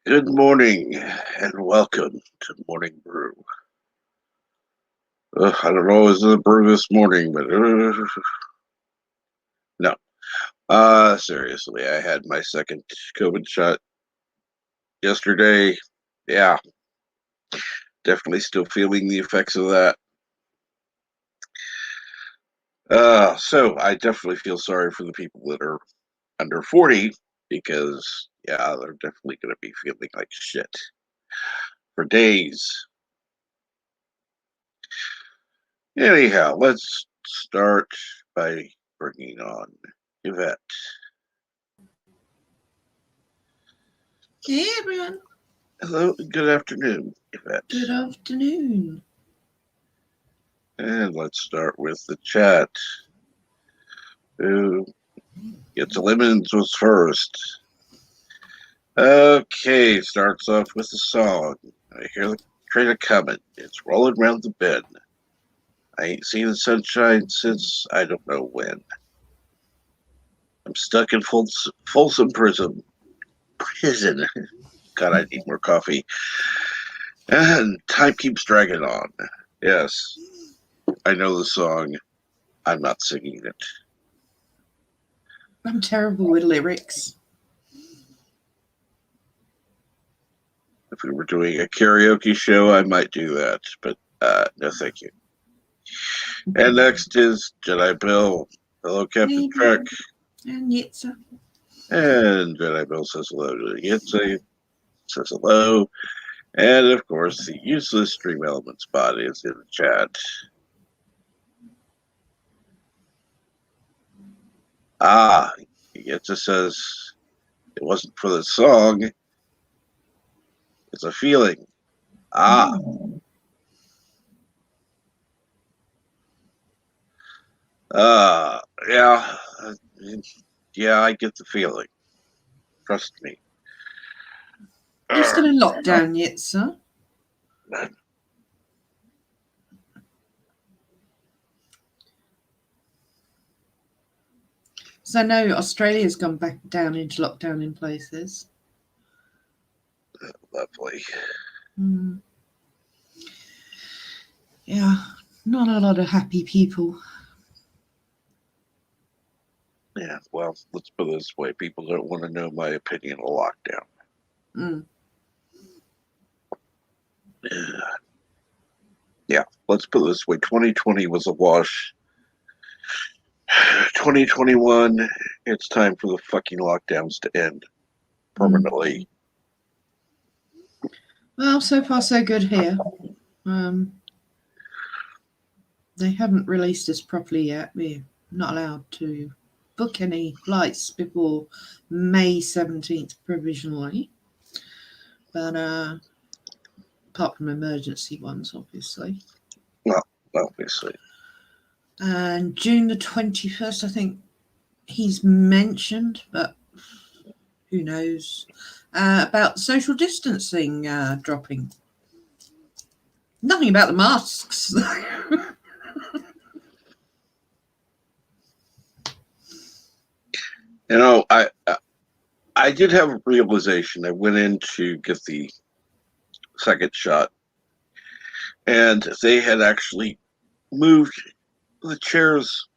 Good morning and welcome to Morning Brew. I don't know, is it a brew this morning, but no. Seriously, I had my second COVID shot yesterday. Yeah, definitely still feeling the effects of that. So I definitely feel sorry for the people that are under 40 because, yeah, they're definitely going to be feeling like shit for days. Anyhow, let's start by bringing on Yvette. Hey everyone. Hello, good afternoon, Yvette. Good afternoon. And let's start with the chat. Who gets lemons was first. Okay, starts off with the song. I hear the train a coming. It's rolling round the bend. I ain't seen the sunshine since I don't know when. I'm stuck in Folsom Prison. God, I need more coffee. And time keeps dragging on. Yes, I know the song. I'm not singing it. I'm terrible with lyrics. If we were doing a karaoke show, I might do that, but no, thank you. And next is Jedi Bill. Hello, Captain Hey Trek. and Yitza. And Jedi Bill says hello to Yitzi, says hello. And of course, the useless Stream Elements bot is in the chat. Yitza says it wasn't for the song, it's a feeling. Yeah. Yeah, I get the feeling. Trust me. Are you still in lockdown, Yitza? So I know Australia's gone back down into lockdown in places. Lovely. Yeah, not a lot of happy people. Yeah, well, let's put it this way. People don't want to know my opinion of lockdown. Yeah, let's put it this way. 2020 was a wash. 2021, it's time for the fucking lockdowns to end permanently. Well, so far so good here. They haven't released us properly yet. We're not allowed to book any flights before May 17th provisionally. But apart from emergency ones, obviously. Well, obviously. And June the 21st, I think he's mentioned, but who knows, about social distancing dropping. Nothing about the masks. You know, I did have a realization. I went in to get the second shot, and they had actually moved the chairs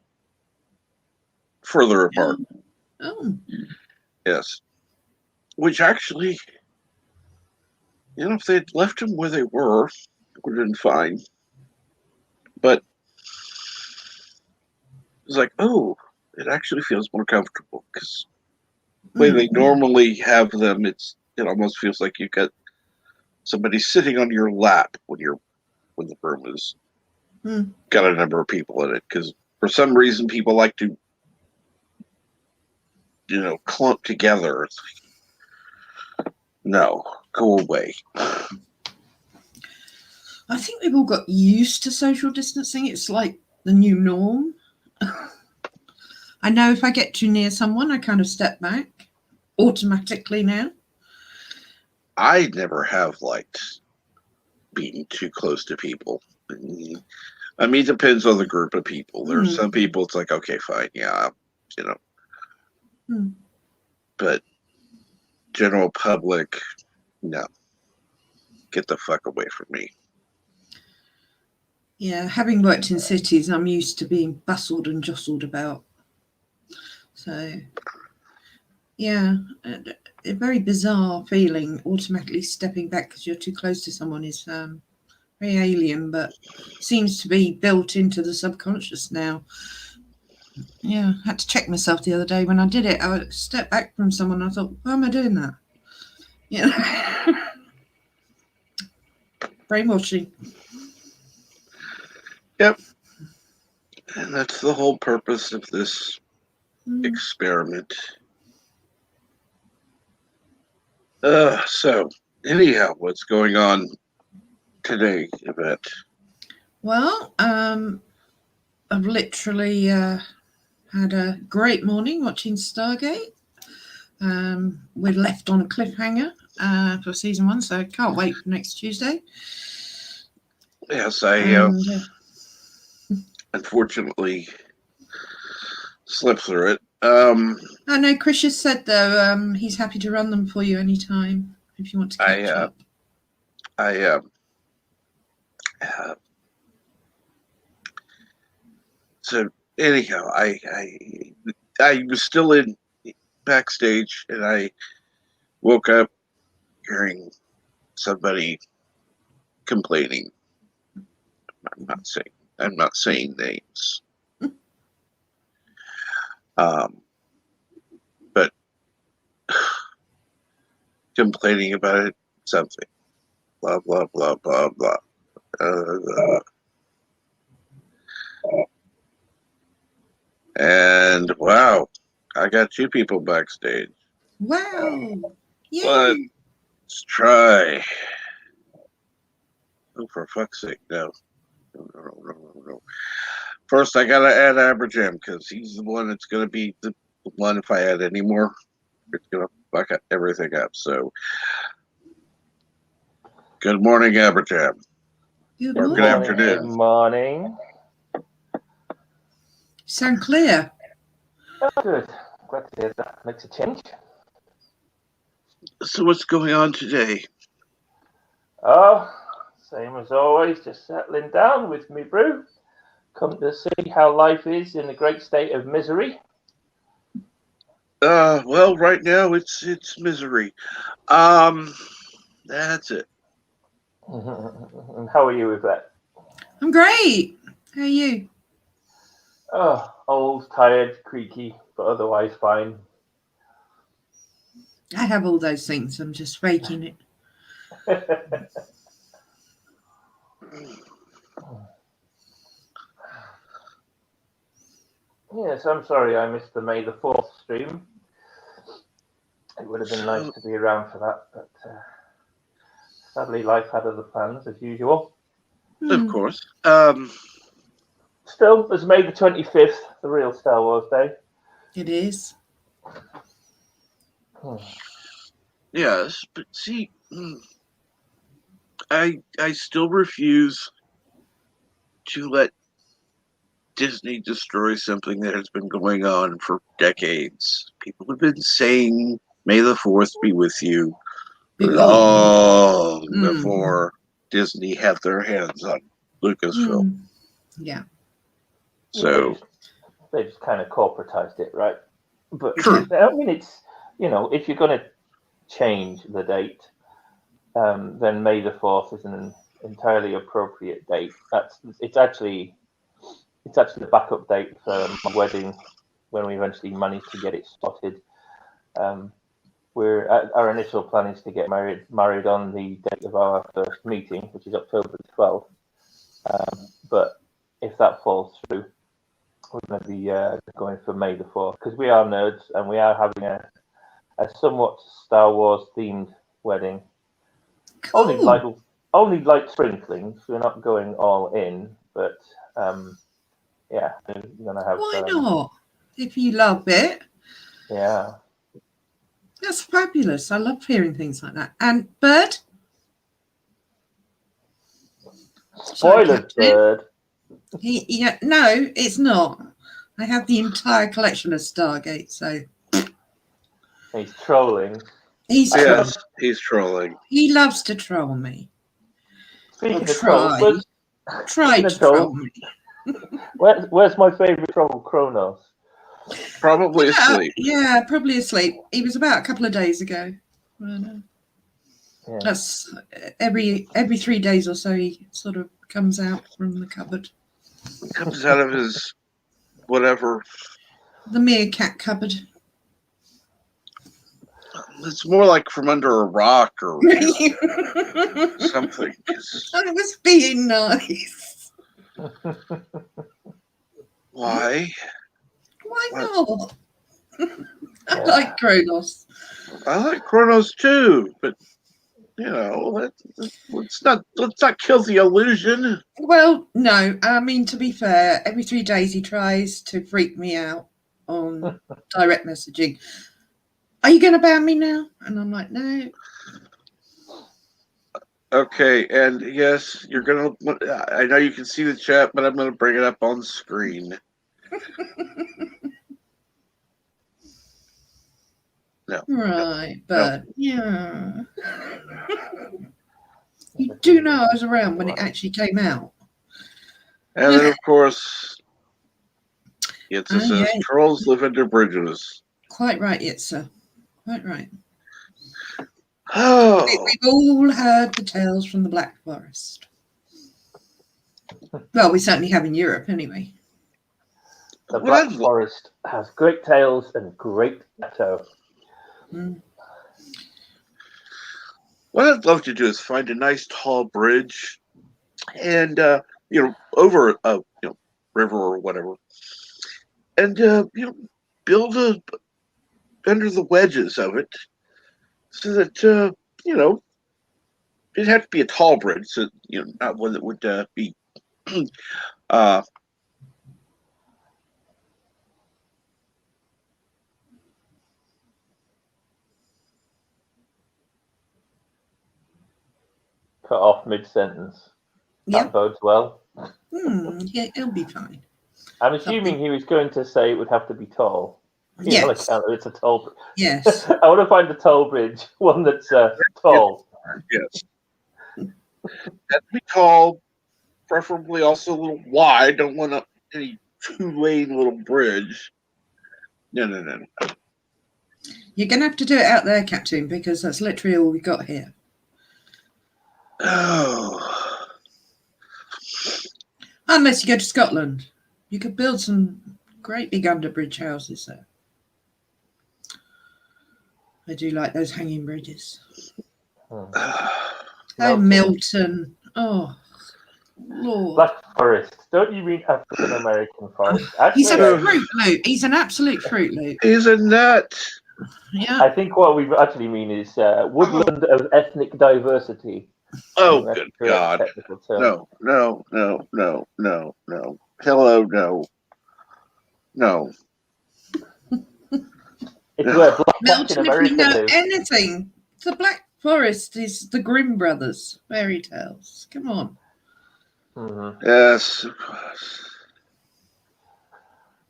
further apart. Oh. Yes. Which actually, you know, if they'd left them where they were, it would have been fine. But it's like, oh, it actually feels more comfortable because the way they normally have them, it almost feels like you've got somebody sitting on your lap when the room is got a number of people in it. Because for some reason, people like to, clump together. It's like, no, go away. I think we've all got used to social distancing. It's like the new norm. I know if I get too near someone, I kind of step back automatically now. I never have liked being too close to people. I mean, it depends on the group of people. There's some people, it's like, okay, fine, yeah, But general public, No. Get the fuck away from me. Yeah, having worked in cities, I'm used to being bustled and jostled about. So, yeah, a very bizarre feeling, automatically stepping back because you're too close to someone is very alien, but seems to be built into the subconscious now. Yeah, I had to check myself the other day when I did it. I stepped back from someone. I thought, why am I doing that? You know, brainwashing. Yep. And that's the whole purpose of this Mm. experiment. So, anyhow, what's going on today, Yvette? Well, I've literally had a great morning watching Stargate. We're left on a cliffhanger for season 1, so I can't wait for next Tuesday. Yes, I unfortunately slept through it. I know Chris has said, though, he's happy to run them for you anytime if you want to catch up. So anyhow, I was still in backstage, and I woke up hearing somebody complaining. I'm not saying names. But complaining about it, something. Blah, blah, blah, blah, blah. And wow, I got 2 people backstage. Wow! Yay! Let's try. Oh, for fuck's sake, no. No. First, I gotta add Aberjam because he's the one that's gonna be the one. If I add any more, it's gonna fuck everything up. So, good morning, Aberjam. Good Or morning. good afternoon. Good morning. Sound clear? Oh, good. Glad to hear that. Makes a change. So, what's going on today? Oh, same as always, just settling down with me brew. Come to see how life is in the great state of misery. Well, right now it's misery. That's it. And how are you with that? I'm great. How are you? Oh, old, tired, creaky, but otherwise fine. I have all those things. I'm just faking it. Yes, I'm sorry I missed the May the 4th stream. It would have been nice to be around for that, but sadly life had other plans as usual. Of course. Still, it's May the 25th, the real Star Wars Day. It is. Yes, but see, I still refuse to let Disney destroy something that has been going on for decades. People have been saying May the 4th be with you long before Disney had their hands on Lucasfilm. Yeah. So they just kind of corporatized it, right? But true. I mean, it's, if you're going to change the date, then May the 4th is an entirely appropriate date. It's actually the backup date for my wedding when we eventually manage to get it sorted. Our initial plan is to get married on the date of our first meeting, which is October 12th. But if that falls through, we're going to be going for May the 4th because we are nerds and we are having a somewhat Star Wars themed wedding. Cool. Only light sprinklings. We're not going all in, but yeah, we're going to have. Why not? If you love it. Yeah. That's fabulous. I love hearing things like that. And Bird? Spoilers, Bird. No, it's not. I have the entire collection of Stargate, so. He's trolling. Yes, he's trolling. He loves to troll me. Speaking Or of trolls, try to troll me. where's my favourite troll, Kronos? Probably asleep. Yeah, probably asleep. He was about a couple of days ago. Yeah. That's every 3 days or so he sort of comes out from the cupboard. Comes out of his whatever. The meerkat cupboard. It's more like from under a rock or something. I was being nice. Why? Why What? not? I like Kronos. I like Kronos too, but let's not kill the illusion. Well, no, I mean, to be fair, every 3 days he tries to freak me out on direct messaging. Are you going to ban me now? And I'm like, no. Okay, and yes, you're gonna. I know you can see the chat, but I'm gonna bring it up on screen. No. Right, but yeah. You do know I was around when it actually came out. And then, of course, it says yeah. trolls live under bridges. Quite right, Itza. Quite right. Oh, We've all heard the tales from the Black Forest. Well, we certainly have in Europe, anyway. The Black Forest has great tales and great ghetto. What I'd love to do is find a nice tall bridge, and over a river or whatever, and build under the wedges of it, so that it'd have to be a tall bridge, so not one that would be cut off mid-sentence. Yeah. That bodes well. Yeah, it'll be fine. I'm assuming he was going to say it would have to be tall. Yes. It's a tall bridge. Yes. I want to find a tall bridge, one that's tall. Yes. That'd be tall, preferably also a little wide. Don't want any two-lane little bridge. No. You're going to have to do it out there, Captain, because that's literally all we got here. Oh. Unless you go to Scotland. You could build some great big underbridge houses there. I do like those hanging bridges. Oh, Milton. Oh, Lord. Black Forest. Don't you mean African American forest? Actually, He's a Fruit Loop. He's an absolute Fruit Loop. He's a nut. Yeah. I think what we actually mean is woodland of ethnic diversity. Oh, good God. No. Hello, no. No. It's where Black Milton, if America we know lives. anything, the Black Forest is the Grimm Brothers fairy tales. Come on. Mm-hmm. Yes, of course.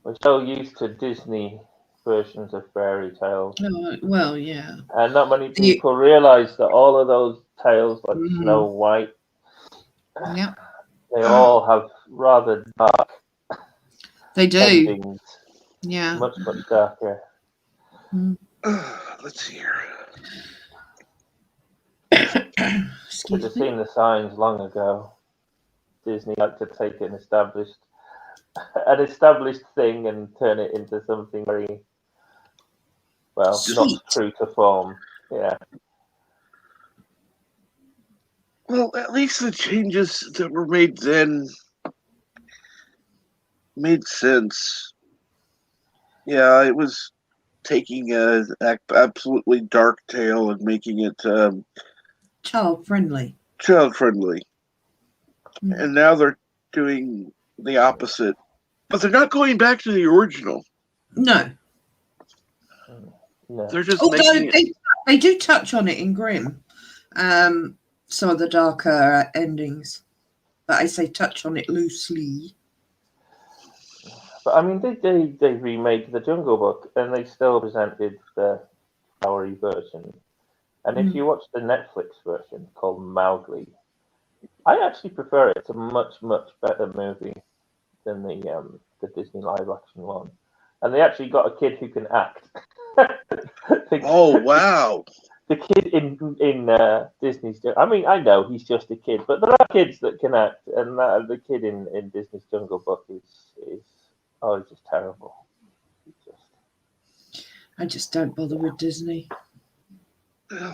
We're so used to Disney versions of fairy tales. Oh, well, yeah. And not many people realise that all of those tales, like Snow White, they all have rather dark endings. They do. Yeah. Much darker. Let's see here. Should have seen the signs long ago. Disney liked to take an established thing and turn it into something very not true to form. Yeah. Well, at least the changes that were made then made sense. Yeah, it was taking a absolutely dark tale and making it child friendly. And now they're doing the opposite, but they're not going back to the original. No. They're just making it. They do touch on it in Grimm, some of the darker endings, but I say touch on it loosely. But I mean, they remade the Jungle Book and they still presented the flowery version. And if you watch the Netflix version called Mowgli, I actually prefer it. It's a much, much better movie than the Disney live action one. And they actually got a kid who can act. Oh, wow. The kid in Disney's. I mean, I know he's just a kid, but there are kids that can act, and the kid in Disney's Jungle Book is he's just terrible. I just don't bother with Disney. How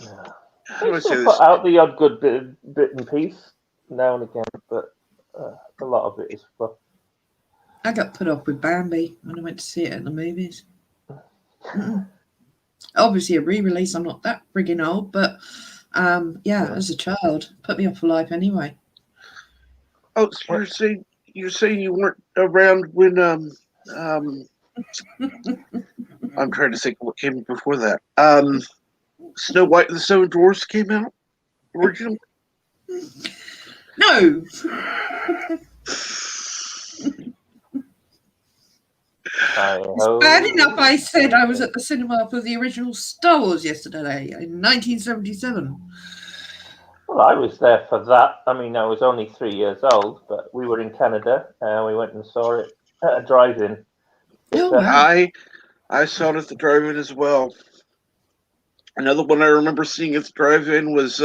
They do I say still this? put out the odd good bit and piece now and again, but a lot of it is fluff. I got put off with Bambi when I went to see it at the movies. Obviously, a re-release. I'm not that frigging old, but as a child, put me off for life anyway. Oh, so you're saying you weren't around when I'm trying to think what came before that. Snow White and the Seven Dwarfs came out originally. No. It's bad enough I said I was at the cinema for the original Star Wars yesterday in 1977. Well, I was there for that. I mean, I was only 3 years old, but we were in Canada and we went and saw it at a drive-in. Oh, wow. I saw it at the drive-in as well. Another one I remember seeing at the drive-in was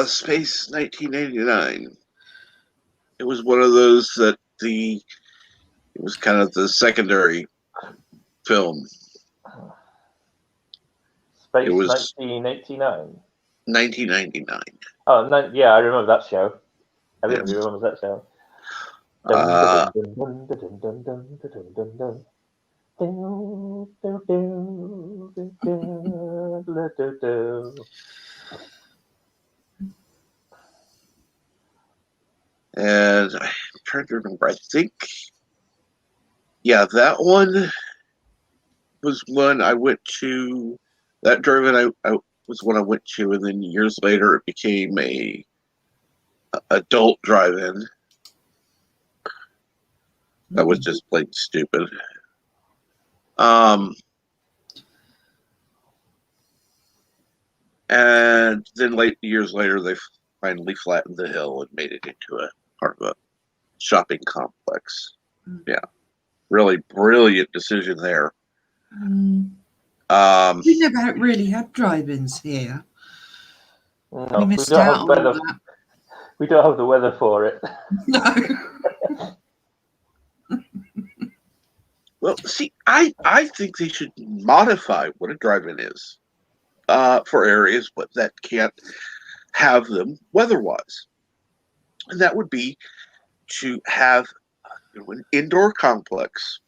Space 1989. It was one of those that it was kind of the secondary film. Space It was 1989. 1999. Oh, no, yeah, I remember that show. Everybody remembers that show. And I'm trying to remember. I think, that one was one I went to. That drive-in I was one I went to, and then years later it became a adult drive-in. That was just plain stupid. And then years later, they finally flattened the hill and made it into a part of a shopping complex. Yeah, really brilliant decision there. We never really had drive-ins here. No, we missed out on all that. We don't have the weather for it. No. Well, see, I think they should modify what a drive-in is for areas that can't have them weather-wise, and that would be to have an indoor complex,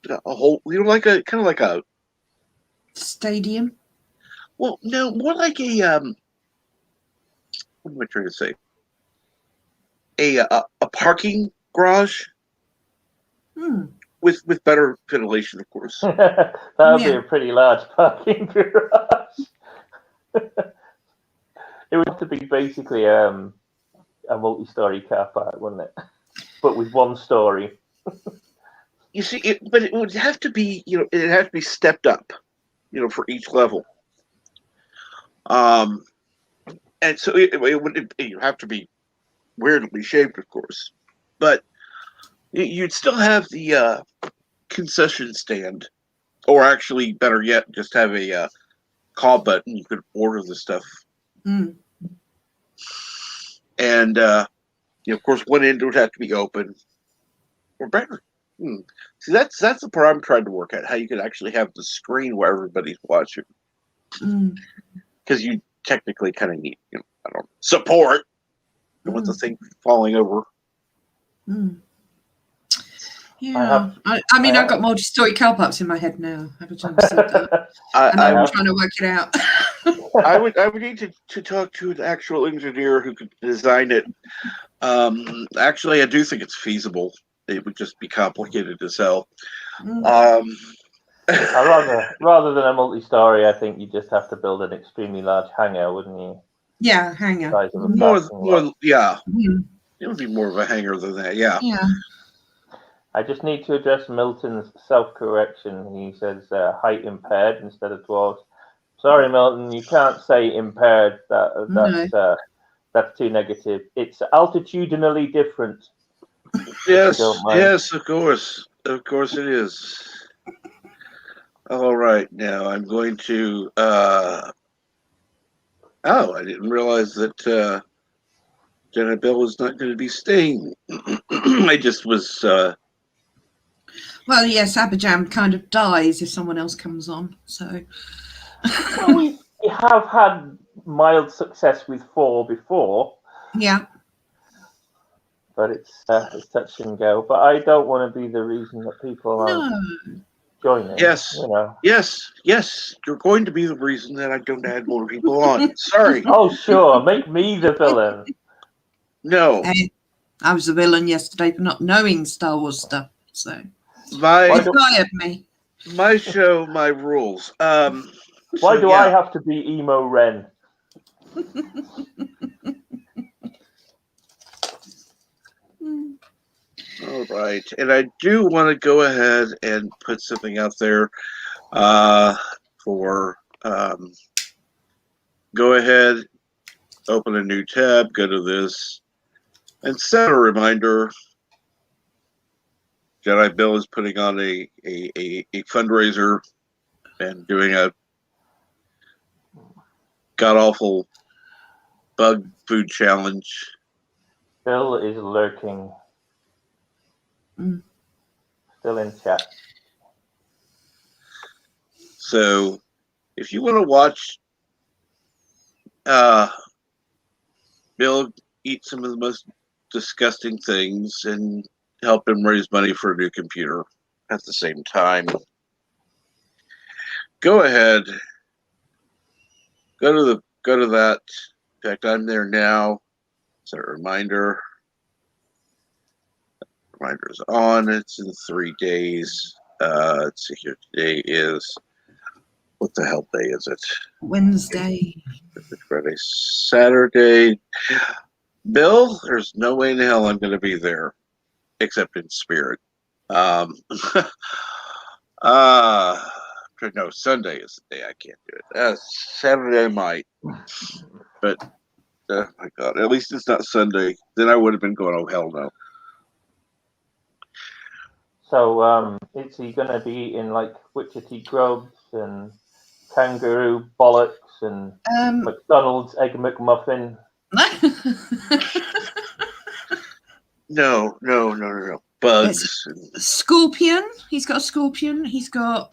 a whole, like a kind of like a stadium. Well, no, more like a what am I trying to say? A parking garage. With better ventilation, of course. That would be a pretty large parking garage. It would have to be basically a multi-story car park, wouldn't it? But with one story. You see, but it would have to be, it has to be stepped up, for each level. And so it would have to be weirdly shaped, of course, but you'd still have the concession stand, or actually, better yet, just have a call button. You could order the stuff, and of course, one end would have to be open, or better. See, that's the part I'm trying to work at. How you could actually have the screen where everybody's watching, because you technically kind of need, support with the thing falling over. Yeah, I mean, I've got multi-story car parks in my head now. Every time I said that, I'm trying to work it out. I would need to talk to an actual engineer who could design it. Actually, I do think it's feasible. It would just be complicated as hell. Rather than a multi-story, I think you just have to build an extremely large hangar, wouldn't you? Yeah, hangar. Yeah. It would be more of a hangar than that. Yeah. Yeah. I just need to address Milton's self-correction. He says height impaired instead of dwarves. Sorry, Milton, you can't say impaired. No. That's too negative. It's altitudinally different. Yes, Don't mind. yes, of course it is. All right, now I'm going to. Oh, I didn't realize that Jenna Bill was not going to be staying. I just was. Well, yes, Abajam kind of dies if someone else comes on. So. Well, we have had mild success with 4 before. Yeah. But it's touch and go. But I don't want to be the reason that people aren't joining. Yes. You know. Yes. You're going to be the reason that I don't add more people on. Sorry. Oh, sure. Make me the villain. No. Hey, I was the villain yesterday for not knowing Star Wars stuff. So. It fired me. My show, my rules. Why do I have to be Emo Ren? All right, and I do want to go ahead and put something out there for go ahead, open a new tab, go to this, and set a reminder. Jedi Bill is putting on a fundraiser and doing a god-awful bug food challenge. Bill is lurking. Still in chat. So, if you want to watch Bill eat some of the most disgusting things and help him raise money for a new computer at the same time, go ahead. Go to that. In fact, I'm there now. Set a reminder. Reminder is on. It's in 3 days. Let's see here. Today is, what the hell day is it? Wednesday. Friday, Saturday. Bill, there's no way in hell I'm going to be there, except in spirit. No, Sunday is the day I can't do it. Saturday I might, but oh my God, at least it's not Sunday. Then I would have been going, oh hell no. So, is he going to be in like Wichita Grubs and Kangaroo Bollocks and McDonald's Egg McMuffin? No. Bugs. Scorpion. He's got a scorpion. He's got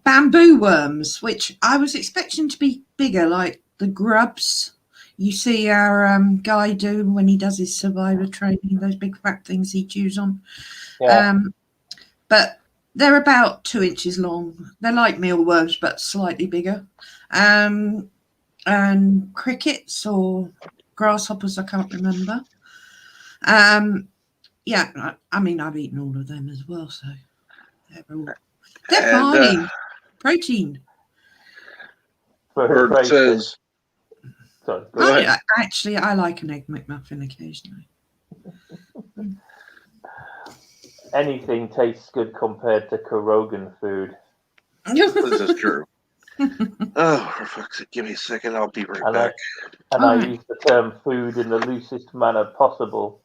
bamboo worms, which I was expecting to be bigger, like the grubs you see our guy do when he does his survivor training, those big fat things he chews on. Yeah. But they're about 2 inches long. They're like mealworms, but slightly bigger. And crickets or grasshoppers, I can't remember. Yeah, I mean, I've eaten all of them as well, so they're fine. Protein. Bird says, sorry, actually, I like an Egg McMuffin occasionally. Anything tastes good compared to Kurogan food. This is true. Oh, for fuck's sake, give me a second. I'll be right back. I use the term food in the loosest manner possible.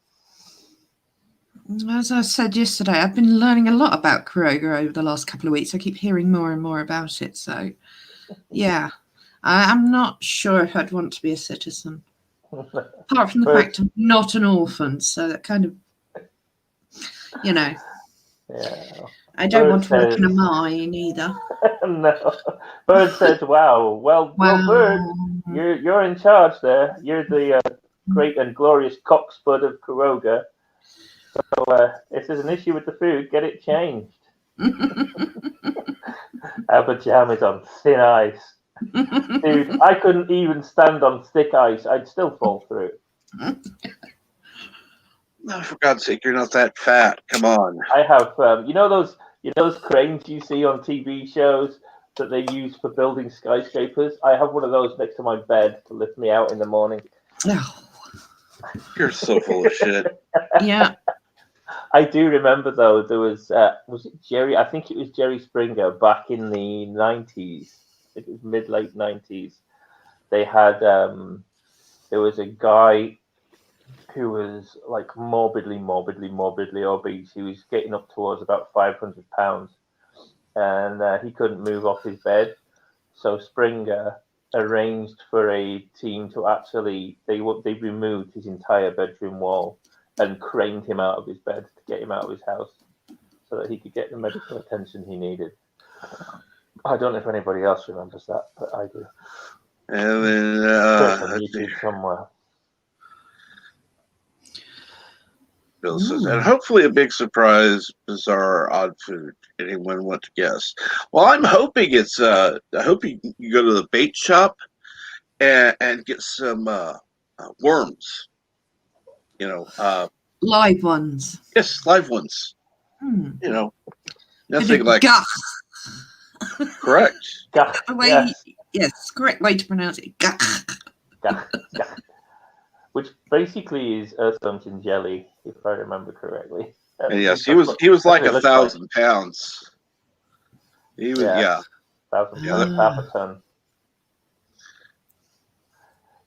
As I said yesterday, I've been learning a lot about Kuroga over the last couple of weeks. I keep hearing more and more about it. So, yeah, I'm not sure if I'd want to be a citizen. Apart from the fact I'm not an orphan, so that kind of, Yeah. I don't want to work in a mine either. No. Bird says, wow. Well, Bird, you're in charge there. You're the great and glorious cockspud of Kuroga. So if there's an issue with the food, get it changed. Abajam is on thin ice. Dude, I couldn't even stand on thick ice. I'd still fall through. No, for God's sake, you're not that fat. Come on. I have, you know those cranes you see on TV shows that they use for building skyscrapers? I have one of those next to my bed to lift me out in the morning. Oh. You're so full of shit. Yeah. I do remember, though, there was it Jerry? I think it was Jerry Springer back in the 90s. think it was mid-late 90s. They had there was a guy who was like morbidly obese. He was getting up towards about 500 pounds, and he couldn't move off his bed. So Springer arranged for a team to actually they removed his entire bedroom wall and craned him out of his bed to get him out of his house so that he could get the medical attention he needed. I don't know if anybody else remembers that, but I do. And then It's on YouTube somewhere. Bill says, and hopefully a big surprise, bizarre, odd food. Anyone want to guess? Well, I'm hoping it's. I hope you go to the bait shop and get some worms. You know, live ones. yes, live ones. Hmm. You know, nothing like Gah. correct. Gah, The way, yes, correct way to pronounce it. Gah. gah, gah. Which basically is Earthbones jelly, if I remember correctly. And yes, he was like 1,000 pounds. He was 1,000 pounds, half a ton.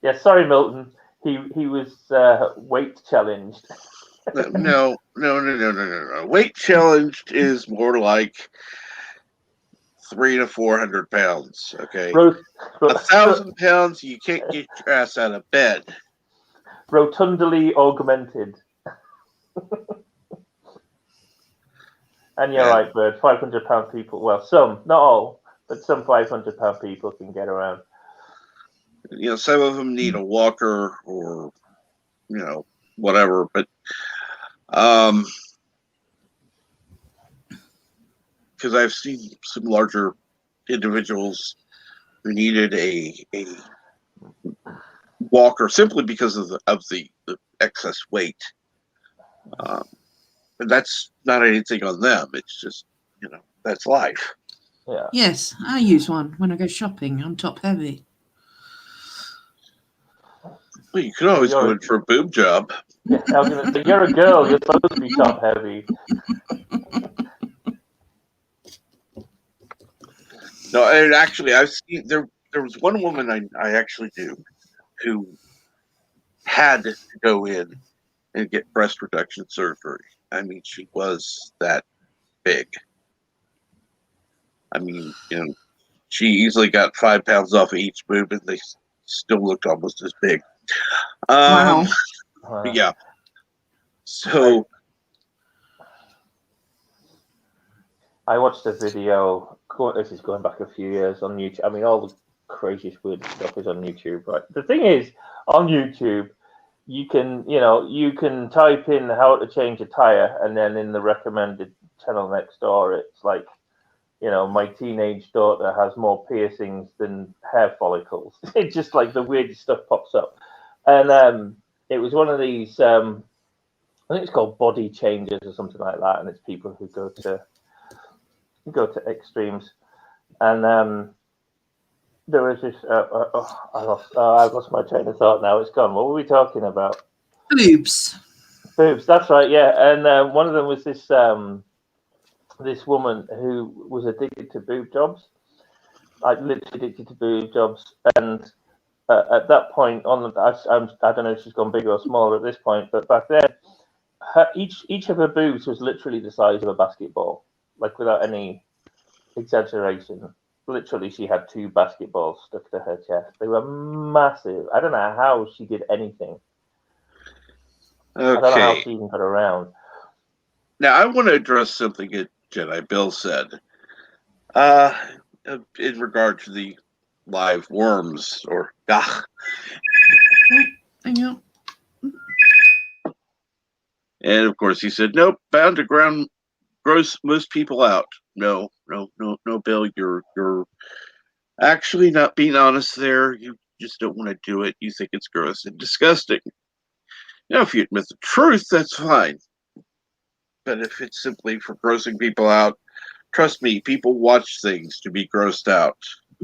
Yeah, sorry, Milton. He was weight challenged. No. Weight challenged is more like 300 to 400 pounds. Okay, 1,000 pounds, you can't get your ass out of bed. Rotundally augmented. And you're right, Bird. 500-pound people. Well, some, not all, but some 500-pound people can get around. You know, some of them need a walker or, you know, whatever. But because I've seen some larger individuals who needed a walker simply because of the excess weight. And that's not anything on them. It's just, you know, that's life. Yeah. Yes, I use one when I go shopping. I'm top heavy. Well, you could always go in for a boob job. Yeah, I was going to say, you're a girl. You're supposed to be top heavy. No, and actually, I've seen there was one woman I actually knew who had to go in and get breast reduction surgery. I mean, she was that big. I mean, you know, she easily got 5 pounds off of each boob, and they still looked almost as big. Wow. Yeah. So I watched a video. This is going back a few years on YouTube. I mean, all the craziest weird stuff is on YouTube, right? The thing is, on YouTube, you can type in how to change a tire, and then in the recommended channel next door, it's like, you know, my teenage daughter has more piercings than hair follicles. It's just like the weirdest stuff pops up. And it was one of these, I think it's called body changes or something like that, and it's people who go to extremes. And there was this. I've lost my train of thought now. It's gone. What were we talking about? Boobs. Boobs. That's right. Yeah. And one of them was this this woman who was addicted to boob jobs, like literally addicted to boob jobs. And at that point, I don't know if she's gone bigger or smaller at this point, but back then, each of her boobs was literally the size of a basketball, like without any exaggeration. Literally, she had 2 basketballs stuck to her chest. They were massive. I don't know how she did anything. okay. I don't know how she even got around. Now I want to address something that Jedi Bill said. In regard to the live worms or Hang on. and of course he said, nope, bound to gross most people out. No, Bill, you're actually not being honest there. You just don't want to do it. You think it's gross and disgusting. Now, if you admit the truth, that's fine. But if it's simply for grossing people out, trust me, people watch things to be grossed out.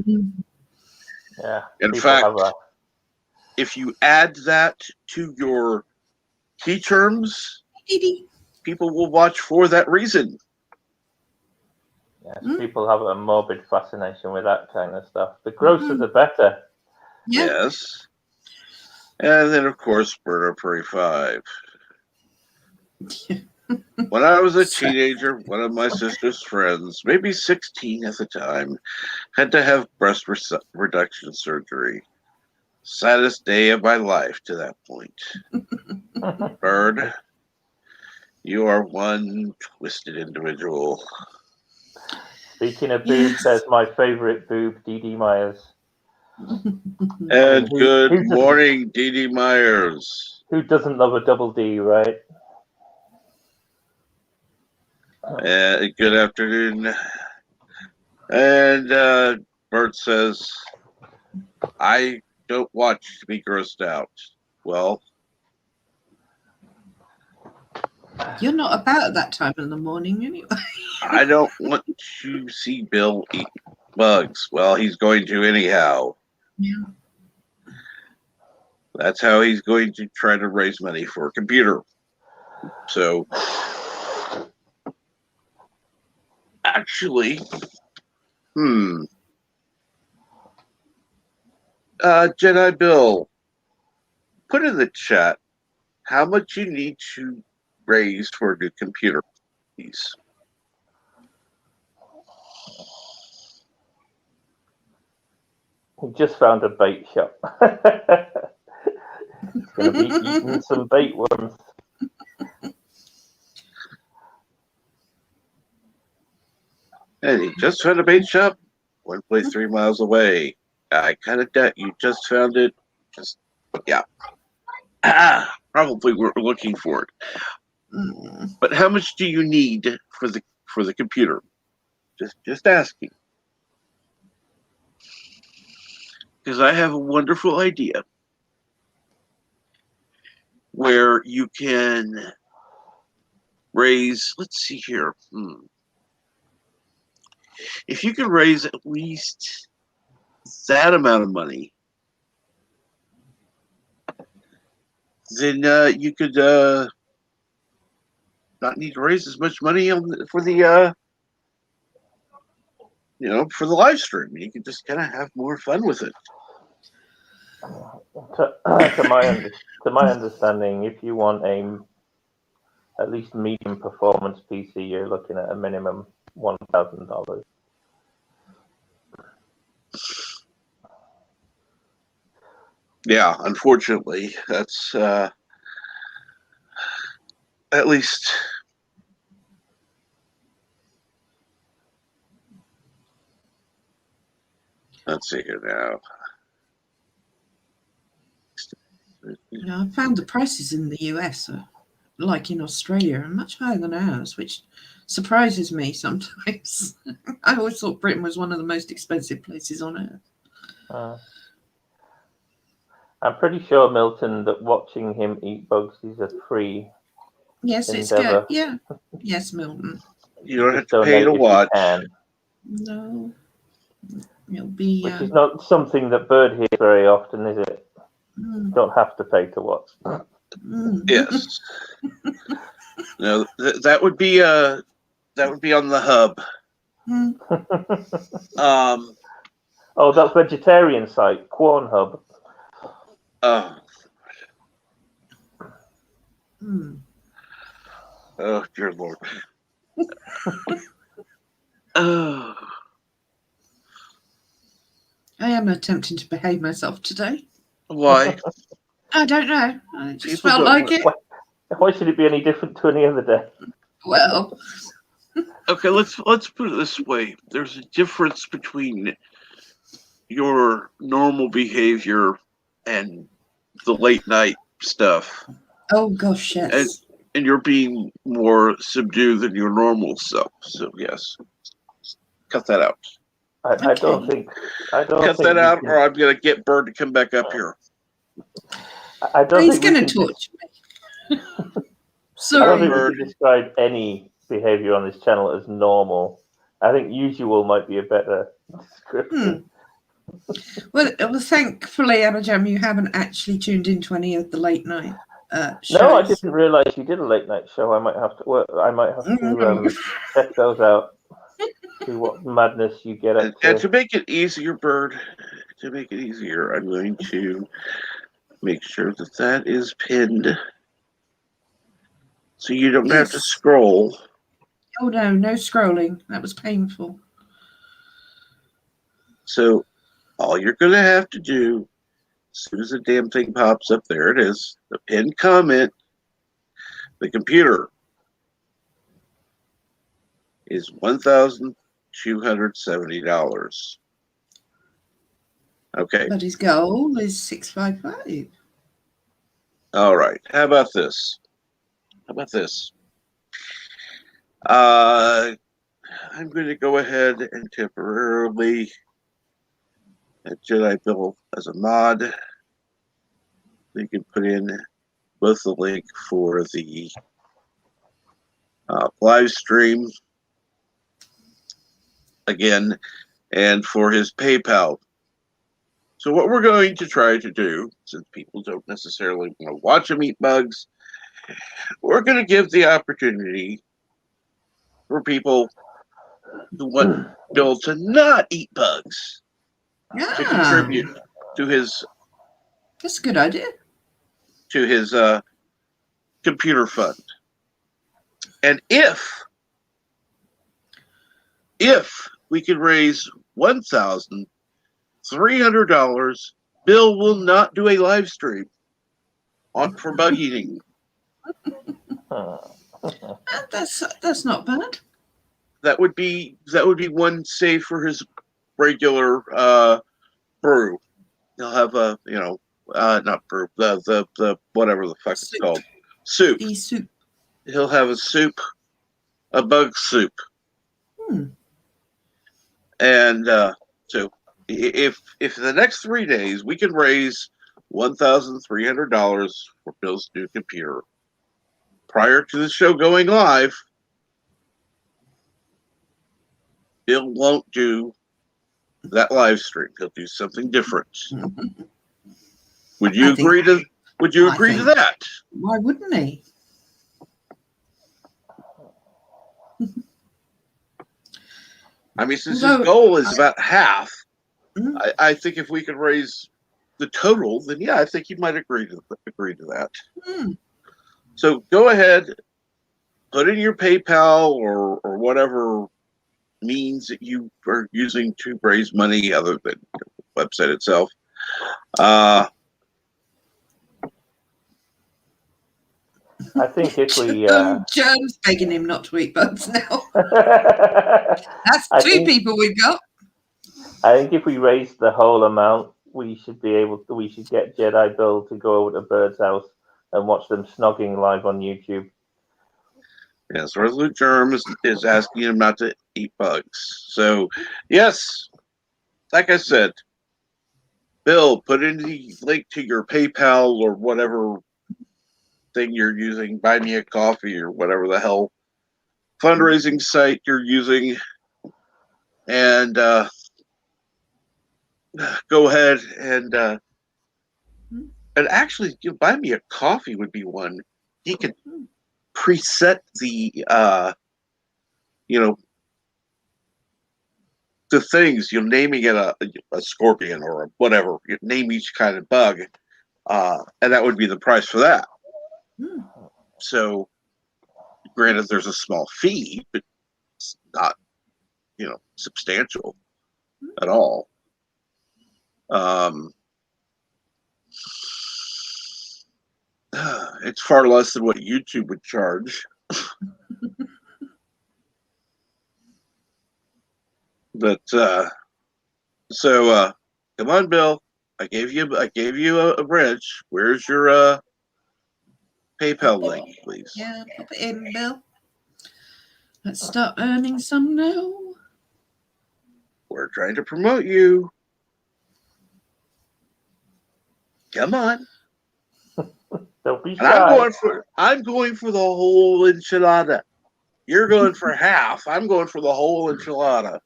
Yeah. In fact, if you add that to your key terms, people will watch for that reason. Yes, people have a morbid fascination with that kind of stuff. The grosser, the better. Yeah. Yes. And then, of course, Murder Prairie 5. When I was a teenager, one of my sister's friends, maybe 16 at the time, had to have breast reduction surgery. Saddest day of my life to that point. Bird, you are one twisted individual. Speaking of boobs, there's my favourite boob, Dee Dee Myers. And good who morning, Dee Dee Myers. Who doesn't love a double D, right? Good afternoon. And Bert says, I don't watch to be grossed out. Well, You're not about at that time in the morning anyway. I don't want to see Bill eat bugs. Well, he's going to anyhow. Yeah. That's how he's going to try to raise money for a computer. So, actually, Jedi Bill, put in the chat how much you need to raise for a new computer, please. He just found a bait shop. He's going to be eating some bait worms. And he just found a bait shop 1.3 miles away. I kind of doubt you just found it. Probably we're looking for it. But how much do you need for the computer? Just asking. Because I have a wonderful idea where you can raise, let's see here. If you can raise at least that amount of money, then you could not need to raise as much money for the for the live stream. You can just kind of have more fun with it. To my understanding, if you want at least medium performance PC, you're looking at a minimum $1,000. Yeah, unfortunately, that's at least. Let's see here now. I found the prices in the US, like in Australia, are much higher than ours, which surprises me sometimes. I always thought Britain was one of the most expensive places on earth. I'm pretty sure, Milton, that watching him eat bugs is a free Yes, endeavor. it's good. Yeah. Yes, Milton. You don't have to pay to watch. No. It'll be. Which is not something that Bird hears very often, is it? You don't have to pay to watch. Yes. No, that would be on the hub. Oh, that vegetarian site, Corn Hub. Oh. Oh, dear Lord. Oh. I am attempting to behave myself today. Why? I don't know. I just felt like it. Why should it be any different to any other day? Well. Okay, let's put it this way. There's a difference between your normal behavior and the late night stuff. Oh gosh, yes. And you're being more subdued than your normal self. So yes, cut that out. I don't think. Cut that out, or I'm gonna get Bird to come back up here. I don't. He's gonna torture me. Sorry, I don't think we can describe any behavior on this channel as normal. I think usual might be a better description. Well, thankfully, Emma Jam, you haven't actually tuned into any of the late night shows. No, I didn't realise you did a late night show. I might have to check those out. see what madness you get up And to. to make it easier, Bird, to make it easier, I'm going to make sure that that is pinned, so you don't have to Yes. scroll. Oh no, no scrolling. That was painful. So all you're going to have to do, as soon as the damn thing pops up, there it is, the pinned comment, the computer is $1,270. Okay. But his goal is 655. All right. How about this? I'm going to go ahead and temporarily add Jedi Bill as a mod. You can put in both the link for the live stream again and for his PayPal. So what we're going to try to do, since people don't necessarily want to watch him eat bugs, we're going to give the opportunity for people who want Bill to not eat bugs to contribute to his That's a good idea. Computer fund. And if we can raise $1,300, Bill will not do a live stream for bug eating. That's not bad. That would be one save for his regular brew. He'll have a not brew, the whatever the fuck it's called, soup. The soup. He'll have a soup, a bug soup. And so if the next 3 days we can raise $1,300 for Bill's new computer prior to the show going live, Bill won't do that live stream. He'll do something different. Would you agree to that? Why wouldn't he? I mean, since his goal is about half, Mm-hmm. I think if we could raise the total, then yeah, I think he might agree to that. So go ahead, put in your PayPal or whatever means that you are using to raise money other than the website itself. I think if we Joe's begging him not to eat bugs now. That's two people we've got. I think if we raise the whole amount, we should get Jedi Bill to go over to Bird's house and watch them snogging live on YouTube. Yes, Resolute Germ is asking him not to eat bugs. So, yes, like I said, Bill, put in the link to your PayPal or whatever thing you're using, Buy Me a Coffee or whatever the hell fundraising site you're using, and go ahead and actually, Buy Me a Coffee would be one. He could preset the the things, naming it a scorpion or a whatever, you name each kind of bug, and that would be the price for that. So granted, there's a small fee, but it's not substantial at all. It's far less than what YouTube would charge. But so come on, Bill. I gave you a wrench. Where's your PayPal link, please? Yeah, pop it in, Bill. Let's start earning some now. We're trying to promote you. Come on. Don't be shy. And I'm going for the whole enchilada. You're going for half. I'm going for the whole enchilada.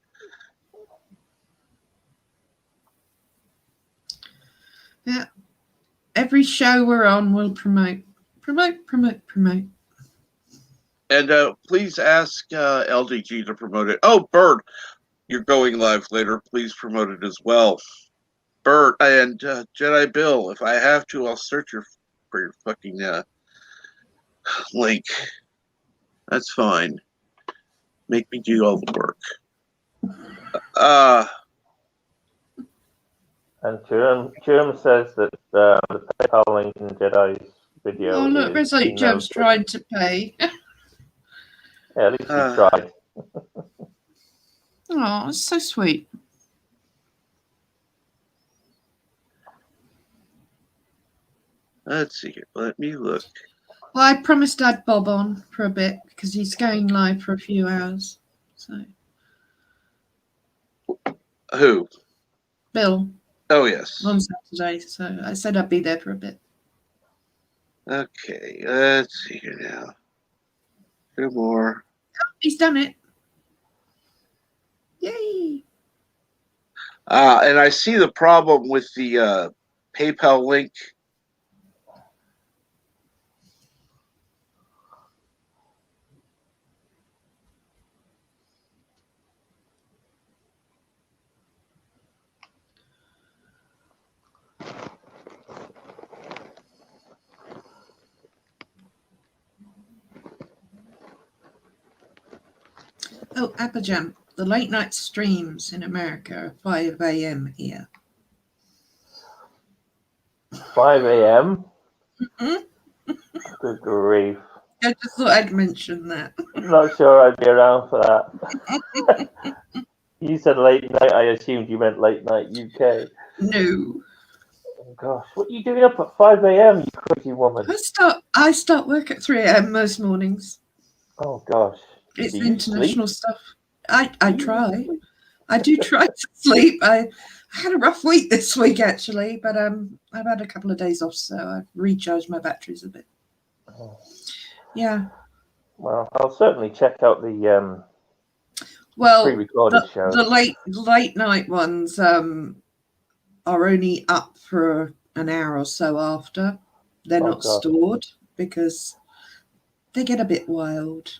Yeah. Every show we're on, we'll promote. And please ask LDG to promote it. Oh, Bird, you're going live later. Please promote it as well. Bird and Jedi Bill, if I have to, I'll search for your fucking link. That's fine. Make me do all the work. And Jerem says that the PayPal link in Jedi's video. Oh, look, Resolute Jem's trying to pay. Yeah, at least he tried. Oh, it's so sweet. Let's see here. Let me look. Well, I promised I'd bob on for a bit because he's going live for a few hours. So, Who? Bill. Oh, yes. On Saturday. So I said I'd be there for a bit. Okay, let's see here now. Two more. Oh, he's done it. Yay. And I see the problem with the PayPal link. Oh, Appajam. The late night streams in America are 5 a.m. here. 5 a.m.? Mm-hmm. Good grief. I just thought I'd mention that. Not sure I'd be around for that. You said late night. I assumed you meant late night UK. No. Oh, gosh, what are you doing up at 5 a.m., you crazy woman? I start work at 3 a.m. most mornings. Oh, gosh. It's Do you international sleep? stuff. I try. I do try to sleep. I had a rough week this week, actually, but I've had a couple of days off, so I've recharged my batteries a bit. Oh. Yeah. Well, I'll certainly check out the Well, pre-recorded show. the late night ones are only up for an hour or so after. They're not stored because they get a bit wild.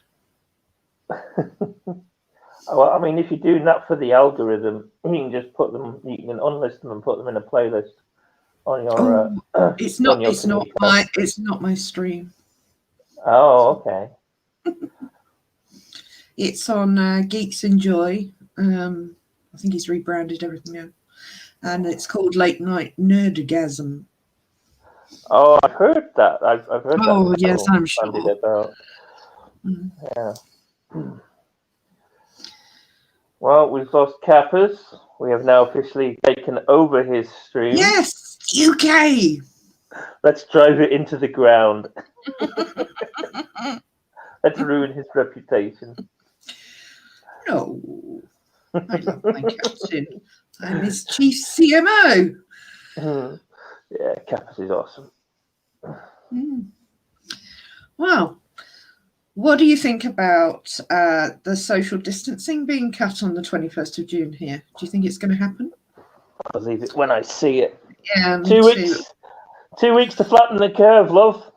Well, I mean, if you're doing that for the algorithm, you can just put them. You can unlist them and put them in a playlist on your. It's not my stream. Oh, okay. It's on Geeks Enjoy. I think he's rebranded everything now, and it's called Late Night Nerdgasm. Oh, I've heard that. I've heard that. Oh yes, I'm sure. About. Mm. Yeah. Well, we've lost Kappas. We have now officially taken over his stream. Yes, UK. Let's drive it into the ground. Let's ruin his reputation. No, I love my captain. I'm his chief CMO. Yeah, Kappas is awesome. Well, what do you think about the social distancing being cut on the 21st of June here? Do you think it's going to happen? I'll believe it when I see it. Yeah, me 2 too. weeks. 2 weeks to flatten the curve, love.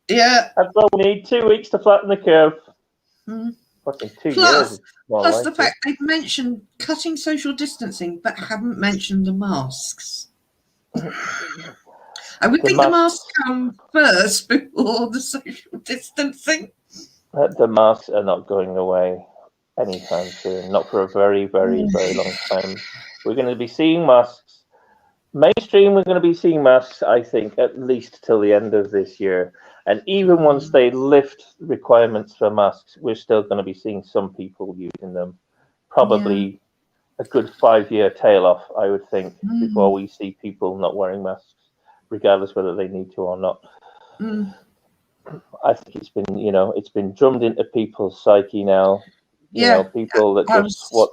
Yeah. That's all we need. 2 weeks to flatten the curve. Fucking 2 years. Plus the fact they've mentioned cutting social distancing, but haven't mentioned the masks. I would think the masks come first before the social distancing. The masks are not going away anytime soon. Not for a very, very, very long time. We're going to be seeing masks. Mainstream, we're going to be seeing masks, I think, at least till the end of this year. And even once they lift requirements for masks, we're still going to be seeing some people using them. Probably a good 5-year tail off, I would think, before we see people not wearing masks, regardless whether they need to or not. I think it's been, it's been drummed into people's psyche now. You know, people that just watch.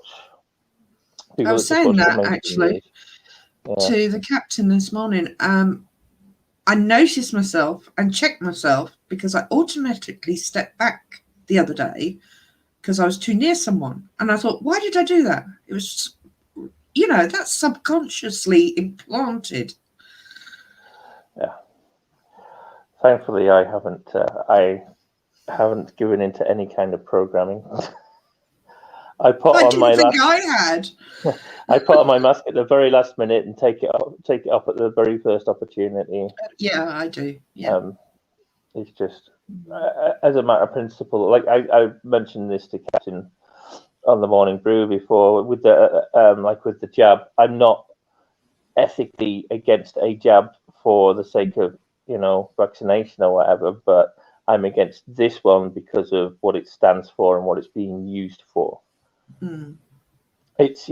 I was saying that actually to the captain this morning. I noticed myself and checked myself because I automatically stepped back the other day because I was too near someone. And I thought, why did I do that? It was, that's subconsciously implanted. Yeah. Thankfully, I haven't. haven't given into any kind of programming. I put I on didn't my think last. I had. I put on my mask at the very last minute and take it off at the very first opportunity. Yeah, I do. Yeah. It's just as a matter of principle. Like I mentioned this to Captain on the Morning Brew before with the with the jab. I'm not ethically against a jab for the sake of vaccination or whatever, but I'm against this one because of what it stands for and what it's being used for. Mm. It's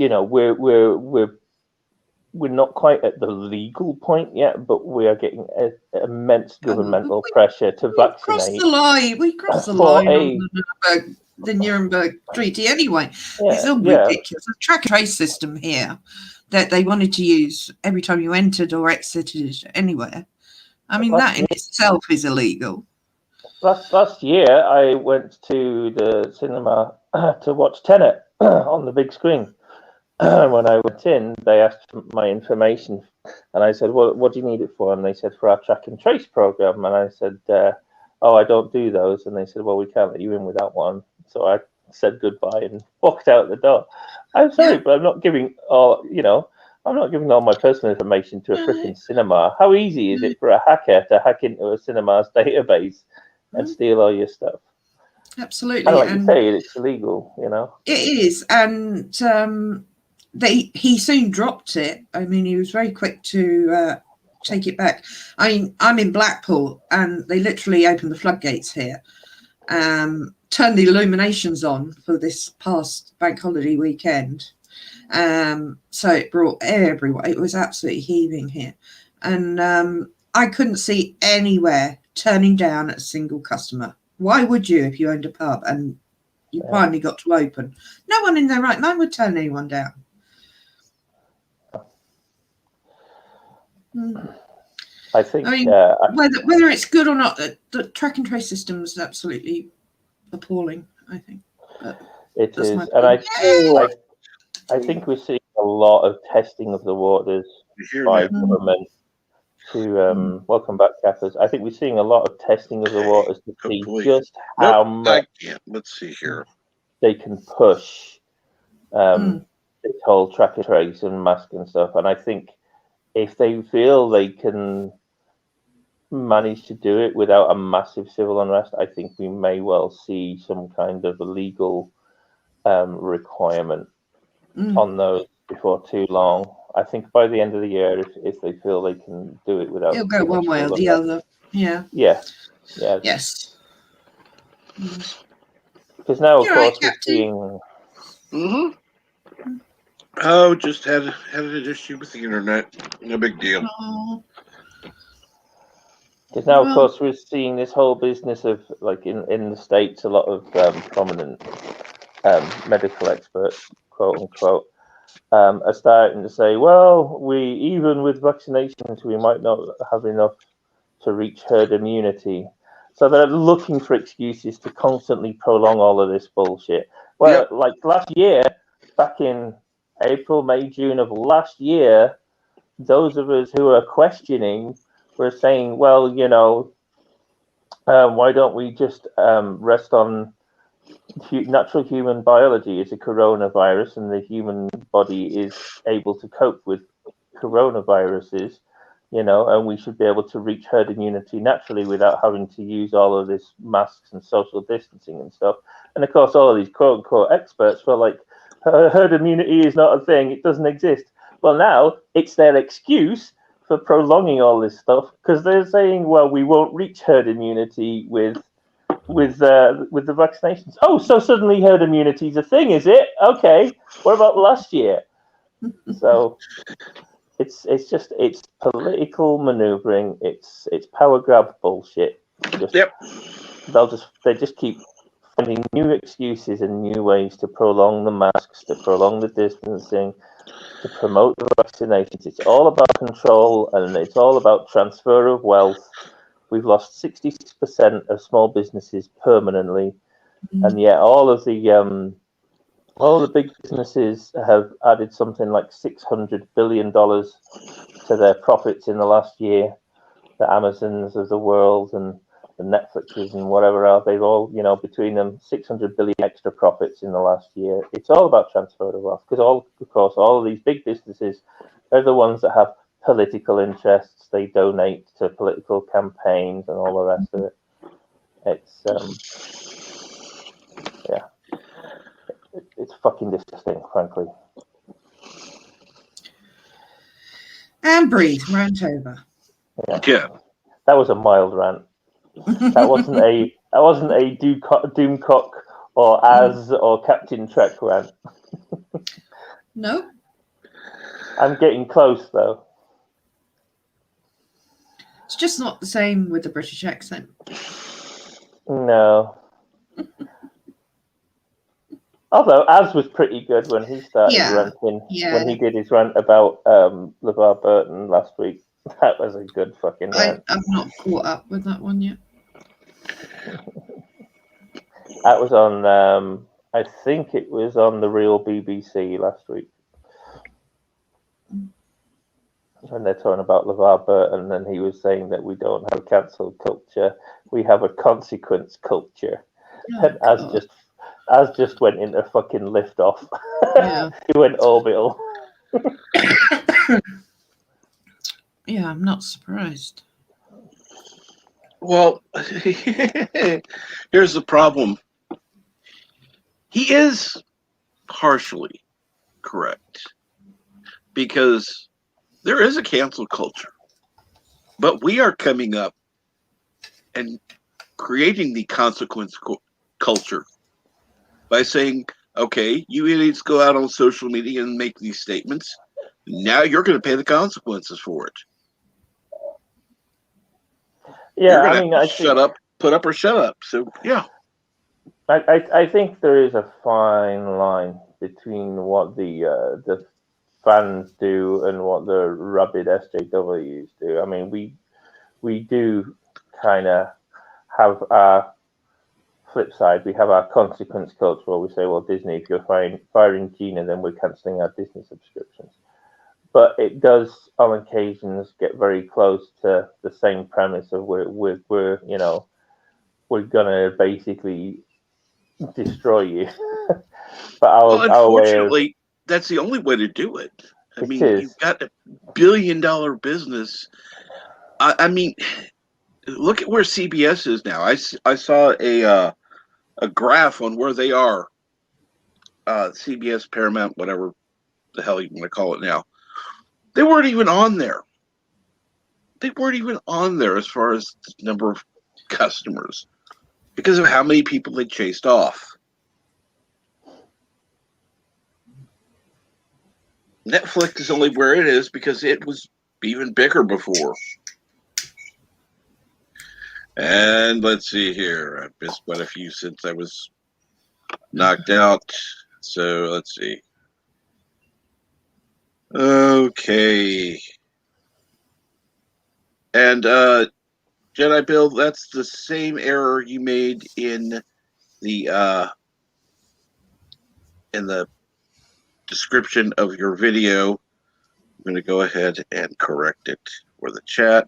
we're not quite at the legal point yet, but we are getting immense governmental pressure to vaccinate. Crossed the line. We crossed the line on the Nuremberg Treaty anyway. It's all ridiculous. The track and trace system here that they wanted to use every time you entered or exited anywhere. I mean, that in itself is illegal. Last year, I went to the cinema to watch Tenet on the big screen. When I went in, they asked for my information, and I said, "Well, what do you need it for?" And they said, "For our track and trace program." And I said, "Oh, I don't do those." And they said, "Well, we can't let you in without one." So I said goodbye and walked out the door. I'm sorry, but I'm not giving I'm not giving all my personal information to a freaking cinema. How easy is it for a hacker to hack into a cinema's database and steal all your stuff? Absolutely. And like you say, it's illegal, It is, and he soon dropped it. I mean, he was very quick to take it back. I mean, I'm in Blackpool, and they literally opened the floodgates here, turned the illuminations on for this past bank holiday weekend. So it brought everyone. It was absolutely heaving here, and I couldn't see anywhere turning down a single customer. Why would you if you owned a pub and you finally got to open? No one in their right mind would turn anyone down. I think. I mean, whether it's good or not, the track and trace system is absolutely appalling. I think it is, and I think we're seeing a lot of testing of the waters by government. To welcome back, Cappers. I think we're seeing a lot of testing of the waters to see just how much. Let's see here. They can push this whole track and trace and mask and stuff, and I think if they feel they can manage to do it without a massive civil unrest, I think we may well see some kind of legal requirement on those before too long. I think by the end of the year, if they feel they can do it without, it'll go one way or the other. Yeah. Yes. Because now, of course, we're seeing. Oh, just had an issue with the internet. No big deal. Because now, of course, we're seeing this whole business of, like, in the States, a lot of prominent medical experts, quote unquote, are starting to say, well, even with vaccinations, we might not have enough to reach herd immunity. So they're looking for excuses to constantly prolong all of this bullshit. Well, like last year, back in April, May, June of last year, those of us who are questioning were saying, well, why don't we just rest on natural human biology? Is a coronavirus, and the human body is able to cope with coronaviruses, and we should be able to reach herd immunity naturally without having to use all of this masks and social distancing and stuff. And of course, all of these quote unquote experts were like, herd immunity is not a thing, it doesn't exist. Well, now it's their excuse for prolonging all this stuff, because they're saying, well, we won't reach herd immunity with the vaccinations. Oh, so suddenly herd immunity is a thing, is it? Okay, what about last year? So it's political maneuvering. It's power grab bullshit. They just keep finding new excuses and new ways to prolong the masks, to prolong the distancing, to promote the vaccinations. It's all about control, and it's all about transfer of wealth. We've lost 66% of small businesses permanently, and yet all of the big businesses have added something like $600 billion to their profits in the last year. The Amazons of the world and the Netflixes and whatever else, they've all, you know, between them, 600 billion extra profits in the last year. It's all about transfer of wealth, because of course, all of these big businesses are the ones that have political interests. They donate to political campaigns and all the rest of it. It's it's fucking disgusting, frankly. And breathe, rant over. Yeah. That was a mild rant. That wasn't a Doomcock or Az or Captain Trek rant. No. I'm getting close though. It's just not the same with the British accent. No. Although Az was pretty good when he started ranting. Yeah. When he did his rant about LeVar Burton last week. That was a good fucking rant. I'm not caught up with that one yet. That was on, I think it was on the Real BBC last week. When they're talking about LeVar Burton, and he was saying that we don't have a cancel culture, we have a consequence culture. Oh, And Az just went into fucking lift off. Yeah. He went orbital. Yeah, I'm not surprised. Well, here's the problem. He is partially correct, because there is a cancel culture, but we are coming up and creating the consequence culture by saying, okay, you idiots go out on social media and make these statements. Now you're going to pay the consequences for it. Yeah, I mean, shut up, put up or shut up. So, yeah. I think there is a fine line between what the fans do and what the rabid SJWs do. I mean, we do kind of have our flip side. We have our consequence culture where we say, well, Disney, if you're firing Gina, then we're cancelling our Disney subscriptions. But it does, on occasions, get very close to the same premise of we're you know, we're gonna basically destroy you. But unfortunately, that's the only way to do it. I mean, you've got a $1 billion business. I mean, look at where CBS is now. I saw a graph on where they are. CBS, Paramount, whatever the hell you want to call it now. They weren't even on there. They weren't even on there as far as the number of customers, because of how many people they chased off. Netflix is only where it is because it was even bigger before. And let's see here. I've missed quite a few since I was knocked out. So let's see. Okay. And Jedi Bill, that's the same error you made in the description of your video. I'm going to go ahead and correct it for the chat.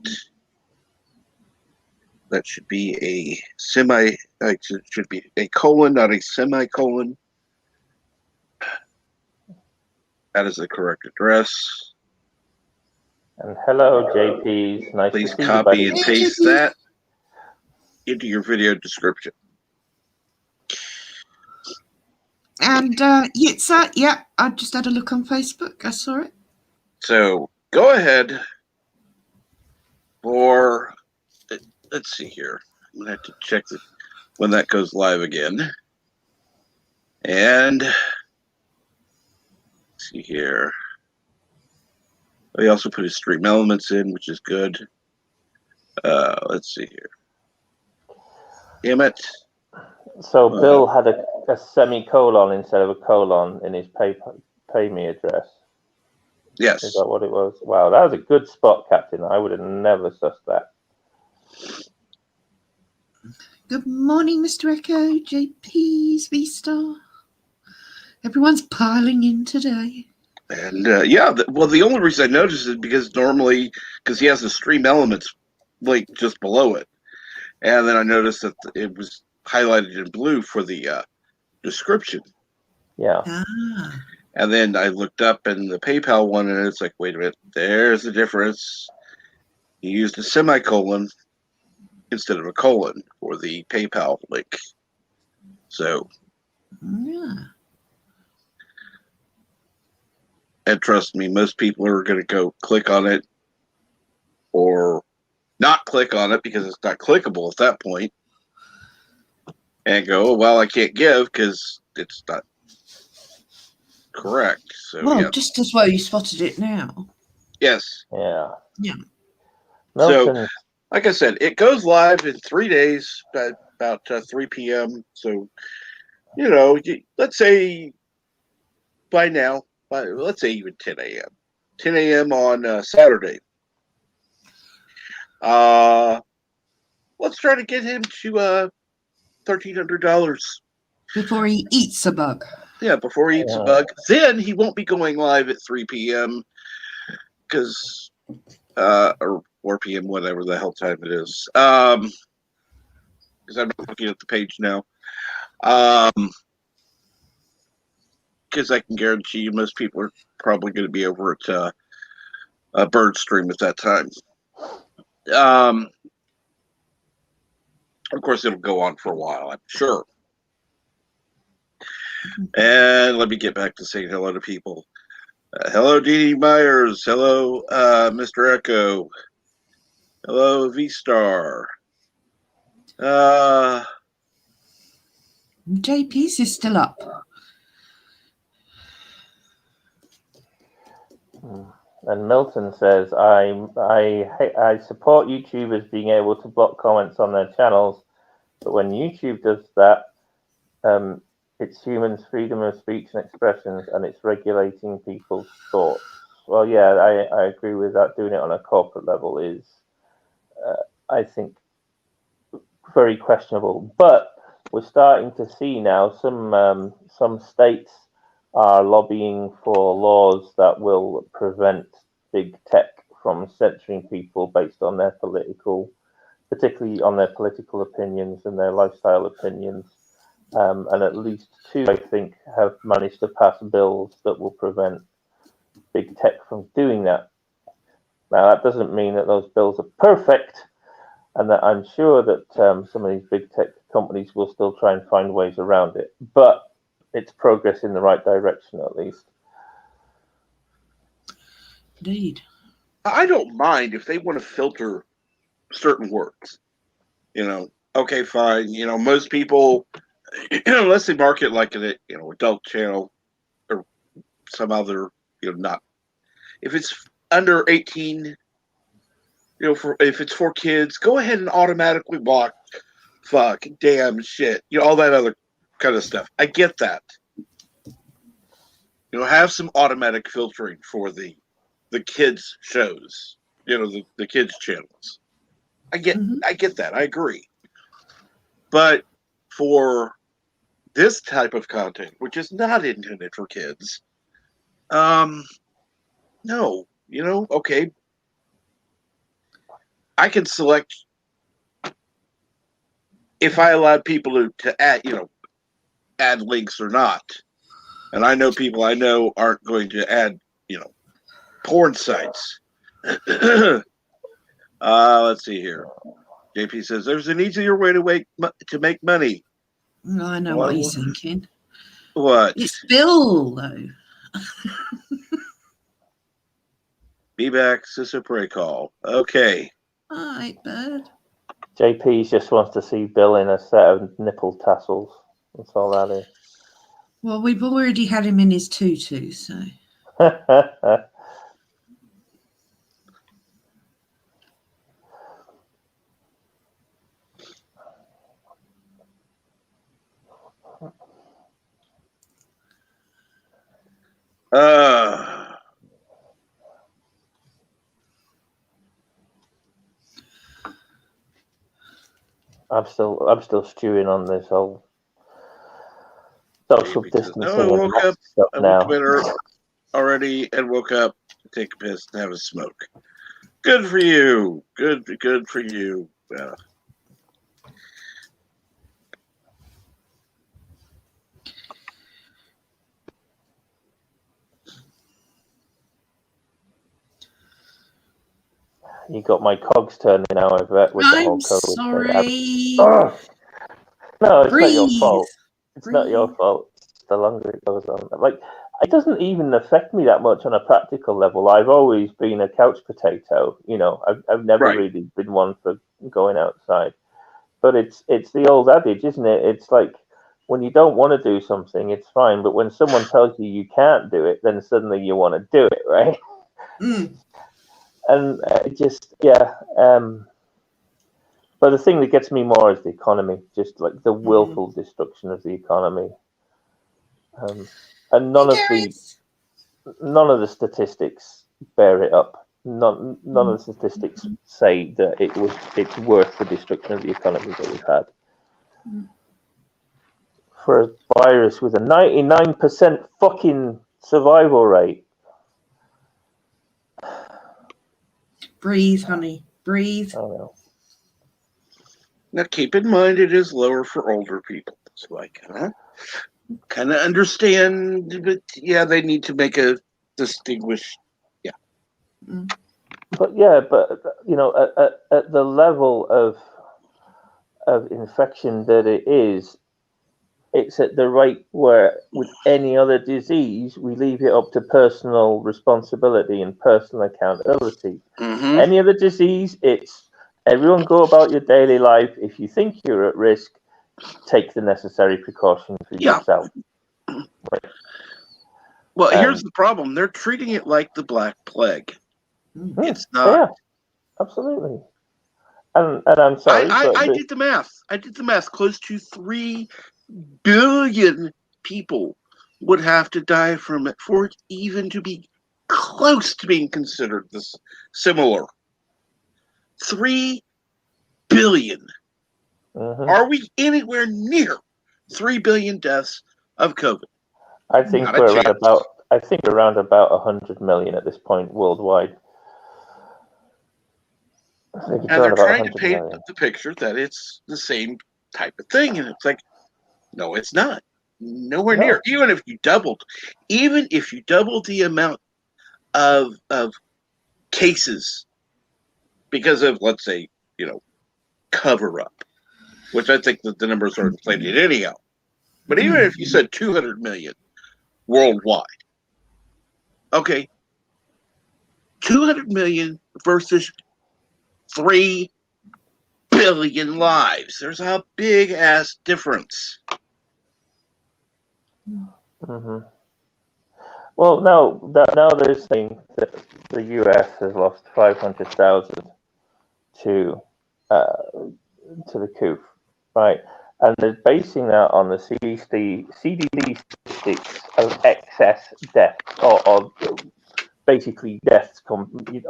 That should be a should be a colon, not a semicolon. That is the correct address. And hello, JPs. Nice Please to see copy you, and buddy. paste that into your video description. And Yitza, yeah, I just had a look on Facebook. I saw it. So go ahead for, let's see here. I'm going to have to check when that goes live again. And let's see here. We also put his stream elements in, which is good. Let's see here. Damn it. So Bill had a semicolon instead of a colon in his pay me address. Yes. Is that what it was? Wow, that was a good spot, Captain. I would have never sussed that. Good morning, Mr. Echo, JP's V-Star. Everyone's piling in today. And yeah, well, the only reason I noticed is because normally, because he has the stream elements link just below it. And then I noticed that it was highlighted in blue for the description. Yeah. Ah. And then I looked up in the PayPal one, and it's like, wait a minute, there's the difference. You used a semicolon instead of a colon for the PayPal link. So, Yeah. and trust me, most people are going to go click on it or not click on it because it's not clickable at that point, and go, oh, well, I can't give because it's not correct. So, Well, yeah. just as well you spotted it now. Yes. Yeah. Yeah. Milton. So, like I said, it goes live in 3 days, about 3 p.m. So, let's say by now, let's say even 10 a.m. 10 a.m. on Saturday. Let's try to get him to $1,300. Before he eats a bug. Yeah, before he eats a bug. Then he won't be going live at 3 p.m. because, or 4 p.m., whatever the hell time it is. Because I'm not looking at the page now. Because I can guarantee you most people are probably going to be over at Birdstream at that time. Of course, it'll go on for a while, I'm sure. And let me get back to saying hello to people. Hello, Dee Dee Myers. Hello, Mr. Echo. Hello, V-Star. JP's is still up. And Milton says, I support YouTubers being able to block comments on their channels, but when YouTube does that, it's humans' freedom of speech and expressions, and it's regulating people's thoughts. Well, yeah, I agree with that. Doing it on a corporate level is, I think, very questionable. But we're starting to see now some states are lobbying for laws that will prevent big tech from censoring people based on their particularly on their political opinions and their lifestyle opinions. And at least 2, I think, have managed to pass bills that will prevent big tech from doing that. Now, that doesn't mean that those bills are perfect, and that I'm sure that some of these big tech companies will still try and find ways around it. But it's progress in the right direction, at least. Indeed. I don't mind if they want to filter certain words. Okay, fine. Most people, unless they market like an adult channel or some other, not. If it's under 18, if it's for kids, go ahead and automatically block fuck, damn, shit, all that other kind of stuff. I get that. Have some automatic filtering for the kids shows, the kids channels. I get that. I agree. But for this type of content, which is not intended for kids, no, okay. I can select if I allowed people to add links or not. And I know people I know aren't going to add, porn sites. Let's see here. JP says there's an easier way to make money. I know what he's thinking. What? It's Bill, though. Be back, Sister Pray Call. Okay. All right, Bird. JP just wants to see Bill in a set of nipple tassels. That's all that is. Well, we've already had him in his tutu, so. I'm still stewing on this whole social distancing. I woke up. Stuff I now. went to bed already and woke up to take a piss and have a smoke. Good for you. Good for you. You got my cogs turning now over it with the whole I'm COVID sorry. thing. Oh, no, it's not your fault. It's not your Breathe. fault. The longer it goes on, like, it doesn't even affect me that much on a practical level. I've always been a couch potato. You know, I've never Right. really been one for going outside. But it's the old adage, isn't it? It's like when you don't want to do something, it's fine. But when someone tells you you can't do it, then suddenly you want to do it, right? Mm. And but the thing that gets me more is the economy, just like the willful destruction of the economy. And none of the statistics bear it up. None of the statistics say that it's worth the destruction of the economy that we've had. For a virus with a 99% fucking survival rate. Breathe, honey. Breathe. I don't know. Now, keep in mind it is lower for older people, so I kind of understand. But yeah, they need to make a distinguish. Yeah, But you know, at the level of infection that it is, it's at the rate where with any other disease we leave it up to personal responsibility and personal accountability. Any other disease, it's everyone go about your daily life. If you think you're at risk, take the necessary precautions for yourself. Right. Well, here's the problem: they're treating it like the Black Plague. It's not. Yeah, absolutely. And I'm sorry, I did the math. Close to 3 billion people would have to die from it for it even to be close to being considered this similar. 3 billion. Are we anywhere near 3 billion deaths of COVID? I think we're around about 100 million at this point worldwide. And they're trying to paint the picture that it's the same type of thing, and it's like, no, it's not. Nowhere near. Even if you doubled the amount of cases because of, let's say, cover up, which I think that the numbers are inflated anyhow. But even if you said 200 million worldwide, okay, 200 million versus 3 billion lives. There's a big ass difference. Well, now they're saying that the US has lost 500,000 to the coup, right? And they're basing that on the CDC statistics of excess deaths, or basically deaths,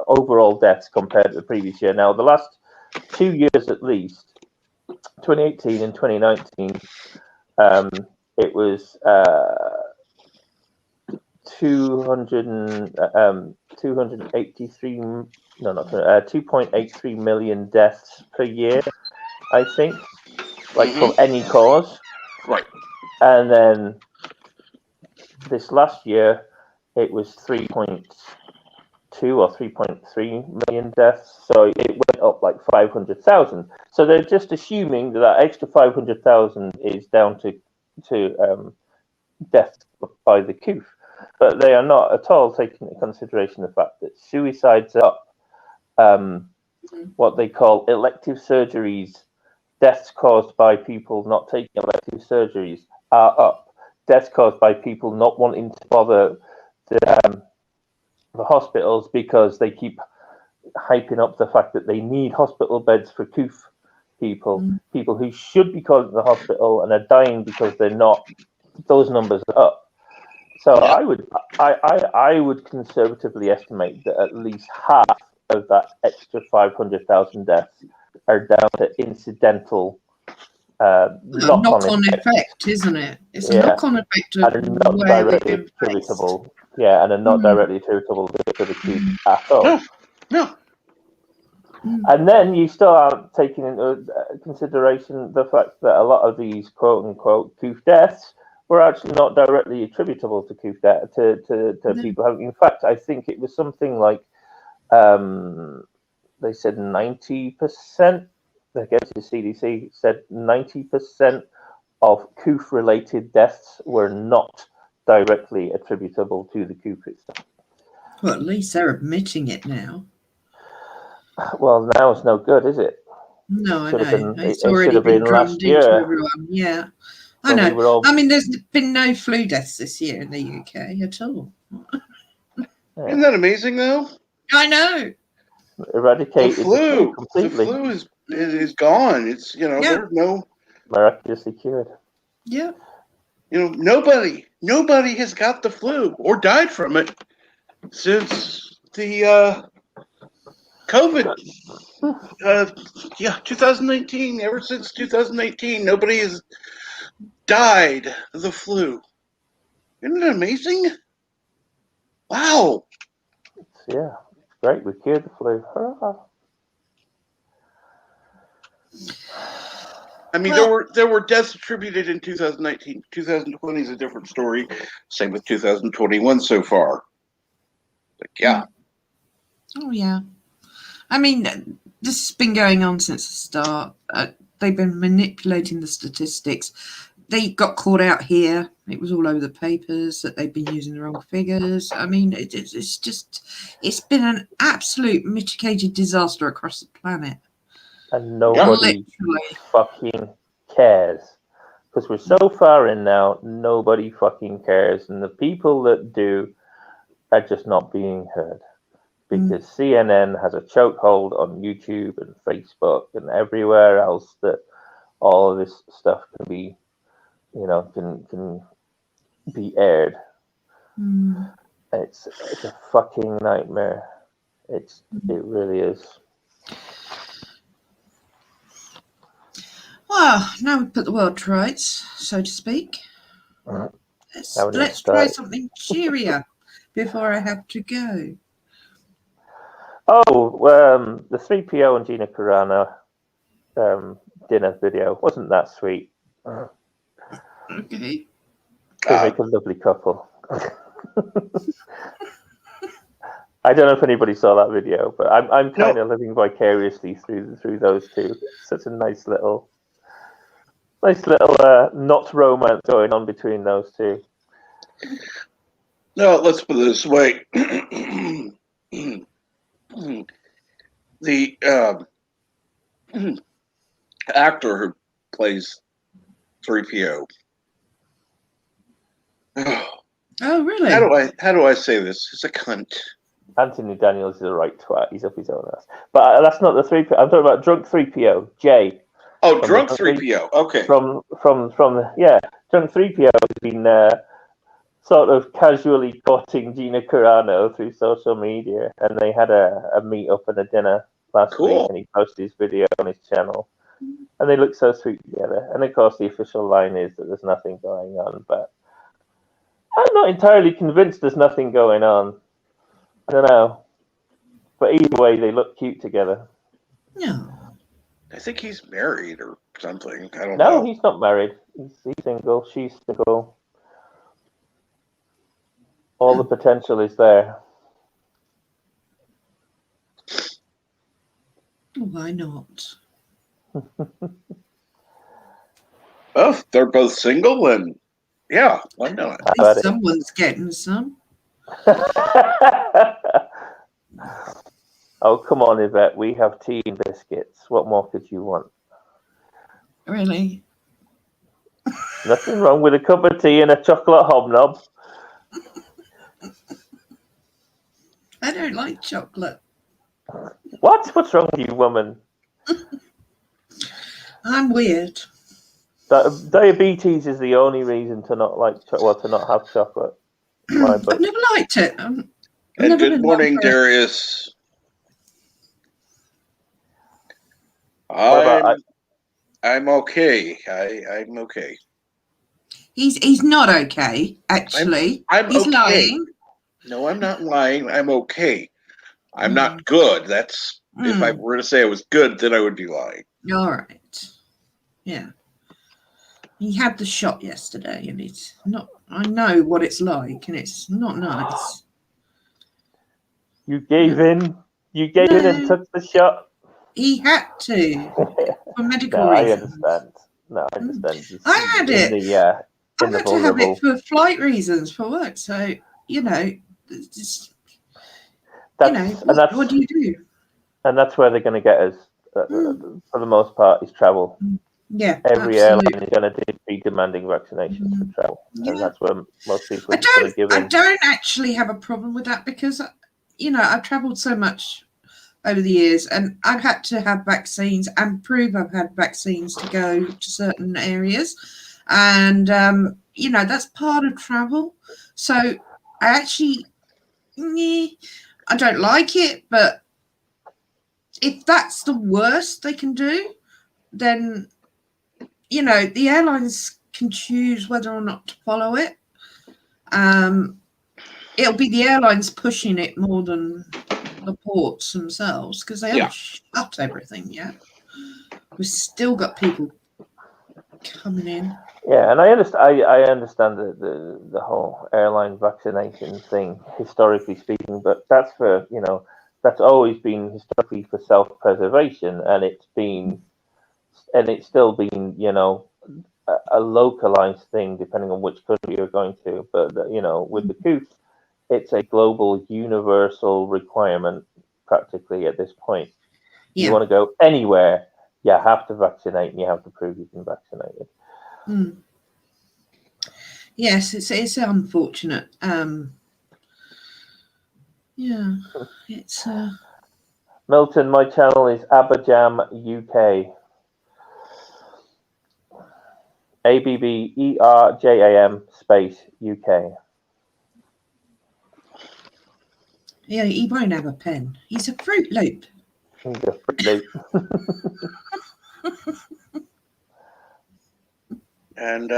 overall deaths compared to the previous year. Now, the last 2 years at least, 2018 and 2019, it was 2.83 million deaths per year, I think, from any cause. Right. And then this last year, it was 3.2 or 3.3 million deaths. So it went up like 500,000. So they're just assuming that extra 500,000 is down to deaths by the coup. But they are not at all taking into consideration the fact that suicides are up. What they call elective surgeries, deaths caused by people not taking elective surgeries are up. Deaths caused by people not wanting to bother the hospitals because they keep hyping up the fact that they need hospital beds for COOF people who should be called to the hospital and are dying because they're not. Those numbers are up. So I would conservatively estimate that at least half of that extra 500,000 deaths are down to incidental knock-on effect, isn't it? It's a knock-on effect of and not directly attributable. Yeah, and are not directly attributable to the coup at all. No. And then you still aren't taking into consideration the fact that a lot of these quote-unquote coup deaths were actually not directly attributable to coup death, to people having. In fact, I think it was something like they said 90%. I guess the CDC said 90% of COOF-related deaths were not directly attributable to the COOF itself. Well, at least they're admitting it now. Well, now it's no good, is it? No, I Should have know. been. It's It should already have been been drummed last into year. everyone. Yeah, I when we know. were all- I mean, there's been no flu deaths this year in the UK at all. Isn't that amazing, though? I know. Eradicated The flu completely. The flu is gone. It's Yeah. there's no Miraculously cured. Yeah. nobody has got the flu or died from it since the COVID. 2019. Ever since 2018, nobody has died of the flu. Isn't it amazing? Wow. Yeah, great. We cured the flu. Hurrah. I mean, Well- there were deaths attributed in 2019. 2020 is a different story. Same with 2021 so far. Like, yeah. Oh, yeah. I mean, this has been going on since the start. They've been manipulating the statistics. They got caught out here. It was all over the papers that they've been using the wrong figures. I mean, it's been an absolute mitigated disaster across the planet. And nobody Literally. fucking cares. Because we're so far in now, nobody fucking cares. And the people that do are just not being heard. Because CNN has a chokehold on YouTube and Facebook and everywhere else that all of this stuff can be, can be aired. It's a fucking nightmare. It really is. Well, now we put the world to rights, so to speak. Let's try something cheerier before I have to go. Oh, the 3PO and Gina Carano dinner video wasn't that sweet. Okay. They make a lovely couple. I don't know if anybody saw that video, but I'm kind of living vicariously through those two. Such a nice little not romance going on between those two. No, let's put it this way. The actor who plays 3PO. Oh, really? How do I say this? He's a cunt. Anthony Daniels is a right twat. He's up his own ass. But that's not the 3PO. I'm talking about drunk 3PO. Jay. Oh, drunk 3PO. Okay. From drunk 3PO has been sort of casually courting Gina Carano through social media, and they had a meet up and a dinner last week, and he posted his video on his channel, and they look so sweet together. And of course, the official line is that there's nothing going on, but I'm not entirely convinced there's nothing going on. I don't know, but either way, they look cute together. No. I think he's married or something. I don't know. No, he's not married. He's single. She's single. All the potential is there. Why not? Well, if they're both single, and yeah, why not? At least someone's getting some. Oh, come on, Yvette. We have tea and biscuits. What more could you want? Really? Nothing wrong with a cup of tea and a chocolate hobnob. I don't like chocolate. What? What's wrong with you, woman? I'm weird. Diabetes is the only reason to not like to not have chocolate. I've never liked it. And good morning, Darius. I'm okay. I'm okay. He's not okay, actually. He's okay. lying. No, I'm not lying. I'm okay. I'm not good. That's if I were to say I was good, then I would be lying. All right. Yeah. He had the shot yesterday, and it's not. I know what it's like, and it's not nice. You gave in. You gave in and No. took the shot. He had to for medical No, I reasons. understand. No, I understand. You I had in it. the I in the had to have vulnerable. it for flight reasons for work. So it's, what do you do? And that's where they're going to get us for the most part is travel. Yeah, Every absolutely. airline is going to be demanding vaccinations for travel, and that's where most people are just going to give in. I don't actually have a problem with that because I've travelled so much over the years, and I've had to have vaccines and prove I've had vaccines to go to certain areas, and that's part of travel. So I actually, I don't like it, but if that's the worst they can do, then the airlines can choose whether or not to follow it. It'll be the airlines pushing it more than the ports themselves because they haven't shut everything yet. We've still got people coming in. Yeah, and I understand the whole airline vaccination thing, historically speaking, but that's for that's always been historically for self-preservation, and it's still been a localized thing depending on which country you're going to. But with the COOF, it's a global, universal requirement practically at this point. Yeah. You want to go anywhere, you have to vaccinate, and you have to prove you've been vaccinated. Yes, it's unfortunate. Yeah, it's. Milton, my channel is Aberjam UK. ABBERJAM space UK. Yeah, he won't have a pen. He's a Fruit Loop. He's a Fruit Loop. And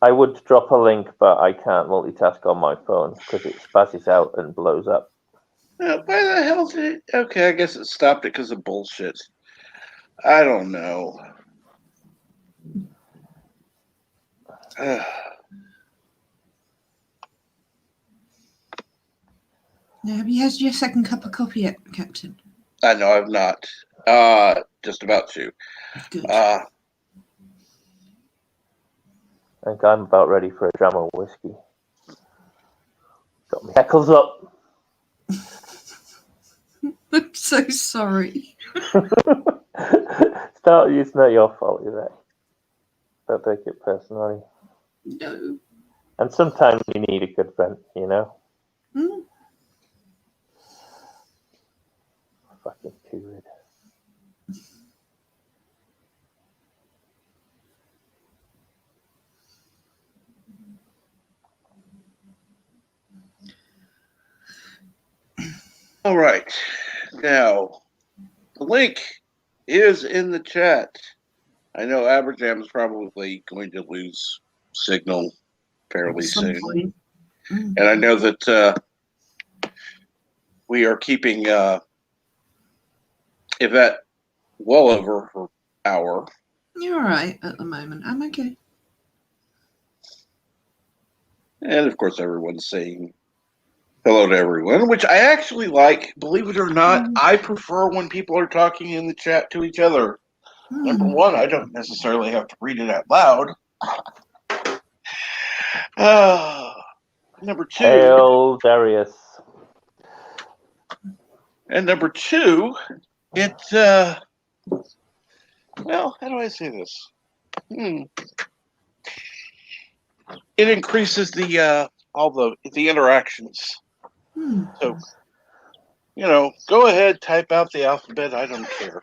I would drop a link, but I can't multitask on my phone because it spazzes out and blows up. why the hell did it? Okay, I guess it stopped it because of bullshit. I don't know. Now, have you had your second cup of coffee yet, Captain? I know I've not. Just about to. Good. I think I'm about ready for a dram of whiskey. Got my heckles up. I'm so sorry. It's not your fault, is it? Don't take it personally. No. And sometimes you need a good friend, Fucking period. All right. Now, the link is in the chat. I know Aberjam is probably going to lose signal fairly soon. And I know that we are keeping Yvette well over her hour. You're all right at the moment. I'm okay. And, of course, everyone's saying hello to everyone, which I actually like. Believe it or not, I prefer when people are talking in the chat to each other. Number one, I don't necessarily have to read it out loud. Number two. Hail Darius. And number two, it, well, how do I say this? It increases the all the interactions. So, go ahead, type out the alphabet. I don't care.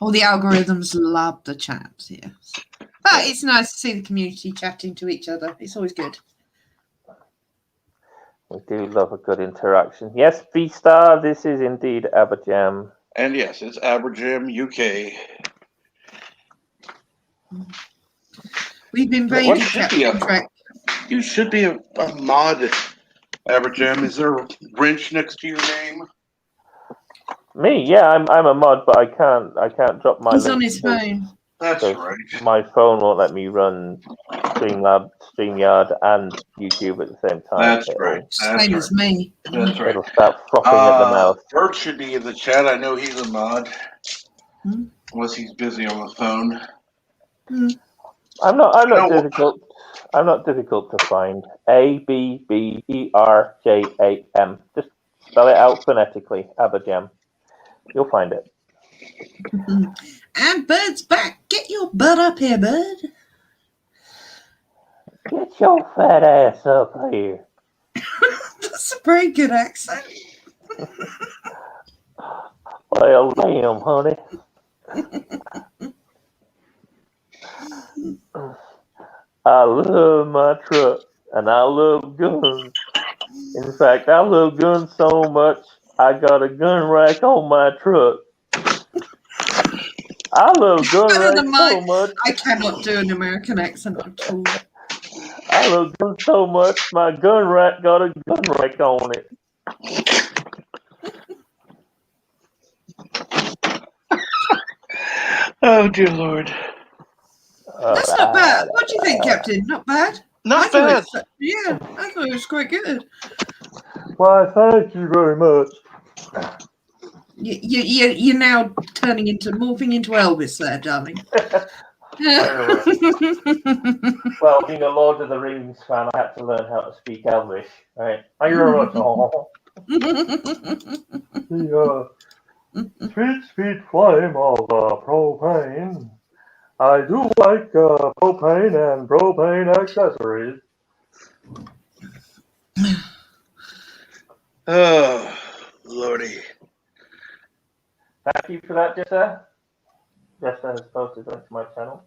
All the algorithms love the chat, yes. But it's nice to see the community chatting to each other. It's always good. We do love a good interaction. Yes, V-Star, this is indeed Aberjam. And yes, it's Aberjam UK. We've invaded Captain Trek. You should be a mod, Aberjam. Is there a wrench next to your name? Me, yeah, I'm a mod, but I can't drop my. He's on his phone. That's So right. my phone won't let me run StreamYard, and YouTube at the same time. That's right. That's Same right. as me. That's right. It'll start frothing at the mouth. Bert should be in the chat. I know he's a mod. Hmm. Unless he's busy on the phone. Hmm. I'm not You know, difficult. I'm not difficult to find. ABBERJAM. Just spell it out phonetically. Abajam. You'll find it. And Bird's back. Get your butt up here, Bird. Get your fat ass up here. That's a very good accent. Well, damn, honey. I love my truck, and I love guns. In fact, I love guns so much, I got a gun rack on my truck. I love gun Better racks than so mine. much. I cannot do an American accent at all. I love guns so much, my gun rack got a gun rack on it. oh dear Lord. That's not bad. What do you think, Captain? Not bad? Not bad. Yeah, I thought it was quite good. Why, thank you very much. You're now morphing into Elvis there, darling. Well, being a Lord of the Rings fan, I had to learn how to speak Elvish. Right? Thank you very much. The sweet flame of propane. I do like propane and propane accessories. Oh, Lordy. Thank you for that, Jessa. Jessa has posted onto my channel.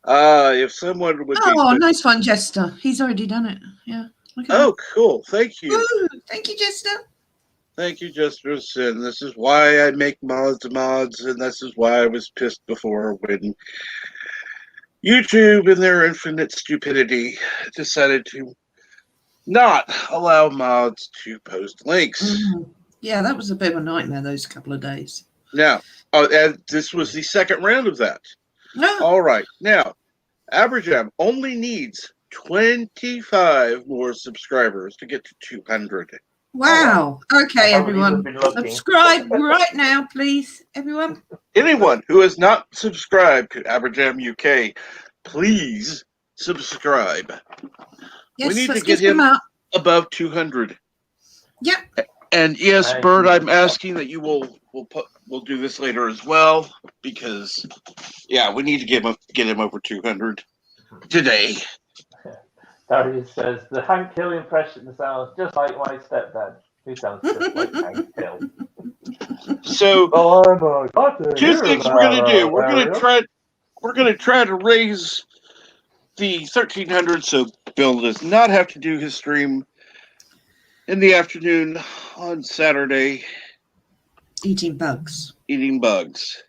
If someone would be... Oh, nice one, Jester. He's already done it. Yeah. Oh, cool. Thank you. Woo! Thank you, Jester. Thank you, Justice. And this is why I make mods, and this is why I was pissed before when YouTube, in their infinite stupidity, decided to not allow mods to post links. Mm-hmm. Yeah, that was a bit of a nightmare those couple of days. Now, and this was the second round of that. No. All right. Now, Aberjam only needs 25 more subscribers to get to 200. Wow. Okay, everyone. Everyone. Subscribe right now, please. Everyone. Anyone who has not subscribed to Aberjam UK, please subscribe. Yes, we need let's to get him above 200. Yep. And yes, Bert, I'm asking that you will we'll do this later as well, because yeah, we need to get him over 200 today. Darius says the Hank Hill impression sounds just like my stepdad, who sounds just like Hank Hill. So two things we're gonna do. We're gonna try to raise the 1,300 so Bill does not have to do his stream in the afternoon on Saturday. Eating bugs. Eating bugs.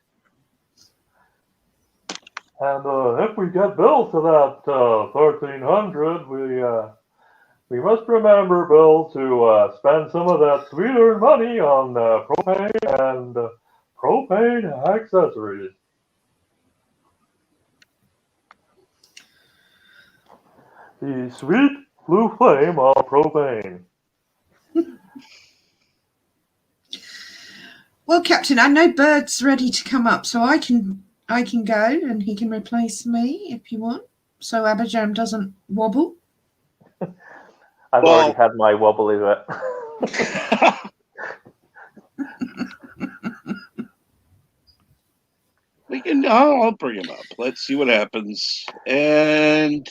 And if we get Bill to that 1,300, we must remember, Bill, to spend some of that sweet-earned money on propane and propane accessories. The sweet blue flame of propane. Well, Captain, I know Bird's ready to come up, so I can go and he can replace me if you want. So Aberjam doesn't wobble. I've already had my wobble, is it? I'll bring him up. Let's see what happens. And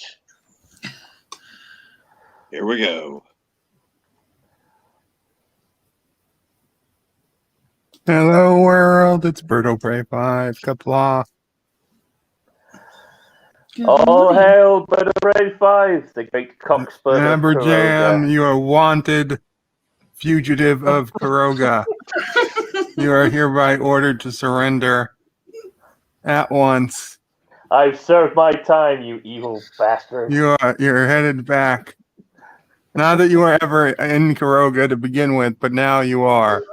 here we go. Hello world, it's Birdo Prey 5, Kapla. All hail Birdo Prey 5, the great cockspur of Aberjam, you are wanted fugitive of Kuroga. You are hereby ordered to surrender at once. I've served my time, you evil bastard. You're headed back. Not that you were ever in Kuroga to begin with, but now you are.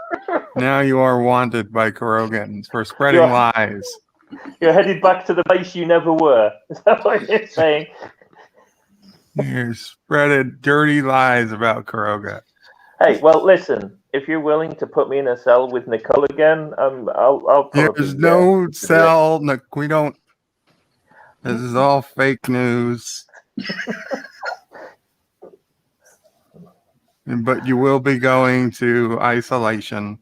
Now you are wanted by Kurogans for spreading You're- lies. You're headed back to the place you never were. Is that what you're saying? You spreaded dirty lies about Kuroga. Hey, well, listen. If you're willing to put me in a cell with Nicole again, I'll probably. There's no consider it. cell. No, we don't. This is all fake news. But you will be going to isolation.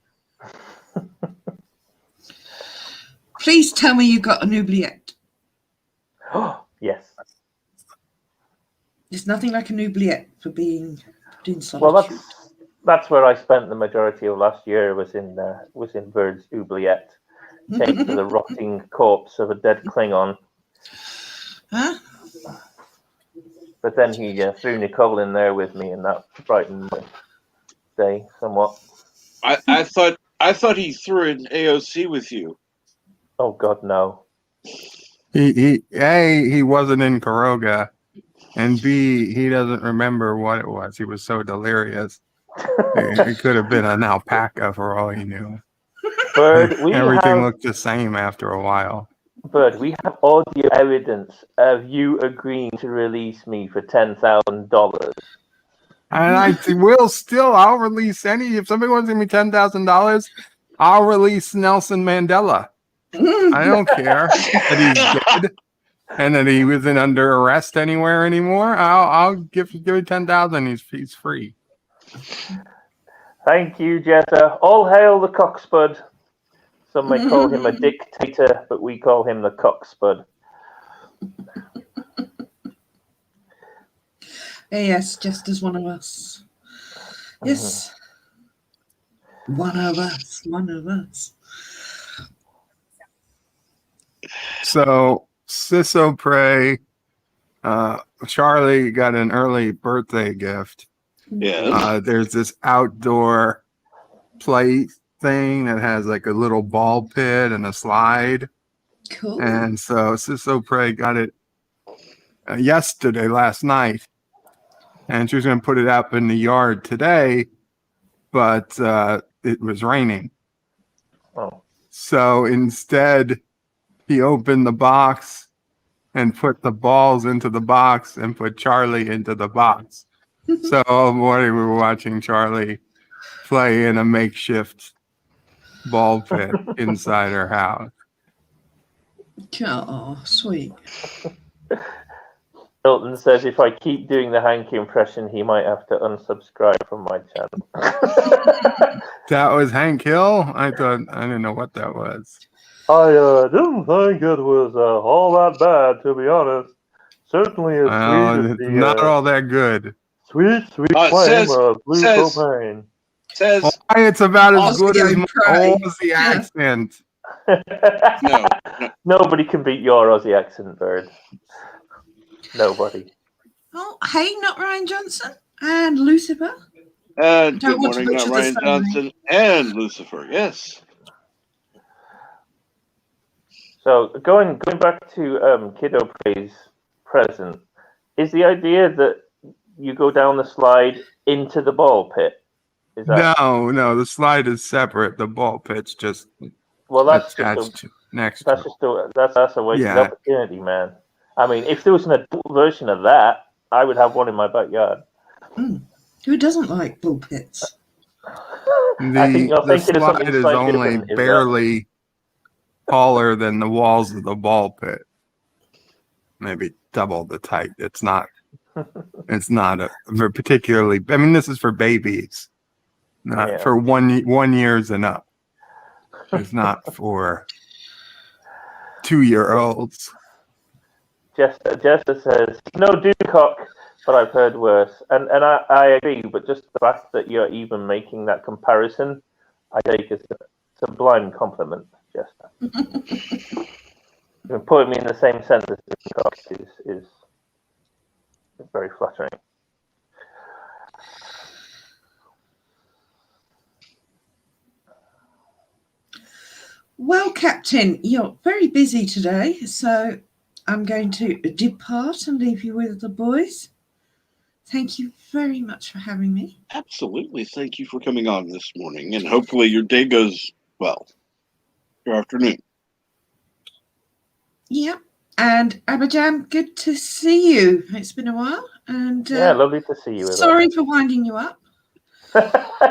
Please tell me you got an oubliette. Yes. There's nothing like an oubliette for doing solitude. Well, that's where I spent the majority of last year. Was in Bird's oubliette, chained to the rotting corpse of a dead Klingon. Huh? But then he threw Nicole in there with me, and that brightened my day somewhat. I thought he threw in AOC with you. Oh God, no. He wasn't in Kuroga, and B, he doesn't remember what it was. He was so delirious. It could have been an alpaca for all he knew. Bird, Everything looked the same after a while. Bird, we have audio evidence of you agreeing to release me for $10,000. And I'll release if somebody wants to give me $10,000, I'll release Nelson Mandela. I don't care that he's dead and that he wasn't under arrest anywhere anymore. I'll give him 10,000. He's free. Thank you, Jetta. All hail the cockspud. Some may call him a dictator, but we call him the cockspud. Yes, just as one of us. Yes. One of us. So, Sisso Prey, Charlie got an early birthday gift. Yeah. There's this outdoor play thing that has like a little ball pit and a slide. Cool. And so Sisso Prey got it last night. And she was going to put it up in the yard today, but it was raining. Oh. So instead, he opened the box and put the balls into the box and put Charlie into the box. So all morning we were watching Charlie play in a makeshift ball pit inside her house. Oh, sweet. Milton says if I keep doing the Hank impression, he might have to unsubscribe from my channel. That was Hank Hill? I didn't know what that was. I didn't think it was all that bad, to be honest. Certainly as sweet as the not all that good. sweet flame of blue propane. Says why it's about as good as my Aussie Aussie accent. no. Nobody can beat your Aussie accent, Bird. Nobody. Oh, hey, not Ryan Johnson and Lucifer. And Don't good want to morning, butcher not Ryan this family. Johnson and Lucifer. Yes. So going back to Kiddo Prey's present, is the idea that you go down the slide into the ball pit? Is that... No, the slide is separate. The ball pit's just attached next to it. That's a wasted opportunity, man. I mean, if there was an adult version of that, I would have one in my backyard. Who doesn't like bull pits? I think you're The thinking of something slide is slightly only different, is barely taller than the walls of the ball pit. Maybe double the height. It's not a particularly. I mean, this is for babies, not for 1 years and up. It's not for 2-year-olds. Jester says, no Dewcock, but I've heard worse. And I agree, but just the fact that you're even making that comparison, I take as a sublime compliment, Jester. Putting me in the same sense as Dewcock is very flattering. Well, Captain, you're very busy today, so I'm going to depart and leave you with the boys. Thank you very much for having me. Absolutely. Thank you for coming on this morning, and hopefully your day goes well. Your afternoon. Yep. And Abajam, good to see you. It's been a while. And Yeah, lovely to see you. sorry for winding you up.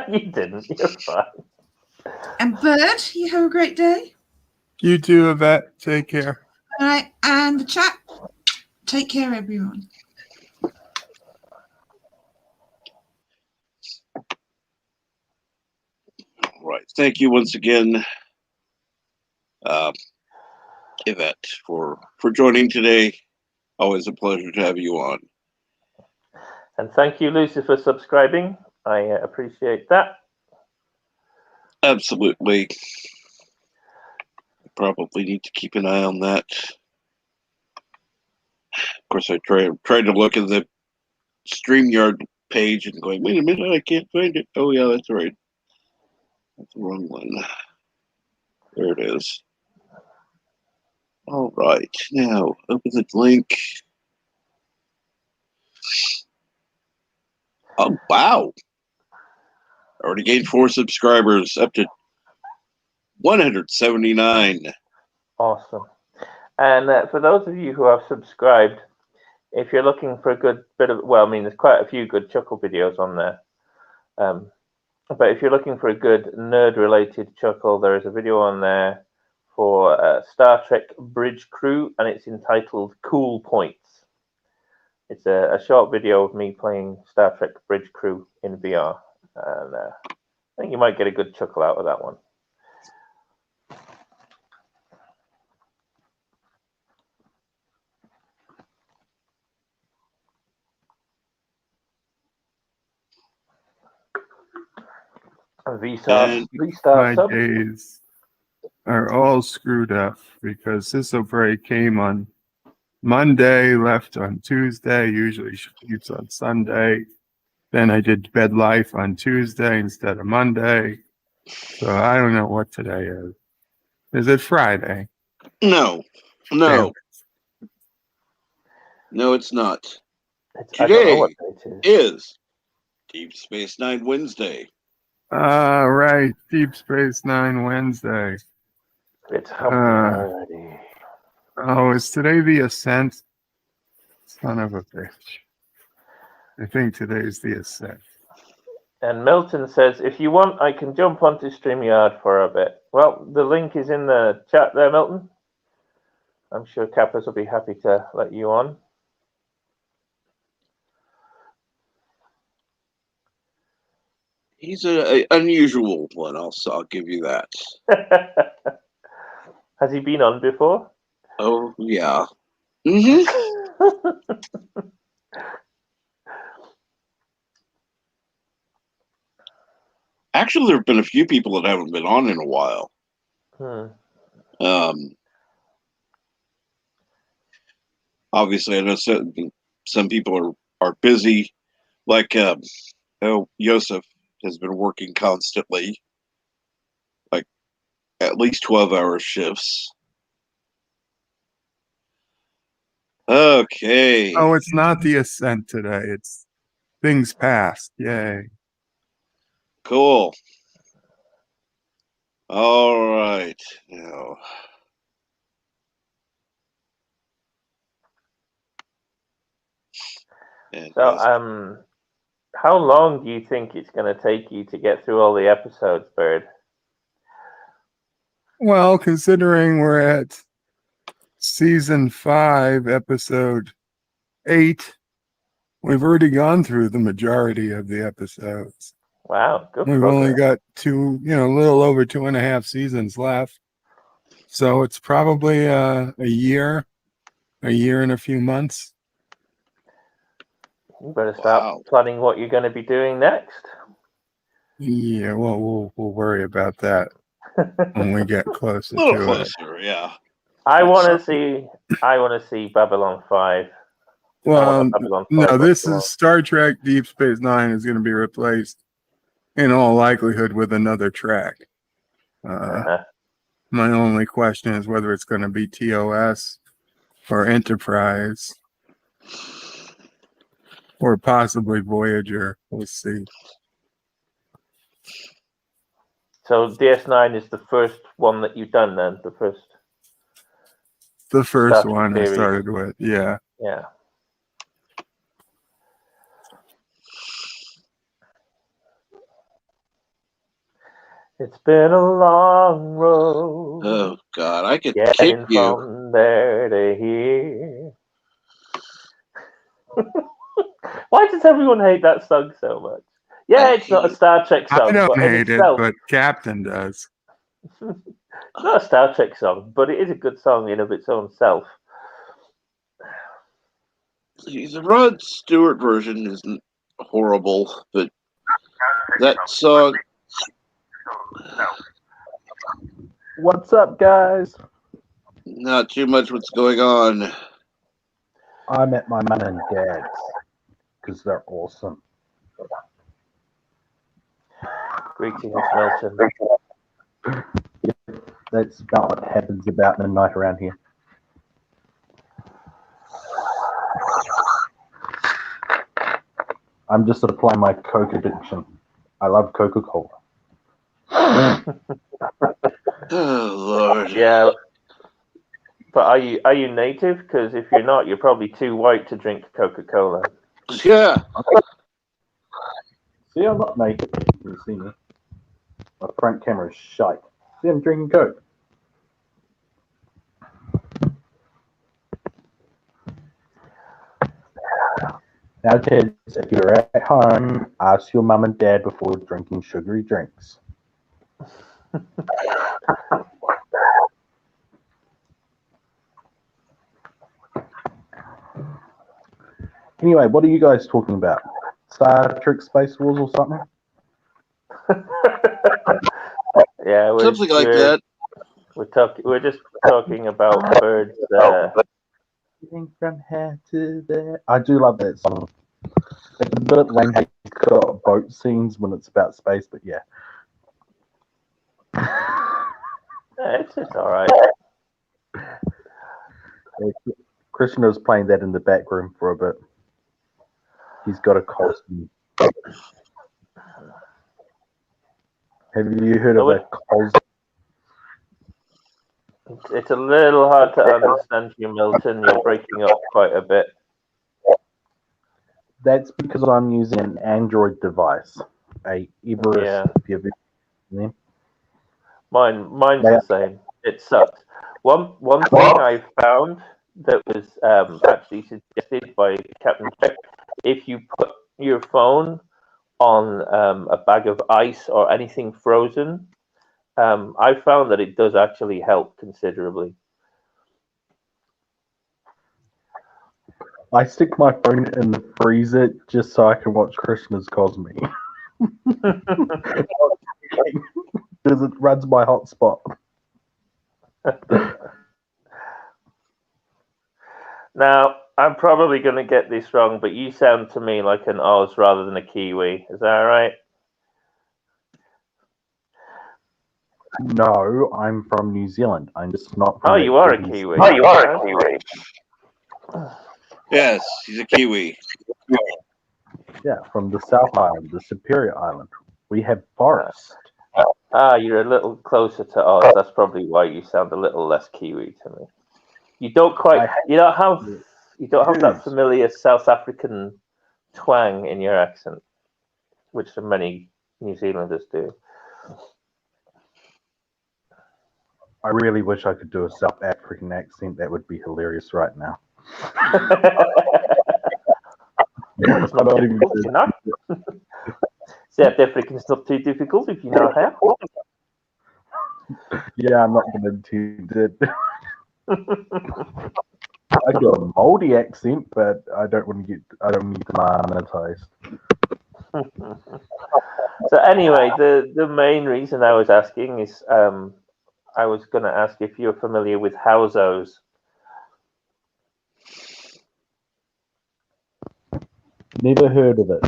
You didn't. You're fine. And Bird, you have a great day. You too, Yvette. Take care. All right. And the chat, take care, everyone. All right. Thank you once again, Yvette, for joining today. Always a pleasure to have you on. And thank you, Lucy, for subscribing. I appreciate that. Absolutely. Probably need to keep an eye on that. Of course, I tried to look at the StreamYard page and going, wait a minute, I can't find it. Oh, yeah, that's right. That's the wrong one. There it is. All right. Now, open the link. Oh, wow. Already gained 4 subscribers, up to 179. Awesome. And for those of you who have subscribed, if you're looking for a good bit of, well, I mean, there's quite a few good chuckle videos on there. But if you're looking for a good nerd-related chuckle, there is a video on there for Star Trek Bridge Crew, and it's entitled Cool Points. It's a short video of me playing Star Trek Bridge Crew in VR, and I think you might get a good chuckle out of that one. My days are all screwed up because Thistle Break came on Monday, left on Tuesday, usually shoots on Sunday. Then I did Bed Life on Tuesday instead of Monday. So I don't know what today is. Is it Friday? No, Damn. no, it's not. I don't know what Today date it is. is Deep Space Nine Wednesday. Right. Deep Space Nine Wednesday. It's hump already. Oh, is today the Ascent? Son of a bitch. I think today's the Ascent. And Milton says, if you want, I can jump onto StreamYard for a bit. Well, the link is in the chat there, Milton. I'm sure Kappas will be happy to let you on. He's an unusual one, I'll give you that. Has he been on before? Oh, yeah. Mm-hmm. Actually, there have been a few people that haven't been on in a while. Obviously, I know some people are busy. Like, Yosef has been working constantly, like at least 12-hour shifts. Okay. Oh, it's not the Ascent today. It's Things Past. Yay. Cool. All right. Now. So, how long do you think it's going to take you to get through all the episodes, Bird? Well, considering we're at season 5, episode 8, we've already gone through the majority of the episodes. Wow, good. We've progress. only got a little over 2.5 seasons left. So it's probably a year and a few months. You better start planning what you're going to be doing next. Yeah, well, we'll worry about that when we get closer A little to closer, it. yeah. I want to see Babylon 5. Well, Babylon 5 no, this is Star Trek Deep Space Nine is going to be replaced in all likelihood with another track. My only question is whether it's going to be TOS or Enterprise or possibly Voyager. We'll see. So DS9 is the first one that you've done then, the first first Star Trek one I series. started with. Yeah. Yeah. It's been a long road. Oh God, I could kick Getting you. from there to here. Why does everyone hate that song so much? Yeah, it's not a Star Trek song. I don't but hate it, itself, but Captain does. it's not a Star Trek song, but it is a good song in of its own self. The Rod Stewart version isn't horrible, but that song. What's up, guys? Not too much what's going on. I'm at my mum and dad's because they're awesome. Greetings, Milton. That's about what happens about midnight around here. I'm just applying my Coke addiction. I love Coca-Cola. Oh Lord. Yeah, but are you native? Because if you're not, you're probably too white to drink Coca-Cola. Yeah. See, I'm not naked. You can see me. My front camera is shite. See, I'm drinking Coke. Now, kids, if you're at home, ask your mum and dad before drinking sugary drinks. Anyway, what are you guys talking about? Star Trek Space Wars or something? Yeah, Something like that. We're just talking about birds. Getting from here to there. I do love that song. It's a bit lame how you've got boat scenes when it's about space, but yeah. It's all right. Christian was playing that in the back room for a bit. He's got a costume. Have you heard of a costume? It's a little hard to understand you, Milton. You're breaking up quite a bit. That's because I'm using an Android device, a Everest. Yeah. If you've ever Mine's the same. It sucks. One thing I found that was actually suggested by Captain Jack, if you put your phone on a bag of ice or anything frozen, I found that it does actually help considerably. I stick my phone in the freezer just so I can watch Krishna's Cosme. Because it runs my hotspot. Now, I'm probably going to get this wrong, but you sound to me like an Oz rather than a Kiwi. Is that right? No, I'm from New Zealand. I'm just not from... Oh, you are a Kiwi. Oh, you are a Kiwi. Yes, he's a Kiwi. Yeah, from the South Island, the Superior Island. We have forests. You're a little closer to Oz. That's probably why you sound a little less Kiwi to me. You don't quite. You don't have that familiar South African twang in your accent, which so many New Zealanders do. I really wish I could do a South African accent. That would be hilarious right now. It's not difficult, you know. South African's not too difficult if you know how. Yeah, I'm not going to do that. I got a moldy accent, but I don't want to monetized. So anyway, the main reason I was asking is I was going to ask if you're familiar with Housos. Never heard of it.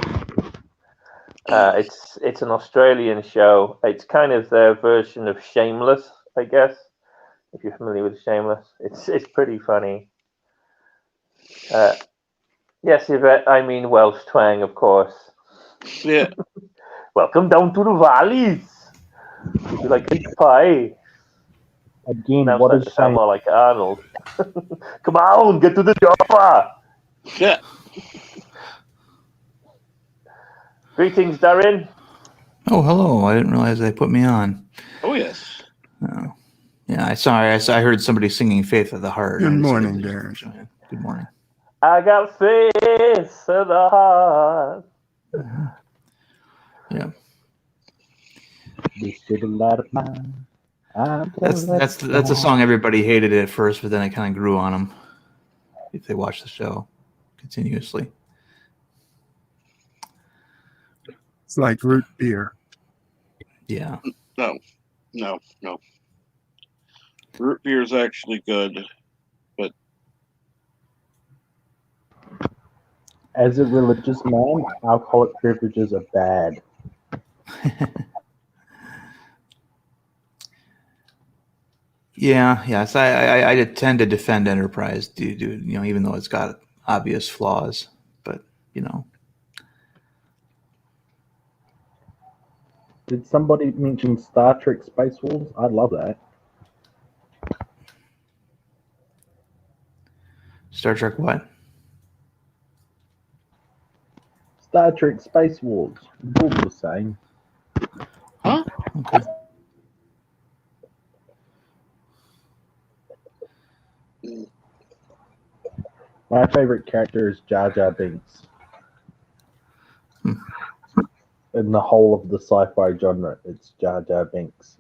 It's an Australian show. It's kind of their version of Shameless, I guess. If you're familiar with Shameless, it's pretty funny. Yes, Yvette, I mean Welsh twang, of course. Yeah. Welcome down to the valleys. Would you like a pie? Again, Now I'm what starting is to sound saying? more like Arnold. Come on, get to the chopper. Yeah. Greetings, Darren. Oh, hello. I didn't realize they put me on. Oh, yes. Oh. Yeah, I heard somebody singing Faith of the Heart. Good I morning, decided Darren. to join in. Good morning. I got faith in the heart. Yeah. This little light of mine. I'm That's gonna let it a shine. song everybody hated at first, but then it kind of grew on them if they watch the show continuously. It's like root beer. Yeah. No. Root beer is actually good. As a religious man, alcoholic beverages are bad. Yeah, yes. I tend to defend Enterprise, even though it's got obvious flaws. But Did somebody mention Star Trek Space Wars? I love that. Star Trek what? Star Trek Space Wars. All the same. Huh? Okay. My favorite character is Jar Jar Binks. In the whole of the sci-fi genre, it's Jar Jar Binks.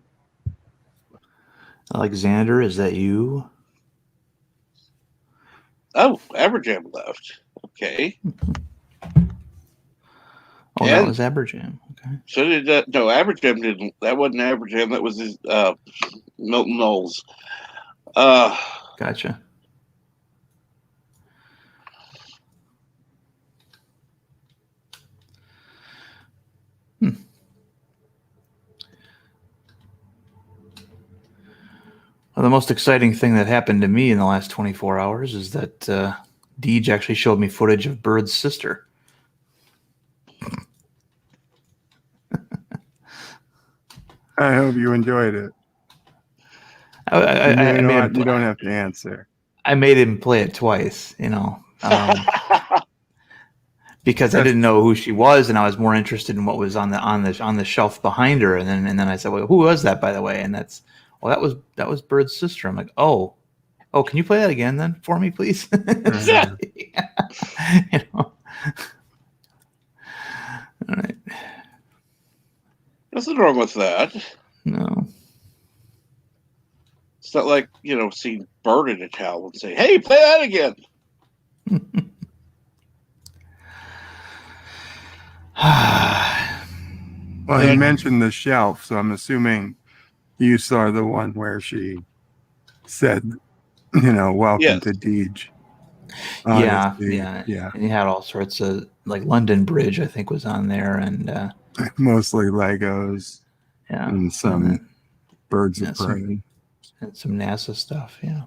Alexander, is that you? Oh, Aberjam left. Okay. Oh, that And- was Aberjam. Okay. So did that. No, Aberjam didn't. That wasn't Aberjam. That was his Milton Knowles. Gotcha. Well, the most exciting thing that happened to me in the last 24 hours is that Deej actually showed me footage of Bird's sister. I hope you enjoyed it. You don't have to answer. I made him play it twice, because I didn't know who she was, and I was more interested in what was on the shelf behind her. And then I said, "Well, who was that, by the way?" And that was Bird's sister. I'm like, oh, can you play that again then for me, please? Yeah. All right. Nothing wrong with that. No. It's not like, seeing Bird in a towel and say, hey, play that again. Well, he mentioned the shelf, so I'm assuming you saw the one where she said, welcome Yes. to Deej. Yeah. Yeah. And he had all sorts of, like, London Bridge, I think, was on there, and Mostly Legos yeah, and some birds yeah, of prey. and some NASA stuff. Yeah.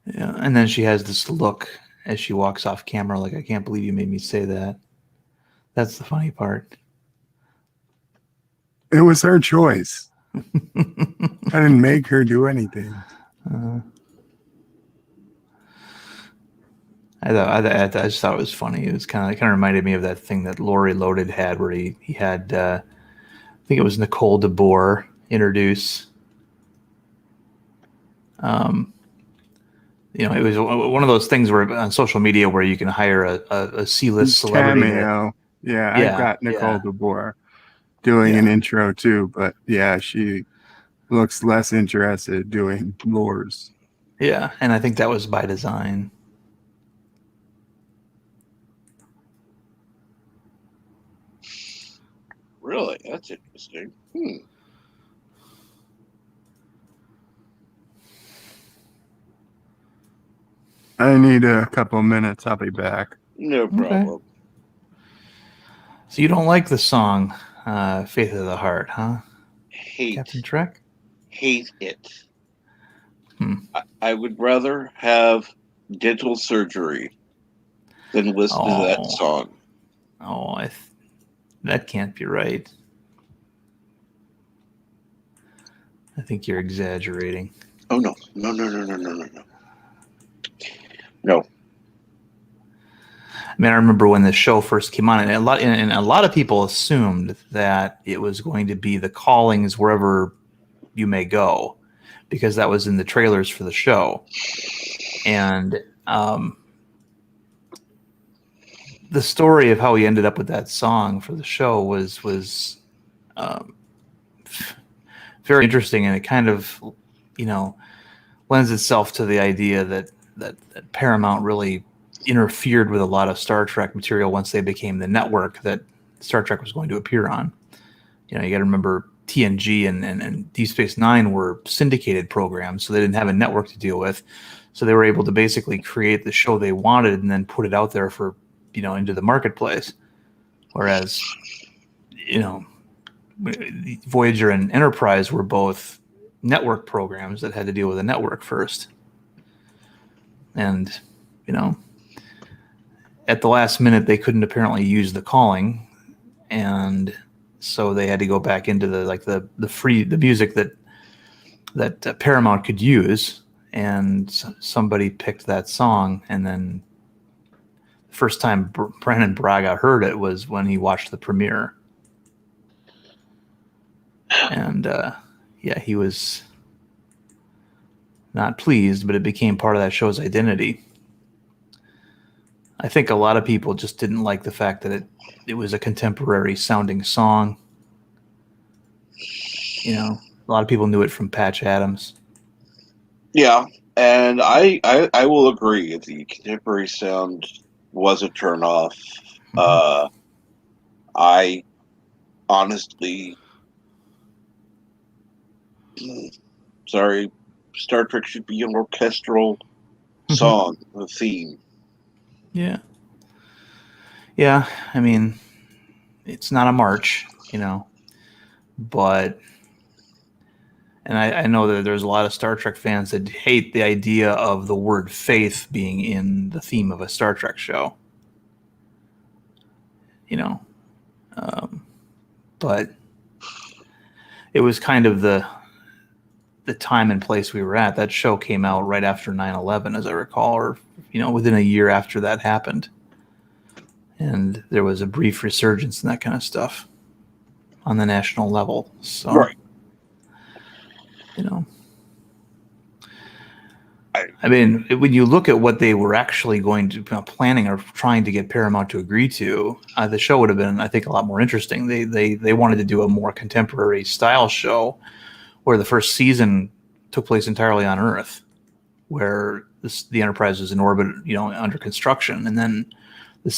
Yeah, and then she has this look as she walks off camera, like, I can't believe you made me say that. That's the funny part. It was her choice. I didn't make her do anything. I just thought it was funny. It was kind of reminded me of that thing that Laurie Loaded had, where he had, I think it was Nicole DeBoer introduce. It was one of those things where on social media where you can hire a C-list celebrity. Cameo. Yeah, I've got Nicole DeBoer doing an intro too, but yeah, she looks less interested doing lures. Yeah, and I think that was by design. Really? That's interesting. I need a couple minutes. I'll be back. No problem. Okay. So you don't like the song Faith of the Heart, huh? Hate. Captain Trek? Hate it. I would rather have dental surgery than listen to that Oh. song. Oh, that can't be right. I think you're exaggerating. Oh no. No. I mean, I remember when the show first came on, and a lot of people assumed that it was going to be the callings wherever you may go, because that was in the trailers for the show. And the story of how he ended up with that song for the show was very interesting, and it kind of, lends itself to the idea that Paramount really interfered with a lot of Star Trek material once they became the network that Star Trek was going to appear on. You got to remember TNG and Deep Space Nine were syndicated programs, so they didn't have a network to deal with. So they were able to basically create the show they wanted and then put it out there for, into the marketplace. Whereas, Voyager and Enterprise were both network programs that had to deal with a network first. And, at the last minute, they couldn't apparently use the calling. And so they had to go back into the music that Paramount could use. And somebody picked that song. And then the first time Brandon Braga heard it was when he watched the premiere. And he was not pleased, but it became part of that show's identity. I think a lot of people just didn't like the fact that it was a contemporary sounding song. A lot of people knew it from Patch Adams. Yeah, and I will agree. The contemporary sound was a turnoff. I honestly, sorry, Star Trek should be an orchestral song, a theme. Yeah. Yeah, I mean, it's not a march, but, and I know that there's a lot of Star Trek fans that hate the idea of the word faith being in the theme of a Star Trek show. But it was kind of the time and place we were at. That show came out right after 9/11, as I recall, or, within a year after that happened. And there was a brief resurgence in that kind of stuff on the national level. So, right. I mean, when you look at what they were actually going to planning or trying to get Paramount to agree to, the show would have been, I think, a lot more interesting. They wanted to do a more contemporary style show where the first season took place entirely on Earth, where the Enterprise was in orbit, under construction, and then the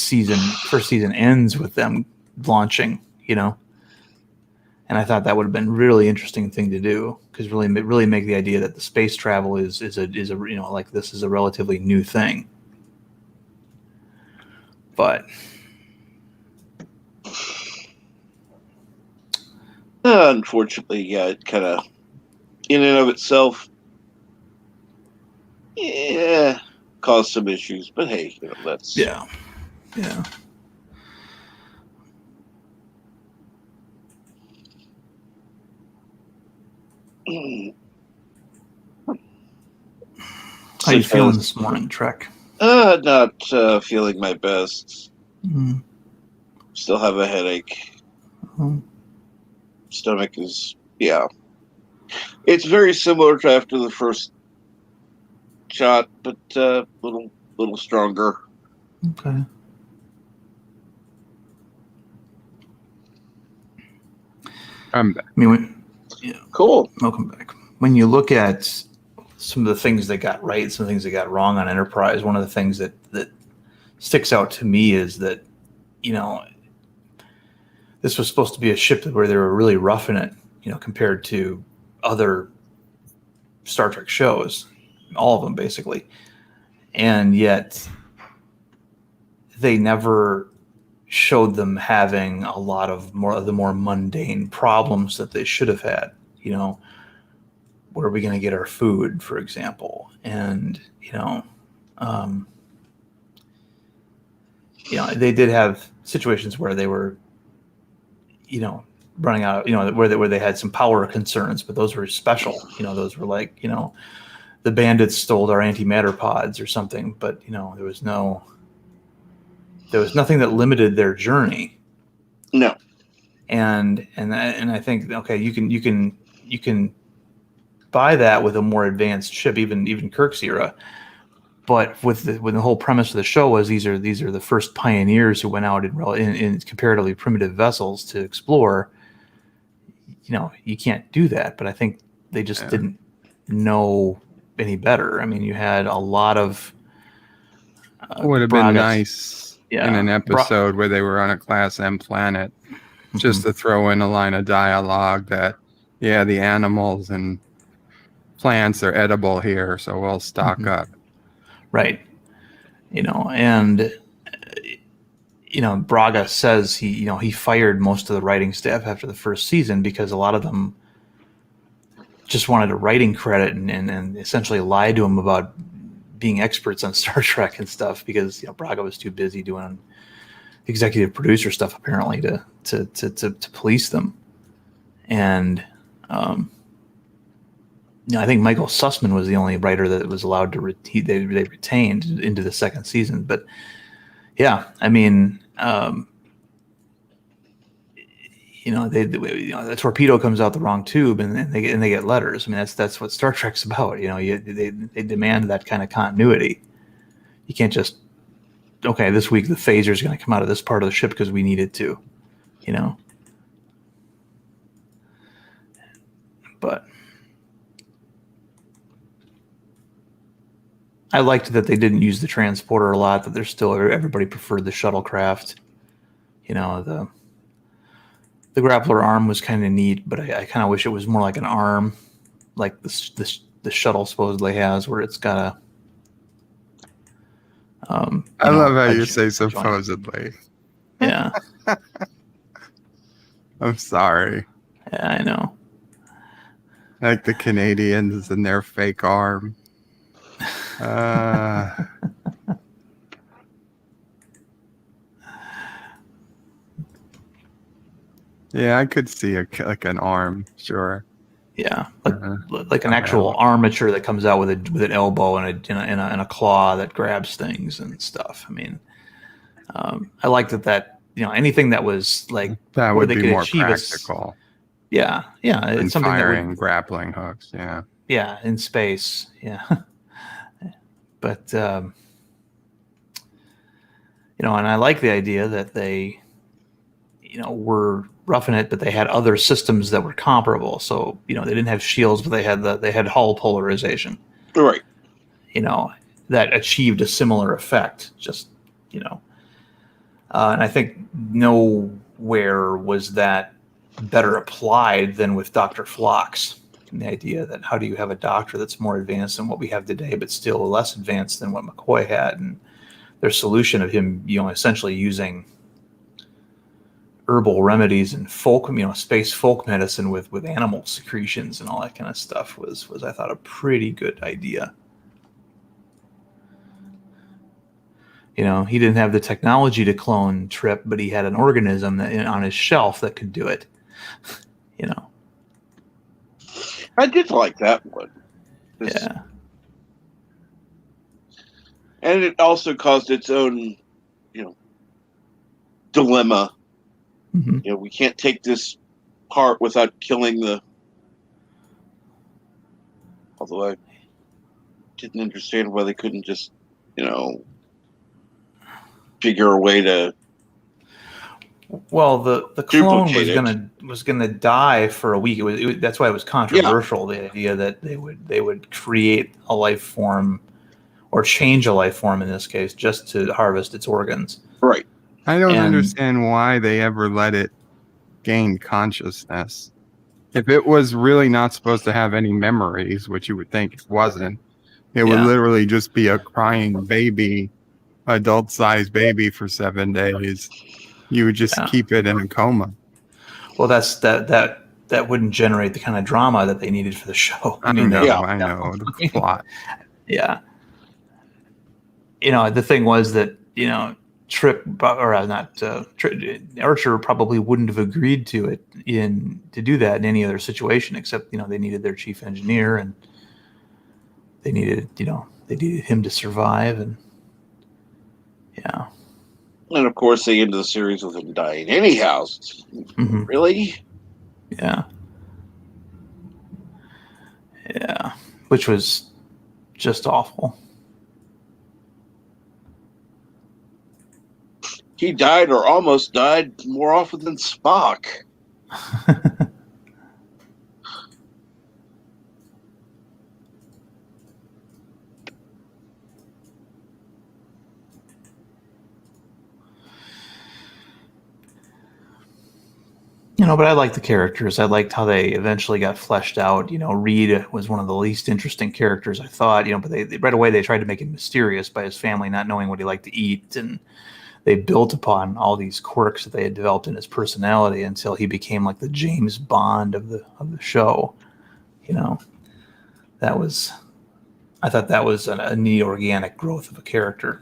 first season ends with them launching, And I thought that would have been a really interesting thing to do, because really make the idea that the space travel is a like this is a relatively new thing. But unfortunately, yeah, it kind of, in and of itself, caused some issues. But hey, that's yeah. How you feeling this morning, Trek? Not feeling my best. Mm-hmm. Still have a headache. Mm-hmm. Stomach is, it's very similar to after the first shot, but little stronger. Okay. I'm back. Cool. Welcome back. When you look at some of the things they got right, some of the things they got wrong on Enterprise, one of the things that sticks out to me is that, this was supposed to be a ship where they were really roughing it, compared to other Star Trek shows, all of them basically. And yet they never showed them having a lot of the more mundane problems that they should have had. where are we going to get our food, for example? And they did have situations where they were, running out, where they had some power concerns, but those were special. Those were like, the bandits stole our antimatter pods or something, but there was nothing that limited their journey. No. And I think, okay, you can buy that with a more advanced ship, even Kirk's era. But when the whole premise of the show was these are the first pioneers who went out in comparatively primitive vessels to explore, you can't do that. But I think they just didn't know any better. I mean, you had a lot of would have been nice in an episode where they were on a Class M planet, just to throw in a line of dialogue that, the animals and plants are edible here, so we'll stock up. Right. And Braga says he fired most of the writing staff after the first season because a lot of them just wanted a writing credit and essentially lied to him about being experts on Star Trek and stuff because Braga was too busy doing executive producer stuff apparently to police them. And I think Michael Sussman was the only writer that was allowed to they retained into the second season. But I mean, the torpedo comes out the wrong tube and they get letters. I mean, that's what Star Trek's about. They demand that kind of continuity. You can't just, okay, this week the phaser is going to come out of this part of the ship because we need it to, But I liked that they didn't use the transporter a lot, that everybody preferred the shuttlecraft. The grappler arm was kind of neat, but I kind of wish it was more like an arm, like the shuttle supposedly has, where it's got a. I love how you say supposedly. Yeah. I'm sorry. Yeah, I know. Like the Canadians and their fake arm. Yeah, I could see like an arm, sure. Yeah, like an actual armature that comes out with an elbow and a claw that grabs things and stuff. I mean, I liked that anything that was like that where would they be could more achieve practical. Yeah, and it's something firing that grappling hooks. Yeah, in space. Yeah, but and I like the idea that they were roughing it, but they had other systems that were comparable. So they didn't have shields, but they had hull polarization. Right. That achieved a similar effect. Just and I think nowhere was that better applied than with Dr. Phlox. And the idea that how do you have a doctor that's more advanced than what we have today, but still less advanced than what McCoy had, and their solution of him, essentially using herbal remedies and folk, space folk medicine with animal secretions and all that kind of stuff was I thought a pretty good idea. He didn't have the technology to clone Trip, but he had an organism on his shelf that could do it. I did like that one. Yeah. And it also caused its own, dilemma. Mm-hmm. We can't take this part without killing the. Although I didn't understand why they couldn't just, figure a way to. Well, the clone was gonna die for a week. That's why it was controversial. Yeah. The idea that they would create a life form, or change a life form in this case, just to harvest its organs. Right. I don't understand why they ever let it gain consciousness. If it was really not supposed to have any memories, which you would think it wasn't, it would literally just be a crying baby, adult-sized baby for 7 days. You would just keep it in a coma. Well, that's that that wouldn't generate the kind of drama that they needed for the show. I know I the plot. Yeah. The thing was that, Archer probably wouldn't have agreed to do that in any other situation, except, they needed their chief engineer and they needed him to survive. And yeah. And of course, they ended the series with him dying anyhow. Mm-hmm. Really? Yeah. Yeah. Which was just awful. He died or almost died more often than Spock. But I liked the characters. I liked how they eventually got fleshed out. Reed was one of the least interesting characters, I thought, but they right away they tried to make him mysterious by his family not knowing what he liked to eat, and they built upon all these quirks that they had developed in his personality until he became like the James Bond of the show. I thought that was a neat organic growth of a character,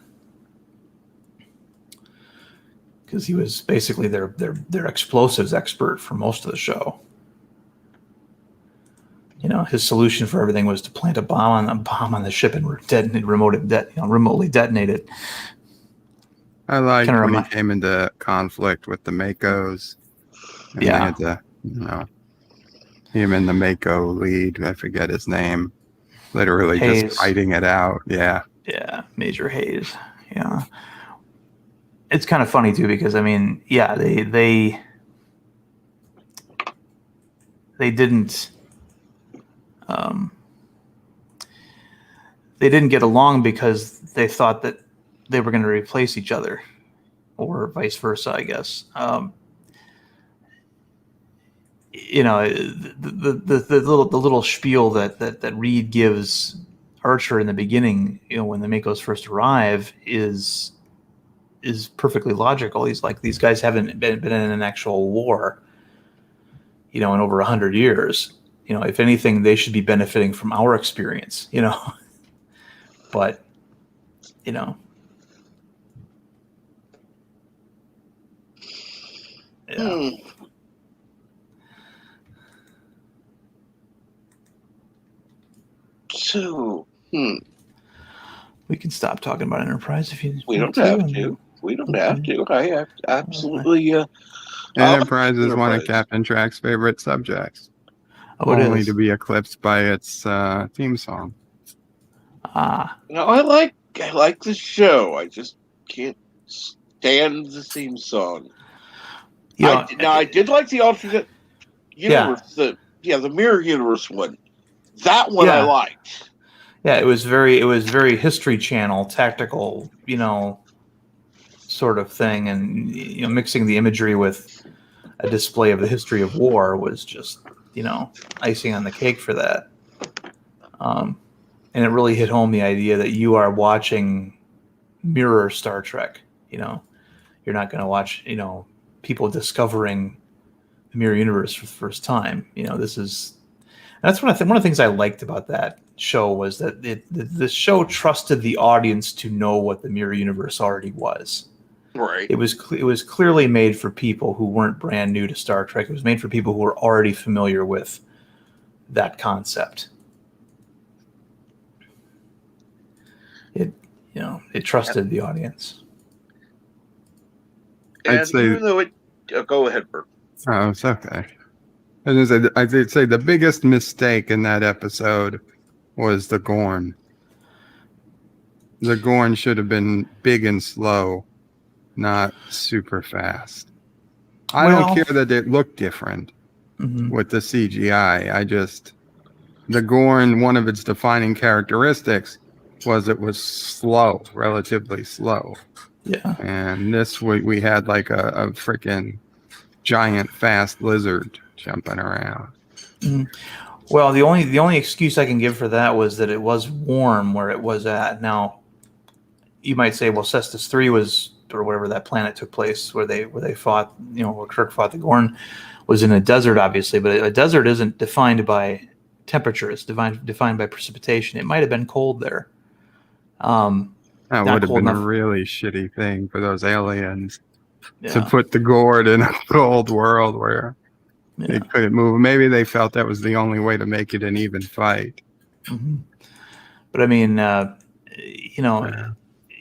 because he was basically their explosives expert for most of the show. His solution for everything was to plant a bomb on the ship and remotely detonate it. I liked when he came into conflict with the Makos. And they had to, him and the Mako lead, I forget his name, literally Hayes. Just fighting it out. Yeah. Yeah, Major Hayes. Yeah. It's kind of funny too, because they didn't get along because they thought that they were going to replace each other, or vice versa, I guess. The little spiel that Reed gives Archer in the beginning, when the Makos first arrive, is perfectly logical. He's like, these guys haven't been in an actual war, in over 100 years. If anything, they should be benefiting from our experience, but, yeah. So, we can stop talking about Enterprise if you. We don't have to. We don't have to. I absolutely. Enterprise is one of Captain Track's favorite subjects. Only to be eclipsed by its theme song. Ah. I like the show. I just can't stand the theme song. I did like the alternate universe. The mirror universe one. That one I liked. Yeah, it was very History Channel tactical, sort of thing, and mixing the imagery with a display of the history of war was just, icing on the cake for that. And it really hit home the idea that you are watching mirror Star Trek. You're not going to watch, people discovering the mirror universe for the first time. That's one of the things I liked about that show, was that the show trusted the audience to know what the mirror universe already was. Right. It was clearly made for people who weren't brand new to Star Trek. It was made for people who were already familiar with that concept. It trusted the audience. And even though go ahead, Bert. Oh, it's okay. I'd say the biggest mistake in that episode was the Gorn. The Gorn should have been big and slow, not super fast. I don't care that it looked different with the CGI. The Gorn, one of its defining characteristics was it was slow, relatively slow. Yeah. And this we had like a freaking giant fast lizard jumping around. Well, the only excuse I can give for that was that it was warm where it was at. Now, you might say, well, Cestus 3 was, or whatever that planet took place where they fought, where Kirk fought the Gorn. was in a desert, obviously, but a desert isn't defined by temperature. It's defined by precipitation. It might have been cold there. That Not would have cold been a enough. really shitty thing for those aliens to Yeah. put the gourd in a cold world where Yeah. they couldn't move. Maybe they felt that was the only way to make it an even fight. Mm-hmm. But I mean,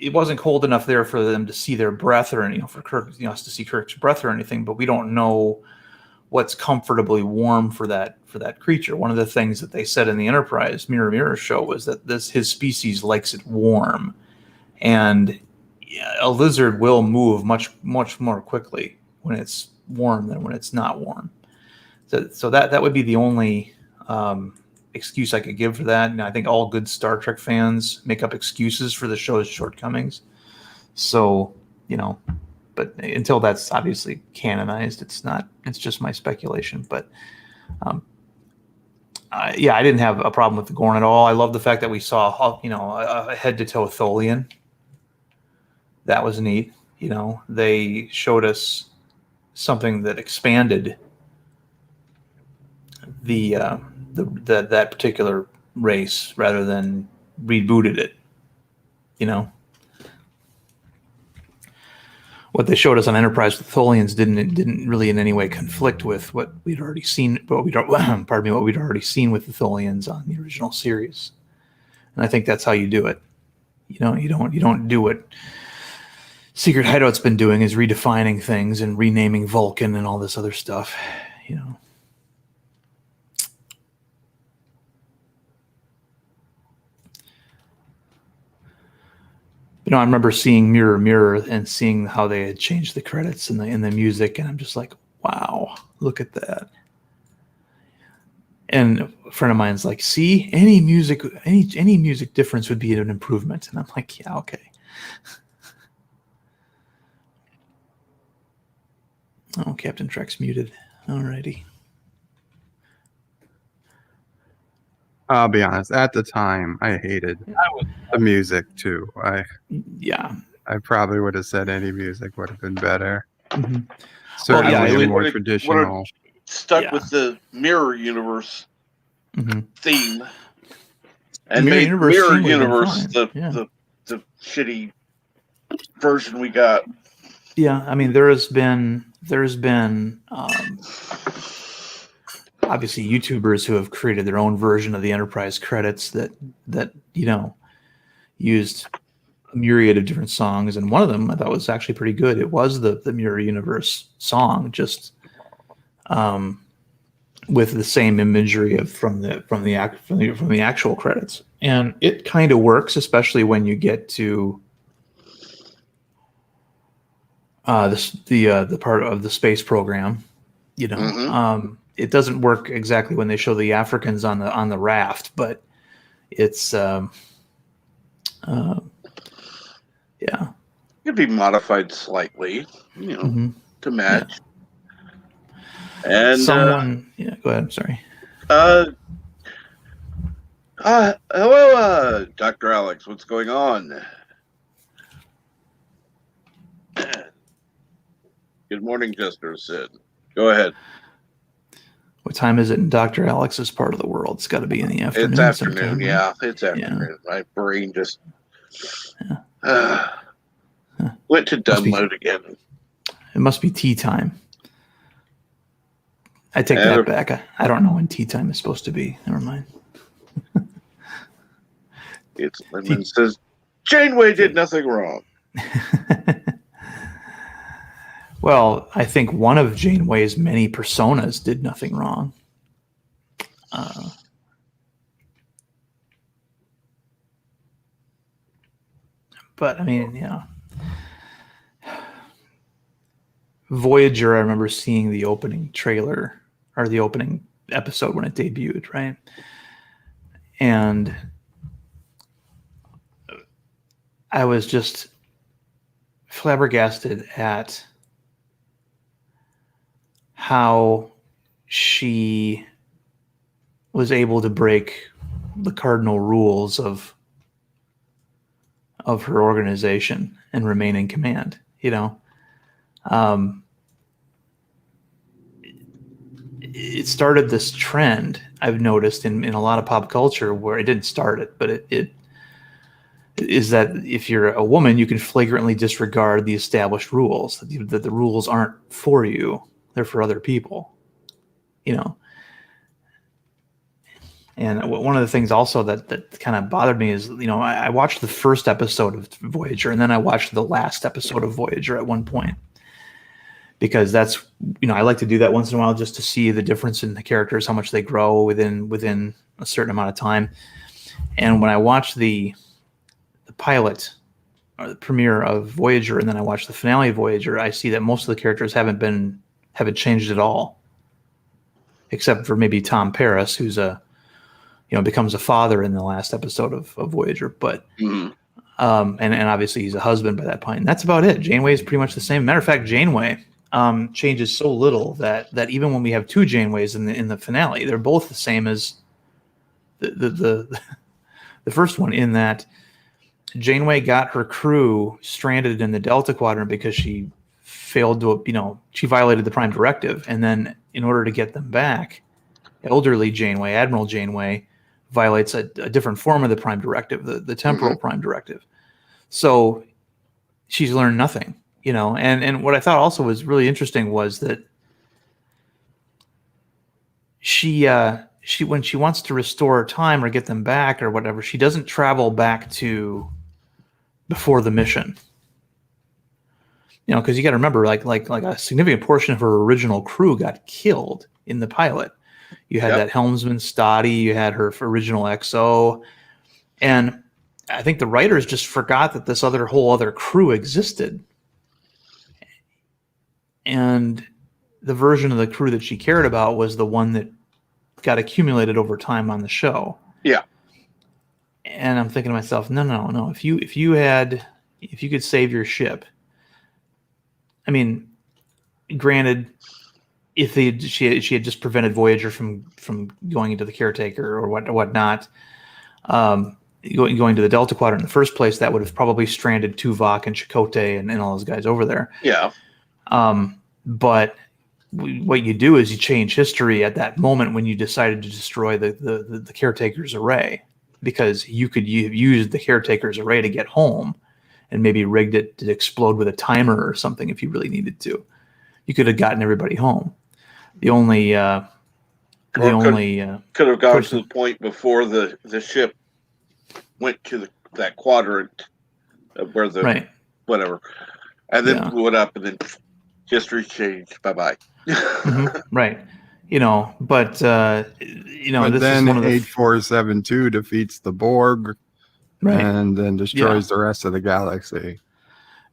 it wasn't cold enough there for them to see their breath or for Kirk, us to see Kirk's breath or anything. But we don't know what's comfortably warm for that creature. One of the things that they said in the Enterprise Mirror show was that his species likes it warm, and a lizard will move much more quickly when it's warm than when it's not warm. So that would be the only excuse I could give for that. And I think all good Star Trek fans make up excuses for the show's shortcomings. So, but until that's obviously canonized, it's not. It's just my speculation. But I didn't have a problem with the Gorn at all. I love the fact that we saw, a head-to-toe Tholian. That was neat. They showed us something that expanded that particular race rather than rebooted it. What they showed us on Enterprise with Tholians didn't really in any way conflict with what we'd already seen. What we'd already seen with the Tholians on the original series, and I think that's how you do it. You don't do what Secret Hideout's been doing, is redefining things and renaming Vulcan and all this other stuff. I remember seeing Mirror and seeing how they had changed the credits in the music, and I'm just like, wow, look at that. And a friend of mine's like, see, any music difference would be an improvement. And I'm like, yeah, okay. Oh, Captain Trek's muted. Alrighty. I'll be honest. At the time, I hated the music too. I probably would have said any music would have been better. Mm-hmm. Certainly more traditional. Stuck with the Mirror Universe theme, and Mirror made Universe Mirror theme Universe the shitty version we got. Yeah, I mean, there's been obviously YouTubers who have created their own version of the Enterprise credits that used a myriad of different songs, and one of them I thought was actually pretty good. It was the Mirror Universe song, just with the same imagery from the actual credits, and it kind of works, especially when you get to the part of the space program. It doesn't work exactly when they show the Africans on the raft, but it's It could be modified slightly, to match. And go ahead. I'm sorry. Hello, Dr. Alex. What's going on? Good morning, Jester Sid. Go ahead. What time is it in Dr. Alex's part of the world? It's got to be in the afternoon. It's afternoon, sometime, right? yeah. It's afternoon. Yeah. My brain just went to done mode again. It must be tea time. I take that back. I don't know when tea time is supposed to be. Never mind. It's Lemon says Janeway did nothing wrong. Well, I think one of Janeway's many personas did nothing wrong. But I mean, Voyager, I remember seeing the opening trailer or the opening episode when it debuted, right? And I was just flabbergasted at how she was able to break the cardinal rules of her organization and remain in command. it started this trend I've noticed in a lot of pop culture where it didn't start it, but it is that if you're a woman, you can flagrantly disregard the established rules, that the rules aren't for you, they're for other people, you know. And one of the things also that kind of bothered me is, you know, I watched the first episode of Voyager, and then I watched the last episode of Voyager at one point, because that's, you know, I like to do that once in a while just to see the difference in the characters, how much they grow within a certain amount of time. And when I watched the pilot or the premiere of Voyager, and then I watched the finale of Voyager, I see that most of the characters haven't changed at all, except for maybe Tom Paris, who's becomes a father in the last episode of Voyager, but and obviously he's a husband by that point. And that's about it. Janeway is pretty much the same. Matter of fact, Janeway changes so little that even when we have two Janeways in the finale, they're both the same as the first one, in that Janeway got her crew stranded in the Delta Quadrant because she failed to, she violated the Prime Directive. And then in order to get them back, elderly Janeway, Admiral Janeway, violates a different form of the Prime Directive, the temporal Prime Directive. So she's learned nothing, and what I thought also was really interesting was that she when she wants to restore time or get them back or whatever, she doesn't travel back to before the mission. Because you got to remember, like a significant portion of her original crew got killed in the pilot. You had that helmsman Stoddy, you had her original XO, and I think the writers just forgot that this whole other crew existed. And the version of the crew that she cared about was the one that got accumulated over time on the show. Yeah. And I'm thinking to myself, no. If you could save your ship, I mean, granted, if she had just prevented Voyager from going into the caretaker or whatnot, going to the Delta Quadrant in the first place, that would have probably stranded Tuvok and Chakotay and all those guys over there. Yeah. But what you do is you change history at that moment when you decided to destroy the caretaker's array, because you could use the caretaker's array to get home and maybe rigged it to explode with a timer or something if you really needed to. You could have gotten everybody home. The only could have gone to the point before the ship went to that quadrant where the whatever, and then blew it up, and then history changed. Bye bye. Right. But but this then is one of the 8472 defeats the Borg, and then destroys the rest of the galaxy.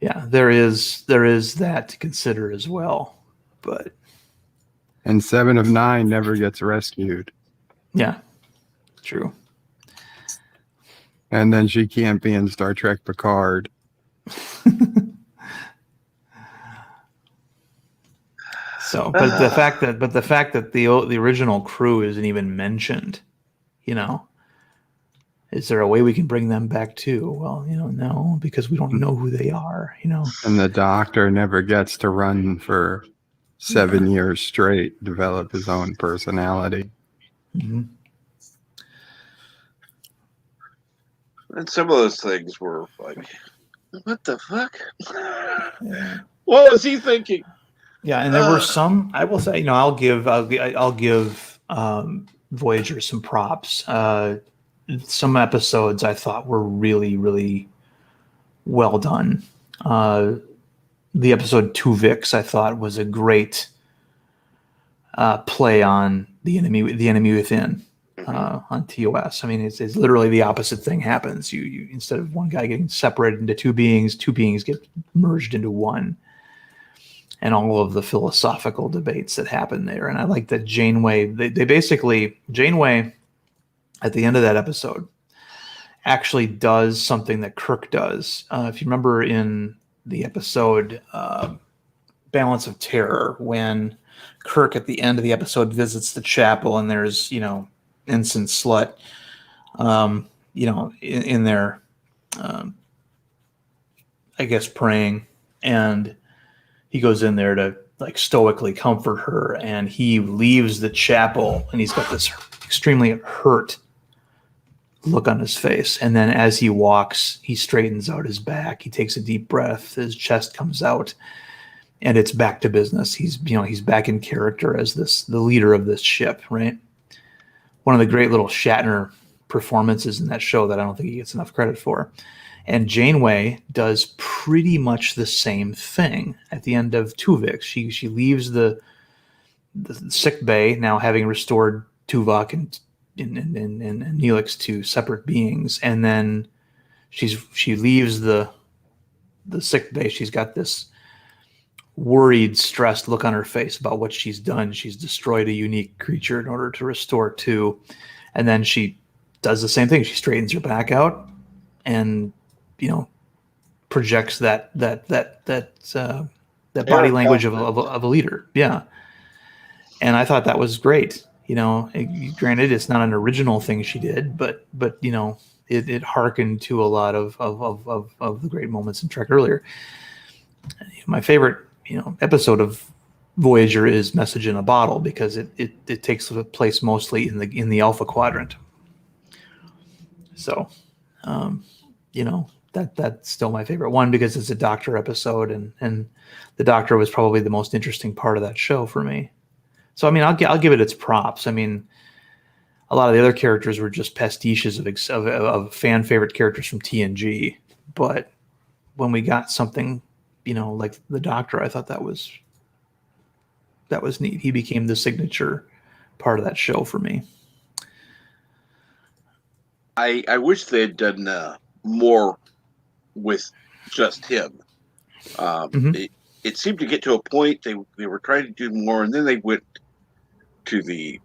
Yeah, there is that to consider as well, but. And 7 of 9 never gets rescued. Yeah, true. And then she can't be in Star Trek Picard. So, but the fact that the original crew isn't even mentioned, is there a way we can bring them back too? Well, no, because we don't know who they are, And the Doctor never gets to run for 7 years straight, develop his own personality. And some of those things were like, what the fuck? What was he thinking? Yeah, and there were some. I will say, I'll give Voyager some props. Some episodes I thought were really, really well done. The episode Tuvix I thought was a great play on the enemy within on TOS. I mean, it's literally the opposite thing happens. You instead of one guy getting separated into two beings get merged into one. And all of the philosophical debates that happen there. And I like that Janeway, they basically, Janeway at the end of that episode actually does something that Kirk does. If you remember in the episode Balance of Terror, when Kirk at the end of the episode visits the chapel and there's, Ensign Slut, in there, I guess praying, and he goes in there to like stoically comfort her, and he leaves the chapel and he's got this extremely hurt look on his face, and then as he walks, he straightens out his back, he takes a deep breath, his chest comes out, and it's back to business. He's back in character as the leader of this ship, right? One of the great little Shatner performances in that show that I don't think he gets enough credit for. And Janeway does pretty much the same thing at the end of Tuvix. She leaves the sick bay, now having restored Tuvok and Neelix to separate beings, and then she leaves the sick bay. She's got this worried, stressed look on her face about what she's done. She's destroyed a unique creature in order to restore two, and then she does the same thing. She straightens her back out and projects that body language of a leader. Yeah. And I thought that was great. Granted, it's not an original thing she did, but it harkened to a lot of the great moments in Trek earlier. My favorite, episode of Voyager is Message in a Bottle, because it takes place mostly in the Alpha Quadrant. So, that's still my favorite one, because it's a Doctor episode, and the Doctor was probably the most interesting part of that show for me. So, I'll give it its props. A lot of the other characters were just pastiches of fan favorite characters from TNG, but when we got something, like the Doctor, I thought that was neat. He became the signature part of that show for me. I wish they had done more with just him. It seemed to get to a point they were trying to do more, and then they went to the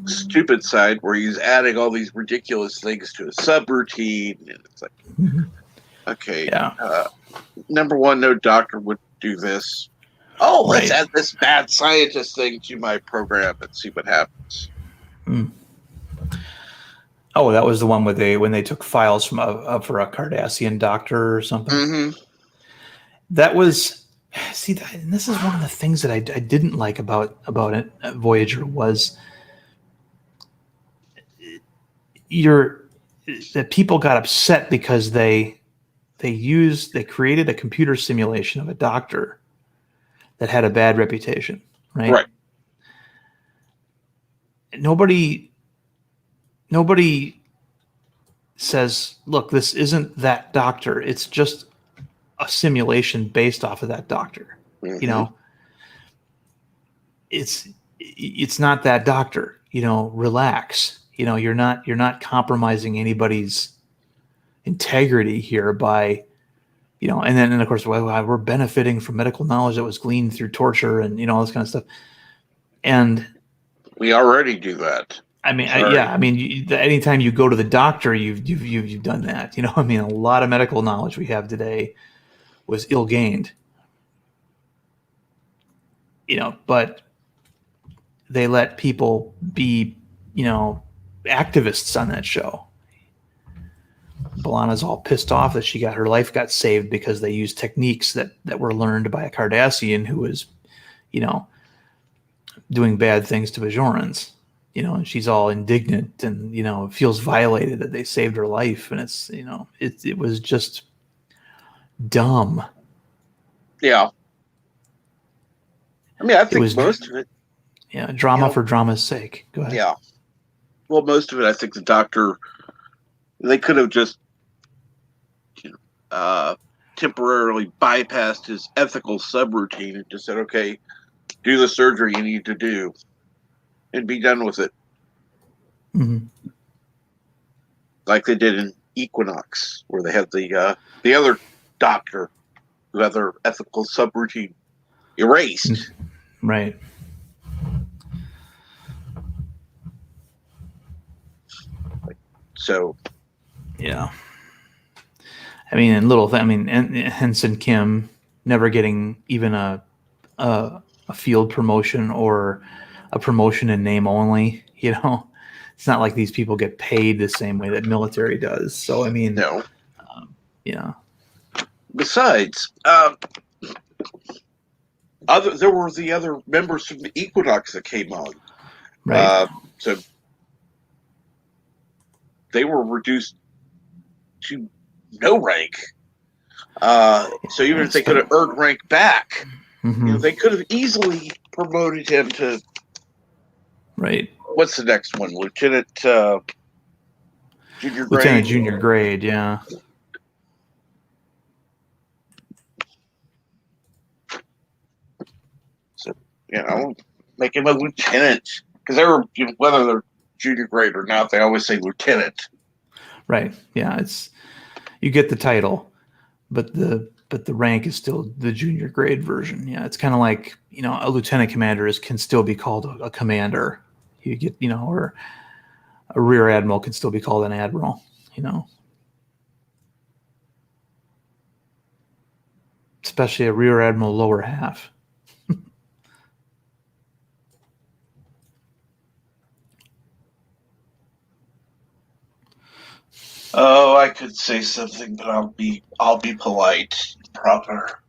stupid side where he's adding all these ridiculous things to a subroutine, and it's like, okay, yeah. Number one, no Doctor would do this. Oh, let's add this mad scientist thing to my program and see what happens. Oh, that was the one where when they took files from for a Cardassian doctor or something. Mm-hmm. That was, and this is one of the things that I didn't like about it, Voyager, was that people got upset because they created a computer simulation of a doctor that had a bad reputation, right? Right. Nobody says, look, this isn't that doctor. It's just a simulation based off of that doctor. Mm-hmm. It's not that doctor. Relax. You're not compromising anybody's integrity here by, and then of course, we're benefiting from medical knowledge that was gleaned through torture and all this kind of stuff. And we already do that. Anytime you go to the doctor, you've done that. A lot of medical knowledge we have today was ill-gained. But they let people be, activists on that show. B'Elanna's all pissed off that her life got saved because they used techniques that were learned by a Cardassian who was, doing bad things to Bajorans. And she's all indignant and, feels violated that they saved her life. And it's, it was just dumb. Yeah. I think most of it. Yeah. Drama for drama's sake. Go ahead. Yeah. Well, most of it, I think the Doctor, they could have just temporarily bypassed his ethical subroutine and just said, okay, do the surgery you need to do and be done with it. Mm-hmm. Like they did in Equinox, where they had the other doctor who had their ethical subroutine erased. Right. So, yeah. And Henson Kim never getting even a field promotion or a promotion in name only. It's not like these people get paid the same way that military does. So no. Yeah. Besides, there were the other members from the Equinox that came on. Right. So they were reduced to no rank. So even if they could have earned rank back, Mhm. they could have easily promoted him to Right. what's the next one? Lieutenant junior grade. Lieutenant junior grade, yeah. So make him a lieutenant because they were whether they're junior grade or not, they always say lieutenant. Right. Yeah. It's you get the title, but the rank is still the junior grade version. Yeah. It's kind of like a lieutenant commander can still be called a commander. You get or a rear admiral can still be called an admiral. Especially a rear admiral lower half. Oh, I could say something, but I'll be polite, proper.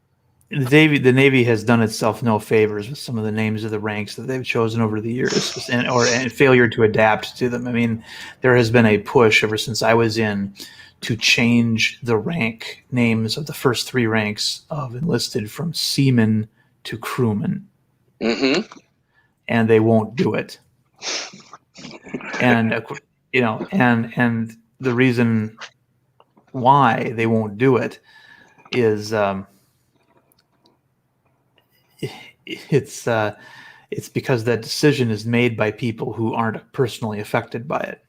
The Navy has done itself no favors with some of the names of the ranks that they've chosen over the years, and failure to adapt to them. I mean, there has been a push ever since I was in to change the rank names of the first three ranks of enlisted from seaman to crewman, and they won't do it. And and the reason why they won't do it is it's because that decision is made by people who aren't personally affected by it.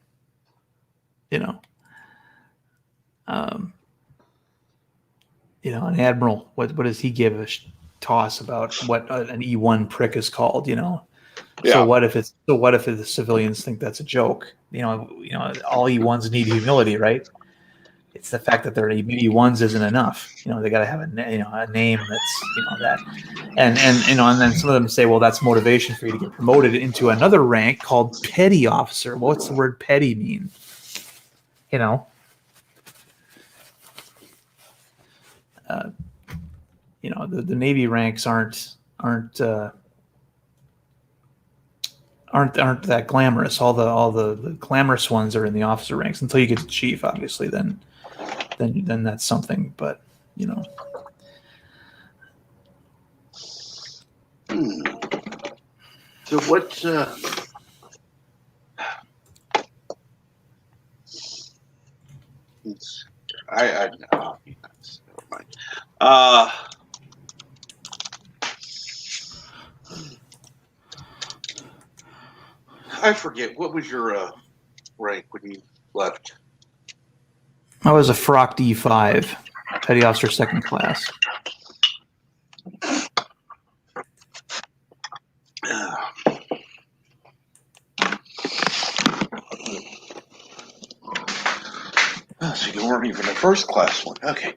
An admiral, what does he give a toss about what an E1 prick is called? Yeah. So what if the civilians think that's a joke? All E1s need humility, right? It's the fact that they're E1s isn't enough. They got to have a name that's that, and then some of them say, well, that's motivation for you to get promoted into another rank called petty officer. Well, what's the word petty mean? The Navy ranks aren't that glamorous. All the glamorous ones are in the officer ranks until you get to chief, obviously. Then that's something. But So what? I know. Never mind. I forget. What was your rank when you left? I was a frocked E5, petty officer second class. So you weren't even a first class one. Okay.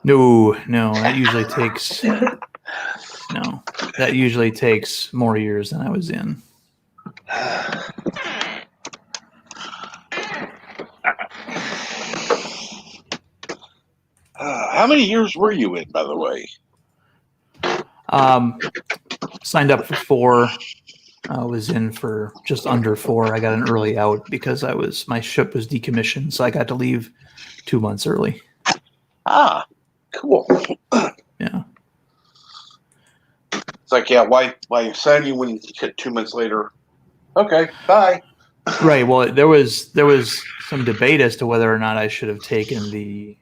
No, that usually takes more years than I was in. How many years were you in, by the way? Signed up for 4. I was in for just under 4. I got an early out because my ship was decommissioned, so I got to leave 2 months early. Ah, cool. Yeah. It's like, why sign you when you get 2 months later? Okay, bye. Right. Well, there was some debate as to whether or not I should have taken the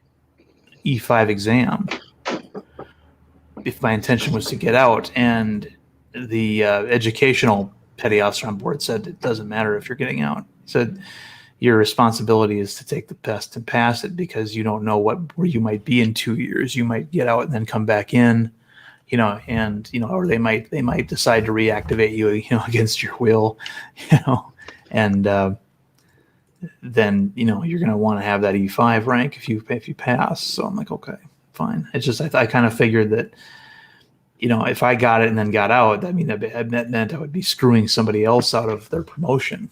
E5 exam if my intention was to get out, and the educational petty officer on board said it doesn't matter if you're getting out. He said your responsibility is to take the test and pass it because you don't know where you might be in 2 years. You might get out and then come back in, or they might decide to reactivate you, against your will, and then you're going to want to have that E5 rank if you pass. So I'm like, okay, fine. It's just I kind of figured that if I got it and then got out, that meant I would be screwing somebody else out of their promotion.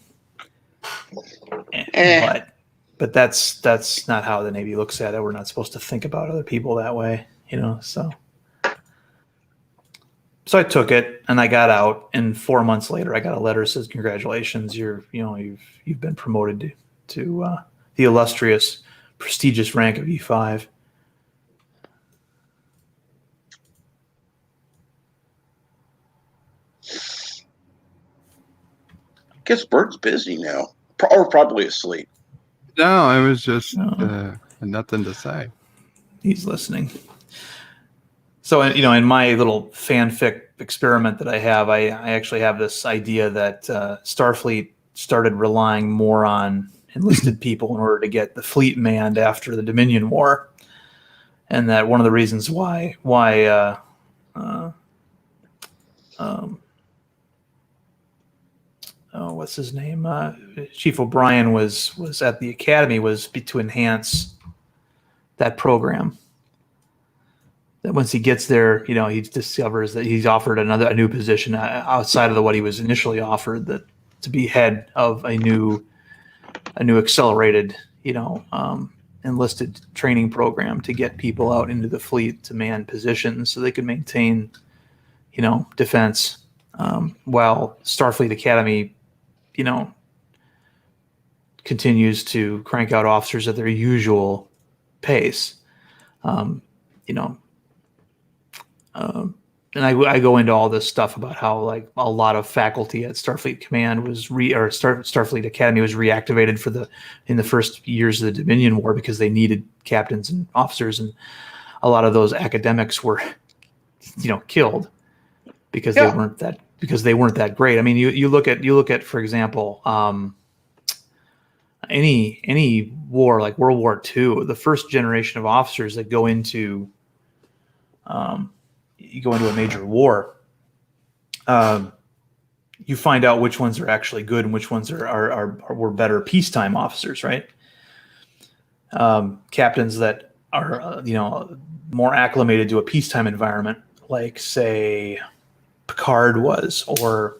But that's not how the Navy looks at it. We're not supposed to think about other people that way, so. So I took it and I got out, and 4 months later I got a letter that says, congratulations, you've been promoted to the illustrious, prestigious rank of E5. Guess Bert's busy now, or probably asleep. No, it was just nothing to say. He's listening. So, in my little fanfic experiment that I have, I actually have this idea that Starfleet started relying more on enlisted people in order to get the fleet manned after the Dominion War, and that one of the reasons why what's his name? Chief O'Brien was at the Academy was to enhance that program. That once he gets there, he discovers that he's offered a new position outside of what he was initially offered, that to be head of a new accelerated, enlisted training program to get people out into the fleet to man positions so they could maintain, defense, while Starfleet Academy, continues to crank out officers at their usual pace. And I go into all this stuff about how like a lot of faculty at Starfleet Command was Starfleet Academy was reactivated in the first years of the Dominion War because they needed captains and officers, and a lot of those academics were, killed because they weren't that great. I mean, you look at for example, any war like World War II, the first generation of officers that go into a major war, you find out which ones are actually good and which ones were better peacetime officers, right? Captains that are more acclimated to a peacetime environment, like say Picard was, or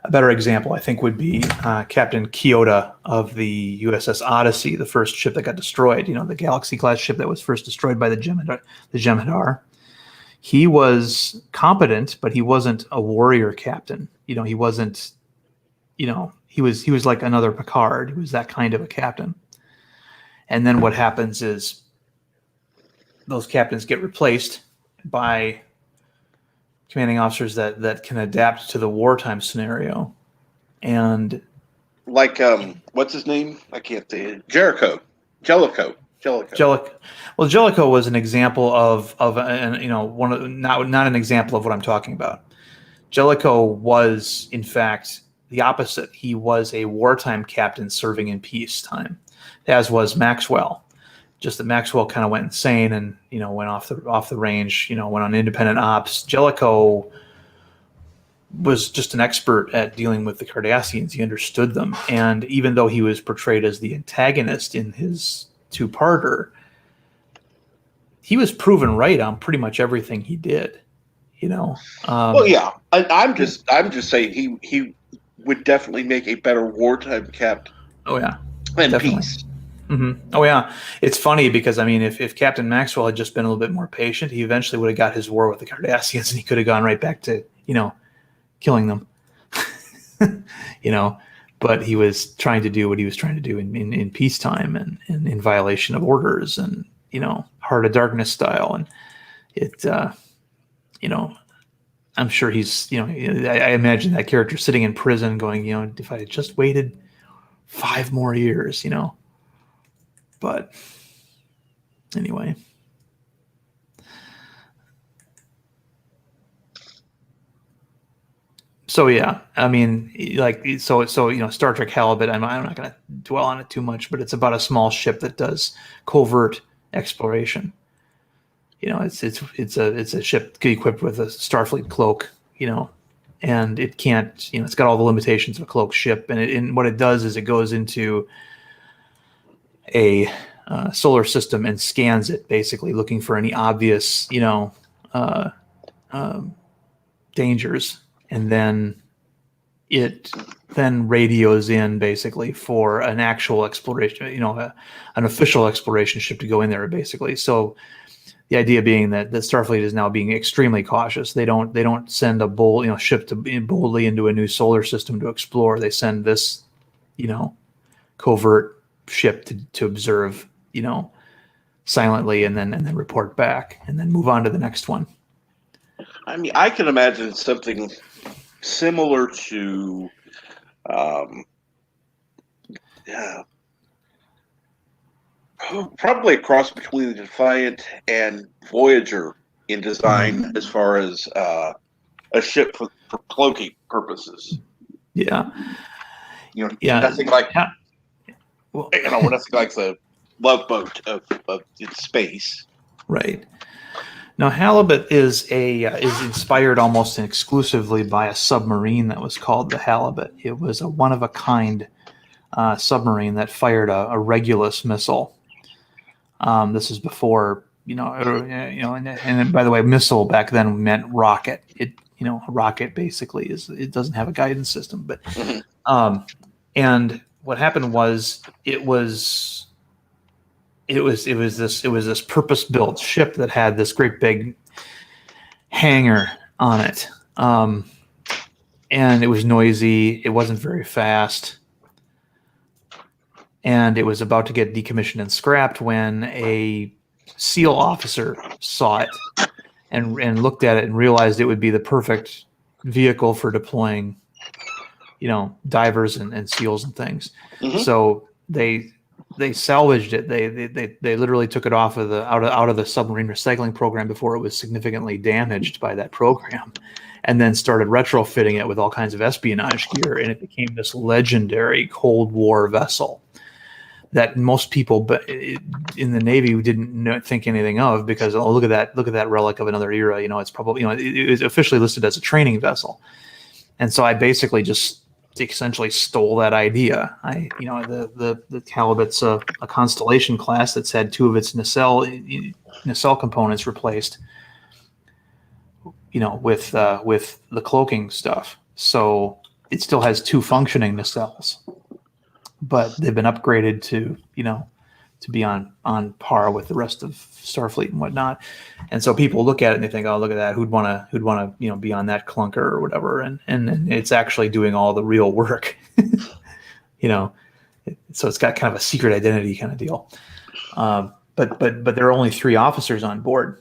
a better example I think would be Captain Kyoto of the USS Odyssey, the first ship that got destroyed. The Galaxy class ship that was first destroyed by the Jem'Hadar. He was competent, but he wasn't a warrior captain. He wasn't. He was like another Picard. He was that kind of a captain. And then what happens is those captains get replaced by commanding officers that can adapt to the wartime scenario. And like what's his name? I can't say it. Jellicoe. Well, Jellicoe was an example of not an example of what I'm talking about. Jellicoe was in fact the opposite. He was a wartime captain serving in peacetime, as was Maxwell. Just that Maxwell kind of went insane and went off the range. Went on independent ops. Jellicoe was just an expert at dealing with the Cardassians. He understood them, and even though he was portrayed as the antagonist in his two-parter, he was proven right on pretty much everything he did. Well, yeah, I'm just saying he would definitely make a better wartime captain. Oh yeah, and definitely. peace. Mm-hmm. Oh yeah, it's funny because I mean, if Captain Maxwell had just been a little bit more patient, he eventually would have got his war with the Cardassians, and he could have gone right back to killing them. But he was trying to do what he was trying to do in peacetime and in violation of orders and Heart of Darkness style, and it I'm sure he's I imagine that character sitting in prison going, if I had just waited 5 more years, but anyway. So yeah, I mean, so Star Trek Halibut. I'm not going to dwell on it too much, but it's about a small ship that does covert exploration. It's a ship equipped with a Starfleet cloak, and it can't, it's got all the limitations of a cloaked ship, and what it does is it goes into a solar system and scans it, basically looking for any obvious, dangers. And then it radios in basically for an actual exploration, an official exploration ship to go in there, basically. So The idea being that the Starfleet is now being extremely cautious. They don't send a ship boldly into a new solar system to explore. They send this, covert ship to observe, silently, and then report back, and then move on to the next one. I mean, I can imagine something similar to, probably a cross between the Defiant and Voyager in design, as far as a ship for cloaking purposes. Yeah. Nothing like well, nothing like the Love Boat of in space. Right. Now, Halibut is inspired almost exclusively by a submarine that was called the Halibut. It was a one-of-a-kind submarine that fired a Regulus missile. This is before, and by the way, missile back then meant rocket. A rocket basically it doesn't have a guidance system, but and what happened was it was this purpose-built ship that had this great big hangar on it, and it was noisy. It wasn't very fast, and it was about to get decommissioned and scrapped when a SEAL officer saw it and looked at it and realized it would be the perfect vehicle for deploying, divers and SEALs and things. Mm-hmm. So they salvaged it. They literally took it off of out of the submarine recycling program before it was significantly damaged by that program, and then started retrofitting it with all kinds of espionage gear, and it became this legendary Cold War vessel that most people in the Navy didn't think anything of, because look at that relic of another era. It's probably it was officially listed as a training vessel, and so I basically just essentially stole that idea. The Halibut's a Constellation class that's had two of its nacelle components replaced, with the cloaking stuff. So it still has two functioning nacelles, but they've been upgraded to be on par with the rest of Starfleet and whatnot. And so people look at it and they think, oh, look at that. Who'd want to be on that clunker or whatever. And it's actually doing all the real work, so it's got kind of a secret identity kind of deal. But there are only 3 officers on board.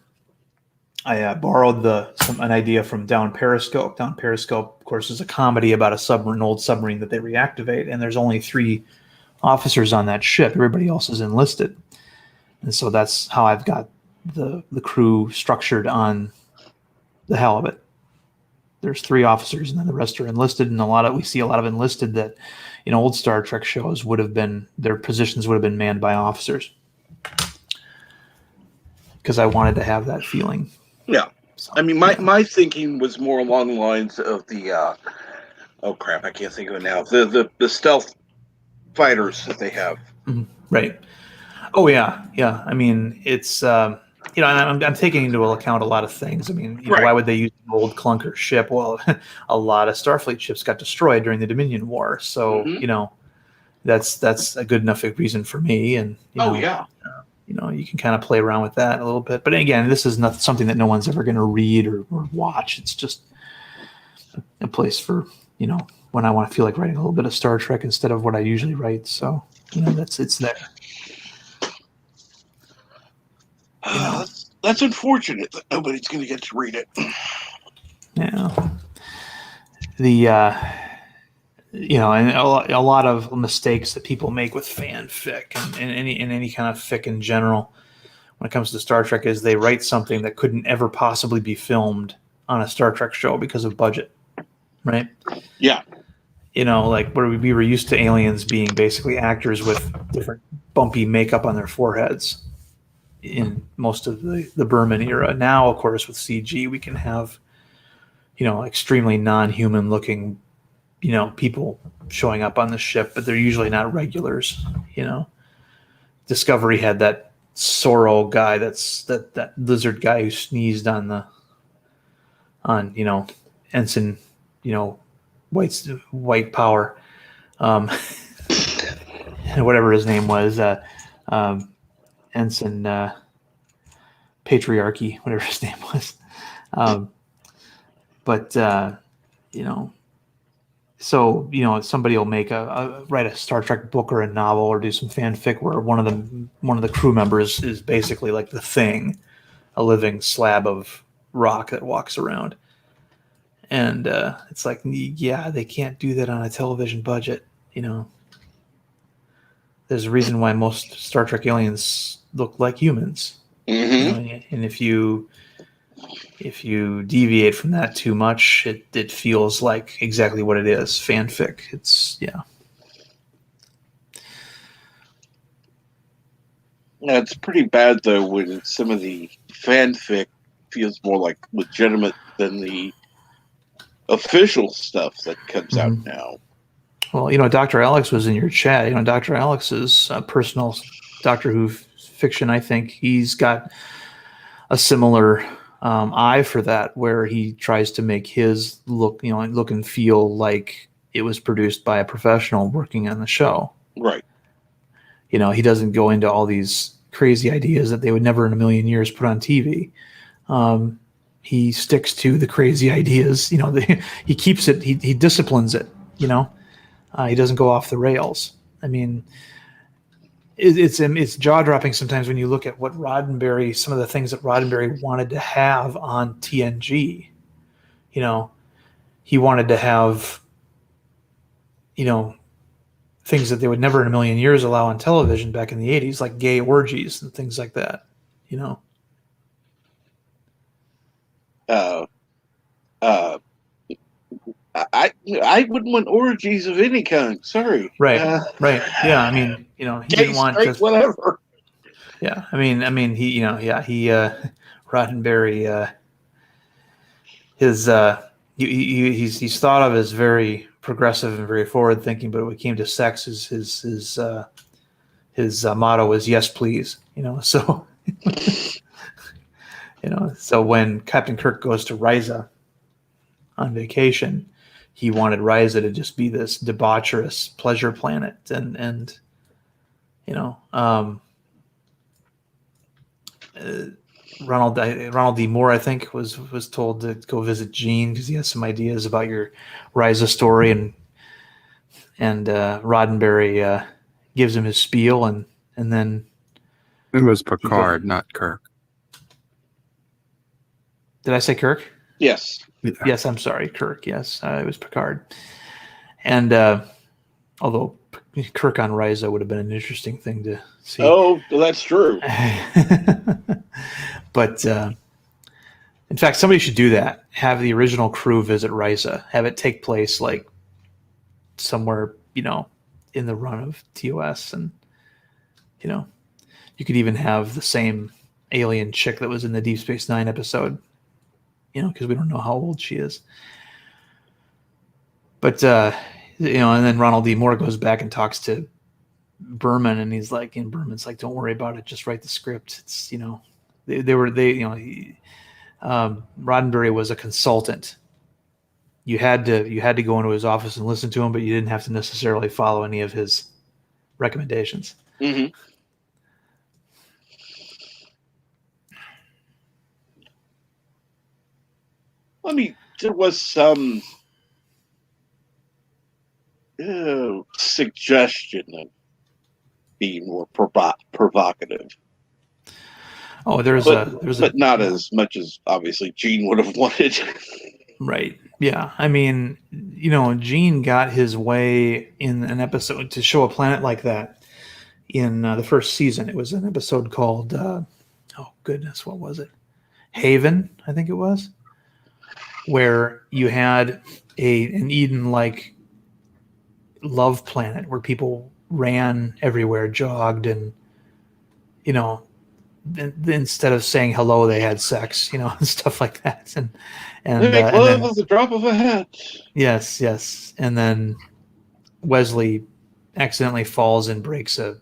I borrowed an idea from Down Periscope. Down Periscope, of course, is a comedy about an old submarine that they reactivate, and there's only 3 officers on that ship. Everybody else is enlisted, and so that's how I've got the crew structured on the Halibut. There's 3 officers, and then the rest are enlisted. And we see a lot of enlisted that in old Star Trek shows their positions would have been manned by officers, because I wanted to have that feeling. Yeah. So, I mean, my thinking was more along the lines of the oh crap, I can't think of it now. The stealth fighters that they have. Mm-hmm. Right. Oh yeah. I mean, it's I'm taking into account a lot of things. I mean, right. Why would they use an old clunker ship? Well, a lot of Starfleet ships got destroyed during the Dominion War, so that's a good enough reason for me. And you can kind of play around with that a little bit. But again, this is not something that no one's ever going to read or watch. It's just a place for when I want to feel like writing a little bit of Star Trek instead of what I usually write. So it's there. That's unfortunate that nobody's going to get to read it. Yeah. And a lot of mistakes that people make with fanfic and any kind of fic in general when it comes to Star Trek is they write something that couldn't ever possibly be filmed on a Star Trek show because of budget, right? Yeah. Like where we were used to aliens being basically actors with different bumpy makeup on their foreheads in most of the Berman era. Now, of course, with CG, we can have, extremely non-human looking, people showing up on the ship, but they're usually not regulars. Discovery had that Sorrow guy, that lizard guy who sneezed on Ensign, white power, whatever his name was, Ensign. patriarchy, whatever his name was. Somebody will write a Star Trek book or a novel or do some fanfic where one of the crew members is basically like the Thing, a living slab of rock that walks around. And it's like, yeah, they can't do that on a television budget. There's a reason why most Star Trek aliens look like humans. And if you deviate from that too much, it feels like exactly what it is, fanfic. Yeah, it's pretty bad though when some of the fanfic feels more like legitimate than the official stuff that comes out now. Well, Dr. Alex was in your chat. Dr. Alex's personal Doctor Who fiction, I think he's got a similar eye for that, where he tries to make his look and feel like it was produced by a professional working on the show. Right. He doesn't go into all these crazy ideas that they would never in a million years put on TV. He sticks to the crazy ideas. He keeps it. He disciplines it. He doesn't go off the rails. I mean, it's jaw dropping sometimes when you look at what Roddenberry, some of the things that Roddenberry wanted to have on TNG. He wanted to have, things that they would never in a million years allow on television back in the 80s, like gay orgies and things like that. I wouldn't want orgies of any kind. Sorry. Right. Right. Yeah. I mean, he didn't want straight, whatever. Yeah. I mean, he, Roddenberry, he's thought of as very progressive and very forward thinking, but when it came to sex, his motto was "Yes, please." So, so when Captain Kirk goes to Risa on vacation, he wanted Risa to just be this debaucherous pleasure planet, and Ronald D. Moore, I think, was told to go visit Gene because he has some ideas about your Risa story, and Roddenberry gives him his spiel, and then it was Picard, not Kirk. Did I say Kirk? Yes. Yeah. Yes, I'm sorry, Kirk. Yes, it was Picard. And although Kirk on Risa would have been an interesting thing to see. Oh, well, that's true. But in fact, somebody should do that. Have the original crew visit Risa. Have it take place like somewhere, in the run of TOS, and you could even have the same alien chick that was in the Deep Space Nine episode. Because we don't know how old she is. But, and then Ronald D. Moore goes back and talks to Berman, and he's like, Berman's like, don't worry about it. Just write the script. It's, Roddenberry was a consultant. You had to go into his office and listen to him, but you didn't have to necessarily follow any of his recommendations. Mm-hmm. There was some suggestion of being more provocative. Oh, but not as much as obviously Gene would have wanted. Right. Yeah. I mean, Gene got his way in an episode to show a planet like that in the first season. It was an episode called, oh goodness, what was it? Haven, I think it was. Where you had an Eden-like love planet where people ran everywhere, jogged, and instead of saying hello, they had sex, and stuff like that. And they make love with the drop of a hat. Yes, and then Wesley accidentally falls and breaks a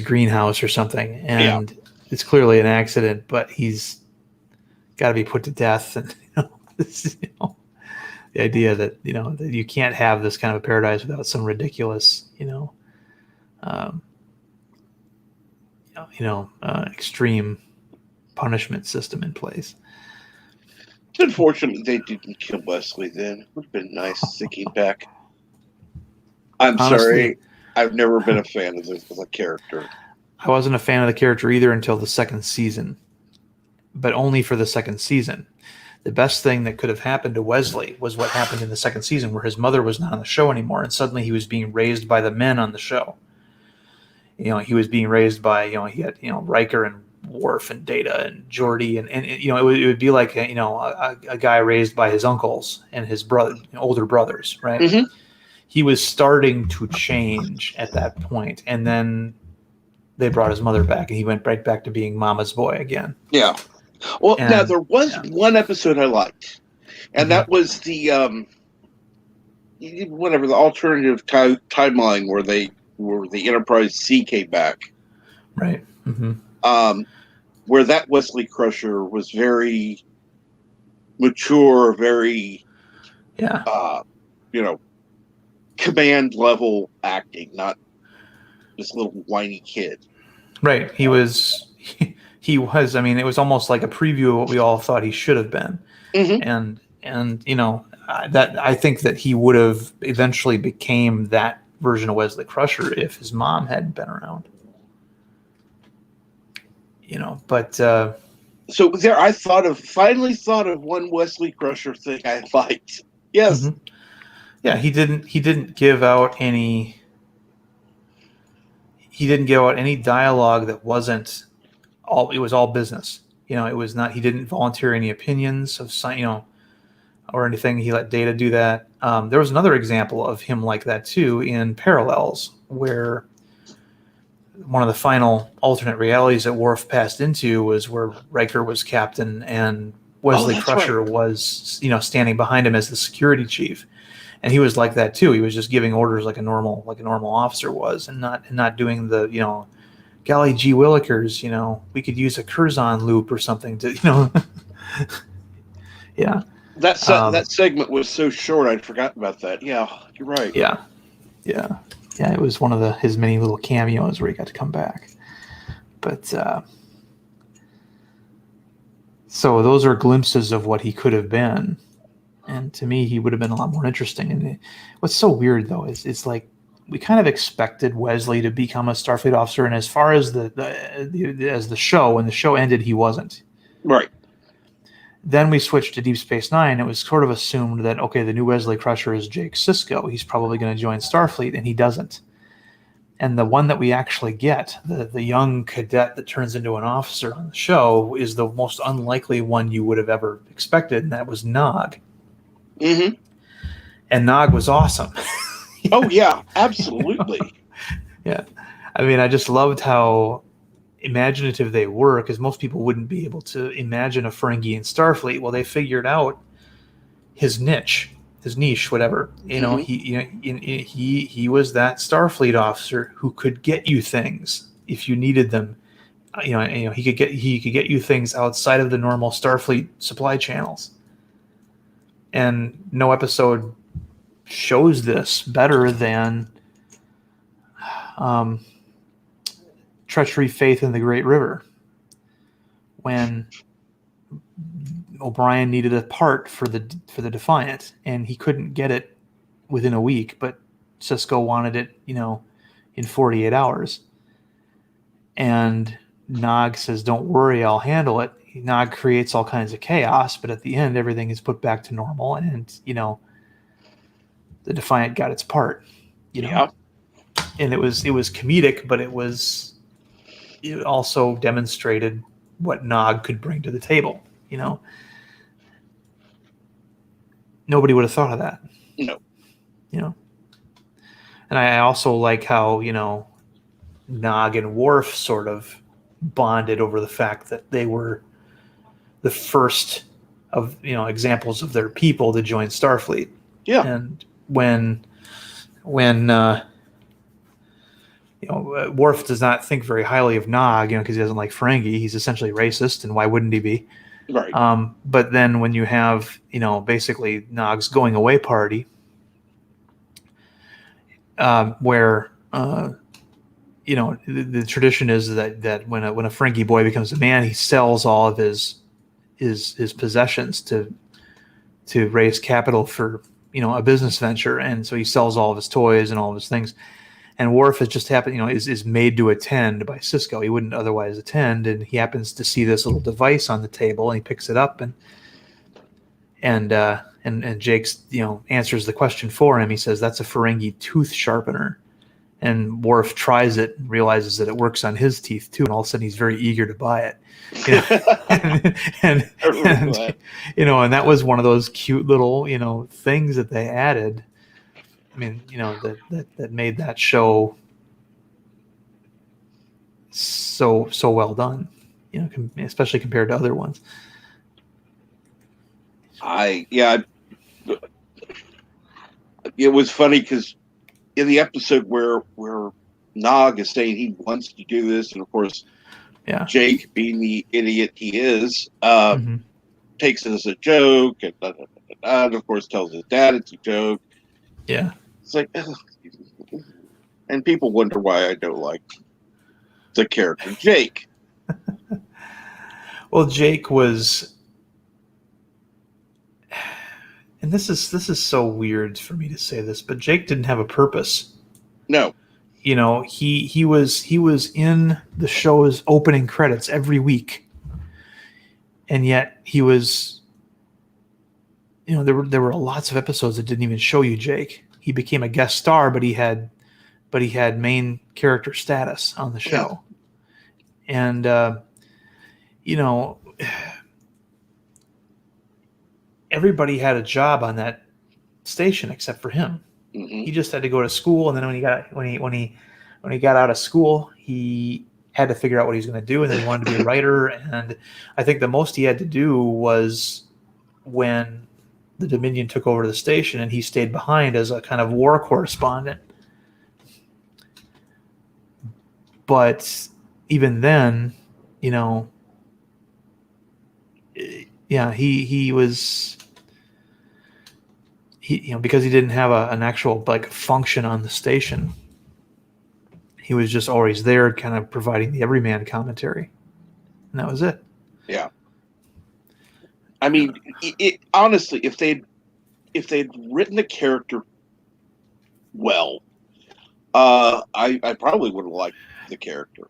greenhouse or something, and it's clearly an accident, but he's got to be put to death, and the idea that that you can't have this kind of a paradise without some ridiculous extreme punishment system in place. It's unfortunate they didn't kill Wesley then. It would have been nice as they came back. I'm Honestly, sorry. I've never been a fan of the character. I wasn't a fan of the character either until the second season, but only for the second season. The best thing that could have happened to Wesley was what happened in the second season, where his mother was not on the show anymore, and suddenly he was being raised by the men on the show. He was being raised by, he had, Riker and Worf and Data and Geordi, and it would be like, a guy raised by his uncles and his older brothers, right? Mm-hmm. He was starting to change at that point, and then they brought his mother back, and he went right back to being mama's boy again. Yeah. Well, now there was one episode I liked, and that was the the alternative timeline where the Enterprise C came back, right? Mm-hmm. Where that Wesley Crusher was very mature, very command level acting, not this little whiny kid. Right. He was. I mean, it was almost like a preview of what we all thought he should have been. Mm-hmm. And that I think that he would have eventually became that version of Wesley Crusher if his mom hadn't been around. But so there, I finally thought of one Wesley Crusher thing I liked. Yes. Mm-hmm. Yeah, he didn't give out any. He didn't give out any dialogue that wasn't. It was all business. It was not. He didn't volunteer any opinions of or anything. He let Data do that. There was another example of him like that too in Parallels, where one of the final alternate realities that Worf passed into was where Riker was captain and Wesley Crusher was, standing behind him as the security chief, and he was like that too. He was just giving orders like a normal officer was, and not doing the golly gee willikers, we could use a Curzon loop or something to, yeah. That segment was so short, I'd forgotten about that. Yeah, you're right. Yeah. It was one of his many little cameos where he got to come back. But so those are glimpses of what he could have been, and to me, he would have been a lot more interesting. And what's so weird though is it's like, we kind of expected Wesley to become a Starfleet officer, and as far as when the show ended, he wasn't. Right. Then we switched to Deep Space Nine. It was sort of assumed that, okay, the new Wesley Crusher is Jake Sisko. He's probably going to join Starfleet, and he doesn't. And the one that we actually get, the young cadet that turns into an officer on the show, is the most unlikely one you would have ever expected, and that was Nog. Mm-hmm. And Nog was awesome. Oh, yeah, absolutely. Yeah. I mean, I just loved how imaginative they were, because most people wouldn't be able to imagine a Ferengi in Starfleet. Well, they figured out his niche, whatever. Mm-hmm. He was that Starfleet officer who could get you things if you needed them. He could get you things outside of the normal Starfleet supply channels. And no episode shows this better than Treachery, Faith, and the Great River, when O'Brien needed a part for the Defiant, and he couldn't get it within a week, but Sisko wanted it, in 48 hours. And Nog says, "Don't worry, I'll handle it." Nog creates all kinds of chaos, but at the end, everything is put back to normal, and the Defiant got its part. Yeah. And it was comedic, but it also demonstrated what Nog could bring to the table. Nobody would have thought of that. No. And I also like how, Nog and Worf sort of bonded over the fact that they were the first of, examples of their people to join Starfleet. Yeah. And when Worf does not think very highly of Nog, because he doesn't like Ferengi. He's essentially racist, and why wouldn't he be? Right. But then when you have, basically Nog's going away party, where the tradition is that when a Ferengi boy becomes a man, he sells all of his possessions to raise capital for a business venture, and so he sells all of his toys and all of his things. And Worf has just happened, is made to attend by Sisko. He wouldn't otherwise attend, and he happens to see this little device on the table, and he picks it up, and Jake's answers the question for him. He says that's a Ferengi tooth sharpener, and Worf tries it and realizes that it works on his teeth too, and all of a sudden he's very eager to buy it. And that was one of those cute little things that they added. I mean, that made that show so well done, especially compared to other ones. It was funny because in the episode where Nog is saying he wants to do this, and of course, Jake, being the idiot he is, takes it as a joke, and of course tells his dad it's a joke. Yeah. It's like, and people wonder why I don't like the character Jake. Well, Jake was, and this is so weird for me to say this, but Jake didn't have a purpose. No. He was in the show's opening credits every week, and yet he was, there were lots of episodes that didn't even show you Jake. He became a guest star, but he had main character status on the show. Yeah. And everybody had a job on that station except for him. Mm-hmm. He just had to go to school, and then when he got out of school, he had to figure out what he was going to do, and then he wanted to be a writer. And I think the most he had to do was when the Dominion took over the station, and he stayed behind as a kind of war correspondent. But even then, he was, because he didn't have an actual function on the station, he was just always there, kind of providing the everyman commentary, and that was it. Yeah. I mean, honestly, if they'd written the character well, I probably would have liked the character.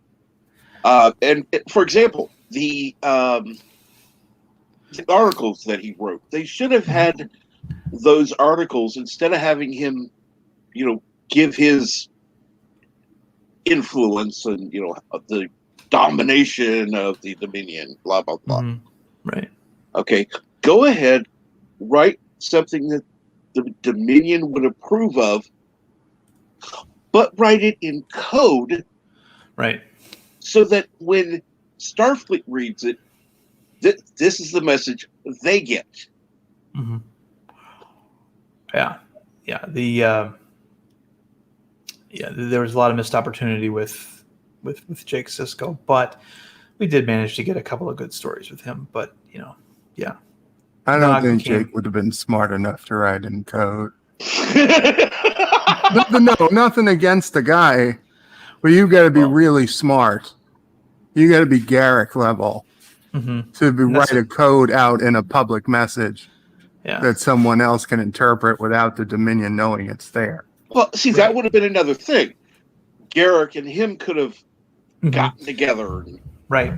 And for example, the articles that he wrote, they should have had those articles instead of having him, give his influence and the domination of the Dominion, blah blah blah. Mm-hmm. Right. Okay, go ahead, write something that the Dominion would approve of, but write it in code. Right. So that when Starfleet reads it, this is the message they get. Mm-hmm. Yeah. There was a lot of missed opportunity with Jake Sisko, but we did manage to get a couple of good stories with him. But yeah. I don't think Jake would have been smart enough to write in code. No, nothing against the guy, but you got to be really smart. You got to be Garrick level to write a code out in a public message that someone else can interpret without the Dominion knowing it's there. Well, see, that would have been another thing. Garrick and him could have gotten together. Right.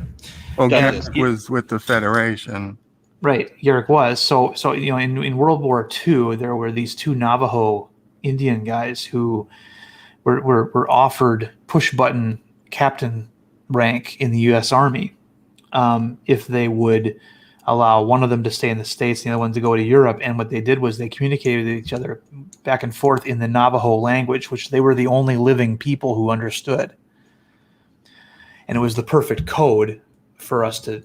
Well, Garrick was with the Federation. Right, Garrick was. So in World War II, there were these two Navajo Indian guys who were offered push-button captain rank in the U.S. Army if they would allow one of them to stay in the States and the other one to go to Europe. And what they did was they communicated with each other back and forth in the Navajo language, which they were the only living people who understood. And it was the perfect code for us to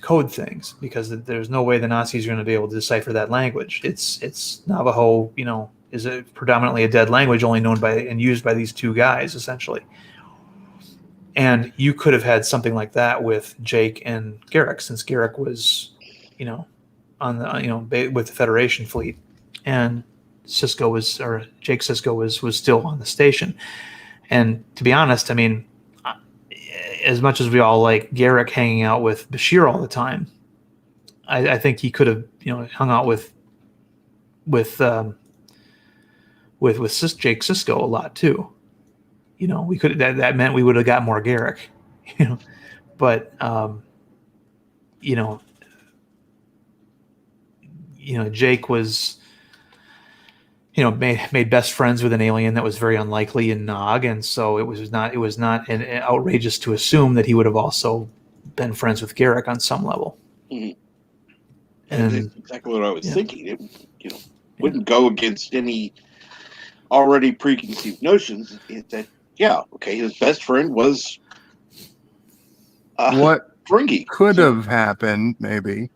code things, because there's no way the Nazis are going to be able to decipher that language. It's Navajo, is predominantly a dead language, only known by and used by these two guys, essentially. And you could have had something like that with Jake and Garrick, since Garrick was, on the with the Federation fleet, and Jake Sisko was still on the station. And to be honest, I mean, as much as we all like Garrick hanging out with Bashir all the time, I think he could have, hung out with Jake Sisko a lot too. We could that meant we would have got more Garrick, but Jake was made best friends with an alien that was very unlikely in Nog, and so it was not outrageous to assume that he would have also been friends with Garrick on some level. Mhm. And that's exactly what I was thinking. It wouldn't go against any already preconceived notions. That his best friend was What Fringy. could have happened, maybe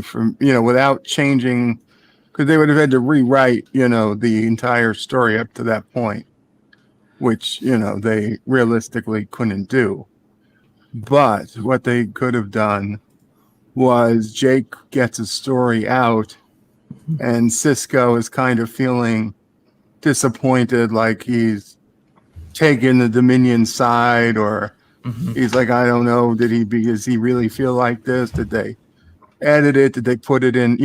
from without changing, because they would have had to rewrite the entire story up to that point, which they realistically couldn't do. But what they could have done was Jake gets a story out, and Sisko is kind of feeling disappointed, like he's taking the Dominion side, or he's like, I don't know, does he really feel like this? Did they edit it? Did they put it in?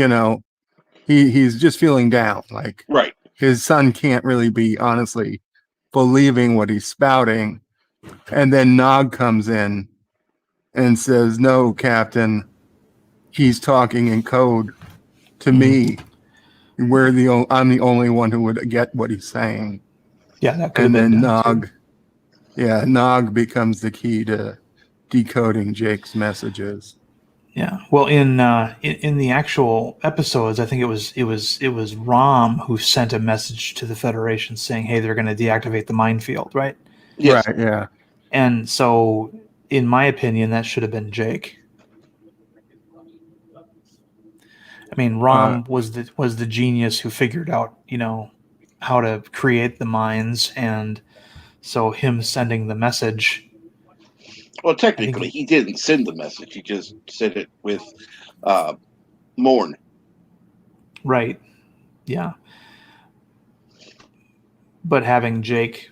He's just feeling down, like Right. his son can't really be honestly believing what he's spouting. And then Nog comes in and says, no, Captain, he's talking in code to me. I'm the only one who would get what he's saying. Yeah, that could And have been then done too. Nog becomes the key to decoding Jake's messages. Yeah. Well, in the actual episodes, I think it was Rom who sent a message to the Federation saying, "Hey, they're going to deactivate the minefield," right? Yes. Right. Yeah. And so, in my opinion, that should have been Jake. I mean, Rom was the genius who figured out, how to create the mines, and so him sending the message. Well, technically, he didn't send the message. He just sent it with Morn. Right. Yeah. But having Jake,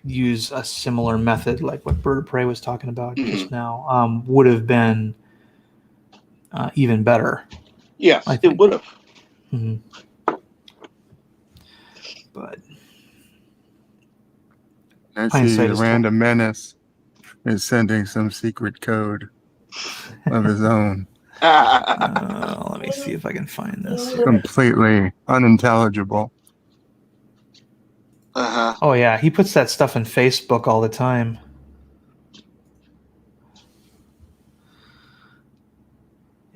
use a similar method like what Bird of Prey was talking about just now, would have been even better. Yes, it would have. Mm-hmm. But I see the Random Menace is sending some secret code of his own. Let me see if I can find this here. Completely unintelligible. Uh-huh. Oh yeah, he puts that stuff in Facebook all the time.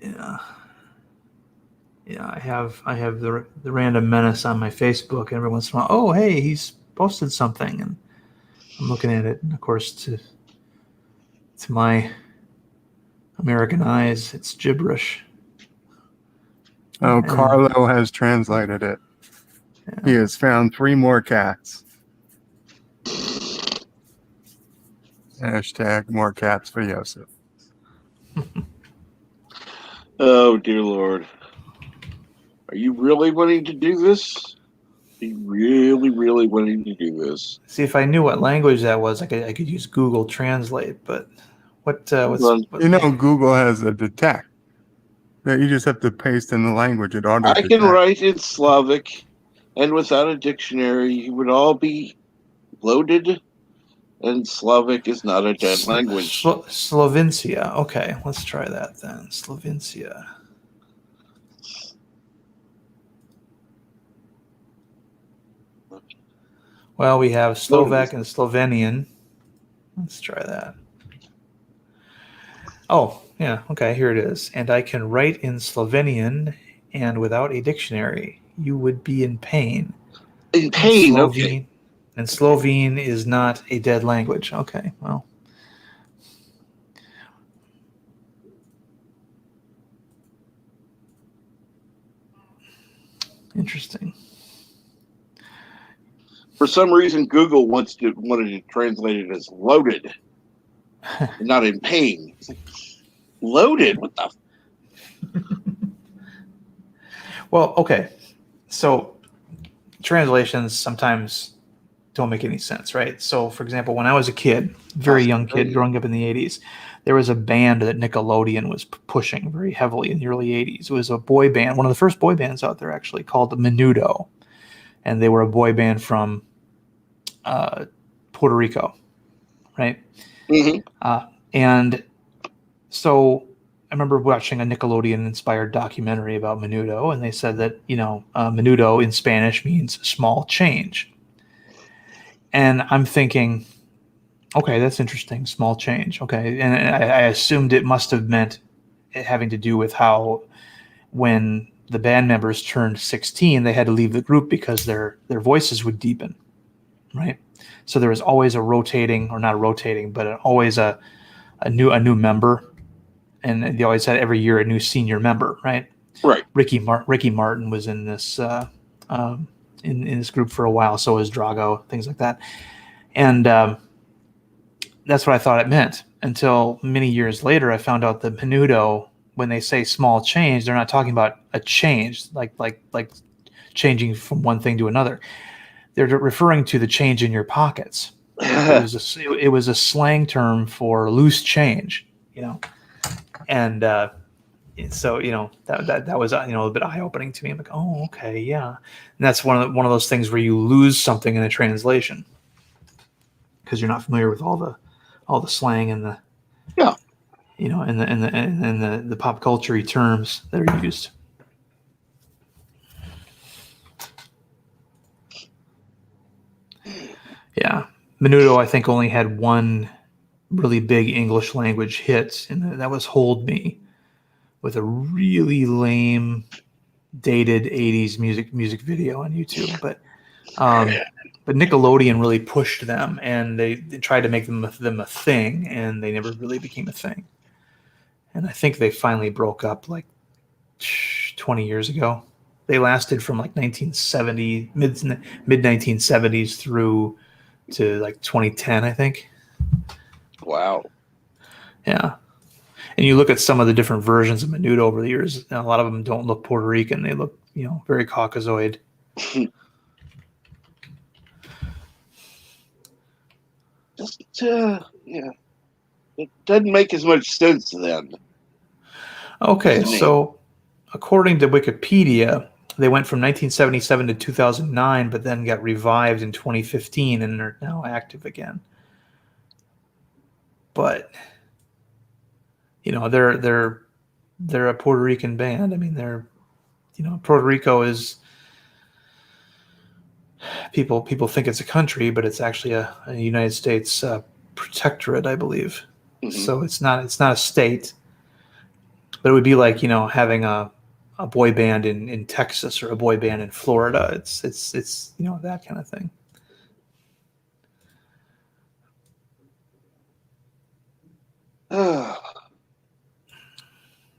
Yeah. Yeah, I have the Random Menace on my Facebook, and every once in a while, oh hey, he's posted something, and I'm looking at it, and of course to my American eyes, it's gibberish. Oh, Carlo has translated it. Yeah. He has found 3 more cats. Hashtag more cats for Yosef. Oh, dear Lord. Are you really wanting to do this? Are you really, really wanting to do this? See, if I knew what language that was, I could use Google Translate, but what's Google has a detect that you just have to paste in the language. It auto. I can write in Slavic, and without a dictionary, it would all be loaded. And Slavic is not a dead language. Slovencia. Okay, let's try that then. Slovencia. Well, we have Slovak and Slovenian. Let's try that. Oh, yeah. Okay, here it is. And I can write in Slovenian, and without a dictionary, you would be in pain. In pain, okay. And Slovene is not a dead language. Okay, well. Interesting. For some reason, Google wanted to translate it as loaded, not in pain. It's like, loaded? What the? Well, okay. So translations sometimes don't make any sense, right? So, for example, when I was a kid, very young kid, growing up in the 80s, there was a band that Nickelodeon was pushing very heavily in the early 80s. It was a boy band, one of the first boy bands out there, actually, called Menudo. And they were a boy band from Puerto Rico, right? Mm-hmm. And so I remember watching a Nickelodeon-inspired documentary about Menudo, and they said that, Menudo in Spanish means small change. And I'm thinking, okay, that's interesting, small change. Okay. And I assumed it must have meant it having to do with how when the band members turned 16, they had to leave the group because their voices would deepen, right? So there was always a rotating, or not rotating, but always a new member. And they always had every year a new senior member, right? Right. Ricky Martin was in this in this group for a while. So was Drago, things like that, and that's what I thought it meant until many years later. I found out that Menudo, when they say small change, they're not talking about a change like changing from one thing to another. They're referring to the change in your pockets. It was a slang term for loose change, and so that was a bit eye opening to me. I'm like, oh, okay, yeah, and that's one of those things where you lose something in a translation because you're not familiar with all the slang and the and the pop culture terms that are used. Yeah, Menudo I think only had one really big English language hit, and that was "Hold Me," with a really lame, dated '80s music video on YouTube. But Nickelodeon really pushed them, and they tried to make them a thing, and they never really became a thing. And I think they finally broke up like 20 years ago. They lasted from like 1970, mid 1970s through to like 2010, I think. Wow. Yeah. And you look at some of the different versions of Menudo over the years, and a lot of them don't look Puerto Rican. They look, very Caucasoid. Just, it doesn't make as much sense then. Okay, so according to Wikipedia, they went from 1977 to 2009, but then got revived in 2015 and are now active again. But they're a Puerto Rican band. I mean, Puerto Rico is people think it's a country, but it's actually a United States protectorate, I believe. Mm-hmm. So it's not a state, but it would be like having a boy band in Texas or a boy band in Florida. It's that kind of thing.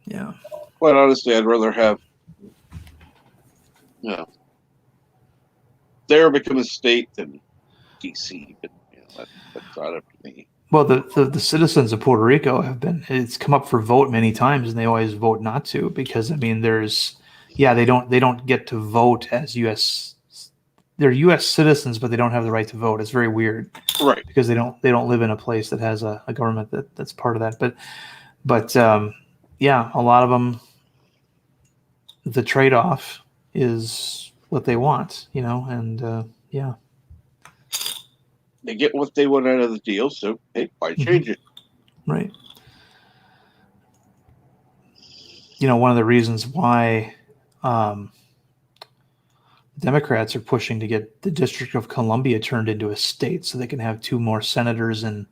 Yeah. Quite honestly, I'd rather have there become a state than DC, but that's not up to me. Well, the citizens of Puerto Rico it's come up for vote many times, and they always vote not to because they don't get to vote as U.S. They're U.S. citizens, but they don't have the right to vote. It's very weird, right? Because they don't live in a place that has a government that's part of that. But a lot of them, the trade-off is what they want, and they get what they want out of the deal, so hey, why change it? Right. One of the reasons why Democrats are pushing to get the District of Columbia turned into a state so they can have 2 more senators and,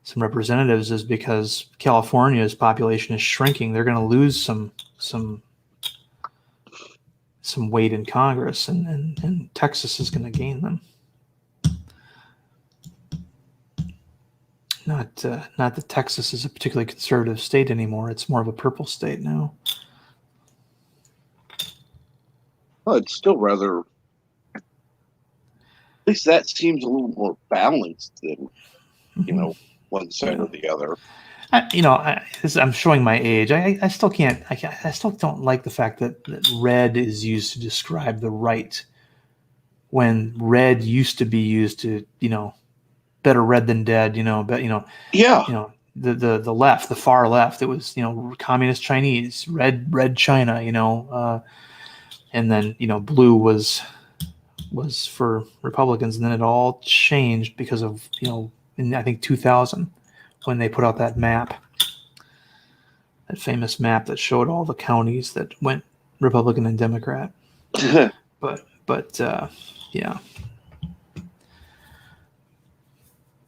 some representatives is because California's population is shrinking. They're going to lose some weight in Congress, and Texas is going to gain them. Not that Texas is a particularly conservative state anymore. It's more of a purple state now. Well, it's still rather. At least that seems a little more balanced than, one side or the other. I'm showing my age. I still can't. I still don't like the fact that red is used to describe the right when red used to be used to, better red than dead, but Yeah. the left, the far left, it was, communist Chinese, red China, and then, blue was for Republicans, and then it all changed because of, in I think 2000, when they put out that map, that famous map that showed all the counties that went Republican and Democrat. But yeah,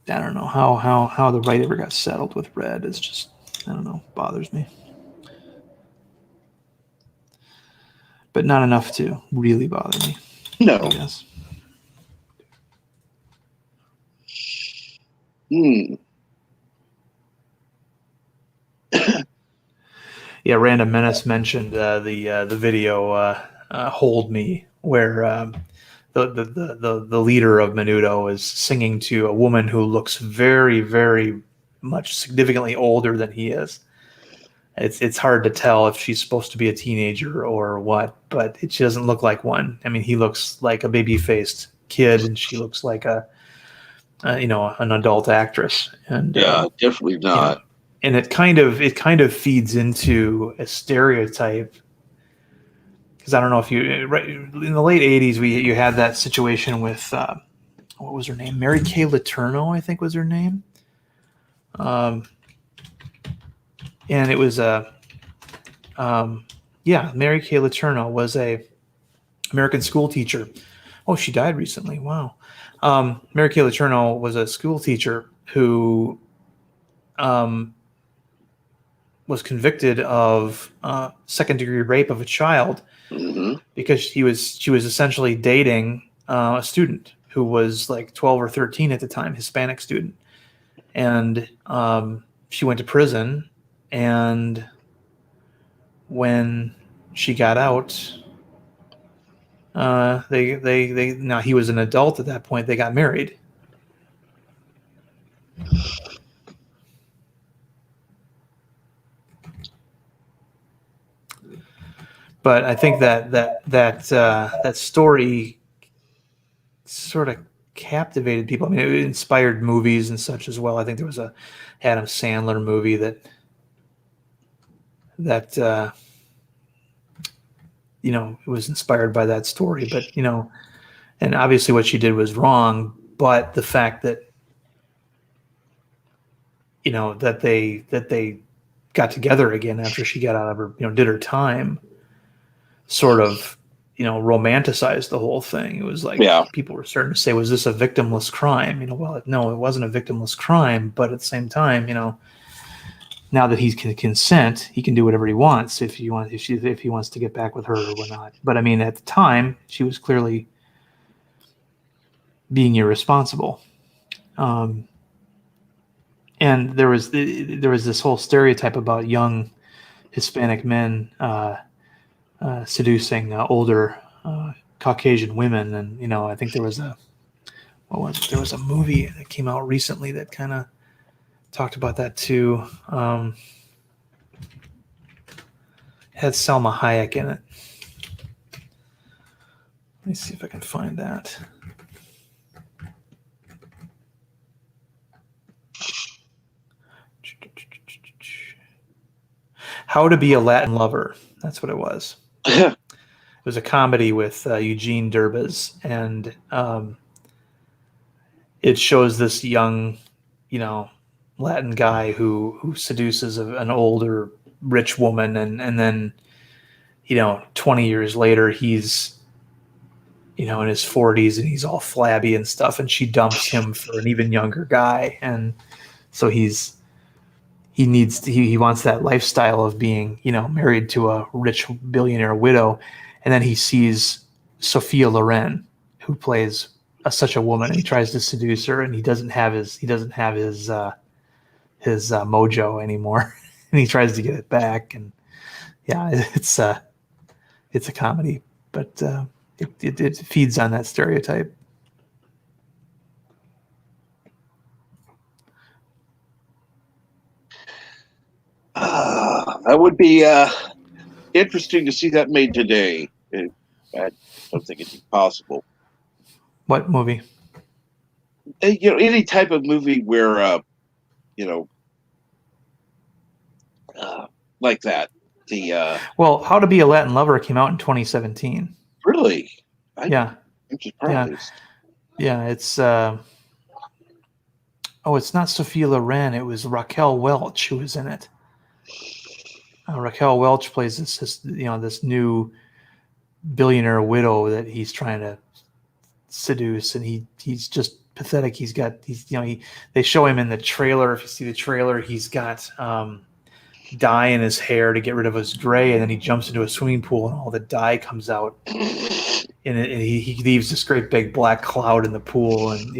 I don't know how the right ever got settled with red. It's just, I don't know, bothers me. But not enough to really bother me, No. I guess. Yeah, Random Menace mentioned the video "Hold Me," where the leader of Menudo is singing to a woman who looks very, very much significantly older than he is. It's hard to tell if she's supposed to be a teenager or what, but she doesn't look like one. I mean, he looks like a baby-faced kid, and she looks like an adult actress. And yeah, definitely not. And it kind of feeds into a stereotype, because I don't know if you, right in the late 80s, you had that situation with what was her name, Mary Kay Letourneau, I think was her name, and it was Mary Kay Letourneau was a American school teacher. Oh, she died recently. Wow. Mary Kay Letourneau was a school teacher who was convicted of second-degree rape of a child because she was essentially dating a student who was like 12 or 13 at the time, Hispanic student, and she went to prison. And when she got out, now he was an adult at that point. They got married. But I think that story sort of captivated people. I mean, it inspired movies and such as well. I think there was a Adam Sandler movie that it was inspired by that story. But and obviously what she did was wrong. But the fact that that they got together again after she got out of her did her time, sort of romanticized the whole thing. It was like people were starting to say, was this a victimless crime? Well, no, it wasn't a victimless crime, but at the same time, now that he can consent, he can do whatever he wants if he wants to get back with her or whatnot. But I mean, at the time, she was clearly being irresponsible. And there was this whole stereotype about young Hispanic men seducing older Caucasian women, and I think there was a movie that came out recently that kind of talked about that too. Had Salma Hayek in it. Let me see if I can find that. How to Be a Latin Lover. That's what it was. It was a comedy with Eugene Derbez, and it shows this young, Latin guy who seduces an older rich woman, and then 20 years later he's in his 40s and he's all flabby and stuff, and she dumps him for an even younger guy, and so he wants that lifestyle of being married to a rich billionaire widow, and then he sees Sophia Loren, who plays such a woman, and he tries to seduce her, and he doesn't have his mojo anymore, and he tries to get it back. And it's a comedy, but it feeds on that stereotype. That would be interesting to see that made today. I don't think it'd be possible. What movie? Any type of movie where you know like that. The Well, How to Be a Latin Lover came out in 2017. really, Yeah, I'm surprised. yeah. It's it's not Sophia Loren. It was Raquel Welch who was in it. Raquel Welch plays this new billionaire widow that he's trying to seduce, and he's just pathetic. They show him in the trailer. If you see the trailer, he's got dye in his hair to get rid of his gray, and then he jumps into a swimming pool, and all the dye comes out, and he leaves this great big black cloud in the pool, and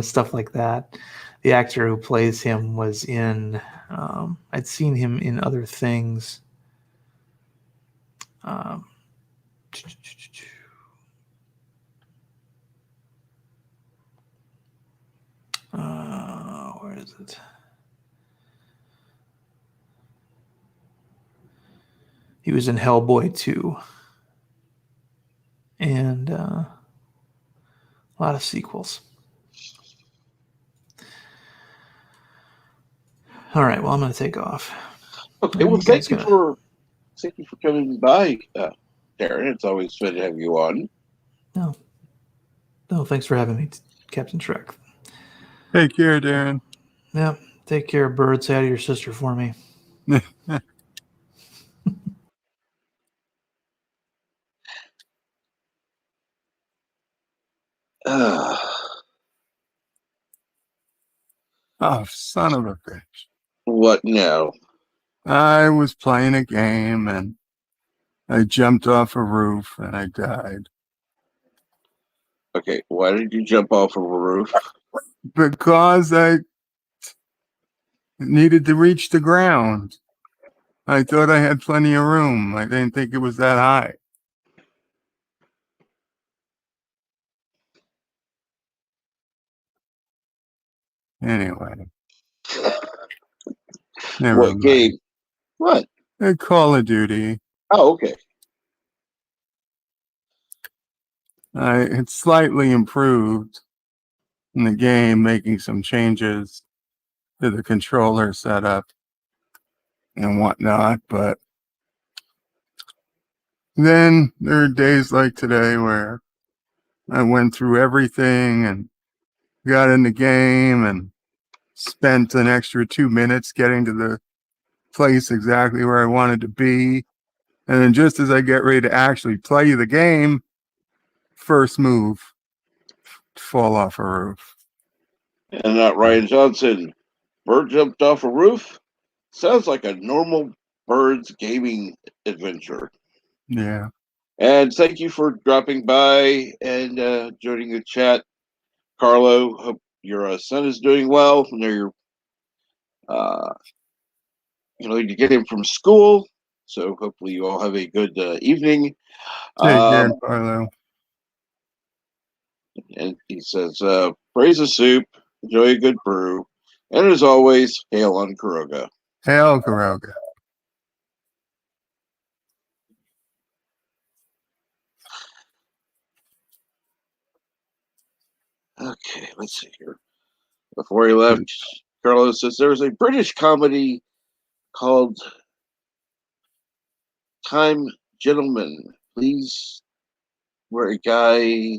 stuff like that. The actor who plays him was in. I'd seen him in other things. Where is it? He was in Hellboy 2. And a lot of sequels. All right, well, I'm going to take off. Okay, well, thank you for coming by, Darren. It's always fun to have you on. No, thanks for having me, Captain Trek. Take care, Darren. Yeah, take care, Bird. Say hi to your sister for me. Oh, son of a bitch. What now? I was playing a game and I jumped off a roof and I died. Okay, why did you jump off of a roof? Because I needed to reach the ground. I thought I had plenty of room. I didn't think it was that high. Anyway. Never What mind. game? What? Call of Duty. Oh, okay. It's slightly improved in the game, making some changes to the controller setup and whatnot. But then there are days like today where I went through everything and got in the game and spent an extra 2 minutes getting to the place exactly where I wanted to be. And then just as I get ready to actually play the game, first move, fall off a roof. And not Ryan Johnson. Bird jumped off a roof? Sounds like a normal Bird's gaming adventure. Yeah. And thank you for dropping by and joining the chat. Carlo, hope your son is doing well. I know you're to get him from school. So hopefully you all have a good evening. Take care, Carlo. And he says, praise the soup, enjoy a good brew, and as always, hail on Kuroga. Hail, Kuroga. Okay, let's see here. Before he left, Carlos says there's a British comedy called Time Gentleman. Please, where a guy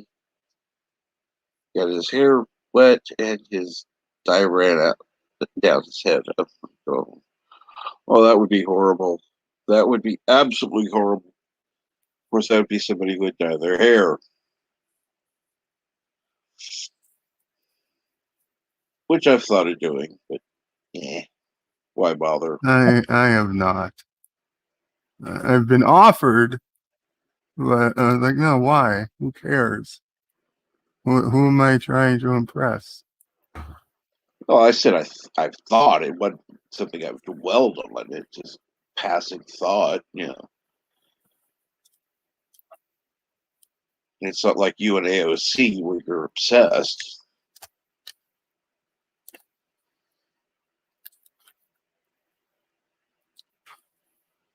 got his hair wet and his dye ran out down his head. Oh, that would be horrible. That would be absolutely horrible. Of course, that would be somebody who would dye their hair. Which I've thought of doing, but why bother? I have not. I've been offered, but I was like, no, why? Who cares? Who am I trying to impress? Well, I said I've thought it wasn't something I've dwelled on. It's just passing thought, It's not like you and AOC where you're obsessed.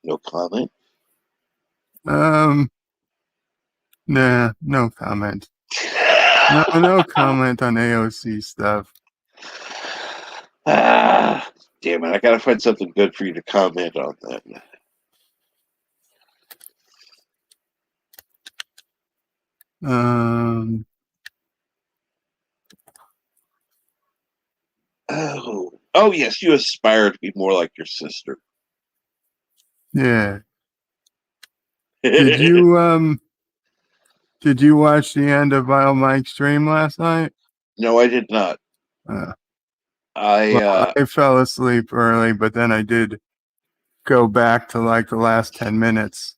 No comment. Nah, no comment. No comment on AOC stuff. Ah, damn it! I gotta find something good for you to comment on then. Oh yes, you aspire to be more like your sister. Yeah. Did you watch the end of Vile Mike's stream last night? No, I did not. Well, I I fell asleep early, but then I did go back to like the last 10 minutes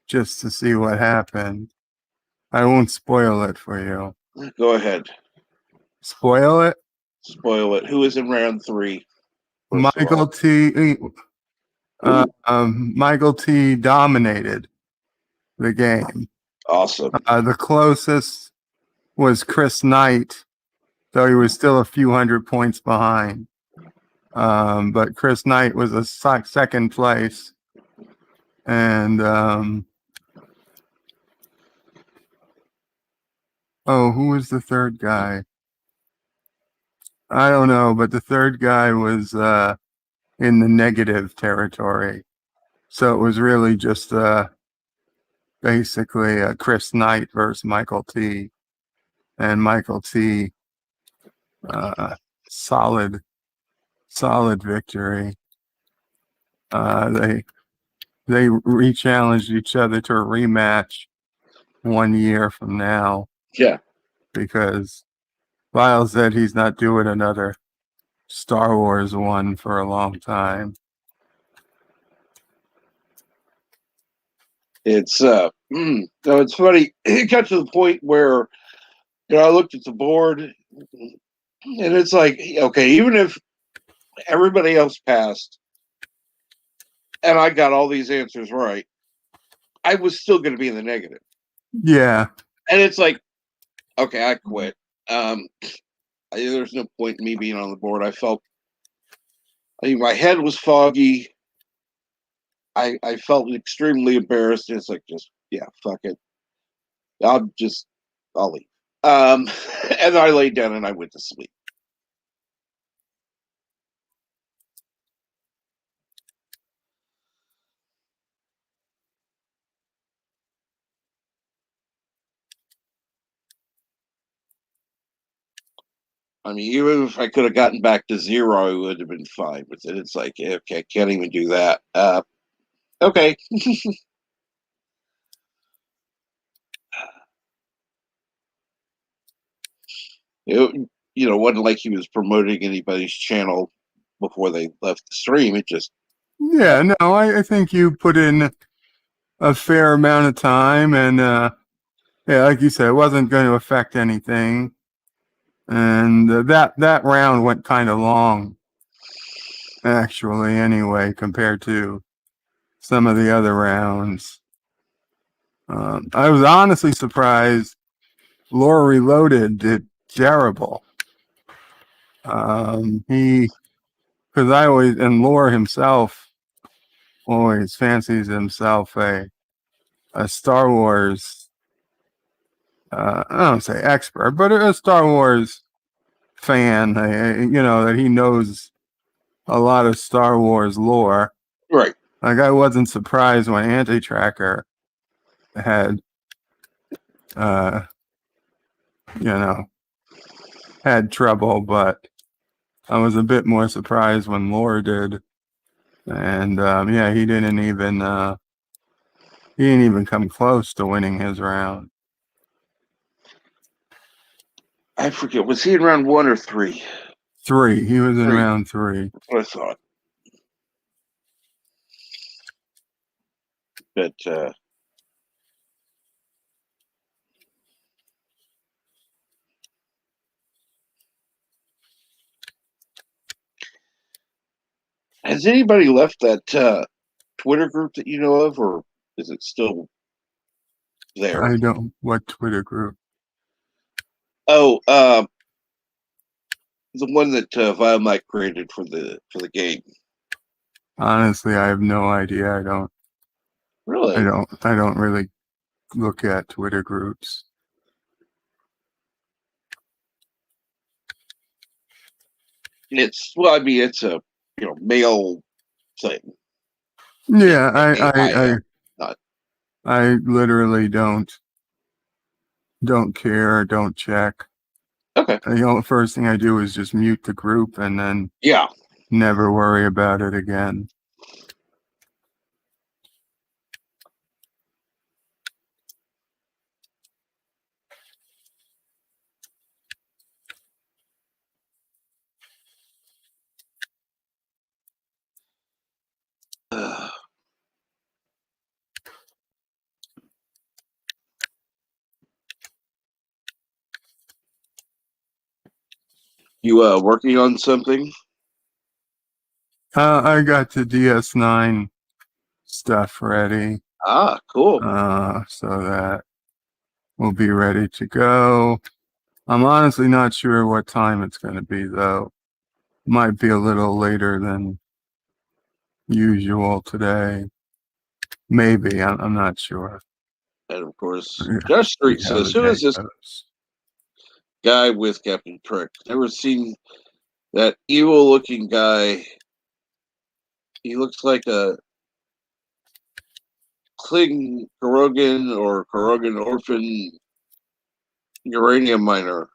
just to see what happened. I won't spoil it for you. Go ahead. Spoil it? Spoil it. Who is in round 3? Michael T. Michael T. dominated the game. Awesome. The closest was Chris Knight, though he was still a few hundred points behind. But Chris Knight was a second place. And who was the third guy? I don't know, but the third guy was in the negative territory. So it was really just basically Chris Knight versus Michael T. And Michael T. Solid victory. They re-challenged each other to a rematch 1 year from now. Yeah. Because Vile said he's not doing another Star Wars one for a long time. It's it's funny. It got to the point where I looked at the board and it's like, okay, even if everybody else passed and I got all these answers right, I was still going to be in the negative. Yeah. And it's like, okay, I quit. There's no point in me being on the board. My head was foggy. I felt extremely embarrassed. It's like, fuck it. I'll leave. And I laid down and I went to sleep. I mean, even if I could have gotten back to 0, I would have been fine with it. It's like, okay, I can't even do that. Okay. It wasn't like he was promoting anybody's channel before they left the stream. It just... Yeah, no, I think you put in a fair amount of time, and yeah, like you said, it wasn't going to affect anything. And that round went kind of long, actually, anyway, compared to some of the other rounds. I was honestly surprised Lore Reloaded did terrible. Because and Lore himself always fancies himself a Star Wars, I don't say expert, but a Star Wars fan, that he knows a lot of Star Wars lore. Right. Like, I wasn't surprised when Anti-Tracker had, had trouble, but I was a bit more surprised when Lore did. And, he didn't even come close to winning his round. I forget. Was he in round 1 or 3? 3. He was in round 3. That's what I thought. But has anybody left that Twitter group that you know of, or is it still there? I don't. What Twitter group? Oh, the one that Vile Mike created for the game. Honestly, I have no idea. I don't. Really? I don't really look at Twitter groups. It's it's a male thing. Yeah, Not. I literally don't care, don't check. Okay. The first thing I do is just mute the group and then Yeah. never worry about it again. You working on something? I got the DS9 stuff ready. Ah, cool. So that will be ready to go. I'm honestly not sure what time it's going to be, though. Might be a little later than usual today. Maybe. I'm not sure. And of course, Yeah, Josh Street see how says, the "Who is day this goes. guy with Captain Prick? Never seen that evil-looking guy. He looks like a Kling Korogan or Korogan orphan uranium miner."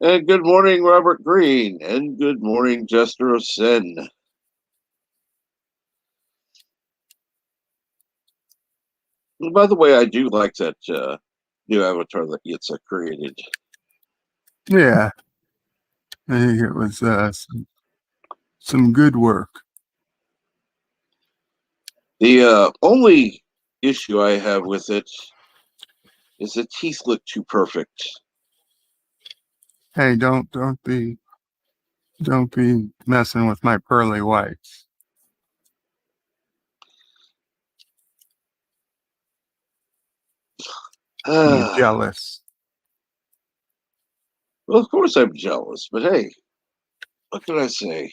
And good morning, Robert Green. And good morning, Jester of Sin. And by the way, I do like that new avatar that gets created. Yeah. I think it was some good work. The only issue I have with it is the teeth look too perfect. Hey, don't be messing with my pearly whites. You're jealous. Well, of course I'm jealous, but hey, what can I say?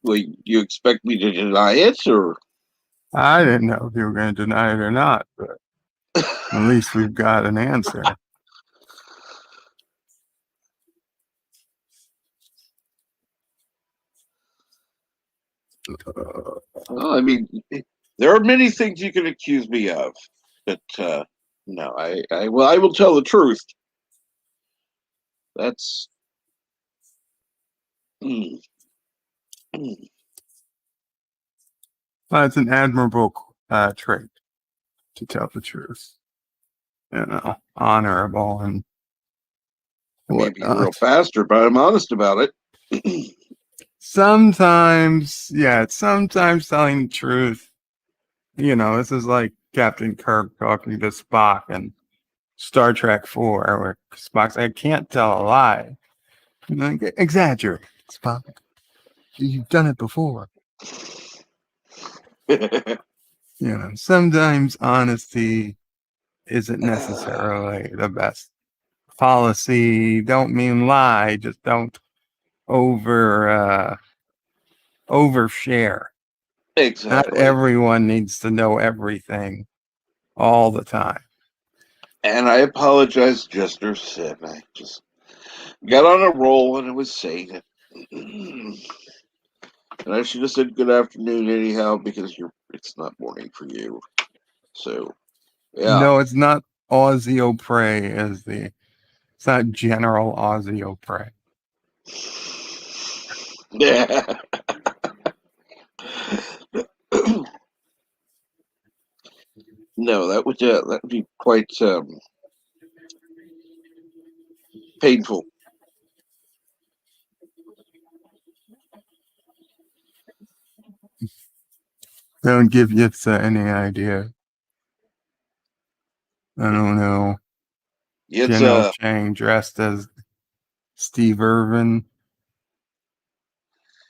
Well, you expect me to deny it, or? I didn't know if you were going to deny it or not, but at least we've got an answer. Well, I mean, there are many things you can accuse me of, but no, I will tell the truth. That's mm, mm. Well, it's an admirable trait, to tell the truth. Honorable and I may be a real whatnot. bastard, but I'm honest about it. Sometimes telling the truth. This is like Captain Kirk talking to Spock in Star Trek IV, where Spock's like, I can't tell a lie. Like, exaggerate, Spock. You've done it before. Sometimes honesty isn't necessarily the best policy. Don't mean lie, just don't overshare. Exactly. Not everyone needs to know everything all the time. And I apologize, Jester said. I just got on a roll and I was saying it. And I should have said good afternoon anyhow because it's not morning for you. So, yeah. No, it's not Ausiopray it's not General Ausiopray. Yeah. No, that would be quite painful. Don't give Yitza any idea. I don't know. It's General Chang dressed as Steve Irvine.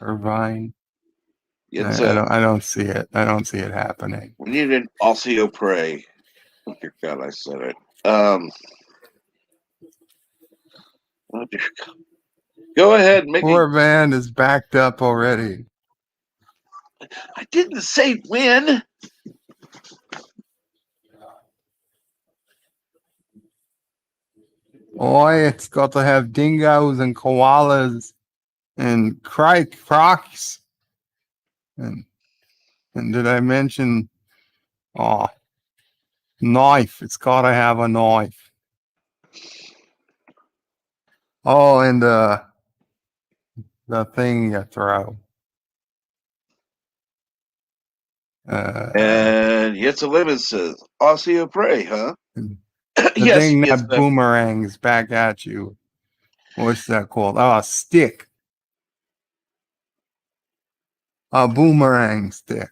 I don't see it. I don't see it happening. We need an Osseo Prey. Oh, dear God, I said it. Oh, dear God. Go ahead, make Poor it. man is backed up already. I didn't say when. Boy, it's got to have dingoes and koalas and crocs. And did I mention knife? It's got to have a knife. Oh, and the thing you throw. And Yetzalimid says, Osseous prey, huh? The Yes, thing yes, that boomerangs back at you. What's that called? Oh, a stick. A boomerang stick.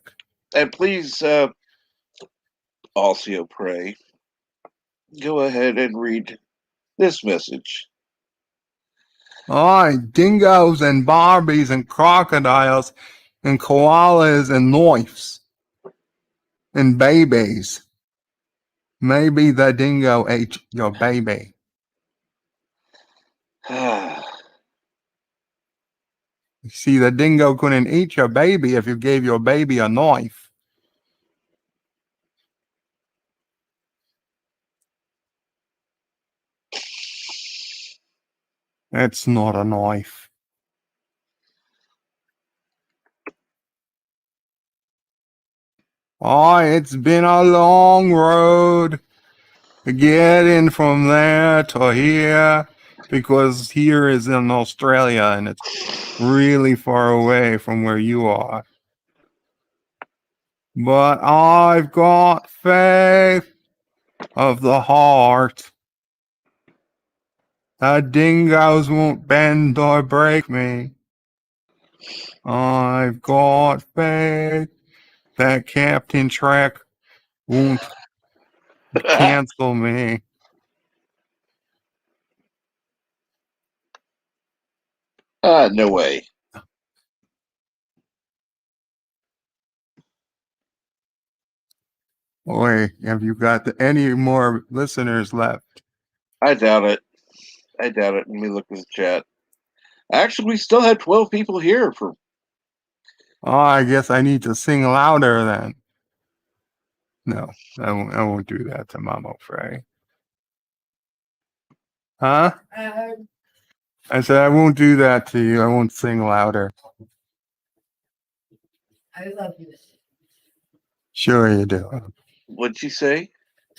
and please, Osseous prey, go ahead and read this message. Oh, dingoes and barbies and crocodiles and koalas and knives and babies. Maybe the dingo ate your baby. You see, the dingo couldn't eat your baby if you gave your baby a knife. It's not a knife. Oh, it's been a long road to get in from there to here, because here is in Australia and it's really far away from where you are. But I've got faith of the heart. The dingoes won't bend or break me. I've got faith that Captain Trek won't cancel me. No way. Boy, have you got any more listeners left? I doubt it. Let me look at the chat. Actually, we still had 12 people here for. Oh, I guess I need to sing louder then. No, I won't do that to Mama Frey. Huh? I said I won't do that to you. I won't sing louder. I love you. Sure you do. What'd you say?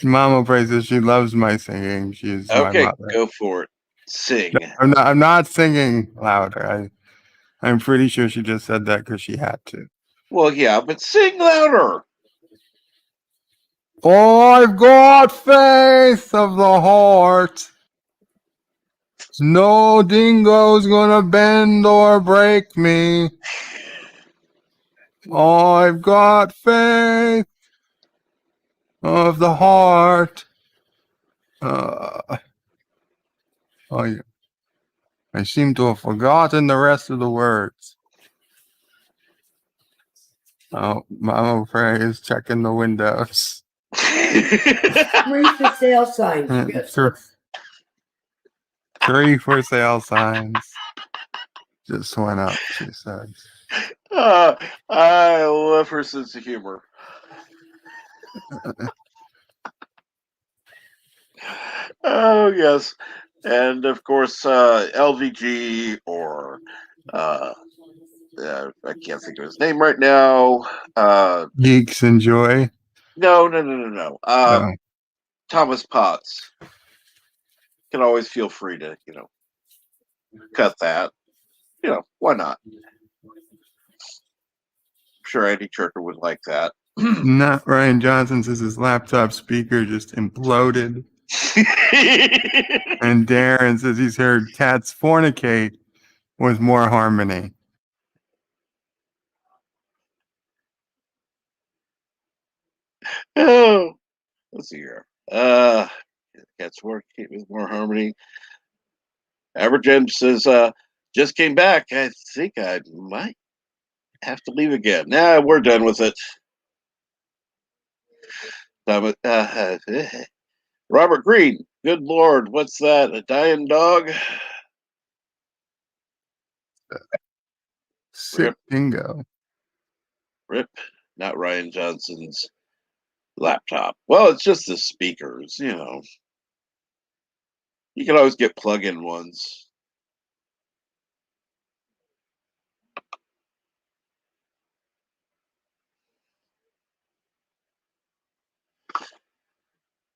Mama Frey says she loves my singing. She's my Okay, mother. go for it. Sing. I'm not singing louder. I'm pretty sure she just said that because she had to. Well, yeah, but sing louder. Oh, I've got faith of the heart. No dingo's gonna bend or break me. Oh, I've got faith of the heart. Oh, yeah. I seem to have forgotten the rest of the words. Oh, Mama Frey is checking the windows. 3 for sale signs. Yes. 3 for sale signs just went up, she said. I love her sense of humor. Oh, yes. And of course, LVG or I can't think of his name right now. Geeks enjoy. No. No. Thomas Potts can always feel free to, cut that. Why not? I'm sure Andy Churcher would like that. Not Ryan Johnson says his laptop speaker just imploded. And Darren says he's heard cats fornicate with more harmony. Oh, let's see here. Cats fornicate with more harmony. Average says, just came back. I think I might have to leave again. Nah, we're done with it. Robert Green, good Lord, what's that? A dying dog? Sick Rip. dingo. Rip, not Ryan Johnson's laptop. Well, it's just the speakers, you know. You can always get plug-in ones.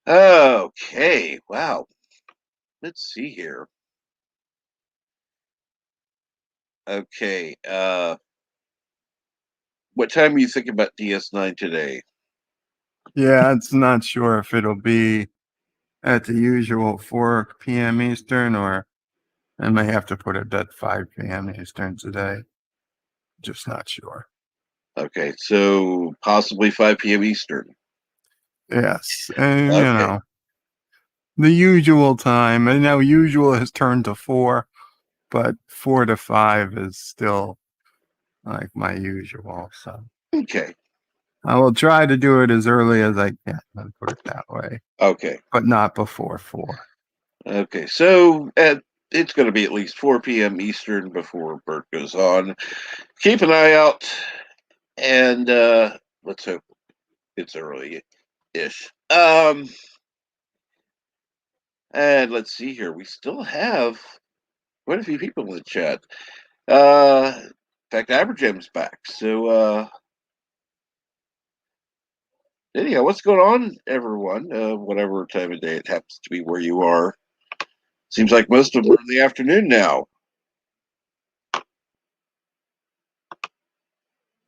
Okay, wow. Let's see here. Okay, what time are you thinking about DS9 today? Yeah, it's not sure if it'll be at the usual 4 p.m. Eastern, or I may have to put it at 5 p.m. Eastern today. Just not sure. Okay, so possibly 5 p.m. Eastern. Yes, and Okay. the usual time. And now usual has turned to 4, but 4 to 5 is still like my usual. So Okay. I will try to do it as early as I can. Let's put it that way, Okay. but not before 4. Okay, so it's going to be at least 4 p.m. Eastern before Bert goes on. Keep an eye out, and let's hope it's early-ish. And let's see here. We still have quite a few people in the chat. In fact, Aberjam's back. So, anyhow, what's going on, everyone? Whatever time of day it happens to be where you are. Seems like most of them are in the afternoon now.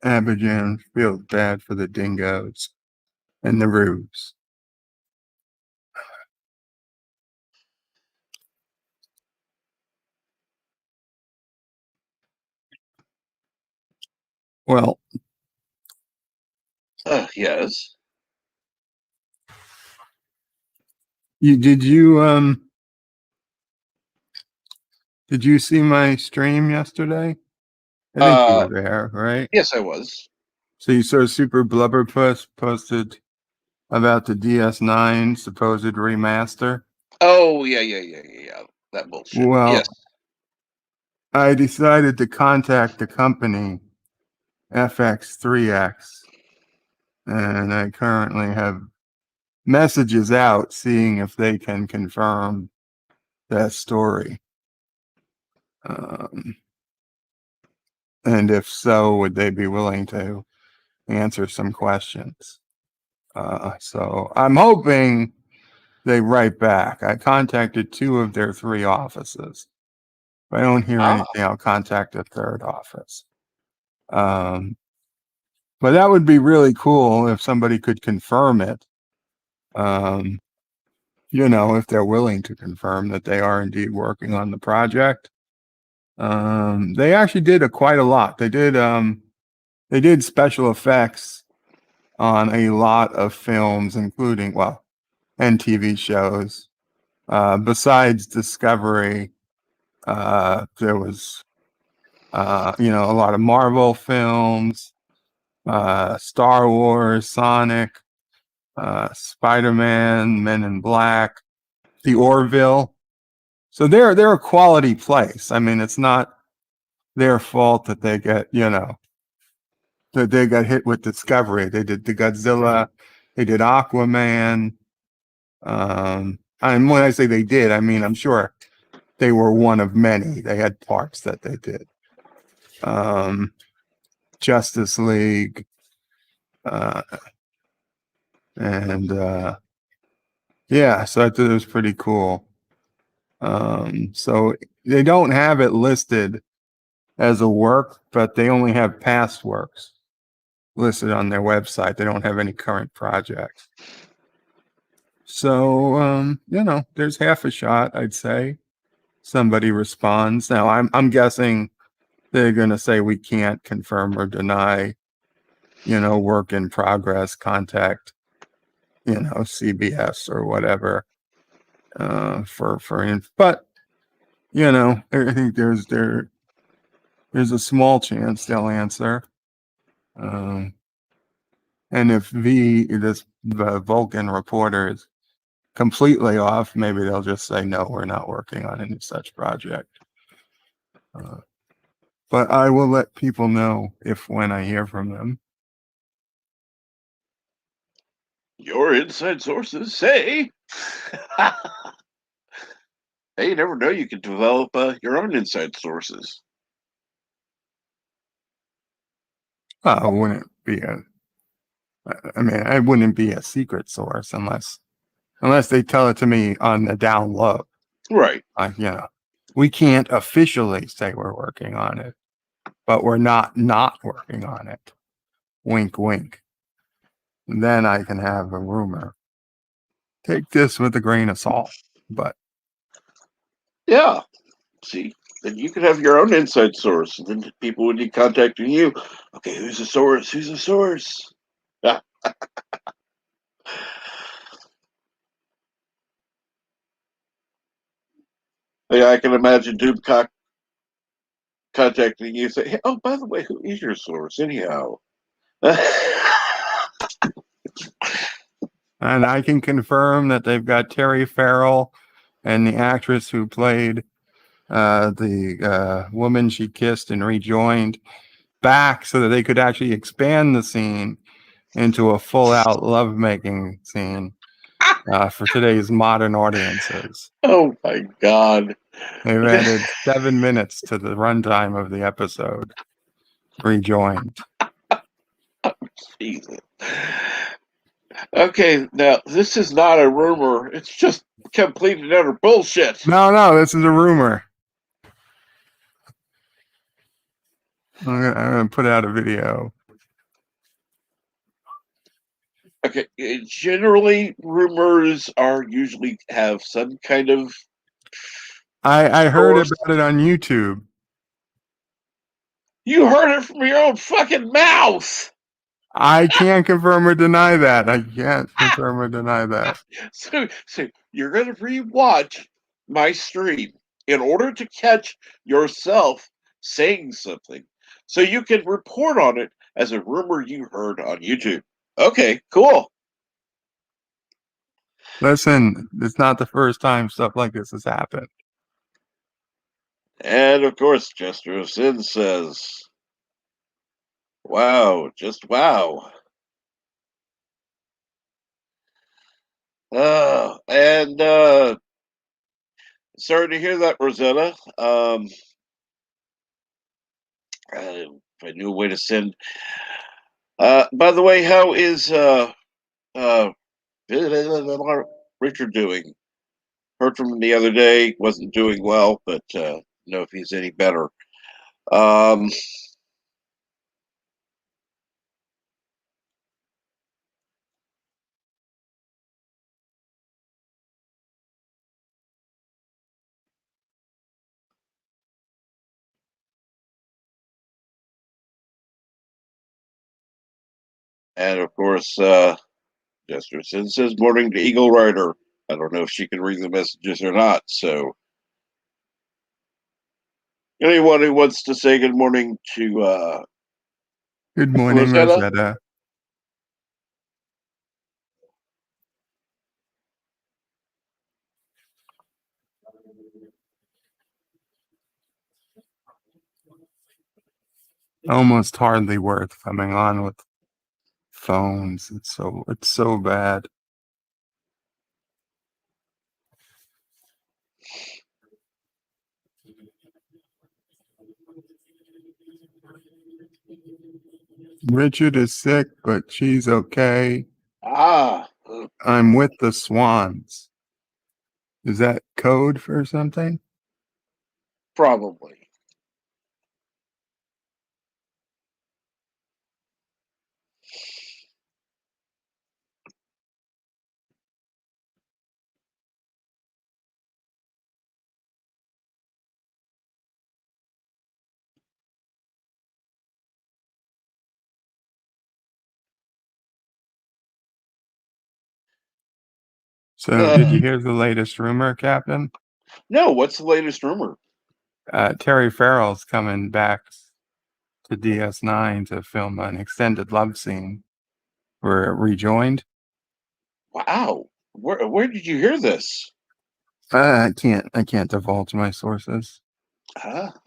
Abidjan feels bad for the dingoes and the rubes. Well, Yes. did you see my stream yesterday? I think you were there, right? Yes, I was. So you saw Super Blubberpuss posted about the DS9 supposed remaster. Oh, yeah. That bullshit. Well, Yes. I decided to contact the company FX3X, and I currently have messages out seeing if they can confirm that story. And if so, would they be willing to answer some questions? So I'm hoping they write back. I contacted 2 of their 3 offices. If I don't hear anything, I'll contact a 3rd office. But that would be really cool if somebody could confirm it. If they're willing to confirm that they are indeed working on the project. They actually did quite a lot. They did special effects on a lot of films, including, and TV shows. Besides Discovery, there was, a lot of Marvel films, Star Wars, Sonic, Spider-Man, Men in Black, the Orville. So they're a quality place. I mean, it's not their fault that they get, that they got hit with Discovery. They did the Godzilla, they did Aquaman. And when I say they did, I mean, I'm sure they were one of many. They had parts that they did. Justice League, and yeah, so I thought it was pretty cool. So they don't have it listed as a work, but they only have past works listed on their website. They don't have any current projects. So there's half a shot, I'd say. Somebody responds. Now I'm guessing they're gonna say we can't confirm or deny, work in progress, contact, CBS or whatever. But I think there's a small chance they'll answer. And if the Vulcan reporter is completely off, maybe they'll just say, no, we're not working on any such project. but I will let people know when I hear from them. Your inside sources say. Hey, you never know. You can develop your own inside sources. It wouldn't be it wouldn't be a secret source unless they tell it to me on the down low. Right. We can't officially say we're working on it, but we're not working on it. Wink, wink. And then I can have a rumor. Take this with a grain of salt, but Yeah. See, then you can have your own inside source, and then people would be contacting you. Okay, who's the source? Who's the source? Yeah. Yeah, I can imagine Doomcock contacting you, say, hey, "Oh, by the way, who is your source, anyhow?" and I can confirm that they've got Terry Farrell and the actress who played the woman she kissed and rejoined back so that they could actually expand the scene into a full-out lovemaking scene for today's modern audiences. Oh my God! They've added 7 minutes to the runtime of the episode. Rejoined. Jesus. Okay, now this is not a rumor. It's just complete and utter bullshit. No, this is a rumor. I'm gonna put out a video. Okay, generally rumors are usually have some kind of. I heard source. about it on YouTube. You heard it from your own fucking mouth. I can't confirm or deny that. I can't confirm or deny that. So you're going to rewatch my stream in order to catch yourself saying something, so you can report on it as a rumor you heard on YouTube. Okay, cool. Listen, it's not the first time stuff like this has happened. And of course, Jester of Sin says, "Wow, just wow." And sorry to hear that, Rosetta. If I knew a way to send. By the way, how is Richard doing? Heard from him the other day. Wasn't doing well, but know if he's any better. Um, and of course, Jester says morning to Eagle Rider. I don't know if she can read the messages or not. So, anyone who wants to say good morning to Good morning, Rosetta? Rosetta. Almost hardly worth coming on with phones. It's so bad. Richard is sick, but she's okay. I'm with the Swans. Is that code for something? Probably. So, did you hear the latest rumor, Captain? No, what's the latest rumor? Terry Farrell's coming back to DS9 to film an extended love scene. We're rejoined. Wow. Where did you hear this? I can't divulge my sources.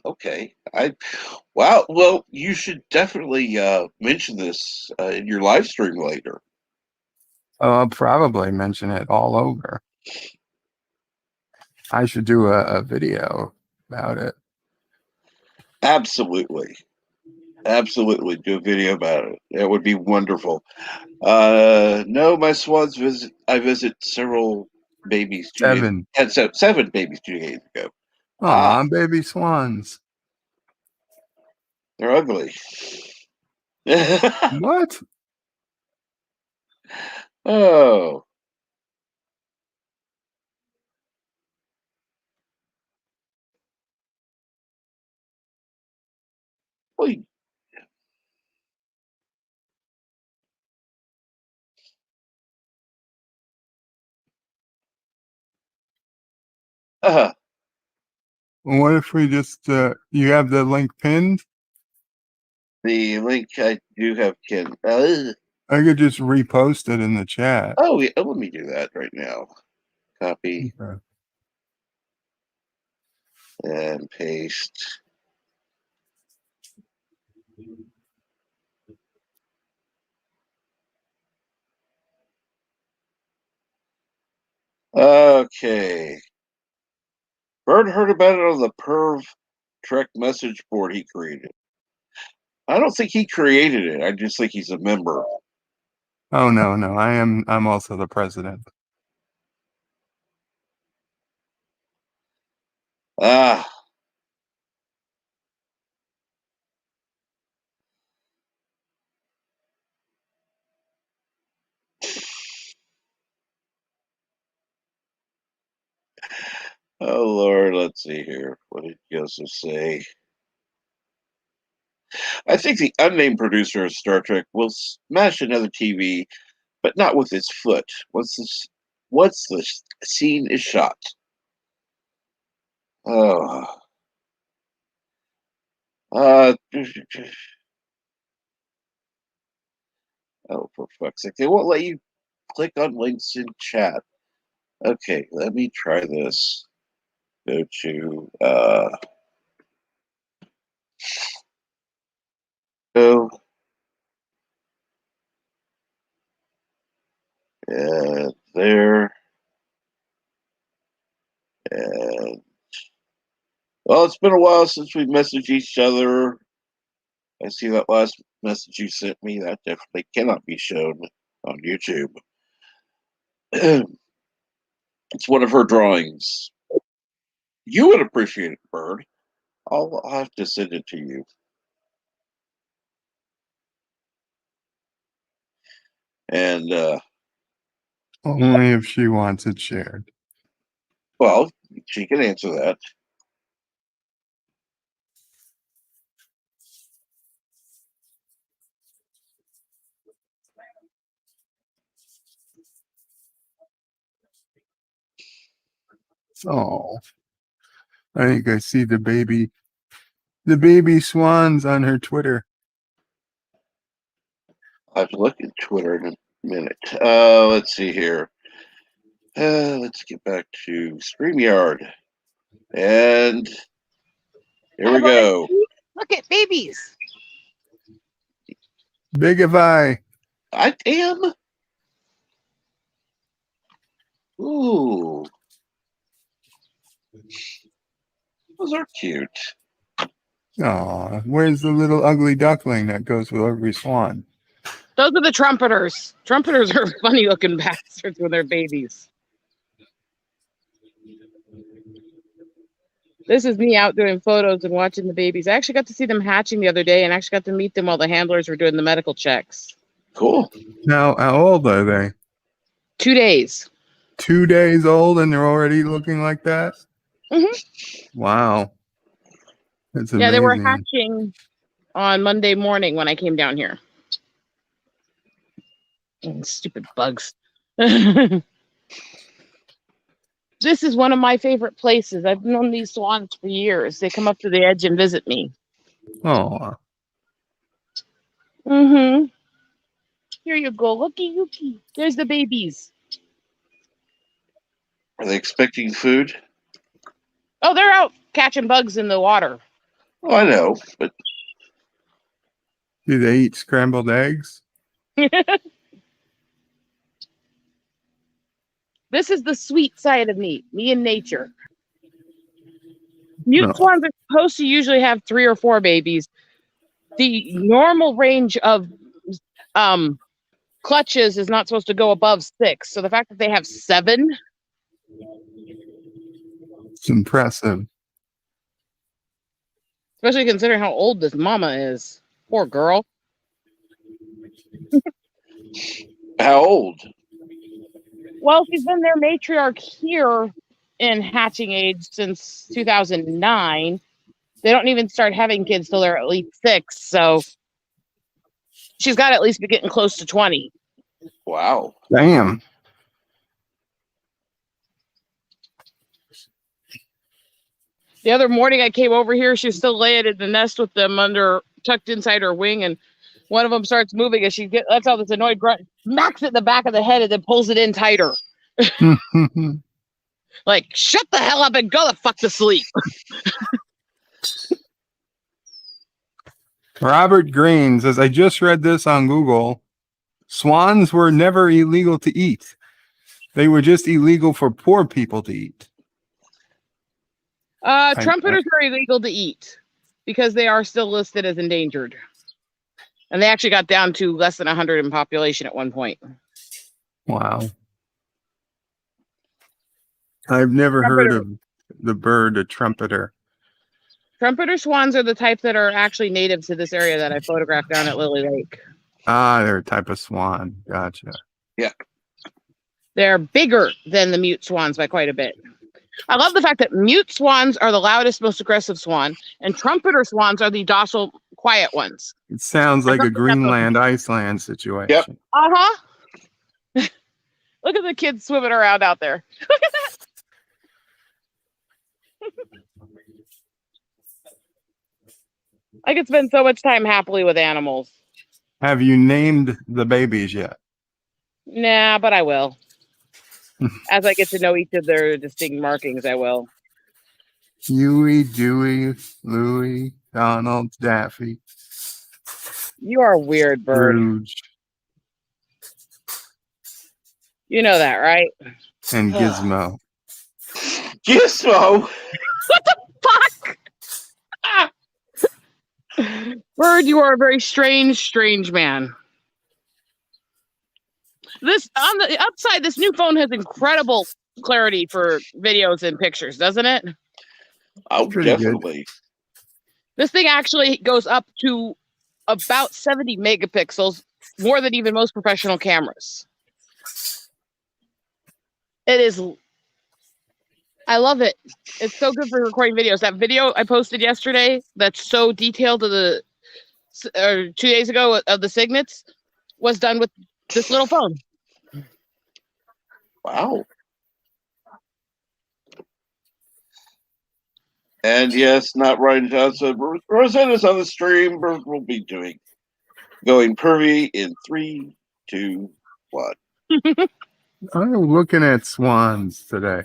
Okay. Wow. Well, you should definitely mention this in your live stream later. I'll probably mention it all over. I should do a video about it. Absolutely. Absolutely. Do a video about it. That would be wonderful. No, my swans visit. I visit several babies 2 days. 7. And 7 babies 2 days ago. Aw, baby swans. They're ugly. What? Oh. Well, uh, What if we just, you have the link pinned? the link I do have can. I could just repost it in the chat. Oh, yeah, let me do that right now. Copy Okay. and paste. Okay. Bird heard about it on the Perv Trek message board he created. I don't think he created it. I just think he's a member. Oh no, I'm also the president. Ah. Oh Lord, let's see here. What did Joseph say? I think the unnamed producer of Star Trek will smash another TV, but not with his foot. Once the scene is shot. Oh. Oh, for fuck's sake. They won't let you click on links in chat. Okay, let me try this. Go to go and there and well, it's been a while since we messaged each other. I see that last message you sent me. That definitely cannot be shown on YouTube. It's one of her drawings. You would appreciate it, Bird. I'll have to send it to you. And Only if she wants it shared. well, she can answer that. Oh, I think I see the baby swans on her Twitter. I have to look at Twitter in a minute. Let's see here. Let's get back to StreamYard. And here we go. Look at babies. Bigify. I am. Ooh. Those are cute. Oh, where's the little ugly duckling that goes with every swan? Those are the trumpeters. Trumpeters are funny looking bastards when they're babies. This is me out doing photos and watching the babies. I actually got to see them hatching the other day and actually got to meet them while the handlers were doing the medical checks. Cool. Now, how old are they? 2 days. 2 days old and they're already looking like that? Mm-hmm. Wow. That's amazing. Yeah, they were hatching on Monday morning when I came down here. Stupid bugs. This is one of my favorite places. I've known these swans for years. They come up to the edge and visit me. Oh. Mm-hmm. Here you go. Looky. There's the babies. Are they expecting food? Oh, they're out catching bugs in the water. Oh, I know, but Do they eat scrambled eggs? This is the sweet side of me and nature. Mute No. swans are supposed to usually have 3 or 4 babies. The normal range of clutches is not supposed to go above 6. So the fact that they have 7, It's impressive. especially considering how old this mama is. Poor girl. how old? Well, she's been their matriarch here in hatching age since 2009. They don't even start having kids till they're at least 6. So she's got to at least be getting close to 20. Wow. Damn. The other morning I came over here, she was still laying in the nest with them tucked inside her wing, and one of them starts moving and lets out this annoyed grunt, smacks it in the back of the head, and then pulls it in tighter. Like, shut the hell up and go the fuck to sleep. Robert Green says, I just read this on Google. Swans were never illegal to eat. They were just illegal for poor people to eat. Trumpeters are illegal to eat because they are still listed as endangered. And they actually got down to less than 100 in population at one point. Wow. I've never heard of the bird, a trumpeter. Trumpeter swans are the type that are actually native to this area that I photographed down at Lily Lake. Ah, they're a type of swan. Gotcha. Yeah. They're bigger than the mute swans by quite a bit. I love the fact that mute swans are the loudest, most aggressive swan, and trumpeter swans are the docile, quiet ones. It sounds like a Greenland, Iceland situation. Yep. Uh-huh. Look at the kids swimming around out there. Look at that. I could spend so much time happily with animals. Have you named the babies yet? Nah, but I will. As I get to know each of their distinct markings, I will. Huey, Dewey, Louie, Donald, Daffy, You are a weird bird. Scrooge, You know that, right? and Gizmo. Gizmo. What the fuck? Bird, you are a very strange man. This on the upside, this new phone has incredible clarity for videos and pictures, doesn't it? Oh, Pretty good. definitely. This thing actually goes up to about 70 megapixels, more than even most professional cameras. It is. I love it. It's so good for recording videos. That video I posted yesterday, that's so detailed to the, 2 days ago of the cygnets, was done with this little phone. Wow. And yes, not Ryan Johnson. Rosetta's on the stream. We'll be going pervy in 3, 2, 1. I'm looking at swans today.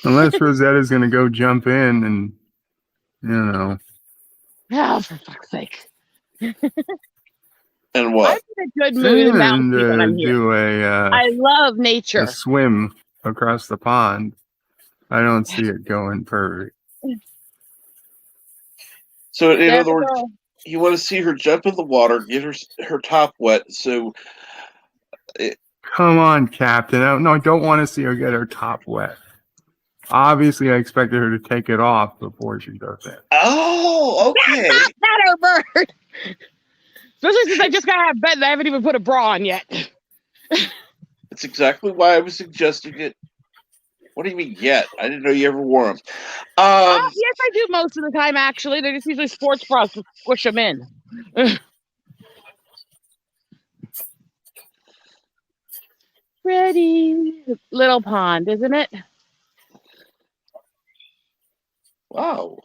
Unless Rosetta's going to go jump in and, Oh, for fuck's sake. And what? I'm in a good mood and bouncy when I'm here. do I love nature. a swim across the pond. I don't see it going perfect. So in There other we words, go. you want to see her jump in the water, get her top wet. So Come on, Captain. I don't want to see her get her top wet. Obviously, I expected her to take it off before she does that. oh, okay. That's not better, bird. Especially since I just got out of bed and I haven't even put a bra on yet. That's exactly why I was suggesting it. What do you mean yet? I didn't know you ever wore them. Yes, I do most of the time, actually. They're just usually sports bras to squish them in. Pretty little pond, isn't it? Wow.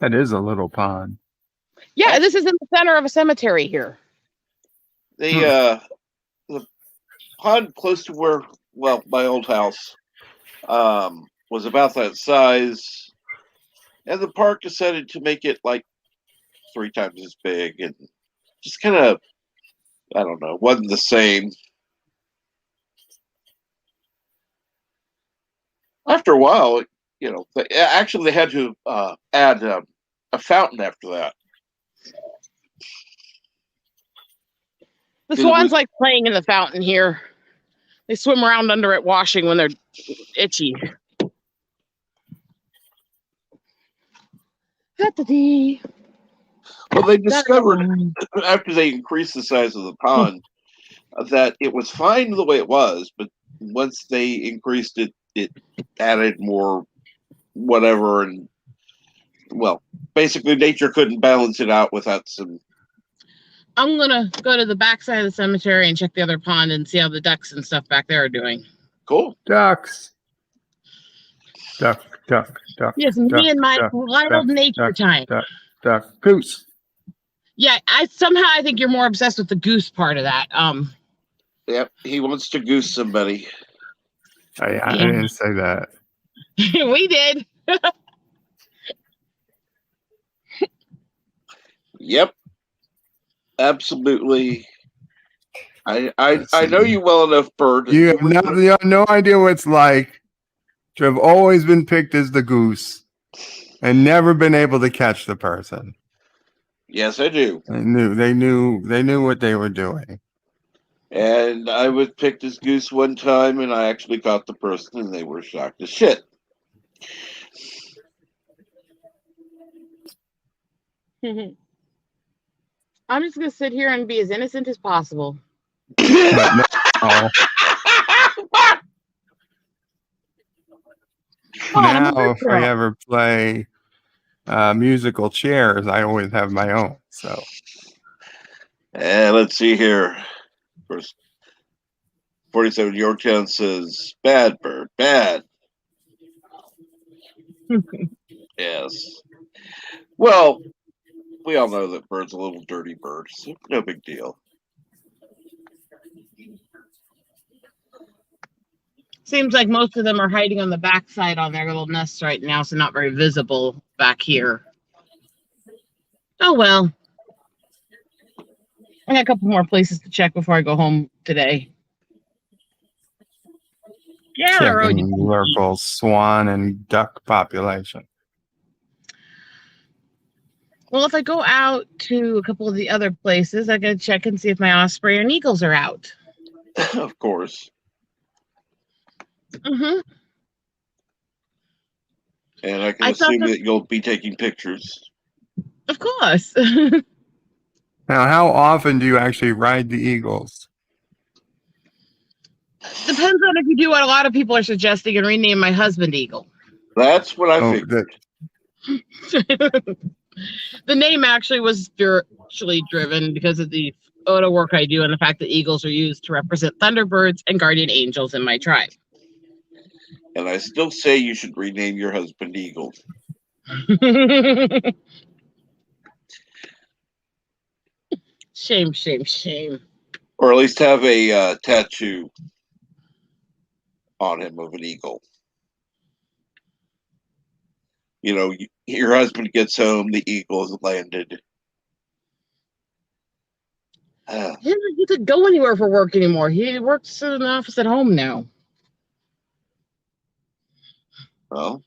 That is a little pond. Yeah, this is in the center of a cemetery here. The pond close to my old house, was about that size, and the park decided to make it like 3 times as big, and just kind of, I don't know, wasn't the same. After a while, they had to add a fountain after that. The swans like playing in the fountain here. They swim around under it, washing when they're itchy. Well, they discovered after they increased the size of the pond that it was fine the way it was, but once they increased it, it added more whatever, and well, basically nature couldn't balance it out without some. I'm gonna go to the backside of the cemetery and check the other pond and see how the ducks and stuff back there are doing. Cool. Ducks. Duck. Yes, me and my wild nature time. Duck. Goose. Yeah, I think you're more obsessed with the goose part of that. Yep, he wants to goose somebody. I didn't say that. We did. Yep. Absolutely. I know you well enough, Bird. You have no idea what it's like to have always been picked as the goose and never been able to catch the person. Yes, I do. They knew what they were doing. And I was picked as goose one time, and I actually caught the person, and they were shocked as shit. I'm just gonna sit here and be as innocent as possible. But no. Now, if I ever play musical chairs, I always have my own. So, let's see here. First, 47 Yorktown says, "Bad Bird, bad." Yes. Well, we all know that Bird's a little dirty bird, so no big deal. Seems like most of them are hiding on the backside on their little nests right now, so not very visible back here. Oh well. I got a couple more places to check before I go home today. Yeah, checking local swan and duck population. Well, if I go out to a couple of the other places, I gotta check and see if my osprey and eagles are out. Of course. Mm-hmm. And I can assume that you'll be taking pictures. Of course. Now, how often do you actually ride the eagles? Depends on if you do what a lot of people are suggesting and rename my husband Eagle. That's what I figured. The name actually was spiritually driven because of the photo work I do and the fact that eagles are used to represent thunderbirds and guardian angels in my tribe. And I still say you should rename your husband Eagle. Shame, shame, shame. Or at least have a tattoo on him of an eagle. You know, your husband gets home, the eagle has landed. He doesn't get to go anywhere for work anymore. He works in an office at home now. Well,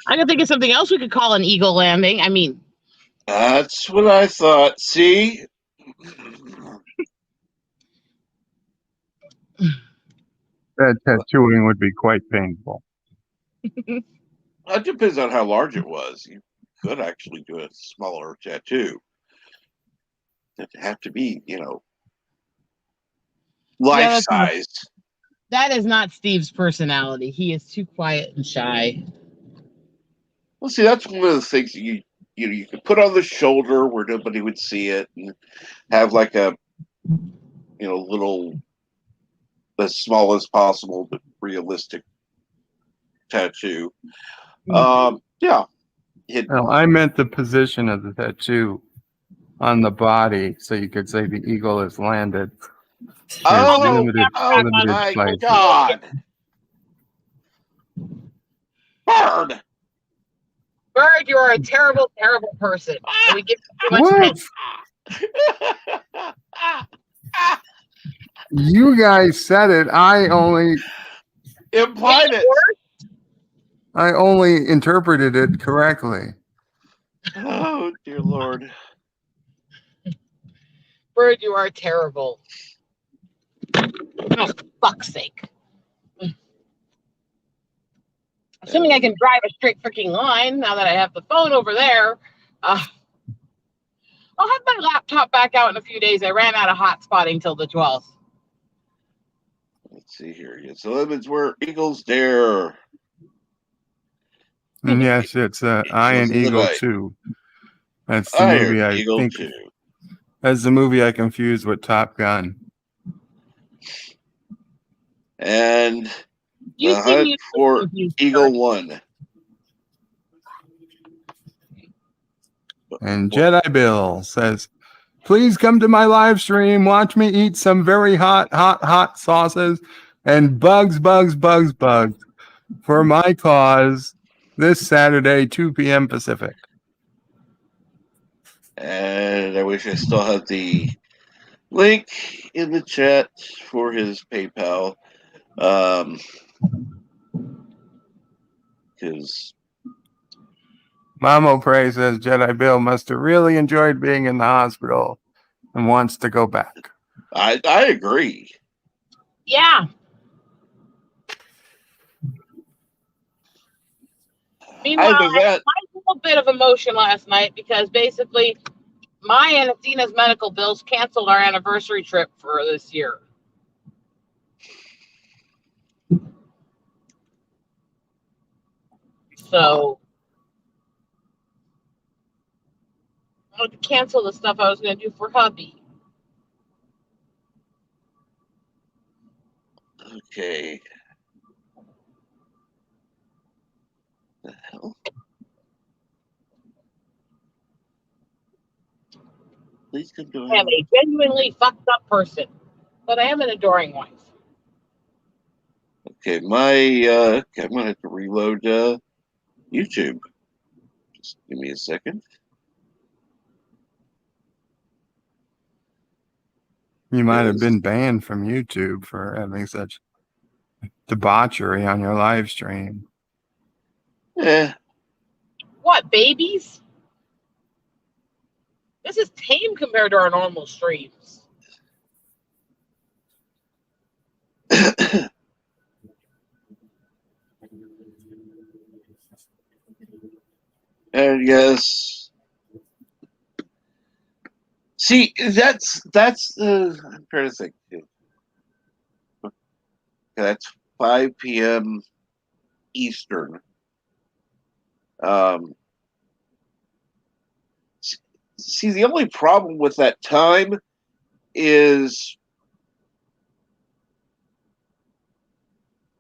I can think of something else we could call an eagle landing. I mean, that's what I thought. See? That tattooing would be quite painful. That depends on how large it was. You could actually do a smaller tattoo. It'd have to be, life size. That is not Steve's personality. He is too quiet and shy. Well, see, that's one of the things that you could put on the shoulder where nobody would see it, and have like a, little, as small as possible but realistic tattoo. Yeah. No, I meant the position of the tattoo on the body, so you could say the eagle has landed. Oh, limited my places. God. Bird. Bird, you are a terrible, terrible person. And we give you too much What? attention. You guys said it. I only Implied it. interpreted it correctly. Oh, dear Lord. Bird, you are terrible. Oh, fuck's sake. Assuming I can drive a straight freaking line now that I have the phone over there. I'll have my laptop back out in a few days. I ran out of hotspotting till the 12th. Let's see here. Yes, the limits were Eagles Dare. And yes, it's Iron Listen to the Eagle mic. 2. That's the Iron movie I Eagle think. 2. That's the movie I confused with Top Gun. And You the seem hunt you for Eagle Bird. 1. And Jedi Bill says, please come to my live stream. Watch me eat some very hot sauces and bugs for my cause this Saturday, 2 p.m. Pacific. And I wish I still had the link in the chat for his PayPal. Because Mamo Prey says Jedi Bill must have really enjoyed being in the hospital and wants to go back. I agree. Yeah. Meanwhile, Either I had that, a little bit of emotion last night because basically my and Athena's medical bills canceled our anniversary trip for this year. So I had to cancel the stuff I was going to do for hubby. okay. The hell? Please come to I am a genuinely fucked up person, but I am an adoring wife. Okay, I'm gonna have to reload YouTube. Just give me a second. You might have been banned from YouTube for having such debauchery on your live stream. What, babies? This is tame compared to our normal streams. And yes. See, that's I'm trying to think. That's 5 p.m. Eastern. See, the only problem with that time is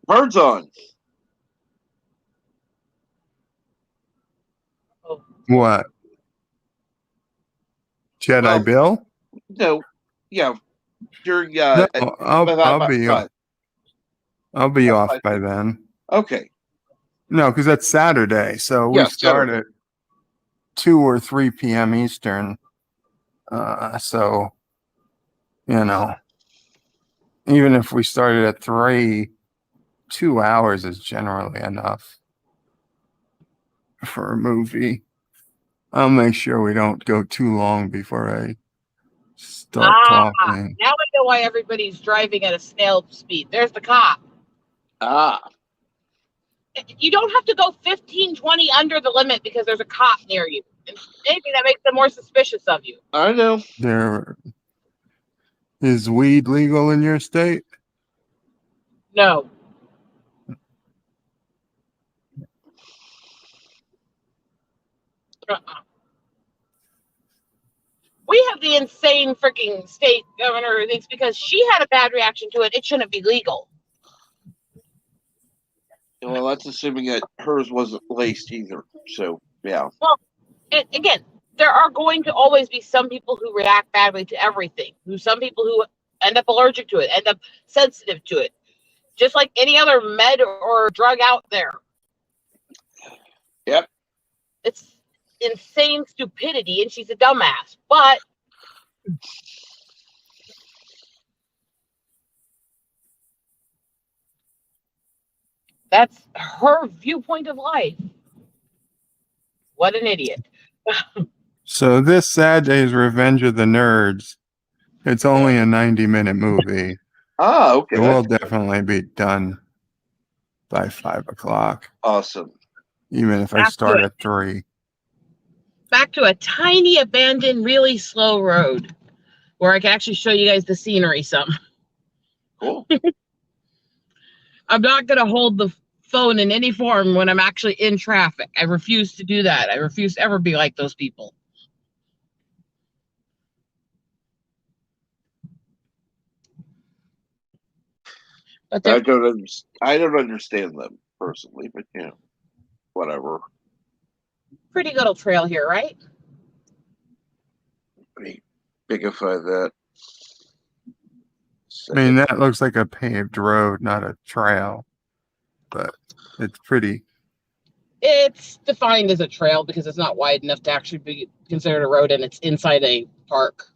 Bird's on. What? Jedi Well, Bill? No, yeah, during No, I'll be fine. I'll be That's off fine. by then. Okay. No, because that's Saturday. So we Yeah, start Saturday. at 2 or 3 p.m. Eastern. So, you know, even if we started at 3, 2 hours is generally enough for a movie. I'll make sure we don't go too long before I start talking. Now I know why everybody's driving at a snail speed. There's the cop. You don't have to go 15, 20 under the limit because there's a cop near you. And maybe that makes them more suspicious of you. I know. There is weed legal in your state? No. We have the insane freaking state governor who thinks because she had a bad reaction to it, it shouldn't be legal. Well, that's assuming that hers wasn't laced either. So, yeah. Well, again, there are going to always be some people who react badly to everything. Some people who end up allergic to it, end up sensitive to it. just like any other med or drug out there. Yep. It's insane stupidity, and she's a dumbass. But that's her viewpoint of life. What an idiot. So this Sad Days Revenge of the Nerds, it's only a 90-minute movie. Ah, okay. It will definitely be done by 5 o'clock, Awesome. even if I start at 3. Back to a tiny, abandoned, really slow road where I can actually show you guys the scenery some. Cool. I'm not going to hold the phone in any form when I'm actually in traffic. I refuse to do that. I refuse to ever be like those people. But I they're don't understand them personally, but whatever. pretty good old trail here, right? Let me bigify that. I mean, that looks like a paved road, not a trail, but it's pretty. It's defined as a trail because it's not wide enough to actually be considered a road, and it's inside a park.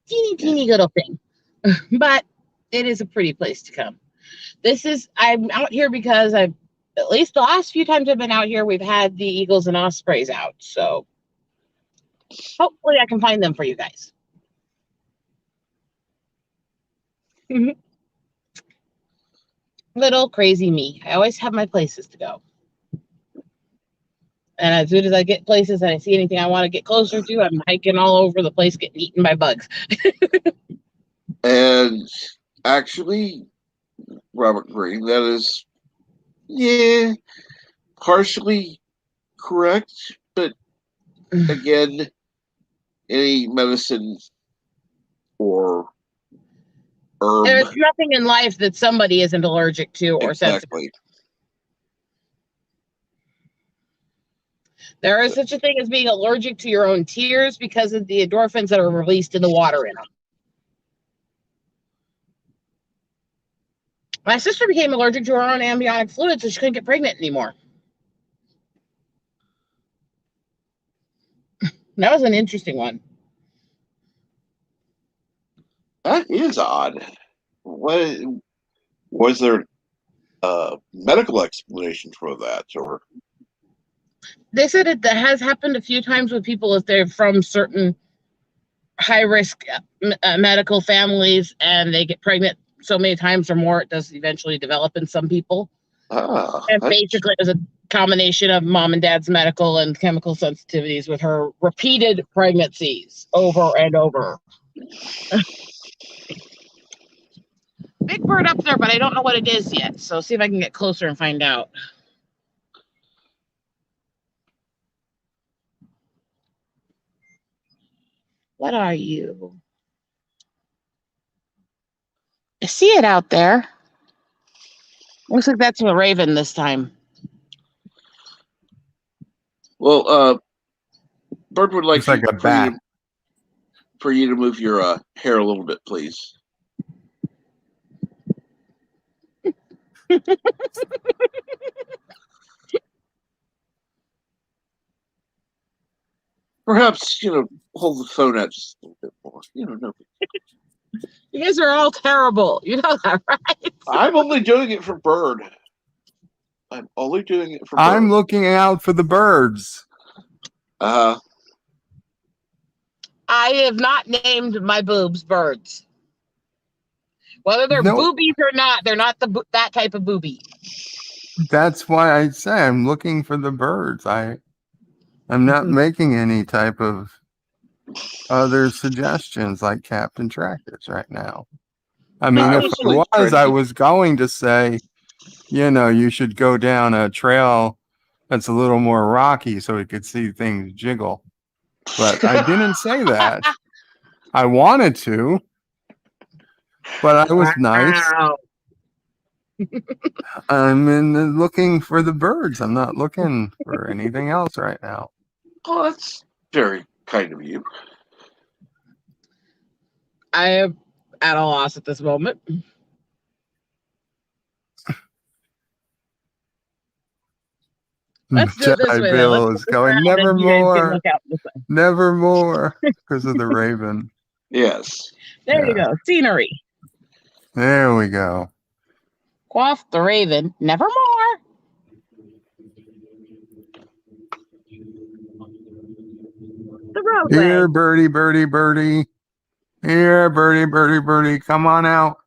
Teeny little thing. But it is a pretty place to come. I'm out here because at least the last few times I've been out here, we've had the eagles and ospreys out. So hopefully I can find them for you guys. Little crazy me. I always have my places to go. And as soon as I get places and I see anything I want to get closer to, I'm hiking all over the place, getting eaten by bugs. And actually, Robert Green, that is, partially correct. But again, any medicine or herb. There's nothing in life that somebody isn't allergic to or sensitive. Exactly. There is such a thing as being allergic to your own tears because of the endorphins that are released in the water in them. My sister became allergic to her own amniotic fluid, so she couldn't get pregnant anymore. That was an interesting one. That is odd. What was there a medical explanation for that, or? They said that has happened a few times with people if they're from certain high-risk medical families and they get pregnant so many times or more, it does eventually develop in some people. And basically, it was a combination of mom and dad's medical and chemical sensitivities with her repeated pregnancies over and over. Big bird up there, but I don't know what it is yet. So see if I can get closer and find out. What are you? I see it out there. Looks like that's a raven this time. Well, Bird would like, It's like a bat. For you to move your hair a little bit, please. Perhaps, hold the phone out just a little bit more. No. You guys are all terrible. You know that, right? I'm only doing it for Bird. I'm only doing it for Bird. I'm looking out for the birds. Uh-huh. I have not named my boobs birds. Whether they're boobies or not, they're not that type of boobie. That's why I say I'm looking for the birds. I'm not making any type of other suggestions like Captain Trackers right now. I mean, if I was, I was going to say, you should go down a trail that's a little more rocky so we could see things jiggle. But I didn't say that. I wanted to, but I was nice. I'm looking for the birds. I'm not looking for anything else right now. Oh, that's very kind of you. I at a loss at this moment. Let's do it this Jedi way, though. Bill Let's is look going around and you guys can look out this way. nevermore, because of the Raven. Yes. There you Yeah. go. Scenery. There we go. Quaff the Raven. Nevermore. The roadway. Here, birdie, birdie, birdie. Here, birdie, birdie, birdie. Come on out.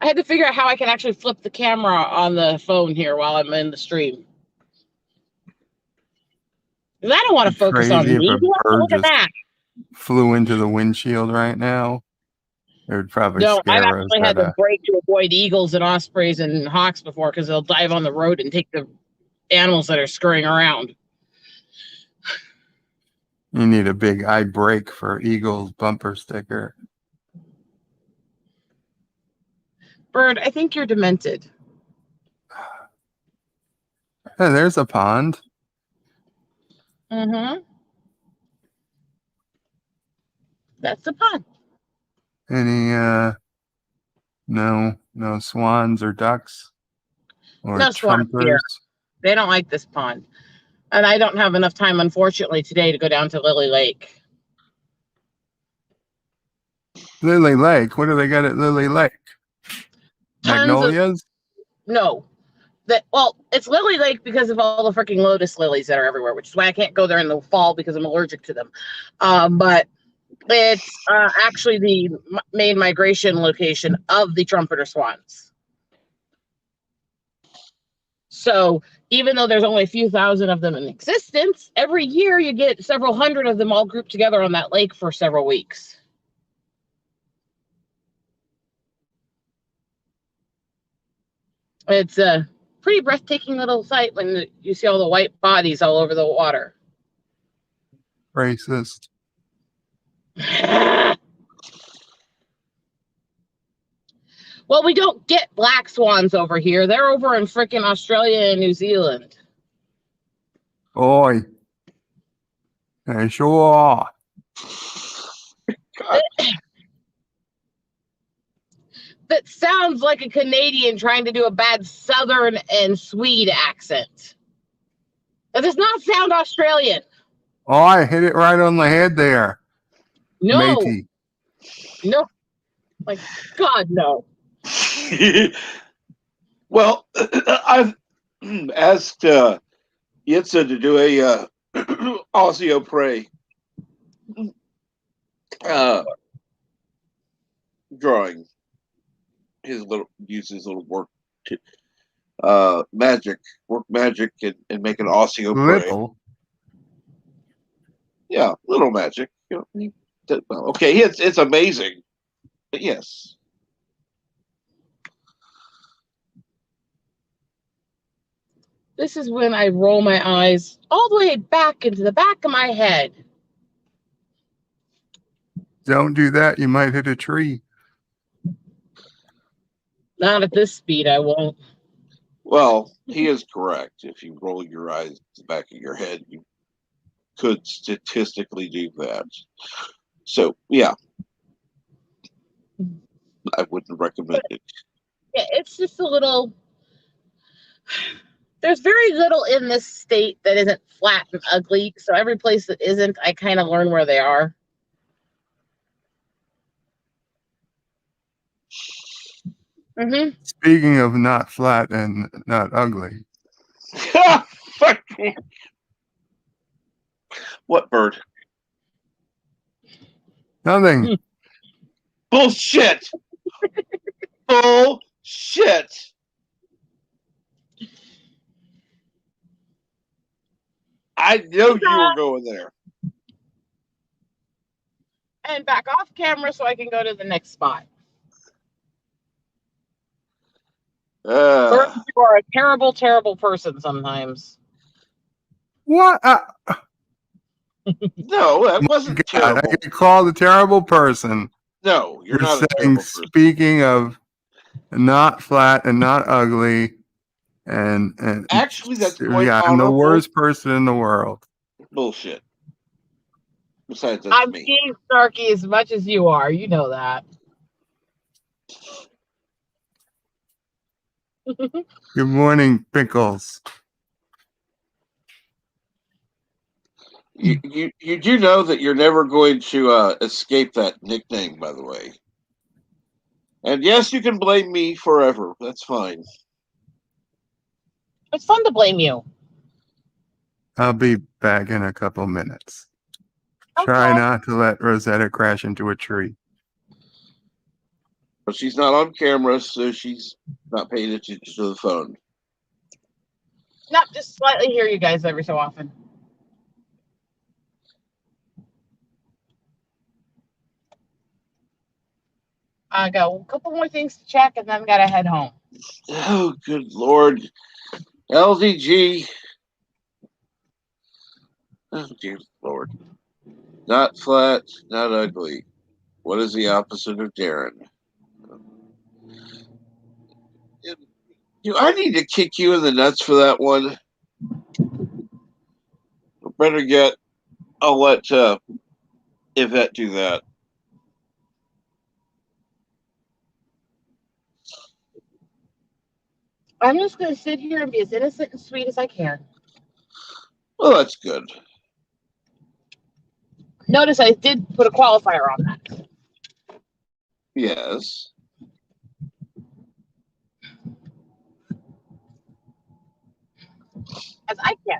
I had to figure out how I can actually flip the camera on the phone here while I'm in the stream. Because I don't want to focus on Crazy me. if a bird Look at just that. flew into the windshield right now. It would probably No, I've scare us. actually had to brake to avoid eagles and ospreys and hawks before because they'll dive on the road and take the animals that are scurrying around. You need a big I brake for Eagles bumper sticker. Bird, I think you're demented. Hey, there's a pond. Mm-hmm. That's the pond. Any no swans or ducks or No swans trumpers. here. They don't like this pond. And I don't have enough time, unfortunately, today to go down to Lily Lake. Lily Lake. What do they got at Lily Lake? Tons Magnolias? No. Well, it's Lily Lake because of all the freaking lotus lilies that are everywhere, which is why I can't go there in the fall because I'm allergic to them. But it's actually the main migration location of the trumpeter swans. So even though there's only a few thousand of them in existence, every year you get several hundred of them all grouped together on that lake for several weeks. It's a pretty breathtaking little sight when you see all the white bodies all over the water. Racist. Well, we don't get black swans over here. They're over in freaking Australia and New Zealand. Oi. Hey, sure. That sounds like a Canadian trying to do a bad Southern and Swede accent. That does not sound Australian. Oh, I hit it right on the head there. No. Matey. No. Like, God, no. Well, I've asked Yitza to do a Aussie Prey drawing. Use his little work to work magic and make an Aussie Prey. Little. Yeah, little magic. You know, okay, it's amazing. But yes. This is when I roll my eyes all the way back into the back of my head. Don't do that. You might hit a tree. Not at this speed, I won't. Well, he is correct. If you roll your eyes to the back of your head, you could statistically do that. So, yeah. I wouldn't recommend it. Yeah, it's just a little... There's very little in this state that isn't flat and ugly. So every place that isn't, I kind of learn where they are. Mm-hmm. Speaking of not flat and not ugly. What bird? Nothing. Bullshit! Bullshit! I know you were going there. And back off camera so I can go to the next spot. You are a terrible, terrible person sometimes. What? No, that wasn't God, terrible. I get called a terrible person. No, you're not a saying, terrible person. speaking of not flat and not ugly, and Actually, that's quite I'm the honorable. worst person in the world. Bullshit. Besides, that's I'm me. being snarky as much as you are. You know that. Good morning, Pickles. You do know that you're never going to escape that nickname, by the way. And yes, you can blame me forever. That's fine. It's fun to blame you. I'll be back in a couple minutes. Try Okay. not to let Rosetta crash into a tree. But she's not on camera, so she's not paying attention to the phone. Not just slightly hear you guys every so often. I got a couple more things to check and then gotta head home. Oh, good Lord. LDG. Oh, dear Lord. Not flat, not ugly. What is the opposite of Darren? Do I need to kick you in the nuts for that one? Better yet, I'll let Yvette do that. I'm just gonna sit here and be as innocent and sweet as I can. Well, that's good. Notice I did put a qualifier on that. Yes. As I can.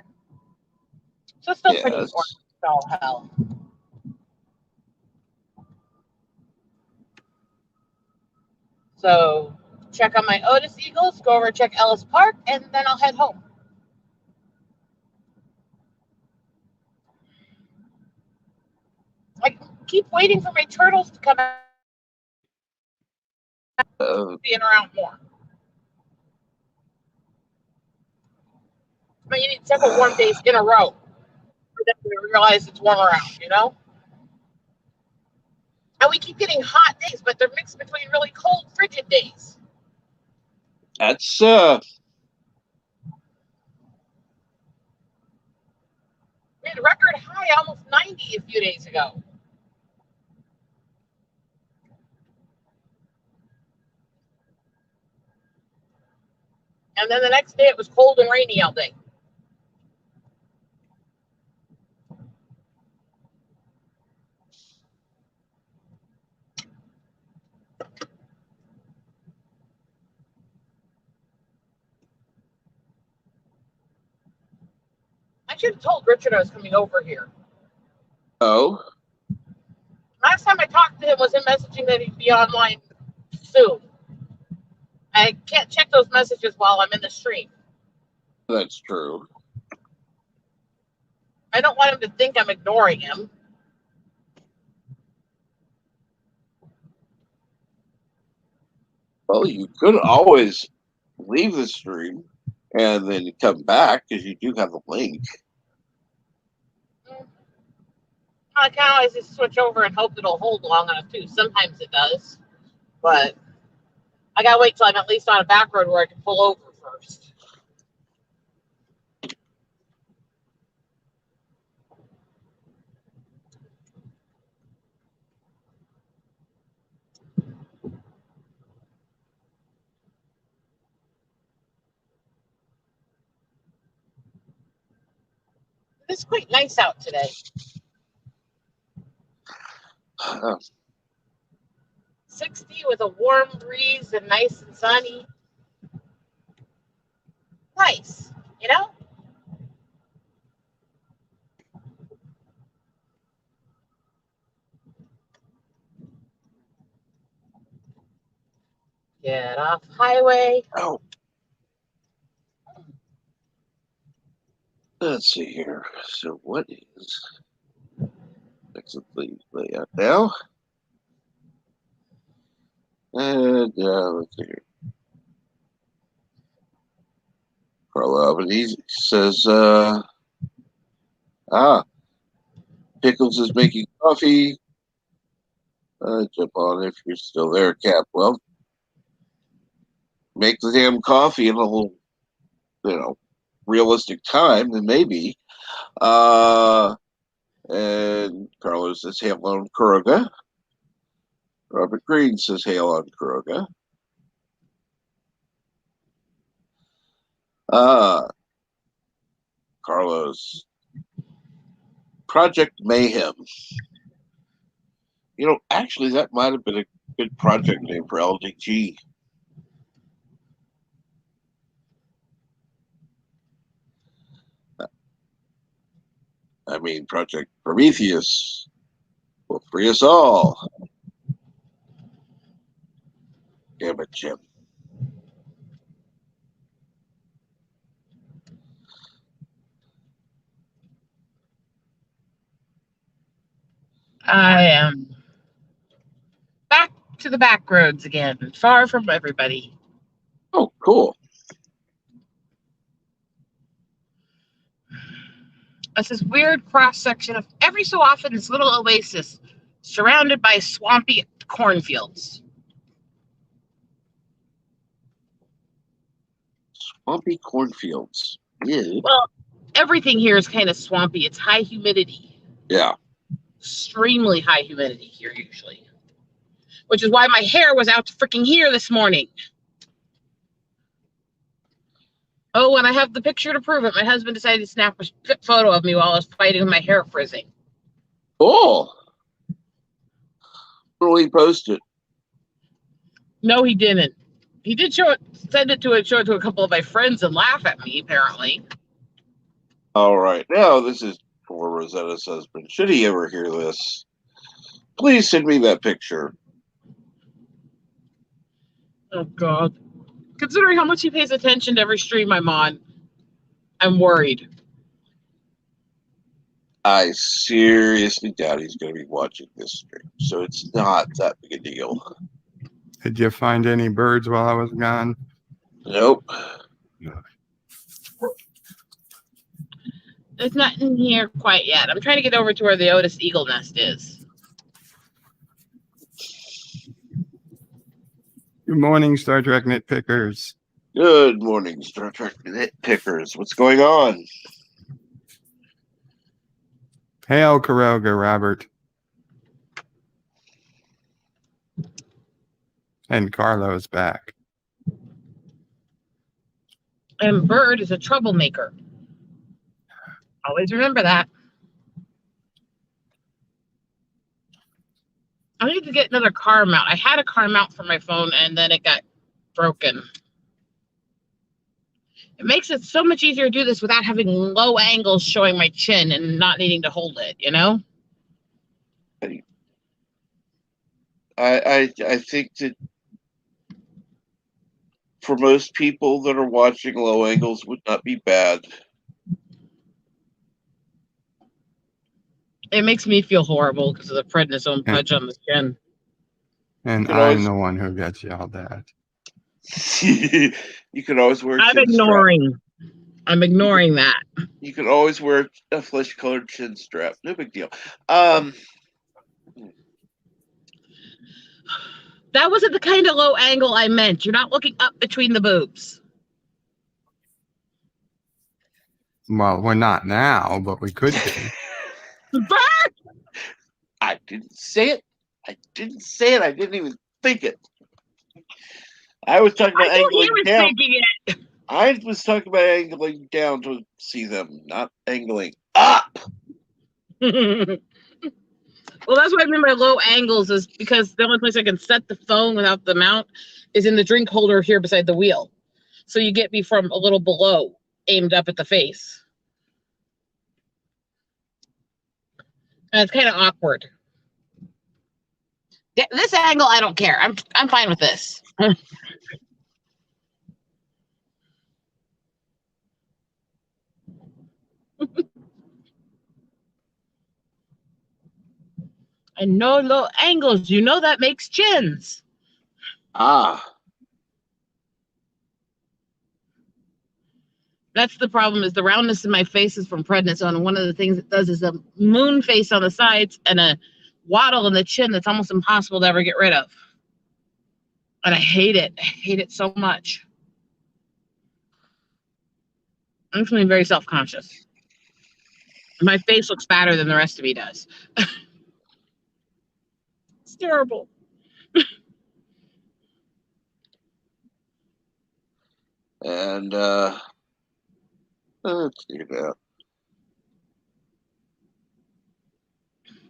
So it's still pretty Yes. important. Oh, hell. So check on my Otis Eagles, go over and check Ellis Park, and then I'll head home. I keep waiting for my turtles to come out, being around more. But you need several warm days in a row for them to realize it's warm around, you know? And we keep getting hot days, but they're mixed between really cold, frigid days. That's We had a record high, almost 90 a few days ago. And then the next day it was cold and rainy all day. I should have told Richard I was coming over here. oh. Last time I talked to him was him messaging that he'd be online soon. I can't check those messages while I'm in the stream. That's true. I don't want him to think I'm ignoring him. Well, you could always leave the stream and then come back because you do have the link. I can always just switch over and hope it'll hold long enough too. Sometimes it does, but I gotta wait till I'm at least on a back road where I can pull over first. It's quite nice out today. 60 with a warm breeze and nice and sunny. Nice, you know? Get off highway. Oh. Let's see here. So what is exit the layout now? And let's see here. Carla Albanese says, Pickles is making coffee. Jump on if you're still there, Cap. Well, make the damn coffee in a little, realistic time, then maybe. And Carlos says, hello, Kuruga. Robert Green says hail on Kuroga. Carlos. Project Mayhem. You know, actually, that might have been a good project name for LDG. I mean, Project Prometheus will free us all. Damn it, Jim. I am back to the back roads again, far from everybody. Oh, cool. It's this weird cross section of every so often this little oasis surrounded by swampy cornfields. Swampy cornfields. Yeah. Well, everything here is kind of swampy. It's high humidity. Yeah. Extremely high humidity here usually. Which is why my hair was out to freaking here this morning. Oh, and I have the picture to prove it. My husband decided to snap a photo of me while I was fighting with my hair frizzing. Cool. When will he post it? No, he didn't. He did show it to a couple of my friends and laugh at me, apparently. All right. Now, this is for Rosetta's husband. Should he ever hear this, please send me that picture. Oh, God. Considering how much he pays attention to every stream I'm on, I'm worried. I seriously doubt he's going to be watching this stream, so it's not that big a deal. Did you find any birds while I was gone? Nope. There's nothing here quite yet. I'm trying to get over to where the Otis Eagle Nest is. Good morning, Star Trek nitpickers. Good morning, Star Trek nitpickers. What's going on? Hail, Kuroga, Robert. And Carlo's back. And Bird is a troublemaker. Always remember that. I need to get another car mount. I had a car mount for my phone and then it got broken. It makes it so much easier to do this without having low angles showing my chin and not needing to hold it, you know? I think that for most people that are watching, low angles would not be bad. It makes me feel horrible because of the prednisone pudge on the chin. And Can I'm always- the one who gets yelled at. You can always wear a I'm chin strap. ignoring that. You can always wear a flesh-colored chin strap. No big deal. That wasn't the kind of low angle I meant. You're not looking up between the boobs. Well, we're not now, but we could be. Bird! I didn't say it. I didn't even think it. I was talking about I knew he angling was down. thinking it. I was talking about angling down to see them, not angling up. Well, that's what I mean by low angles is because the only place I can set the phone without the mount is in the drink holder here beside the wheel. So you get me from a little below, aimed up at the face. And it's kind of awkward. This angle, I don't care. I'm fine with this. And no low angles. You know that makes chins. Ah. That's the problem is the roundness in my face is from prednisone. And one of the things it does is a moon face on the sides and a waddle in the chin that's almost impossible to ever get rid of. And I hate it. I hate it so much. I'm feeling very self-conscious. My face looks fatter than the rest of me does. It's terrible. And let's see now.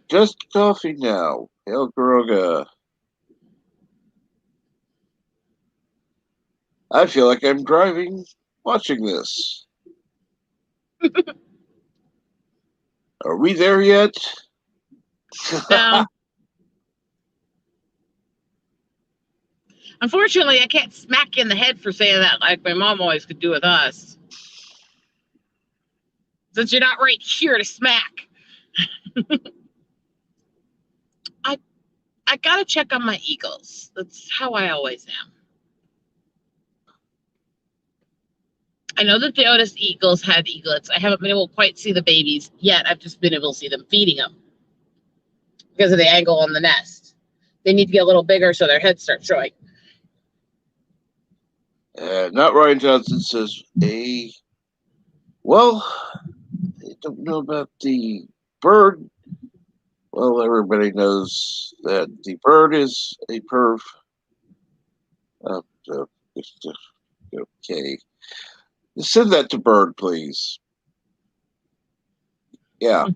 Just coffee now. Hail Garoga. I feel like I'm driving watching this. Are we there yet? No. Unfortunately, I can't smack you in the head for saying that like my mom always could do with us. Since you're not right here to smack. I gotta check on my eagles. That's how I always am. I know that the Otis eagles had eaglets. I haven't been able to quite see the babies yet. I've just been able to see them feeding them because of the angle on the nest. They need to get a little bigger so their heads start showing. Not Ryan Johnson says, well, I don't know about the bird. Well, everybody knows that the bird is a perv. Okay. Send that to Bird, please. Yeah.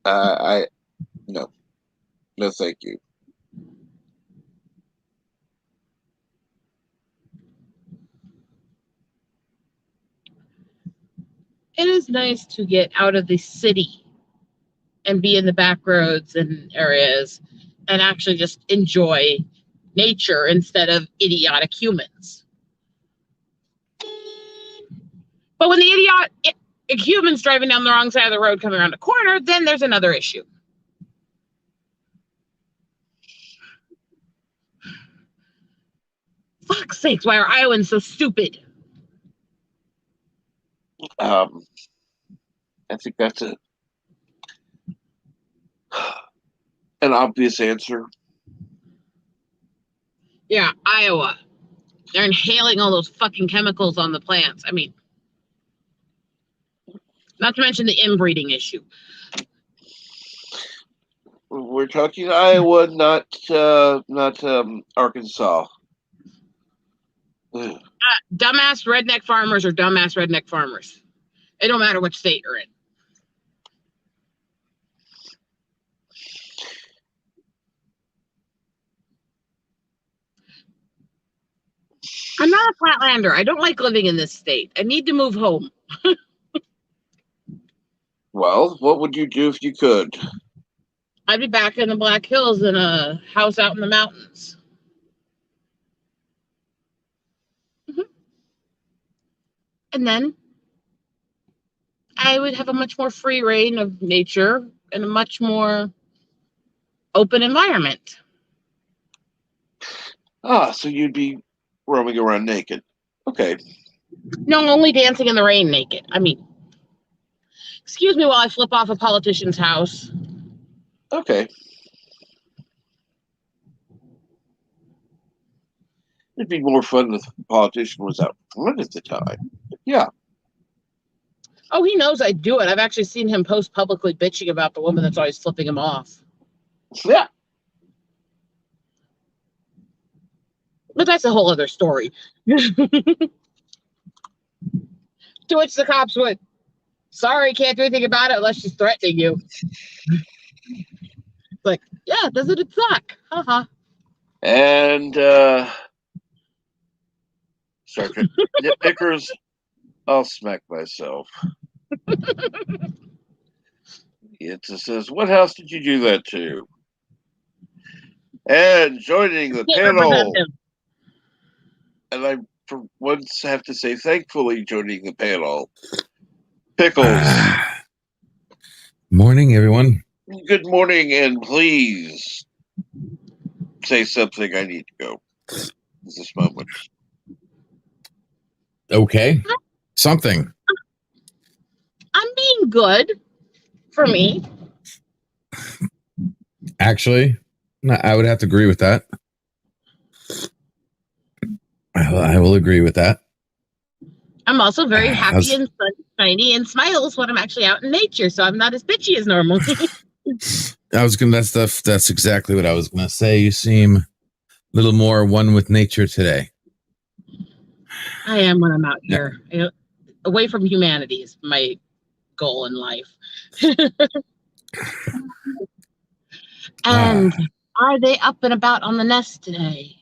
No, thank you. It is nice to get out of the city and be in the back roads and areas and actually just enjoy nature instead of idiotic humans. But when the idiotic humans driving down the wrong side of the road coming around the corner, then there's another issue. Fuck's sakes, why are Iowans so stupid? I think that's an obvious answer. Yeah, Iowa. They're inhaling all those fucking chemicals on the plants. I mean, not to mention the inbreeding issue. We're talking Iowa, not Arkansas. Dumbass redneck farmers are dumbass redneck farmers. It don't matter which state you're in. I'm not a flatlander. I don't like living in this state. I need to move home. Well, what would you do if you could? I'd be back in the Black Hills in a house out in the mountains. And then I would have a much more free reign of nature and a much more open environment. So you'd be roaming around naked. Okay. No, only dancing in the rain naked. I mean, excuse me while I flip off a politician's house. Okay. It'd be more fun if the politician was out front at the time. Yeah. Oh, he knows I do it. I've actually seen him post publicly bitching about the woman that's always flipping him off. Yeah. But that's a whole other story. To which the cops went, sorry, can't do anything about it unless she's threatening you. Like, yeah, doesn't it suck? Haha. And Sergeant Nitpickers, I'll smack myself. It just says, what house did you do that to? And joining the panel, and I for once have to say thankfully joining the panel, Pickles. Morning, everyone. Good morning, and please say something. I need to go at this moment. Okay. Something. I'm being good for me. Actually, I would have to agree with that. I will agree with that. I'm also very happy and sunshiny and smiles when I'm actually out in nature, so I'm not as bitchy as normal. That's exactly what I was gonna say. You seem a little more one with nature today. I am when I'm out here. Away from humanity is my goal in life. And are they up and about on the nest today?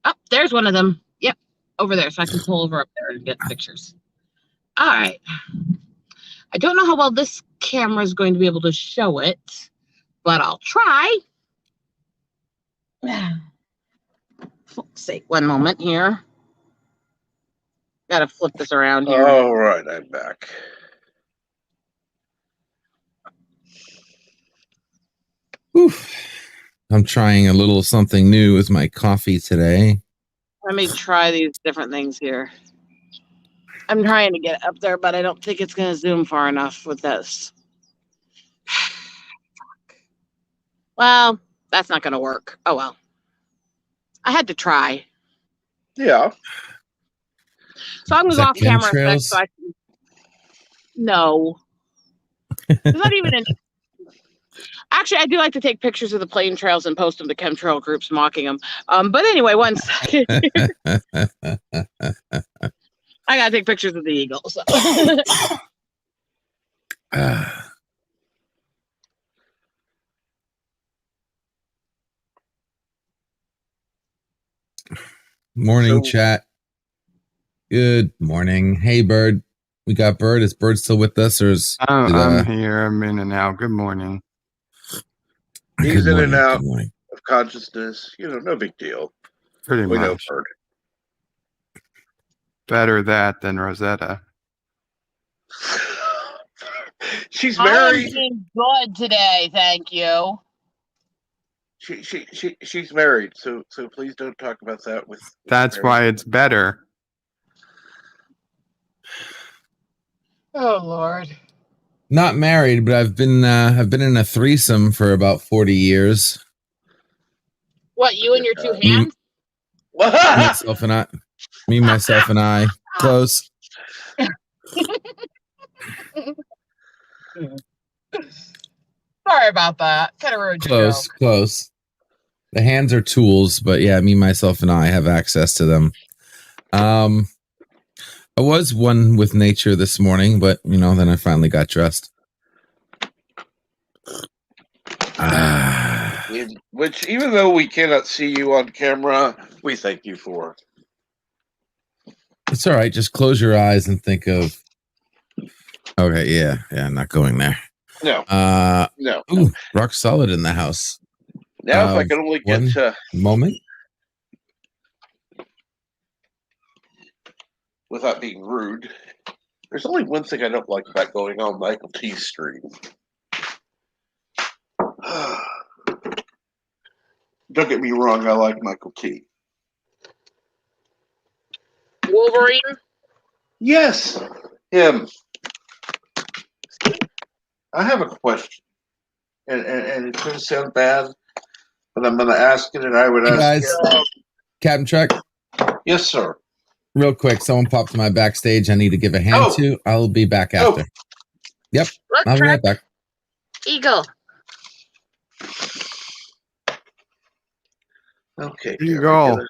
Oh, there's one of them. Yep, over there. So I can pull over up there and get pictures. All right. I don't know how well this camera is going to be able to show it, but I'll try. Fuck's sake, one moment here. Gotta flip this around here. All right, I'm back. Oof. I'm trying a little something new with my coffee today. Let me try these different things here. I'm trying to get up there, but I don't think it's going to zoom far enough with this. Well, that's not going to work. Oh, well. I had to try. Yeah. So I'm going to go off camera a sec so I can... No. There's not even an... Actually, I do like to take pictures of the plane trails and post them to chemtrail groups mocking them. But anyway, one second. I got to take pictures of the eagles. So. Morning, chat. Good morning. Hey, Bird. We got Bird. Is Bird still with us, or is I'm here. I'm in and out. Good morning. He's in and out of consciousness. No big deal. Pretty we much. know Bird. Better that than Rosetta. She's married. I'm doing good today, thank you. She's married, so please don't talk about that with That's why it's better. Oh Lord. Not married, but I've been in a threesome for about 40 years. What, you and your two hands? Me, myself, and I. Close. Sorry about that. Kind of ruined your joke. Close. The hands are tools, but yeah, me, myself, and I have access to them. I was one with nature this morning, but then I finally got dressed. Which, even though we cannot see you on camera, we thank you for. It's all right. Just close your eyes and think of. Okay, yeah, not going there. No. No. Ooh, rock solid in the house. Now, if I could only get to moment without being rude. There's only one thing I don't like about going on Michael T's stream. Don't get me wrong, I like Michael T. Wolverine? Yes, him. I have a question, and it's going to sound bad, but I'm going to ask it, and I would ask guys, Captain Truck. Yes, sir. Real quick, someone popped to my backstage. I need to give a hand to. I'll be back after. Yep, Look, I'll be right back. Eagle. Okay. Eagle.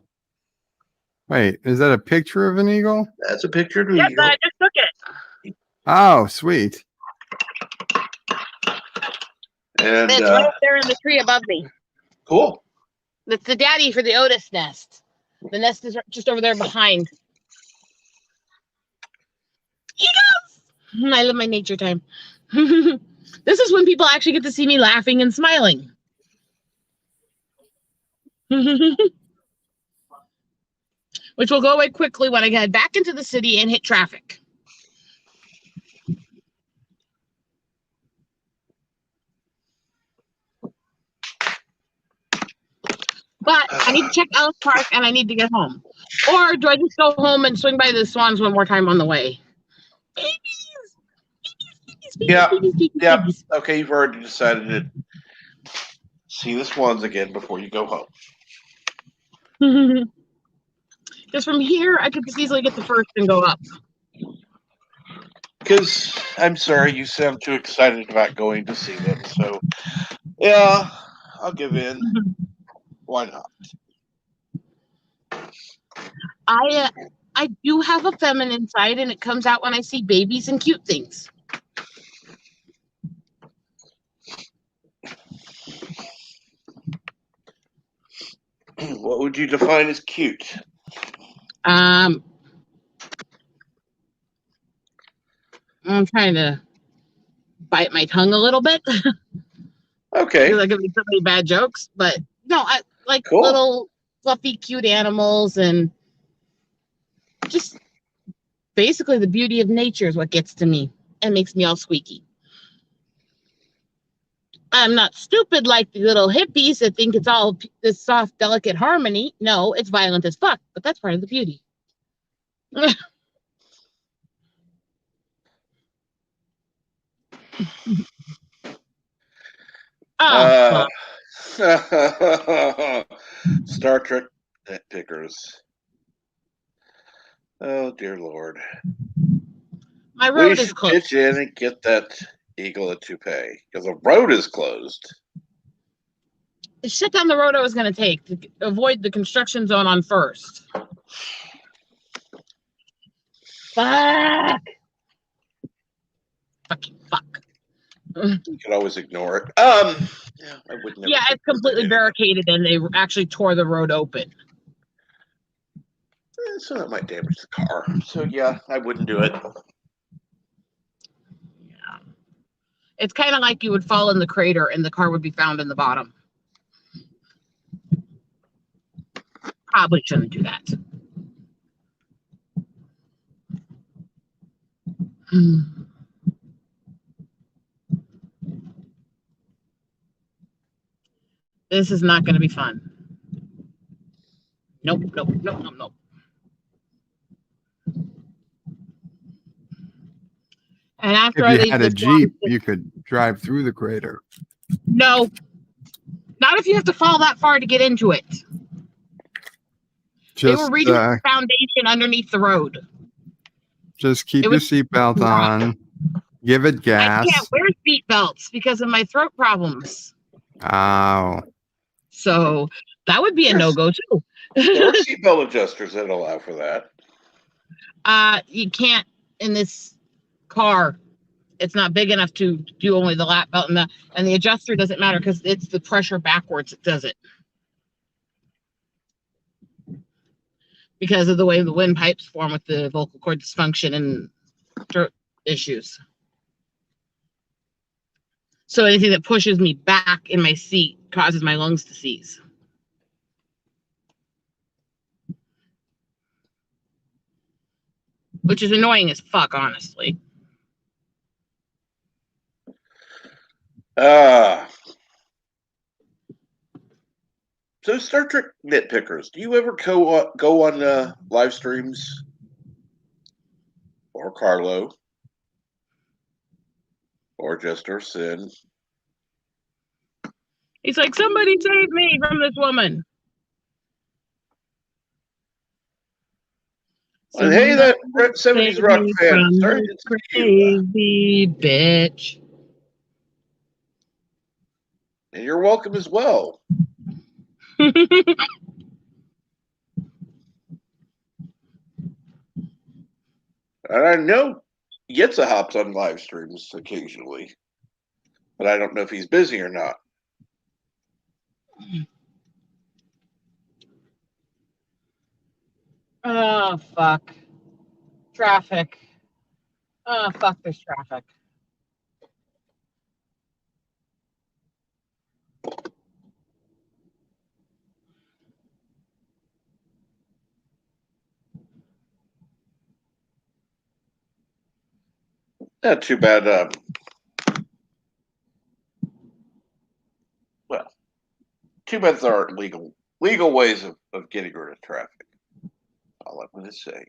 Wait, is that a picture of an eagle? That's a picture of an eagle. eagle. I just took it. Oh, sweet. And it's right up there in the tree above me. Cool. That's the daddy for the Otis nest. The nest is just over there behind. Eagles! I love my nature time. This is when people actually get to see me laughing and smiling. Which will go away quickly when I get back into the city and hit traffic. But I need to check Ellis Park and I need to get home. Or do I just go home and swing by the Swans one more time on the way? Yeah. Okay, you've already decided to see the Swans again before you go home. Because from here, I could just easily get the first and go up. Because, I'm sorry, you sound too excited about going to see them. So, yeah, I'll give in. Why not? I do have a feminine side, and it comes out when I see babies and cute things. What would you define as cute? I'm trying to bite my tongue a little bit Okay, because I can make so many bad jokes. But no, I like cool. little fluffy, cute animals, and just basically the beauty of nature is what gets to me and makes me all squeaky. I'm not stupid like the little hippies that think it's all this soft, delicate harmony. No, it's violent as fuck, but that's part of the beauty. Oh, Star Trek nitpickers. Oh dear Lord. my We road is should closed. pitch in and get that eagle a toupee because the road is closed. Shut down the road I was going to take to avoid the construction zone on First. Fuck. Fucking fuck. You can always ignore it. Yeah, I would never. Yeah, it's completely barricaded, and they actually tore the road open. So that might damage the car. So yeah, I wouldn't do it. Yeah. It's kind of like you would fall in the crater, and the car would be found in the bottom. Probably shouldn't do that. This is not going to be fun. Nope. And after I If you leave had a this Jeep, one, you could drive through the crater. no, not if you have to fall that far to get into it. They were Just redoing the foundation underneath the road. just keep It your was seatbelt on. Give it I gas. can't wear seat belts because of my throat problems. Oh. So that would be a no-go too. There are seatbelt adjusters that allow for that. You can't in this car. It's not big enough to do only the lap belt, and the adjuster doesn't matter because it's the pressure backwards that does it. Because of the way the windpipes form with the vocal cord dysfunction and throat issues. So anything that pushes me back in my seat causes my lungs to seize. Which is annoying as fuck, honestly. So Star Trek nitpickers, do you ever go on live streams? Or Carlo? Or Jester Sin? He's like, somebody save me from this woman. And hey, that 70s rock fan. Sorry to crazy bitch. And you're welcome as well. And I know Yitza hops on live streams occasionally, but I don't know if he's busy or not. Oh, fuck. Traffic. Oh, fuck, there's traffic. Not too bad. Well, too bad there aren't legal ways of getting rid of traffic. All I'm going to say.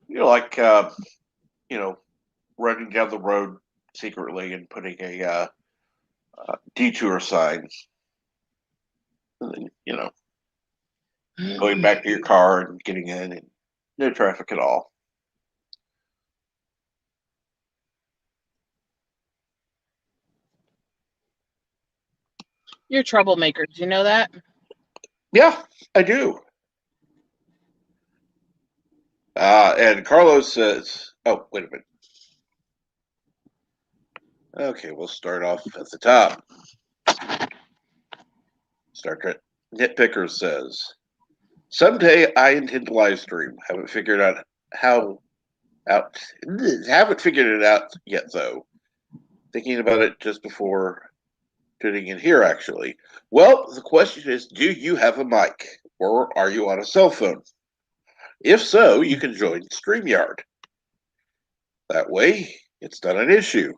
You know, like running down the road secretly and putting a detour signs, and then going back to your car and getting in, and no traffic at all. You're troublemakers. You know that? Yeah, I do. And Carlos says, "Oh, wait a minute. Okay, we'll start off at the top." Star Trek Nitpicker says, "Someday I intend to live stream. Haven't figured out how out. Haven't figured it out yet, though. Thinking about it just before tuning in here, actually. Well, the question is, do you have a mic, or are you on a cell phone? If so, you can join StreamYard. That way, it's not an issue.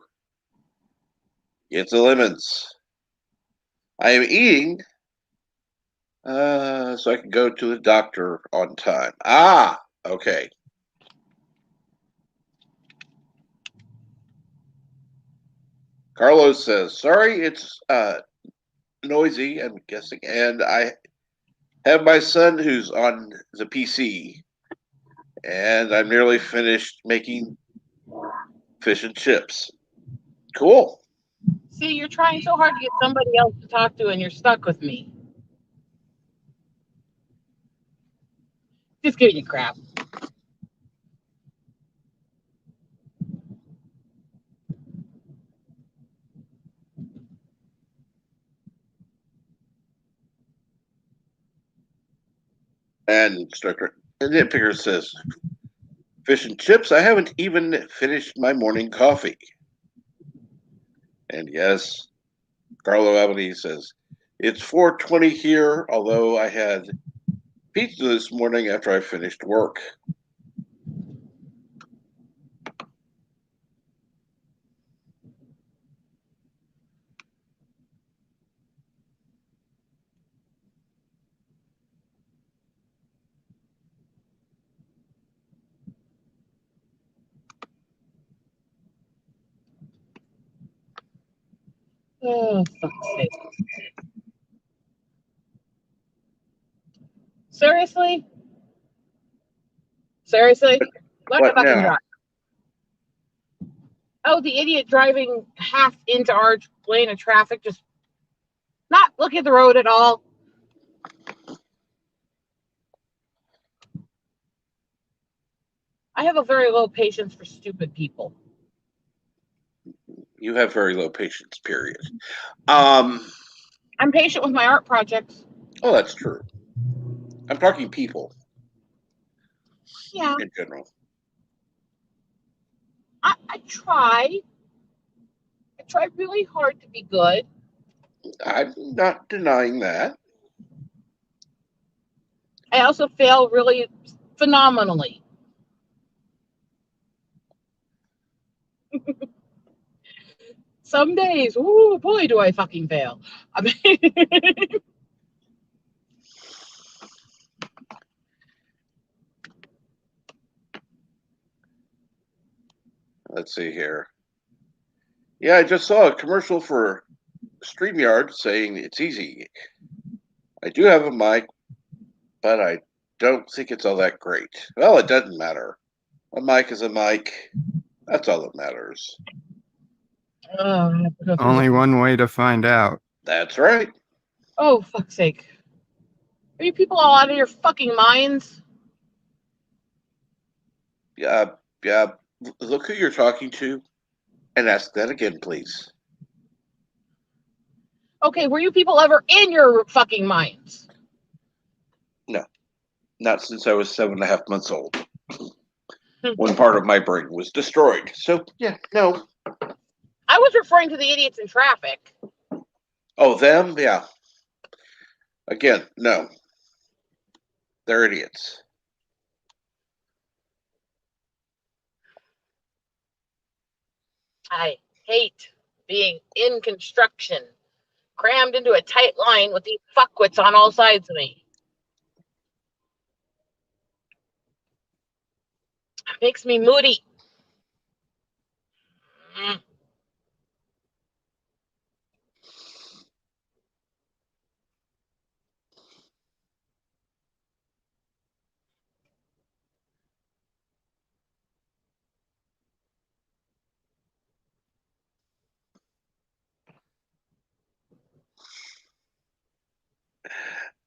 It's a lemons. I am eating, so I can go to the doctor on time. Ah, okay." Carlos says, "Sorry, it's noisy, I'm guessing, and I have my son who's on the PC, and I'm nearly finished making fish and chips." Cool. See, you're trying so hard to get somebody else to talk to, and you're stuck with me. Just giving you crap. And Nitpicker says, "Fish and chips? I haven't even finished my morning coffee." And yes, Carlo Avenue says, "It's 4:20 here, although I had pizza this morning after I finished work." Oh, fuck's sake. Seriously? Seriously? Let What the fucking now? drive. Oh, the idiot driving half into our lane of traffic, just not looking at the road at all. I have a very low patience for stupid people. You have very low patience, period. I'm patient with my art projects. Oh, that's true. I'm talking people Yeah, in general. I try. I try really hard to be good. I'm not denying that. I also fail really phenomenally. Some days, oh boy, do I fucking fail. I mean, Let's see here. Yeah, I just saw a commercial for StreamYard saying it's easy. I do have a mic, but I don't think it's all that great. Well, it doesn't matter. A mic is a mic. That's all that matters. I have to go through Only this. one way to find out. That's right. Oh, fuck's sake. Are you people all out of your fucking minds? Yeah, yeah. Look who you're talking to and ask that again, please. Okay, were you people ever in your fucking minds? No, not since I was 7.5 months old, when part of my brain was destroyed. So, yeah, no. I was referring to the idiots in traffic. Oh, them? Yeah. Again, no. They're idiots. I hate being in construction, crammed into a tight line with these fuckwits on all sides of me. It makes me moody.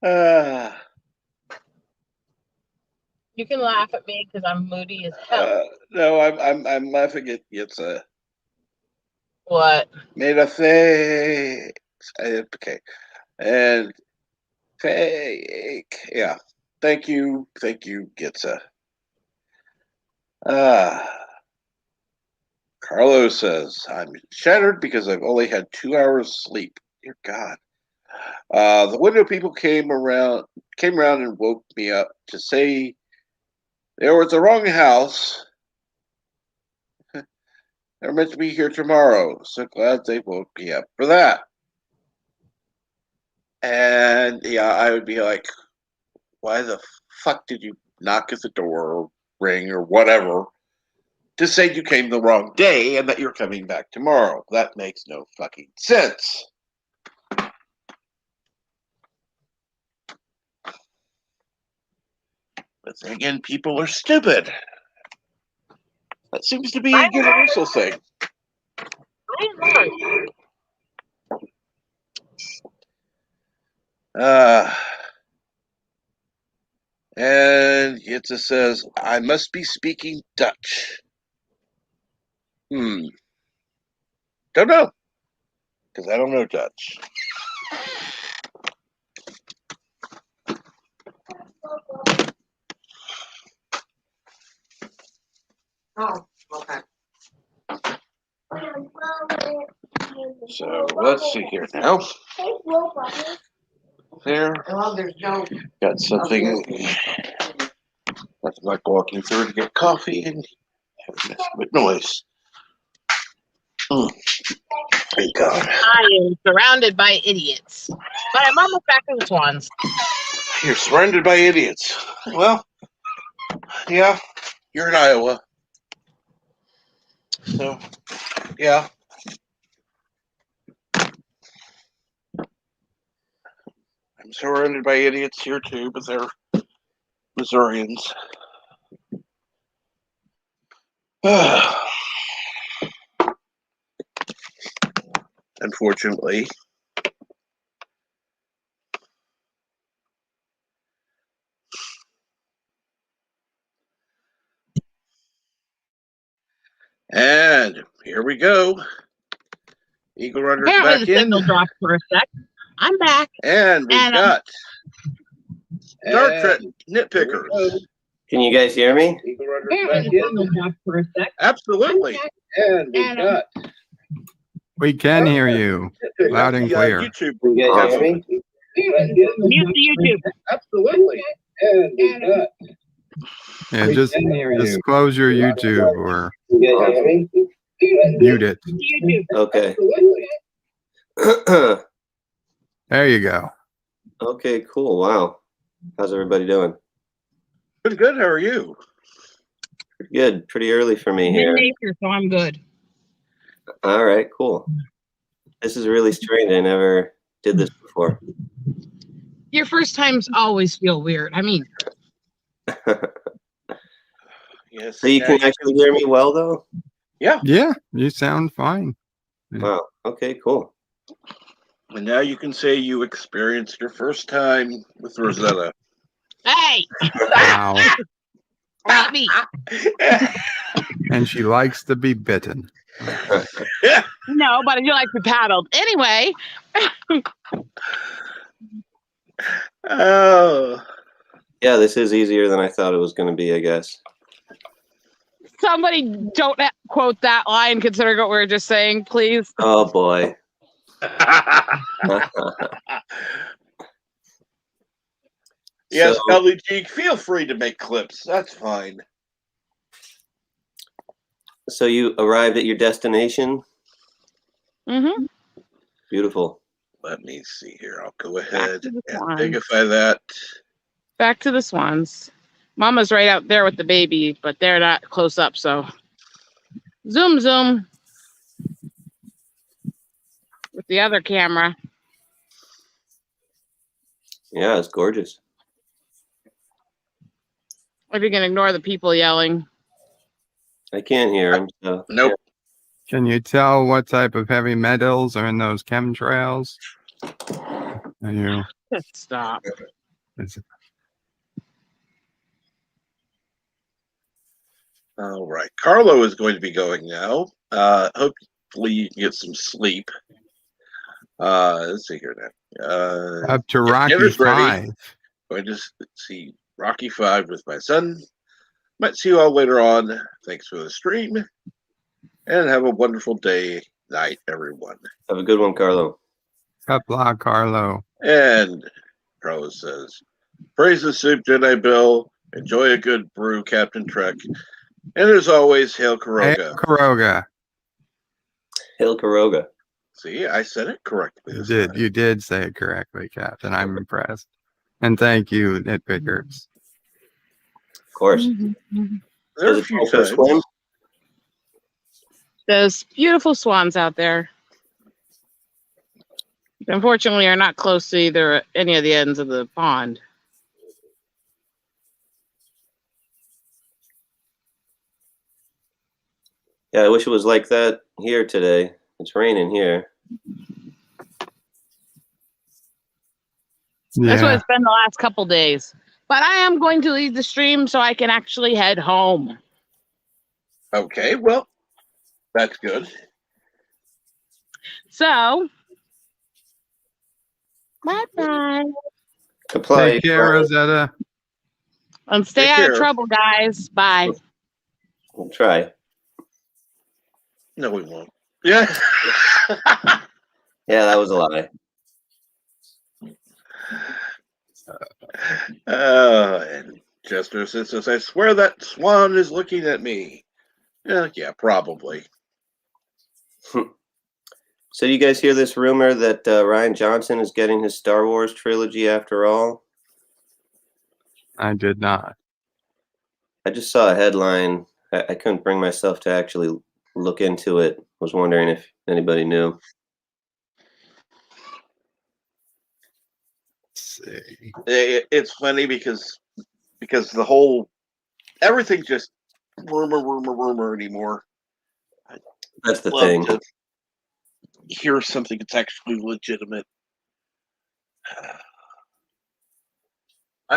You can laugh at me because I'm moody as hell. No, I'm laughing at it's a What? made a fake. Okay, and fake. Yeah, thank you, Gitza. Carlos says I'm shattered because I've only had 2 hours sleep. Dear God. The window people came around and woke me up to say they were at the wrong house. They're meant to be here tomorrow. So glad they woke me up for that. And yeah, I would be like, why the fuck did you knock at the door or ring or whatever to say you came the wrong day and that you're coming back tomorrow? That makes no fucking sense. But then again, people are stupid. That seems to be a universal thing. And it just says, I must be speaking Dutch. Don't know. Because I don't know Dutch. Oh, okay. So let's see here now. There. Well, there's no. Got something. That's like walking through to get coffee and having this with noise. Thank God. I am surrounded by idiots, but I'm almost back to the Swans. You're surrounded by idiots. Well, yeah, you're in Iowa. So, yeah. I'm surrounded by idiots here too, but they're Missourians. Unfortunately. And here we go. Eagle Runner's Apparently back the in. signal dropped for a sec. I'm back. And we've got Star Trek Nitpickers. Can you guys hear me? Eagle Runner's Apparently back the in. signal dropped for a sec. Absolutely. And we've got We can hear you loud and clear. YouTube. Can you guys hear me? Mute the YouTube. Absolutely. And we've got Yeah, just close your YouTube or Can you guys hear me? mute it. YouTube. Okay. There you go. Okay, cool. Wow. How's everybody doing? Pretty good. How are you? Pretty good. Pretty early for me here. Mid-nature, so I'm good. All right, cool. This is really strange. I never did this before. Your first times always feel weird. I mean, Yes. So you can actually hear me well, though? Yeah. Yeah, you sound fine. Wow. Okay, cool. And now you can say you experienced your first time with Rosetta. hey, Wow. not me. And she likes to be bitten. No, but I do like to be paddled. Anyway, Oh. Yeah, this is easier than I thought it was going to be, I guess. somebody don't quote that line considering what we were just saying, please. Oh, boy. Yes, So- LG, feel free to make clips. That's fine. So you arrived at your destination? Mm-hmm. Beautiful. Let me see here. I'll go ahead to the and swan. bigify that. Back to the Swans. Mama's right out there with the baby, but they're not close up, so zoom with the other camera. Yeah, it's gorgeous. If you can ignore the people yelling. I can't hear him. So Nope. Can you tell what type of heavy metals are in those chemtrails? You. Stop. All right. Carlo is going to be going now. Hopefully you can get some sleep. Let's see here now. Up to Rocky dinner's ready. 5. Going to see Rocky 5 with my son. Might see you all later on. Thanks for the stream. And have a wonderful night, everyone. Have a good one, Carlo. Cupla Carlo. And Carlo says, praise the soup, Jedi Bill. Enjoy a good brew, Captain Trek. And as always, hail Karoga. Hail Karoga. Hail Karoga. See, I said it correctly. You did say it correctly, Captain. I'm impressed. And thank you, Nitpickers. Of course. There are a few times. Those beautiful swans out there. Unfortunately, are not close to any of the ends of the pond. Yeah, I wish it was like that here today. It's raining here. That's what it's been the last couple days. But I am going to leave the stream so I can actually head home. Okay, well, that's good. So, bye-bye. Take care, Rosetta. And stay out of trouble, guys. Bye. We'll try. No, we won't. Yeah. Yeah, that was a lie. And Chester says, I swear that swan is looking at me. Yeah, probably. So you guys hear this rumor that Rian Johnson is getting his Star Wars trilogy after all? I did not. I just saw a headline. I couldn't bring myself to actually look into it. Was wondering if anybody knew. It's funny because the whole everything just rumor anymore. That's the thing. To hear something that's actually legitimate.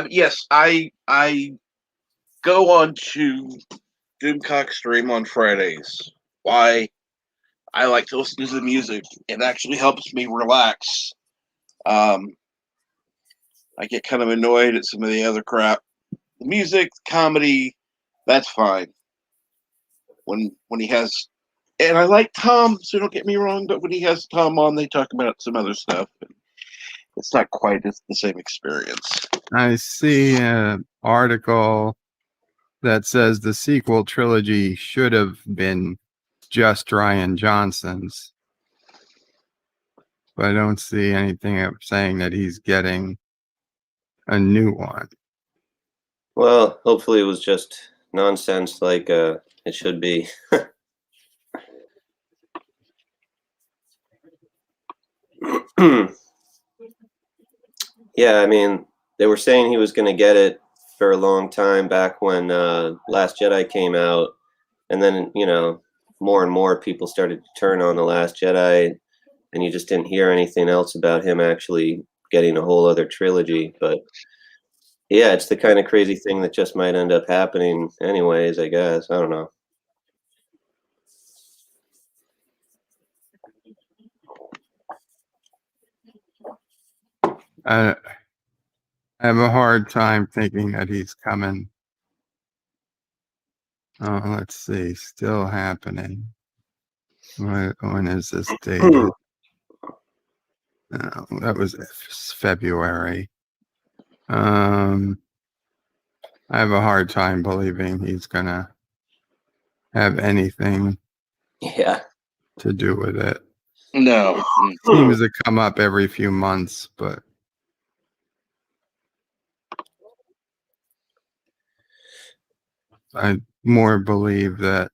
Yes, I go on to Doomcock stream on Fridays. Why? I like to listen to the music. It actually helps me relax. I get kind of annoyed at some of the other crap. The music, comedy, that's fine. When he has, and I like Tom, so don't get me wrong, but when he has Tom on, they talk about some other stuff. And it's not quite the same experience. I see an article that says the sequel trilogy should have been just Rian Johnson's, but I don't see anything saying that he's getting a new one. Well, hopefully it was just nonsense like it should be. Yeah, I mean, they were saying he was going to get it for a long time back when Last Jedi came out. And then, more and more people started to turn on The Last Jedi. And you just didn't hear anything else about him actually getting a whole other trilogy. But yeah, it's the kind of crazy thing that just might end up happening anyways, I guess. I don't know. I have a hard time thinking that he's coming. Oh, let's see. Still happening. When is this dated? That was February. I have a hard time believing he's gonna have anything to do with it. No. It seems to come up every few months, but I more believe that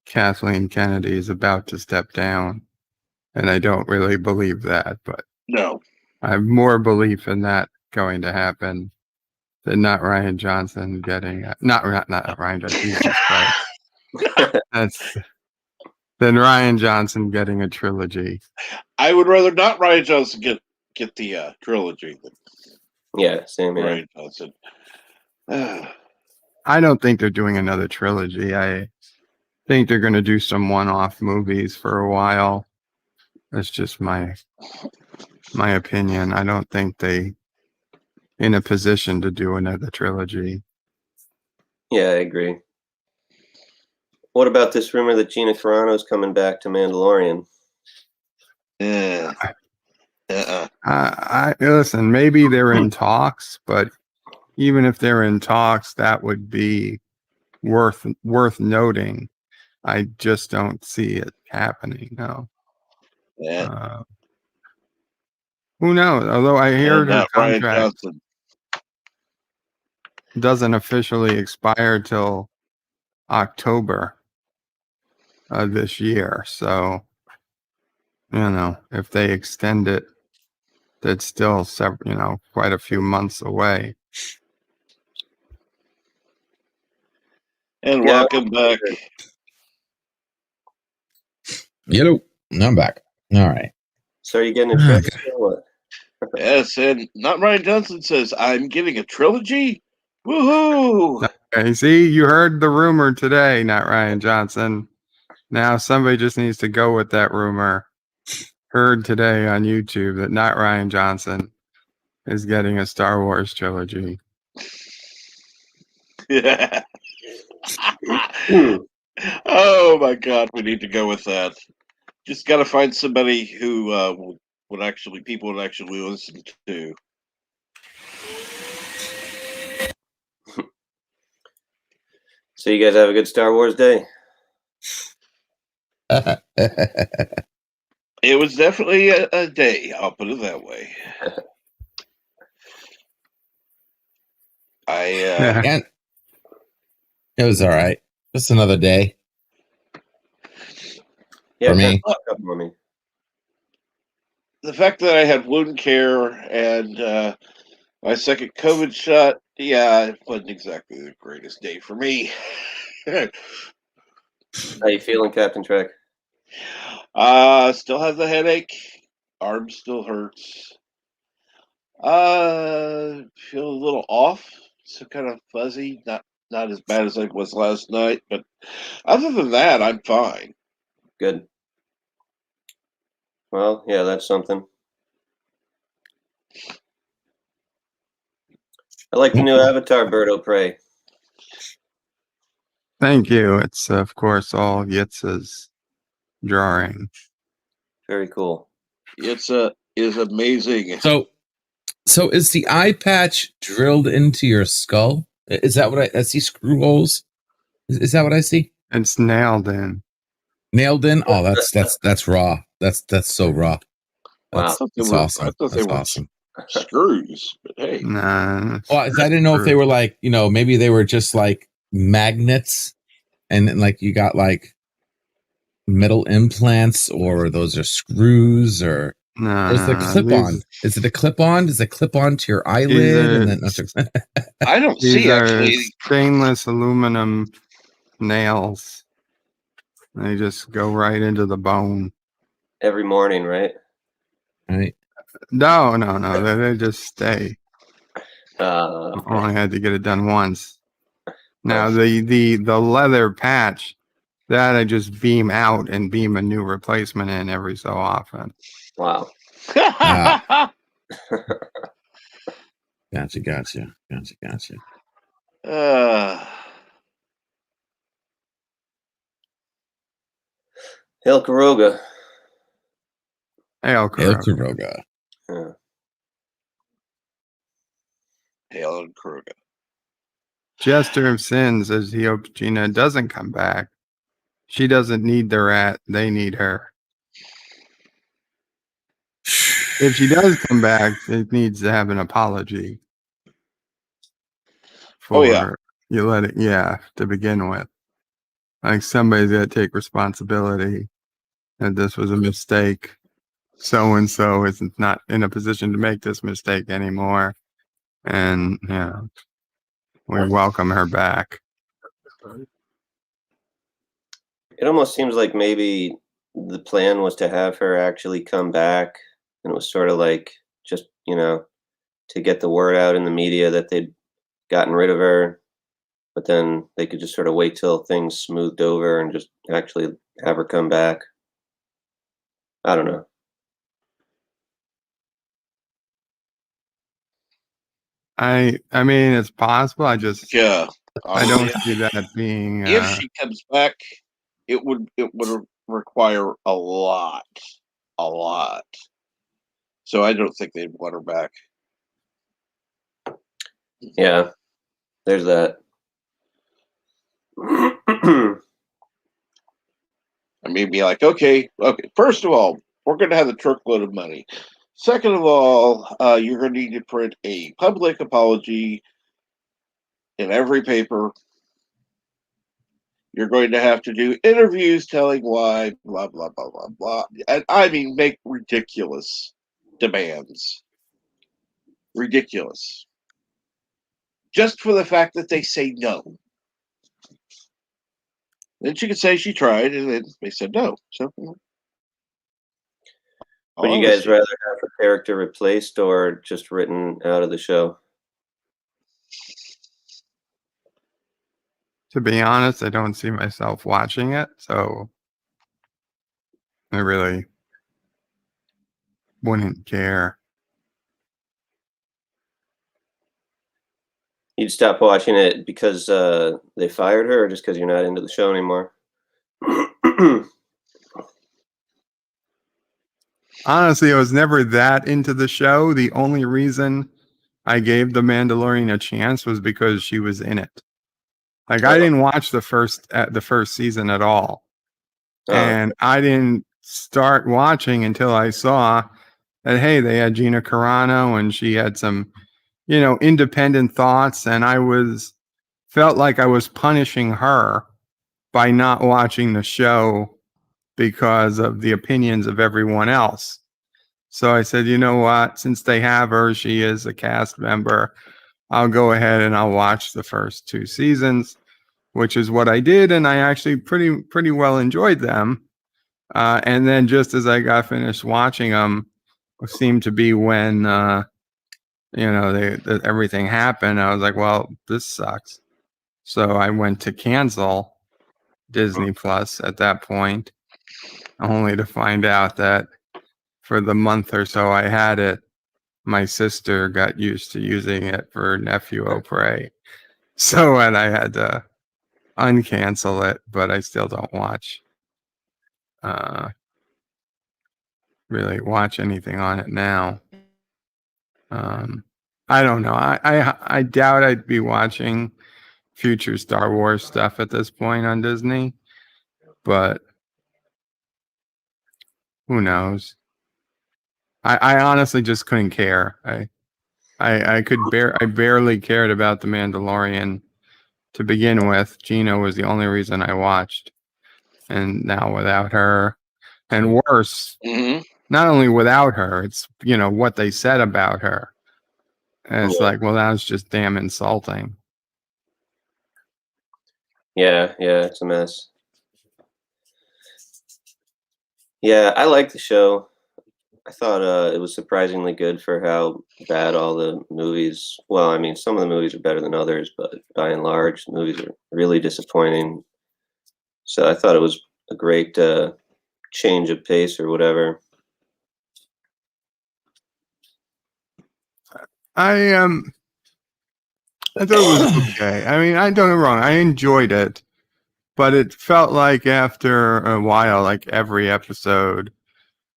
Kathleen Kennedy is about to step down, and I don't really believe that, but no, I have more belief in that going to happen than not Rian Johnson getting not Rian Johnson. Jesus Christ. Than Rian Johnson getting a trilogy. I would rather not Rian Johnson get get the trilogy. Yeah, same here. Right, Johnson. I don't think they're doing another trilogy. I think they're going to do some one-off movies for a while. That's just my opinion. I don't think they in a position to do another trilogy. Yeah, I agree. What about this rumor that Gina Carano's coming back to Mandalorian? Yeah. I listen. Maybe they're in talks, but even if they're in talks, that would be worth noting. I just don't see it happening. No. Yeah. Who knows? Although I heard her Not Ryan contract Johnson. doesn't officially expire till October of this year. So, if they extend it, that's still quite a few months away. And Yeah. welcome back. Yellow. I'm back. All right. So are you getting a trilogy or what? Yes, and not Ryan Johnson says, I'm getting a trilogy? Woohoo! Okay, see, you heard the rumor today, not Ryan Johnson. Now somebody just needs to go with that rumor. Heard today on YouTube that not Ryan Johnson is getting a Star Wars trilogy. Yeah. Oh my God, we need to go with that. Just got to find somebody who people would actually listen to. So you guys have a good Star Wars day? It was definitely a day, I'll put it that way. And it was all right. Just another day. Yeah, for me. For me. The fact that I had wound care and my second COVID shot, yeah, it wasn't exactly the greatest day for me. How you feeling, Captain Trek? Still have the headache. Arm still hurts. Feel a little off. So kind of fuzzy. Not as bad as I was last night, but other than that, I'm fine. Good. Well, yeah, that's something. I like the new Avatar, Birdo Prey. Thank you. It's of course all Yitz's drawing. Very cool. It's is amazing. So is the eye patch drilled into your skull? Is that what I see? Screw holes? Is that what I see? It's nailed in. Nailed in? Oh, that's raw. That's so raw. Wow. That's awesome. I thought they That's were awesome. screws, but hey. Nah. Well, I didn't know if they were like, maybe they were just like magnets, and like you got like metal implants, or those are screws, or is the clip on? Is it a clip on? Does it clip on to your eyelid? And then I don't these see are actually. stainless aluminum nails. They just go right into the bone. Every morning, right? Right. No. They just stay. Okay. Only had to get it done once. Now the leather patch, that I just beam out and beam a new replacement in every so often. Wow. Gotcha. Hail Karoga. Hail Karoga. Yeah. Hail and Karoga. Jester of Sin says he hopes Gina doesn't come back. She doesn't need the rat. They need her. If she does come back, it needs to have an apology. You let it, to begin with. Like somebody's got to take responsibility that this was a mistake. So and so is not in a position to make this mistake anymore. And we welcome her back. It almost seems like maybe the plan was to have her actually come back, and it was sort of like just, to get the word out in the media that they'd gotten rid of her, but then they could just sort of wait till things smoothed over and just actually have her come back. I don't know. I mean, it's possible. I Yeah. don't see that being. If she comes back, it would require a lot. So I don't think they'd want her back. Yeah, there's that. I mean, be like, okay. First of all, we're going to have a truckload of money. Second of all, you're going to need to print a public apology in every paper. You're going to have to do interviews telling why, blah, blah, blah, blah, blah. And I mean, make ridiculous demands. Ridiculous. Just for the fact that they say no. Then she could say she tried, and then they said no. So, would you guys rather have a character replaced or just written out of the show? To be honest, I don't see myself watching it, so I really wouldn't care. You'd stop watching it because they fired her, or just because you're not into the show anymore? Honestly, I was never that into the show. The only reason I gave The Mandalorian a chance was because she was in it. Like, I didn't watch the first season at all. And I didn't start watching until I saw that, hey, they had Gina Carano and she had some, independent thoughts. And felt like I was punishing her by not watching the show because of the opinions of everyone else. So I said, you know what? Since they have her, she is a cast member. I'll go ahead and I'll watch the first 2 seasons, which is what I did. And I actually pretty well enjoyed them. And then just as I got finished watching them, seemed to be when, everything happened. I was like, well, this sucks. So I went to cancel Disney Plus at that point, only to find out that for the month or so I had it, my sister got used to using it for Nephew Opre. So, and I had to uncancel it, but I still don't really watch anything on it now. I don't know. I doubt I'd be watching future Star Wars stuff at this point on Disney, but who knows? I honestly just couldn't care. I barely cared about The Mandalorian to begin with. Gina was the only reason I watched, and now without her, and worse, not only without her, it's what they said about her. And it's like, well, that was just damn insulting. Yeah, it's a mess. Yeah, I like the show. I thought it was surprisingly good for how bad all the movies. Well, I mean, some of the movies are better than others, but by and large, the movies are really disappointing. So I thought it was a great change of pace or whatever. I thought it was okay. I mean, don't get me wrong, I enjoyed it, but it felt like after a while, like every episode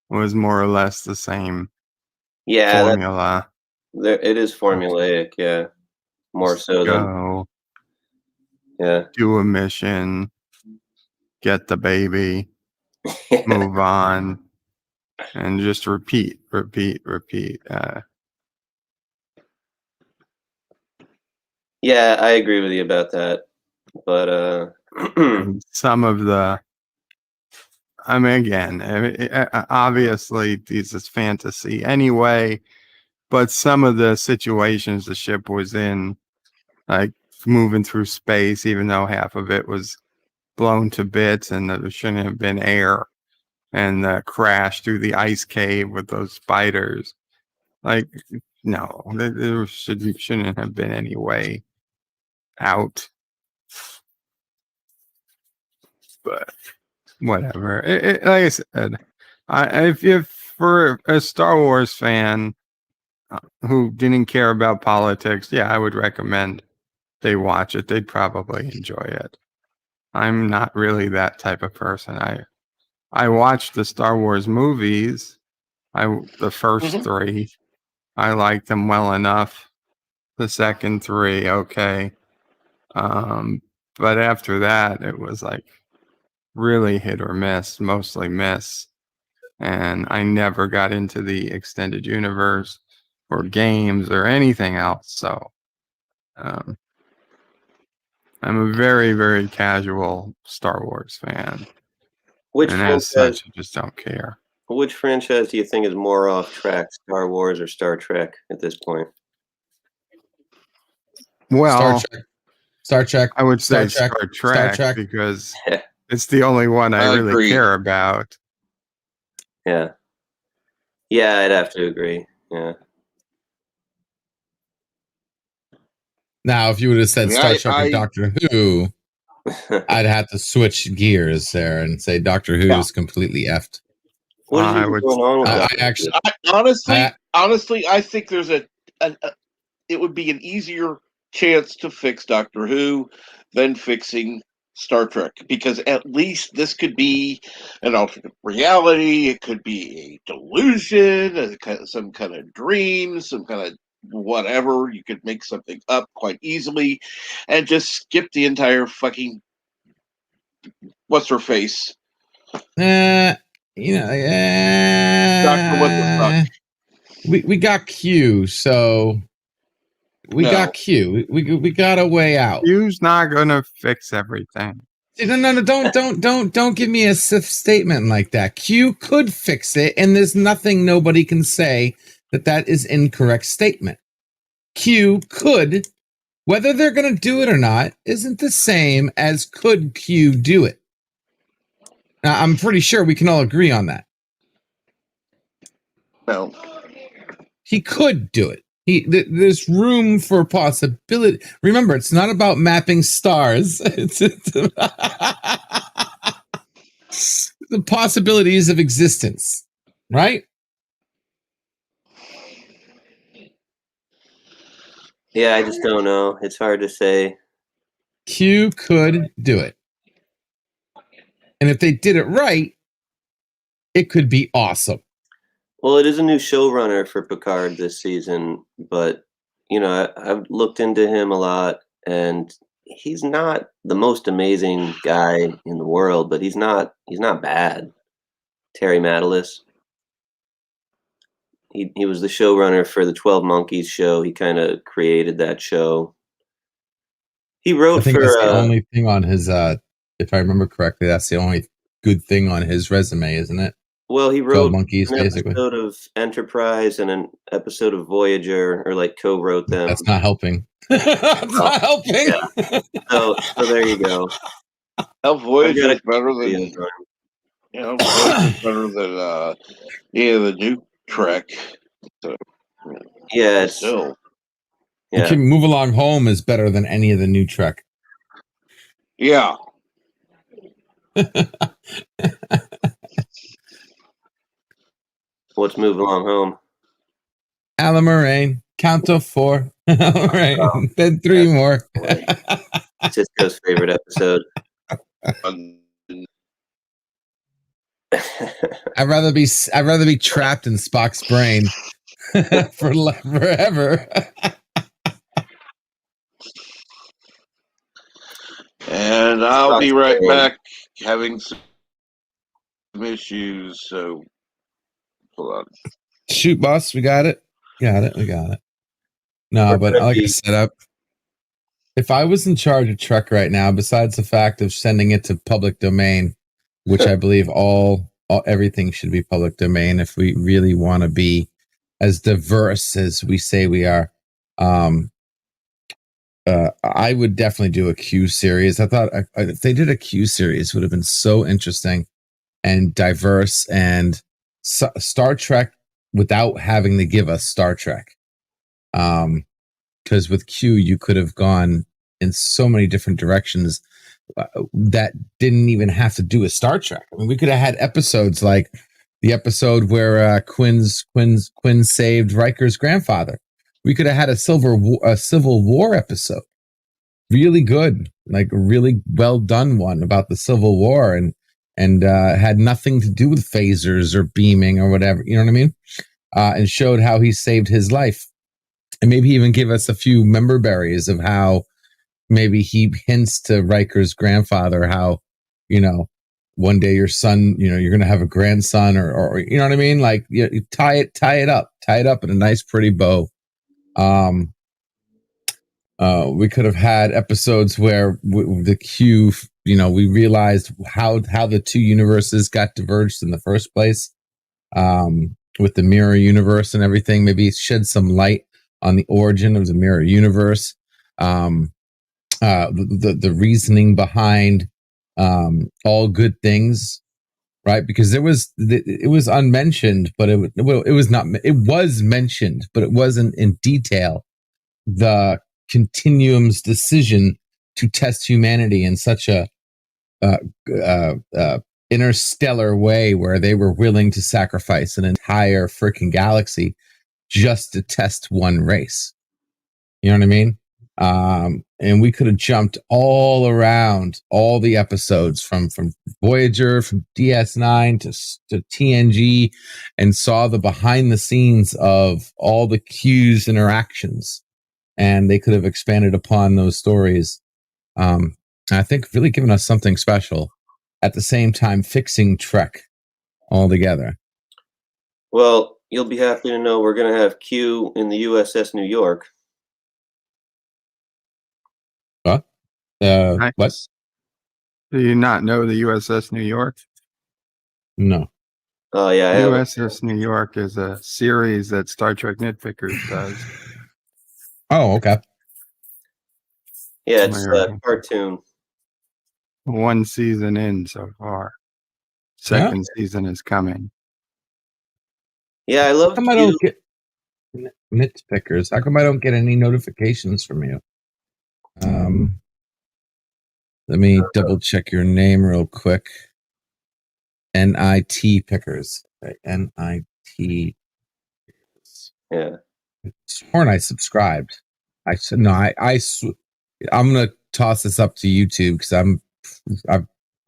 was more or less the same formula. It is formulaic, yeah. More so than do a mission, get the baby, move on, and just repeat. Yeah, I agree with you about that. But some of the, I mean, again, obviously this is fantasy anyway, but some of the situations the ship was in, like moving through space, even though half of it was blown to bits and there shouldn't have been air, and the crash through the ice cave with those spiders. Like, no, there shouldn't have been any way out. But whatever. Like I said, if for a Star Wars fan who didn't care about politics, yeah, I would recommend they watch it. They'd probably enjoy it. I'm not really that type of person. I watched the Star Wars movies. The first three, I liked them well enough. The second three, okay. But after that, it was like really hit or miss, mostly miss. And I never got into the extended universe or games or anything else. So I'm a very, very casual Star Wars fan. Which and as such, I just don't care. Which franchise do you think is more off track, Star Wars or Star Trek at this point? Well, Star Trek. I would say Star Trek because it's the only one I really care about. Yeah. Yeah, I'd have to agree. Yeah. Now, if you would have said Star Trek or Doctor Who, I'd have to switch gears there and say Doctor Who is completely effed. What is going on with that? Honestly, I think there's it would be an easier chance to fix Doctor Who than fixing Star Trek, because at least this could be an alternate reality. It could be a delusion, some kind of dream, some kind of whatever. You could make something up quite easily and just skip the entire fucking what's her face. Doctor What the Fuck. We got Q, so got Q. We got a way out. Q's not gonna fix everything. No, don't give me a Sith statement like that. Q could fix it, and there's nothing nobody can say that is incorrect statement. Q could, whether they're gonna do it or not, isn't the same as could Q do it. Now, I'm pretty sure we can all agree on that. No. He could do it. There's room for possibility. Remember, it's not about mapping stars. It's the possibilities of existence, right? Yeah, I just don't know. It's hard to say. Q could do it. And if they did it right, it could be awesome. Well, it is a new showrunner for Picard this season, but I've looked into him a lot, and he's not the most amazing guy in the world, but he's not bad. Terry Matalas. He was the showrunner for the 12 Monkeys show. He kind of created that show. He wrote that's the only thing on his if I remember correctly, that's the only good thing on his resume, isn't it? Well, he wrote Monkeys, an episode of Enterprise and an episode of Voyager, or co-wrote them. That's not helping. That's not helping. Yeah. So there you go. Voyager is better than better than the new Trek. So yeah, still. Yeah. Okay, Move Along Home is better than any of the new Trek. Yeah. What's Move Along Home? Alan Moraine, count to 4. Right. Then 3 more. Cisco's favorite episode. I'd rather be trapped in Spock's brain forever. And I'll be right back, having some issues. So hold on. Shoot, boss. We got it. We got it. No, but like I said, if I was in charge of Trek right now, besides the fact of sending it to public domain, which I believe everything should be public domain if we really want to be as diverse as we say we are, I would definitely do a Q series. I thought if they did a Q series, it would have been so interesting and diverse. And Star Trek without having to give us Star Trek. Because with Q, you could have gone in so many different directions that didn't even have to do with Star Trek. I mean, we could have had episodes like the episode where Quinn saved Riker's grandfather. We could have had a Civil War episode. Really good, like a really well done one about the Civil War, and had nothing to do with phasers or beaming or whatever. You know what I mean? And showed how he saved his life, and maybe even give us a few member berries of how maybe he hints to Riker's grandfather how, one day your son, you're going to have a grandson, or you know what I mean? Like, you tie it up in a nice, pretty bow. We could have had episodes where the Q, we realized how the two universes got diverged in the first place, with the mirror universe and everything. Maybe shed some light on the origin of the mirror universe, the reasoning behind all good things, right? Because it was unmentioned, but it was not. It was mentioned, but it wasn't in detail. The Continuum's decision to test humanity in such a interstellar way, where they were willing to sacrifice an entire freaking galaxy just to test one race. You know what I mean? And we could have jumped all around all the episodes from Voyager, from DS9 to TNG, and saw the behind the scenes of all the Q's interactions. And they could have expanded upon those stories. I think really giving us something special, at the same time fixing Trek altogether. Well, you'll be happy to know we're going to have Q in the USS New York. What? What? Do you not know the USS New York? No. Oh, yeah. USS New York is a series that Star Trek Nitpickers does. Oh, okay. Yeah, it's a cartoon. One season in so far. Second season is coming. Yeah, I love How come I don't get Nitpickers? How come I don't get any notifications from you? Let me double check your name real quick. NIT Pickers. Right? NIT. Yeah. Sworn I subscribed. I said no. I'm gonna toss this up to YouTube because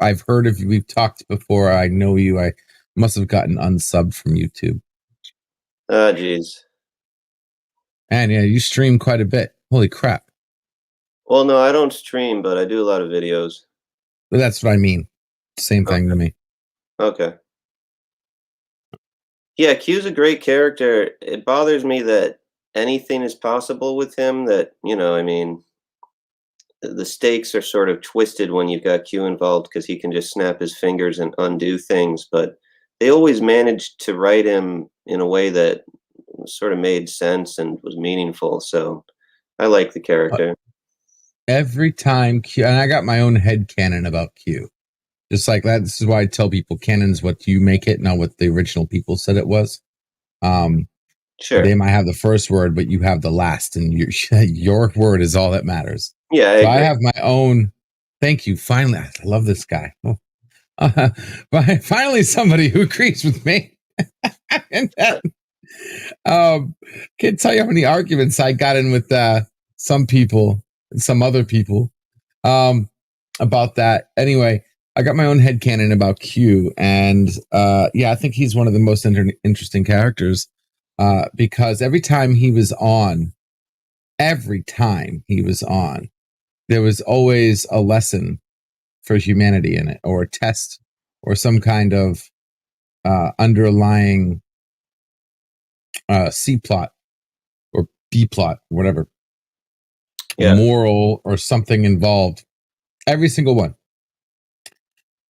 I've heard of you. We've talked before. I know you. I must have gotten unsubbed from YouTube. Oh, jeez. And yeah, you stream quite a bit. Holy crap. Well, no, I don't stream, but I do a lot of videos. But that's what I mean. Same thing to me. Okay. Yeah, Q's a great character. It bothers me that anything is possible with him. That, I mean, the stakes are sort of twisted when you've got Q involved, because he can just snap his fingers and undo things. But they always managed to write him in a way that sort of made sense and was meaningful. So I like the character. Every time Q, and I got my own headcanon about Q. Just like that. This is why I tell people canon's what you make it, not what the original people said it was. Sure. They might have the first word, but you have the last, and your word is all that matters. Yeah, I have my own. Thank you. Finally, I love this guy. Finally, somebody who agrees with me. And can't tell you how many arguments I got in with some people and some other people about that. Anyway, I got my own headcanon about Q, and I think he's one of the most interesting characters because every time he was on, there was always a lesson for humanity in it, or a test, or some kind of underlying C plot or B plot, whatever, moral or something involved. Every single one.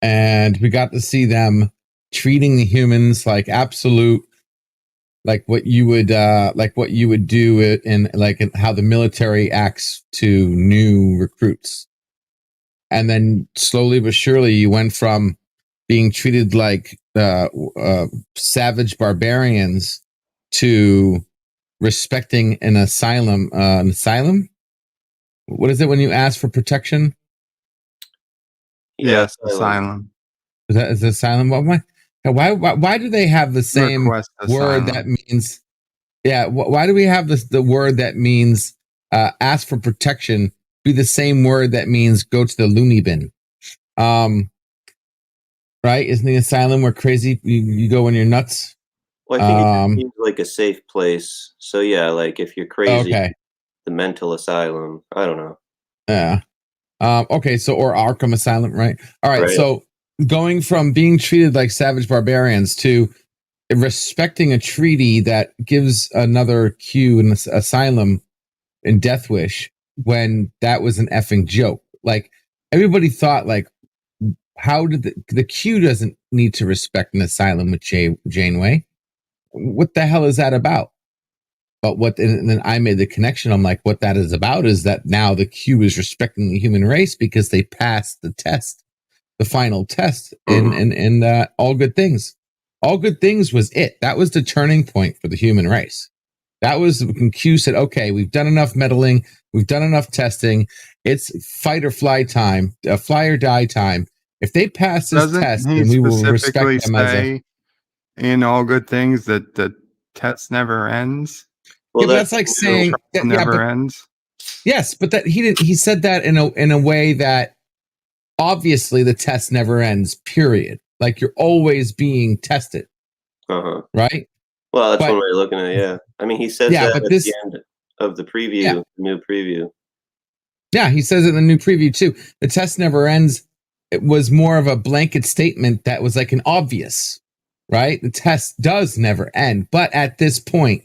And we got to see them treating the humans like absolute, like what you would do in how the military acts to new recruits. And then slowly but surely you went from being treated like savage barbarians to respecting an asylum. What is it when you ask for protection? Yes, asylum. Is that asylum? Why do they have the same Request word asylum. that means? Yeah. Why do we have the word that means ask for protection be the same word that means go to the loony bin? Right? Isn't the asylum where crazy you go when you're nuts? Well, I think it just seems like a safe place. So yeah, like if you're crazy, Okay. the mental asylum. I don't know. Yeah. Okay. So or Arkham Asylum, right? All right. Right. So going from being treated like savage barbarians to respecting a treaty that gives another Q an asylum in Death Wish when that was an effing joke. Like everybody thought, like, how did the Q doesn't need to respect an asylum with Janeway? What the hell is that about? But and then I made the connection. I'm like, what that is about is that now the Q is respecting the human race because they passed the test, the final test, and all good things. All good things was it. That was the turning point for the human race. That was when Q said, okay, we've done enough meddling. We've done enough testing. It's fight or fly time, fly or die time. If they pass this Doesn't test, he then we will specifically respect them as a... say in all good things that the test never ends? Well, yeah, that's like saying that, never ends. Yes, but that he didn't. He said that in a way that obviously the test never ends. Period. Like you're always being tested, right? Well, that's one way of looking at it. Yeah, I mean, he says that but at this, the end of the preview, new preview. Yeah, he says it in the new preview too. The test never ends. It was more of a blanket statement that was like an obvious, right? The test does never end, but at this point,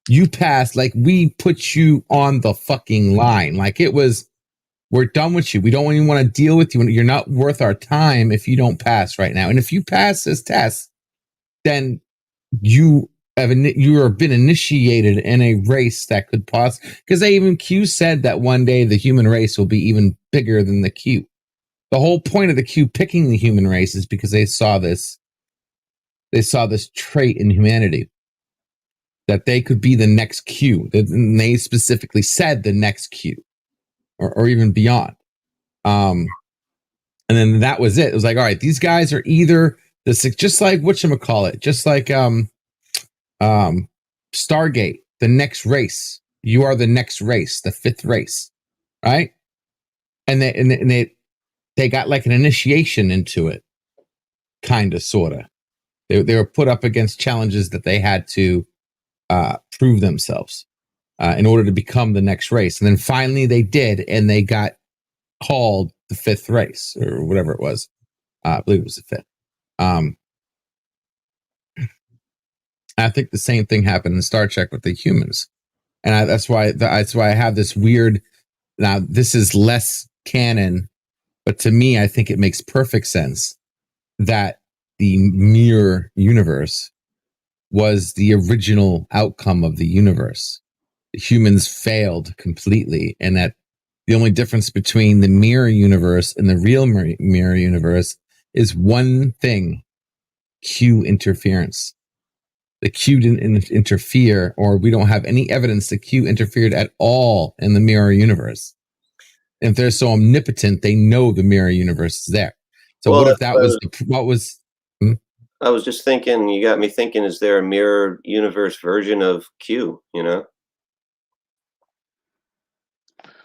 you passed. Like we put you on the fucking line. Like it was, we're done with you. We don't even want to deal with you. You're not worth our time if you don't pass right now. And if you pass this test, then you have been initiated in a race that could possibly, because they even Q said that one day the human race will be even bigger than the Q. The whole point of the Q picking the human race is because they saw this trait in humanity that they could be the next Q. And they specifically said the next Q or even beyond. And then that was it. It was like, all right, these guys are either just like whatchamacallit, just like Stargate, the next race. You are the next race, the fifth race, right? And they got like an initiation into it, kind of, sorta. They were put up against challenges that they had to prove themselves in order to become the next race. And then finally they did, and they got called the fifth race or whatever it was. I believe it was the fifth. I think the same thing happened in Star Trek with the humans, and that's why I have this weird. Now this is less canon, but to me, I think it makes perfect sense that the mirror universe was the original outcome of the universe. The humans failed completely, and that the only difference between the mirror universe and the real mirror universe is one thing: Q interference. The Q didn't interfere, or we don't have any evidence that Q interfered at all in the mirror universe. If they're so omnipotent, they know the mirror universe is there. So what if that was what was? I was just thinking. You got me thinking. Is there a mirror universe version of Q? You know,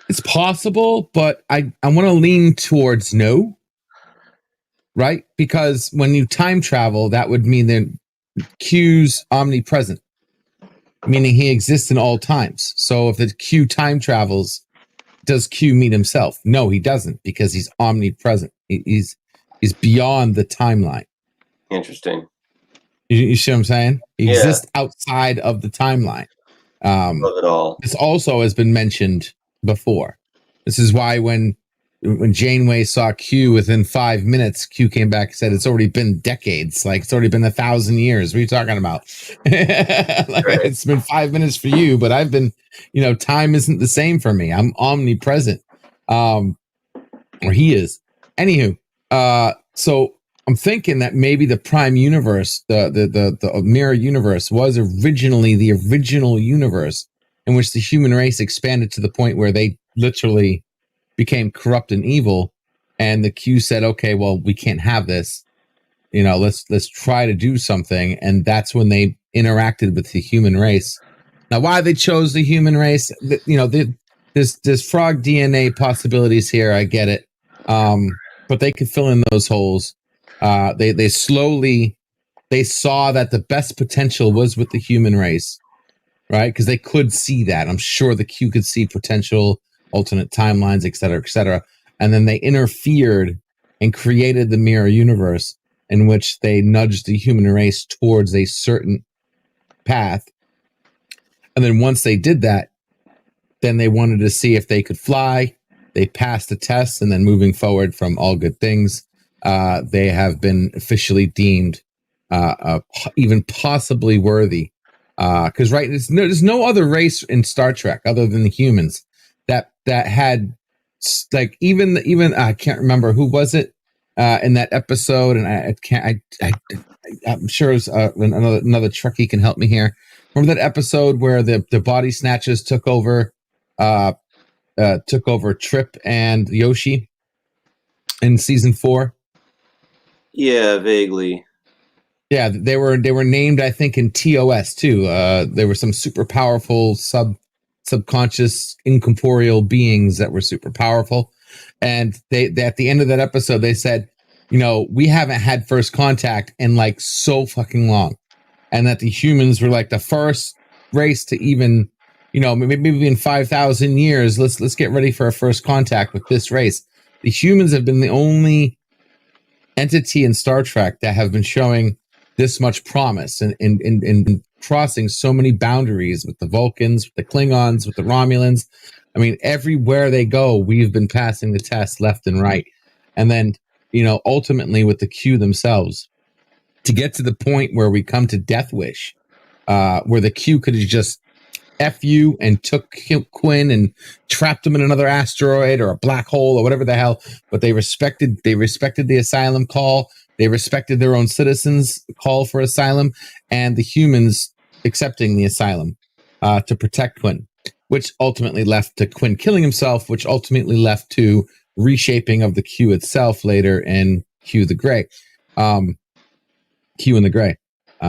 it's possible, but I want to lean towards no. Right, because when you time travel, that would mean that Q's omnipresent, meaning he exists in all times. So if the Q time travels, does Q meet himself? No, he doesn't, because he's omnipresent. He's beyond the timeline. Interesting. You see what I'm saying? He exists outside of the timeline. Love it all. This also has been mentioned before. This is why when Janeway saw Q within 5 minutes, Q came back and said, it's already been decades. Like, it's already been 1,000 years. What are you talking about? It's been 5 minutes for you, but I've been, time isn't the same for me. I'm omnipresent. Or he is. Anywho, so I'm thinking that maybe the Prime Universe, the mirror universe, was originally the original universe in which the human race expanded to the point where they literally became corrupt and evil, and the Q said, "Okay, well, we can't have this. Let's try to do something," and that's when they interacted with the human race. Now, why they chose the human race, there's frog DNA possibilities here. I get it, but they could fill in those holes. They saw that the best potential was with the human race, right? Because they could see that. I'm sure the Q could see potential, alternate timelines, et cetera, et cetera. And then they interfered and created the mirror universe in which they nudged the human race towards a certain path. And then once they did that, then they wanted to see if they could fly. They passed the test, and then moving forward from all good things, they have been officially deemed even possibly worthy. Because there's no other race in Star Trek other than the humans that had like even I can't remember who was it in that episode, and I'm sure it's, another Trekkie can help me here. Remember that episode where the body snatchers took over Trip and Yoshi in season 4? Yeah, vaguely. Yeah, they were named, I think, in TOS too. There were some super powerful subconscious incorporeal beings that were super powerful, and they at the end of that episode they said, we haven't had first contact in like so fucking long, and that the humans were like the first race to even, maybe in 5,000 years, let's get ready for a first contact with this race. The humans have been the only entity in Star Trek that have been showing this much promise and in crossing so many boundaries with the Vulcans, with the Klingons, with the Romulans. I mean, everywhere they go, we've been passing the test left and right. And then, ultimately with the Q themselves, to get to the point where we come to Death Wish, where the Q could have just F you and took Quinn and trapped him in another asteroid or a black hole or whatever the hell. But they respected the asylum call. They respected their own citizens' call for asylum, and the humans accepting the asylum to protect Quinn, which ultimately left to Quinn killing himself, which ultimately left to reshaping of the Q itself later in Q the Gray, Q and the Gray,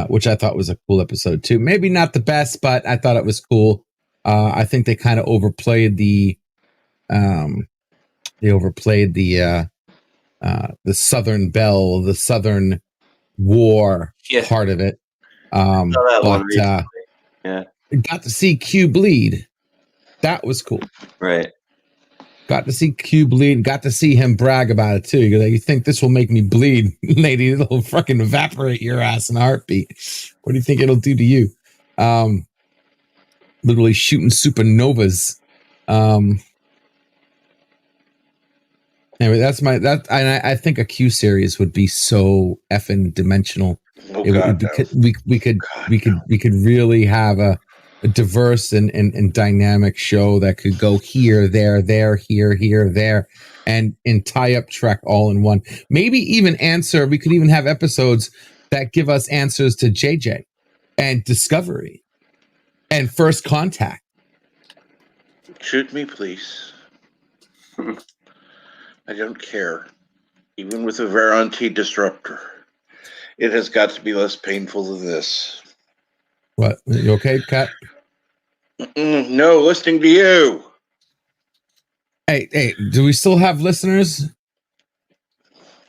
which I thought was a cool episode too. Maybe not the best, but I thought it was cool. I think they kind of overplayed the Southern Belle, the Southern War part of it. Yeah. Got to see Q bleed. That was cool. Right. Got to see Q bleed. Got to see him brag about it too. You think this will make me bleed, lady? It'll fucking evaporate your ass in a heartbeat. What do you think it'll do to you? Literally shooting supernovas. Anyway, I think a Q series would be so effing dimensional. We could really have a diverse and dynamic show that could go here, there, here, there, and tie up Trek all in one. Maybe even we could even have episodes that give us answers to JJ and Discovery and First Contact. Shoot me, please. I don't care. Even with a Veranti disruptor, it has got to be less painful than this. What? You okay, Kat? No, listening to you. Hey, do we still have listeners?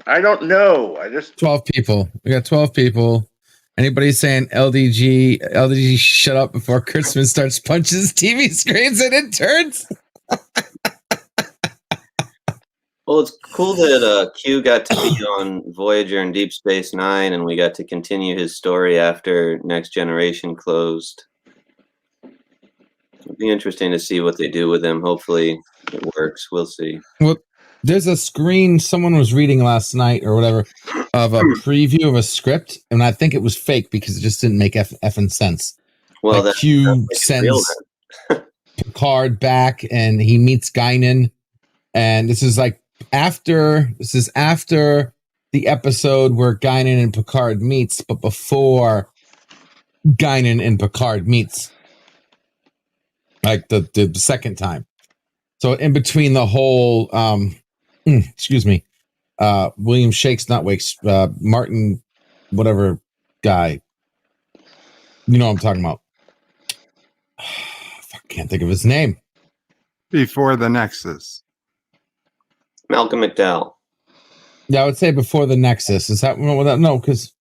I don't know. 12 people. We got 12 people. Anybody saying LDG, shut up before Kurtzman starts punches TV screens and it turns? Well, it's cool that Q got to be on Voyager and Deep Space Nine, and we got to continue his story after Next Generation closed. It'll be interesting to see what they do with him. Hopefully it works. We'll see. Well, there's a screen someone was reading last night or whatever of a preview of a script, and I think it was fake because it just didn't make effing sense. Well, like Q sends Picard back, and he meets Guinan, and this is after the episode where Guinan and Picard meets, but before Guinan and Picard meets, like the second time. So in between the whole, excuse me, William Shakes, not Wakes, Martin, whatever guy. You know what I'm talking about. I can't think of his name. Before the Nexus. Malcolm McDowell. Yeah, I would say before the Nexus. Is that no? Because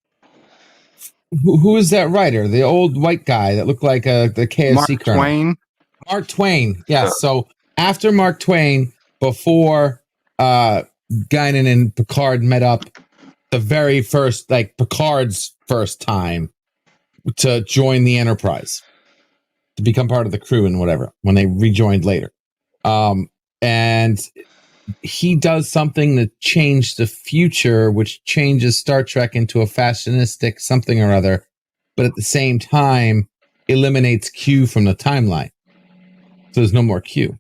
who is that writer? The old white guy that looked like the KFC Mark colonel. Twain. Mark Twain. Yes. So after Mark Twain, before Guinan and Picard met up, the very first, like Picard's first time to join the Enterprise, to become part of the crew and whatever, when they rejoined later. And he does something to change the future, which changes Star Trek into a fashionistic something or other, but at the same time eliminates Q from the timeline. So there's no more Q.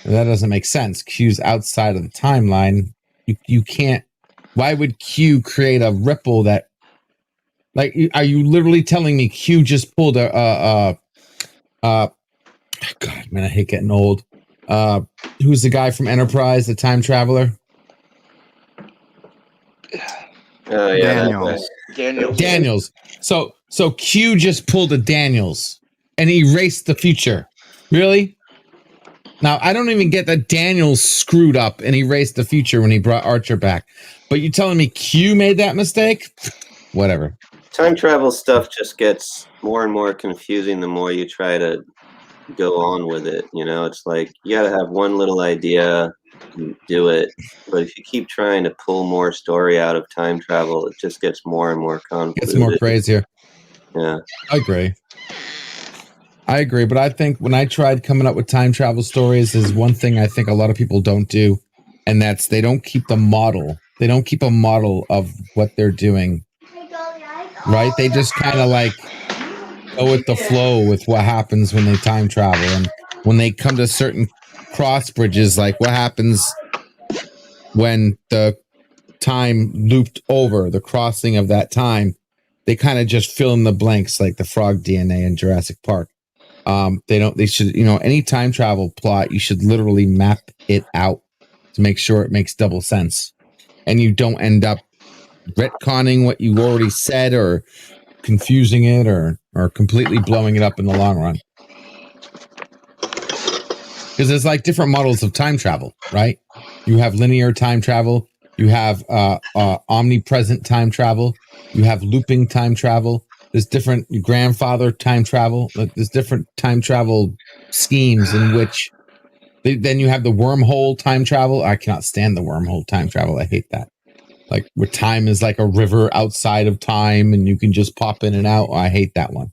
And that doesn't make sense. Q's outside of the timeline. You can't. Why would Q create a ripple that, like, are you literally telling me Q just pulled God, man, I hate getting old. Who's the guy from Enterprise, the time traveler? Oh yeah, Daniels. So Q just pulled a Daniels and erased the future. Really? Now, I don't even get that Daniels screwed up and erased the future when he brought Archer back. But you're telling me Q made that mistake? Whatever. Time travel stuff just gets more and more confusing the more you try to go on with it. You know, it's like you got to have one little idea and do it. But if you keep trying to pull more story out of time travel, it just gets more and more convoluted. It's more crazier. Yeah. I agree, but I think when I tried coming up with time travel stories, is one thing I think a lot of people don't do, and that's they don't keep the model. They don't keep a model of what they're doing, right? They just kind of like go with the flow with what happens when they time travel, and when they come to certain cross bridges, like what happens when the time looped over, the crossing of that time, they kind of just fill in the blanks like the frog DNA in Jurassic Park. They should, any time travel plot, you should literally map it out to make sure it makes double sense. And you don't end up retconning what you already said or confusing it or completely blowing it up in the long run. Because there's like different models of time travel, right? You have linear time travel. You have omnipresent time travel. You have looping time travel. There's different grandfather time travel. There's different time travel schemes in which then you have the wormhole time travel. I cannot stand the wormhole time travel. I hate that. Like where time is like a river outside of time and you can just pop in and out. I hate that one.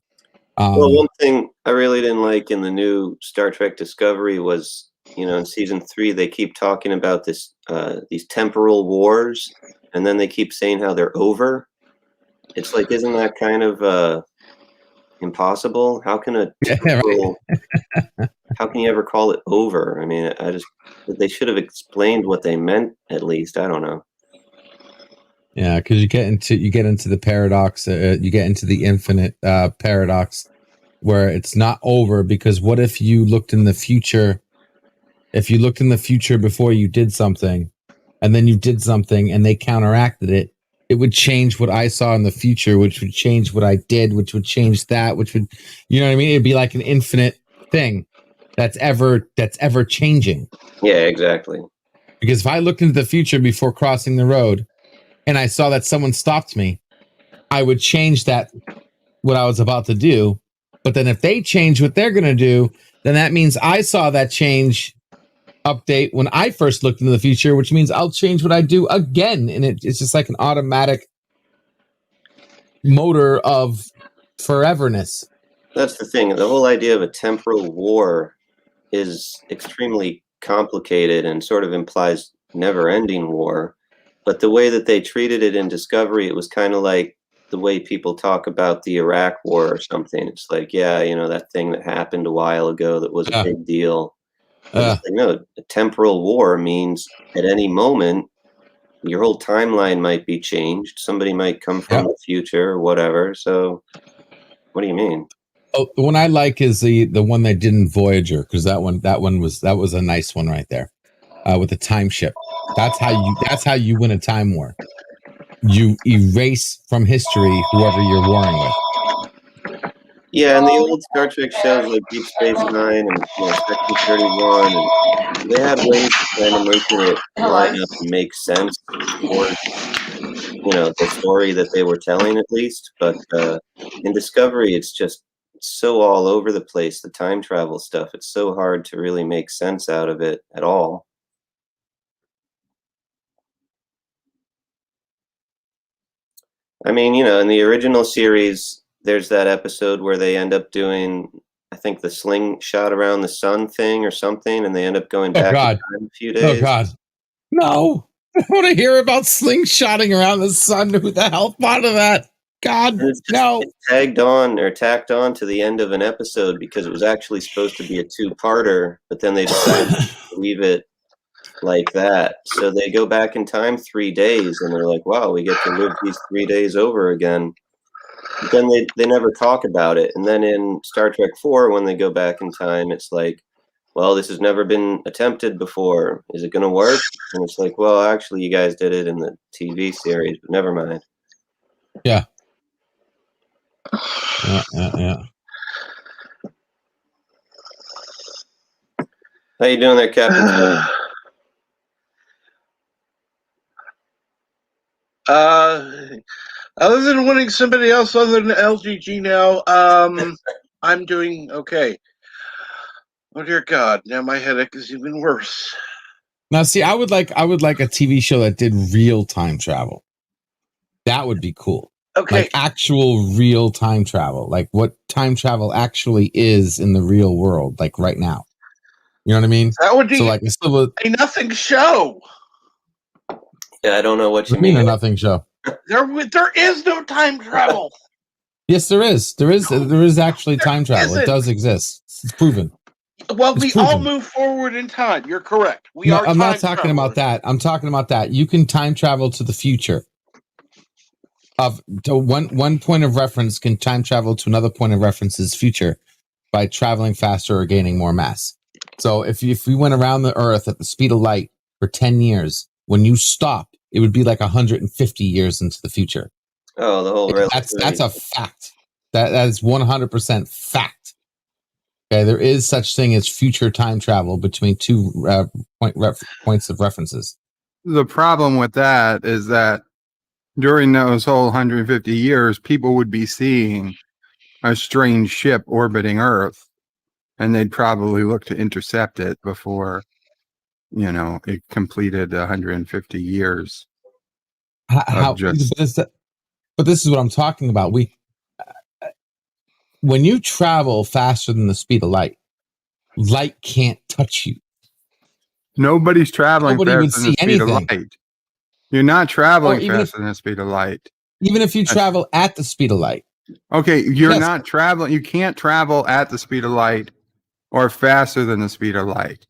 Well, one thing I really didn't like in the new Star Trek Discovery was, in season 3, they keep talking about these temporal wars, and then they keep saying how they're over. It's like, isn't that kind of impossible? How can how can you ever call it over? I mean, they should have explained what they meant at least. I don't know. Yeah, because you get into the paradox. You get into the infinite paradox, where it's not over. Because what if you looked in the future? If you looked in the future before you did something, and then you did something, and they counteracted it, it would change what I saw in the future, which would change what I did, which would change that, which would, you know what I mean? It'd be like an infinite thing that's ever changing. Yeah, exactly. Because if I looked into the future before crossing the road and I saw that someone stopped me, I would change that, what I was about to do. But then if they change what they're going to do, then that means I saw that change update when I first looked into the future, which means I'll change what I do again. And it's just like an automatic motor of foreverness. That's the thing. The whole idea of a temporal war is extremely complicated and sort of implies never-ending war. But the way that they treated it in Discovery, it was kind of like the way people talk about the Iraq War or something. It's like, yeah, that thing that happened a while ago that was a big deal. Like, no, a temporal war means at any moment your whole timeline might be changed. Somebody might come from the future or whatever. So, what do you mean? Oh, the one I like is the one that did in Voyager, because that was a nice one right there, with the time ship. That's how you win a time war. You erase from history whoever you're warring with. Yeah, and the old Star Trek shows like Deep Space Nine and Section 31, and they had ways of kind of making it line up and make sense for the story that they were telling at least. But in Discovery, it's just so all over the place. The time travel stuff, it's so hard to really make sense out of it at all. I mean, in the original series, there's that episode where they end up doing, I think, the slingshot around the sun thing or something, and they end up going back in time a few days. Oh, God. No. I want to hear about slingshotting around the sun. Who the hell thought of that? God, no. It's tagged on or tacked on to the end of an episode because it was actually supposed to be a two-parter, but then they decided to leave it like that. So they go back in time 3 days, and they're like, wow, we get to live these 3 days over again. But then they never talk about it. And then in Star Trek 4, when they go back in time, it's like, well, this has never been attempted before. Is it going to work? And it's like, well, actually, you guys did it in the TV series, but never mind. Yeah. Yeah. How you doing there, Captain? Other than winning somebody else other than LGG now, I'm doing okay. Oh dear God! Now my headache is even worse. Now, see, I would like a TV show that did real time travel. That would be cool. Okay. Like actual real time travel, like what time travel actually is in the real world, like right now. You know what I mean? That would be so like a nothing show. Yeah, I don't know what you mean. A nothing show. There is no time travel. Yes, there is. There is actually time travel. It does exist. It's proven. Well, we all move forward in time. You're correct. I'm not talking about that. I'm talking about that. You can time travel to the future. To one point of reference can time travel to another point of reference's future by traveling faster or gaining more mass. So if we went around the Earth at the speed of light for 10 years, when you stopped, it would be like 150 years into the future. Oh, the whole that's a fact. That is 100% fact. Okay, there is such thing as future time travel between two points of references. The problem with that is that during those whole 150 years, people would be seeing a strange ship orbiting Earth, and they'd probably look to intercept it before, it completed 150 years. But this is what I'm talking about. When you travel faster than the speed of light can't touch you. Nobody's traveling Nobody faster would than see the speed of anything. light. You're not traveling even faster than the speed of light. Even if you travel at the speed of light. Okay, you're not traveling. You can't travel at the speed of light or faster than the speed of light.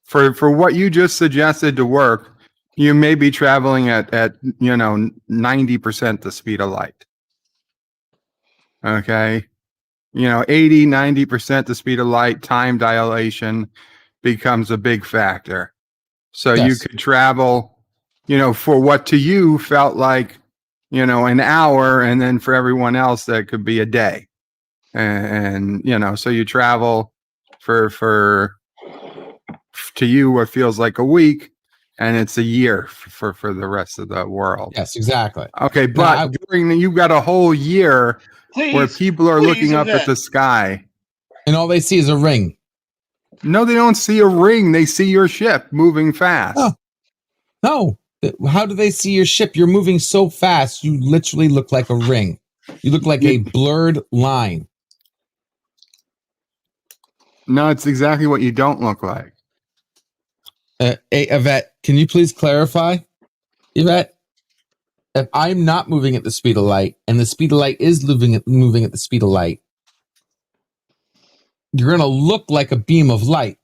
For what you just suggested to work, you may be traveling at 90% the speed of light. Okay. 80, 90% the speed of light, time dilation becomes a big factor. So you could travel, for what to you felt like, an hour, and then for everyone else that could be a day. And so you travel for to you what feels like a week, and it's a year for the rest of the world. Yes, exactly. Okay, but you've got a whole year where people are looking up at the sky. And all they see is a ring. No, they don't see a ring. They see your ship moving fast. No. How do they see your ship? You're moving so fast, you literally look like a ring. You look like a blurred line. No, it's exactly what you don't look like. Hey, Yvette, can you please clarify? Yvette, if I'm not moving at the speed of light and the speed of light is moving at the speed of light, you're going to look like a beam of light.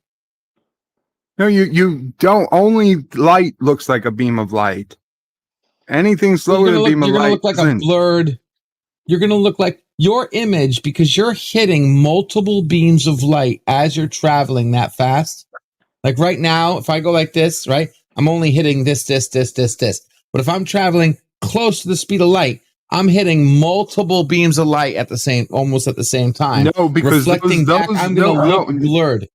No, you don't. Only light looks like a beam of light. Anything slower than beam of you're gonna light look like a isn't. blurred. You're gonna look like your image because you're hitting multiple beams of light as you're traveling that fast. Like right now, if I go like this, right, I'm only hitting this. But if I'm traveling close to the speed of light, I'm hitting multiple beams of light almost at the same time. No, because reflecting back, I'm gonna look blurred.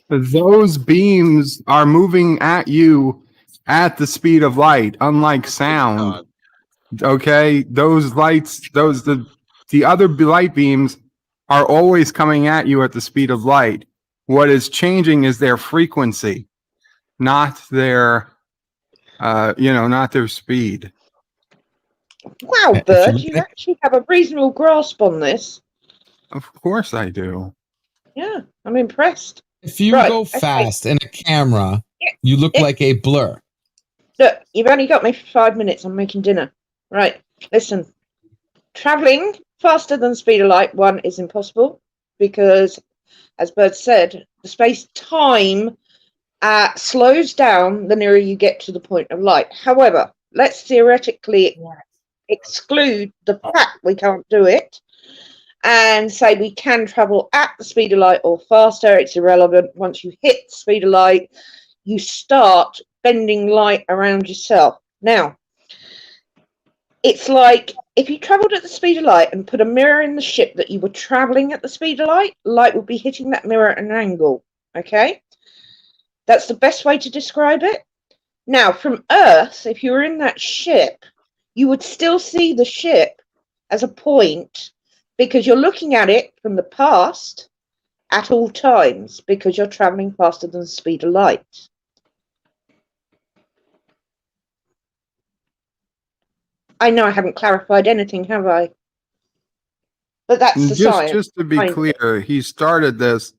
Those beams are moving at you at the speed of light, unlike sound. Okay, those lights, the other light beams are always coming at you at the speed of light. What is changing is their frequency, not their, not their speed. Wow, Bert, you actually have a reasonable grasp on this. Of course I do. Yeah, I'm impressed. If you go fast in a camera, you look like a blur. Look, you've only got me for 5 minutes. I'm making dinner. Right, listen. Traveling faster than the speed of light, one, is impossible because, as Bert said, the space-time slows down the nearer you get to the point of light. However, let's theoretically exclude the fact we can't do it and say we can travel at the speed of light or faster. It's irrelevant. Once you hit the speed of light, you start bending light around yourself. Now, it's like if you traveled at the speed of light and put a mirror in the ship that you were traveling at the speed of light, light would be hitting that mirror at an angle. Okay? That's the best way to describe it. Now, from Earth, if you were in that ship, you would still see the ship as a point because you're looking at it from the past at all times because you're traveling faster than the speed of light. I know I haven't clarified anything, have I? But that's the science. Just to be clear, he started this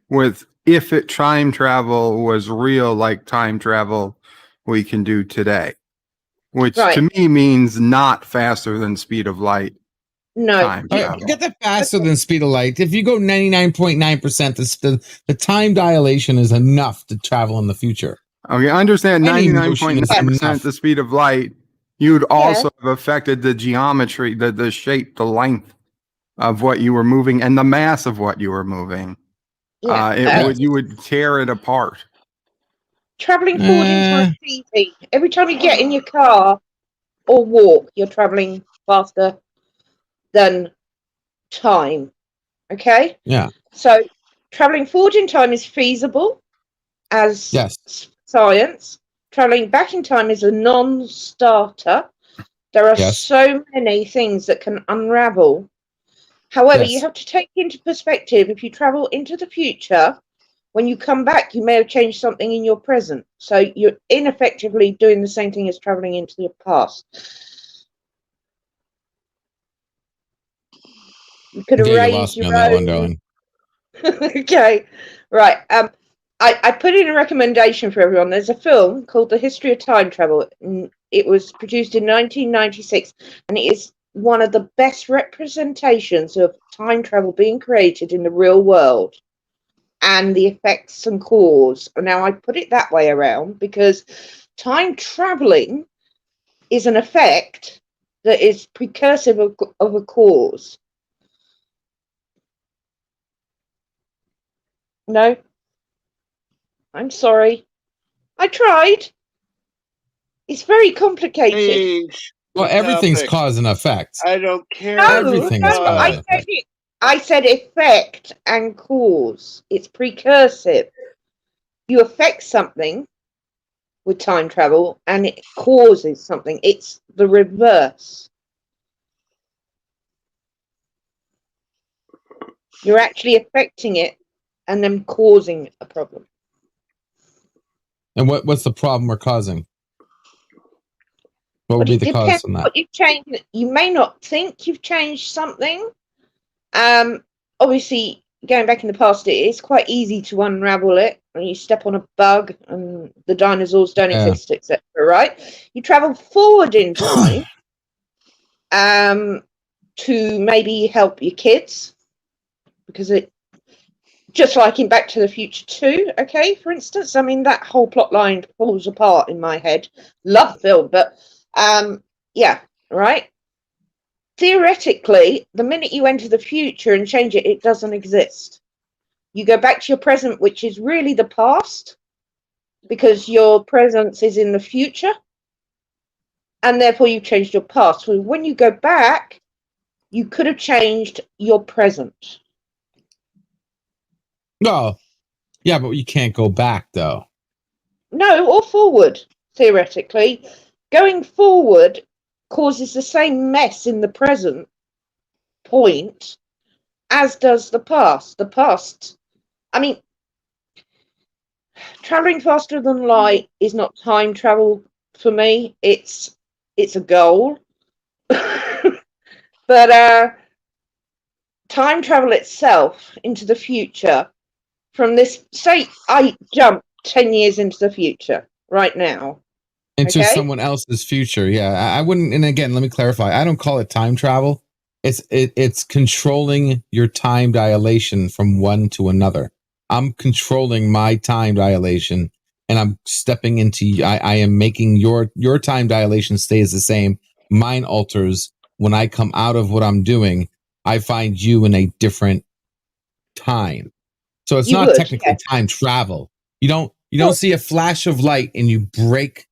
with if time travel was real like time travel we can do today, which to me means not faster than speed of light. No, time travel. Get the faster than speed of light. If you go 99.9%, the time dilation is enough to travel in the future. Okay, I understand 99.9% the speed of light. You'd also have affected the geometry, the shape, the length of what you were moving, and the mass of what you were moving. You would tear it apart. Traveling forward in time is easy. Every time you get in your car or walk, you're traveling faster than time. Okay? Yeah. So traveling forward in time is feasible as science. Traveling back in time is a non-starter. There are so many things that can unravel. However, you have to take into perspective, if you travel into the future, when you come back, you may have changed something in your present. So you're ineffectively doing the same thing as traveling into the past. You could erase your own. Okay, right. I put in a recommendation for everyone. There's a film called The History of Time Travel. It was produced in 1996, and it is one of the best representations of time travel being created in the real world and the effects and cause. Now, I put it that way around because time traveling is an effect that is precursive of a cause. No? I'm sorry. I tried. It's very complicated. Well, everything's cause and effect. I don't care. No, Everything is cause and effect. I said effect and cause. It's precursive. You affect something with time travel and it causes something. It's the reverse. You're actually affecting it and then causing a problem. And what's the problem we're causing? What would be the cause on that? What you've changed. You may not think you've changed something. Obviously, going back in the past, it is quite easy to unravel it. When you step on a bug and the dinosaurs don't exist, etc. Right? You travel forward in time to maybe help your kids because it. Just like in Back to the Future 2, okay, for instance. I mean, that whole plot line falls apart in my head. Love the film, but Yeah, right? Theoretically, the minute you enter the future and change it, it doesn't exist. You go back to your present, which is really the past, because your presence is in the future, and therefore you've changed your past. So when you go back, you could have changed your present. No, yeah, but you can't go back though. No, or forward, theoretically. Going forward causes the same mess in the present point as does the past. The past, I mean, traveling faster than light is not time travel for me. It's a goal. But time travel itself into the future from this, say I jump 10 years into the future right now. Into Okay? someone else's future. Yeah, I wouldn't. And again, let me clarify. I don't call it time travel. It's controlling your time dilation from one to another. I'm controlling my time dilation, and I'm stepping into. I am making your time dilation stays the same. Mine alters when I come out of what I'm doing. I find you in a different time. So it's not technically time travel. You don't see a flash of light and you break.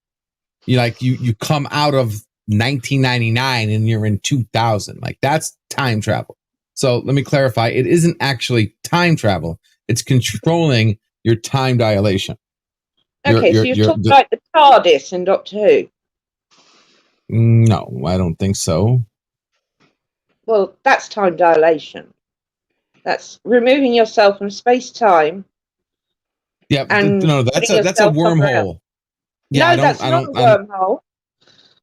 You come out of 1999 and you're in 2000. Like that's time travel. So let me clarify. It isn't actually time travel. It's controlling your time dilation. Okay, so you're talking like the TARDIS in Doctor Who. No, I don't think so. Well, that's time dilation. That's removing yourself from space-time. Yeah, no, that's a wormhole. Yeah, no, that's not a wormhole.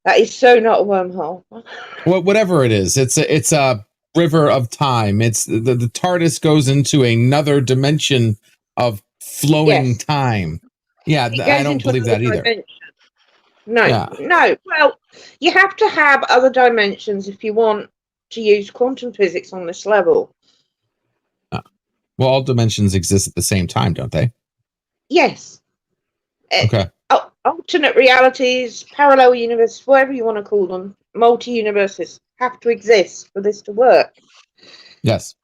That is so not a wormhole. Whatever it is, it's a river of time. It's the TARDIS goes into another dimension of flowing time. Yeah, I don't believe that either. Dimension. No, no. Well, you have to have other dimensions if you want to use quantum physics on this level. Well, all dimensions exist at the same time, don't they? Yes. Okay. Alternate realities, parallel universes, whatever you want to call them, multi-universes have to exist for this to work. Yes.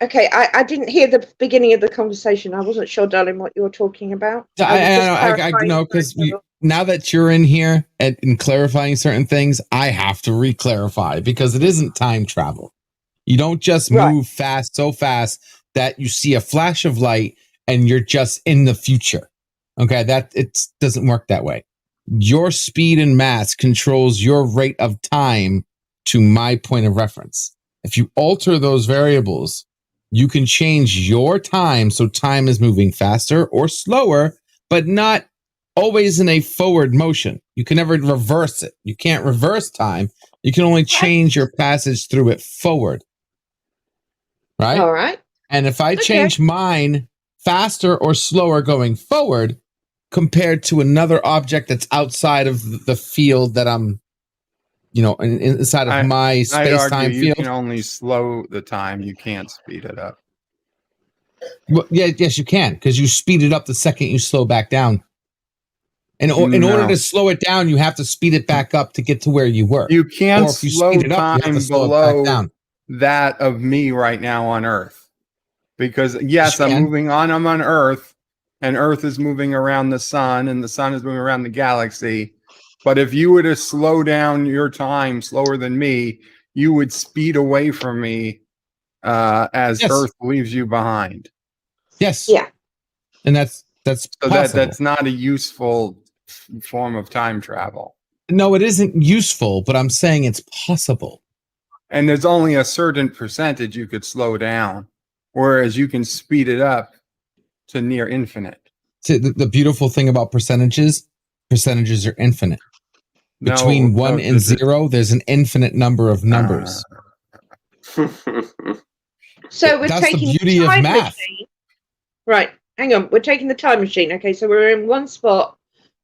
Okay, I didn't hear the beginning of the conversation. I wasn't sure, darling, what you were talking about. I know, because now that you're in here and clarifying certain things, I have to re-clarify because it isn't time travel. You don't just move so fast that you see a flash of light and you're just in the future. Okay, that it doesn't work that way. Your speed and mass controls your rate of time to my point of reference. If you alter those variables, you can change your time so time is moving faster or slower, but not always in a forward motion. You can never reverse it. You can't reverse time. You can only change your passage through it forward. Right? All right. And if I change mine faster or slower going forward compared to another object that's outside of the field that I'm, inside of my space-time field. You can only slow the time. You can't speed it up. Well, yes, you can, because you speed it up the second you slow back down. And in order to slow it down, you have to speed it back up to get to where you were. You can't slow time below down. That of me right now on Earth. Because, yes, I'm moving on. I'm on Earth, and Earth is moving around the sun, and the sun is moving around the galaxy. But if you were to slow down your time slower than me, you would speed away from me as Earth leaves you behind. Yes. Yeah. And that's so that's not a useful form of time travel. No, it isn't useful, but I'm saying it's possible. And there's only a certain percentage you could slow down, whereas you can speed it up to near infinite. So the beautiful thing about percentages are infinite. Between 1 and 0, there's an infinite number of numbers. So we're taking the beauty of math. Machine. Right, hang on. We're taking the time machine. Okay, so we're in one spot.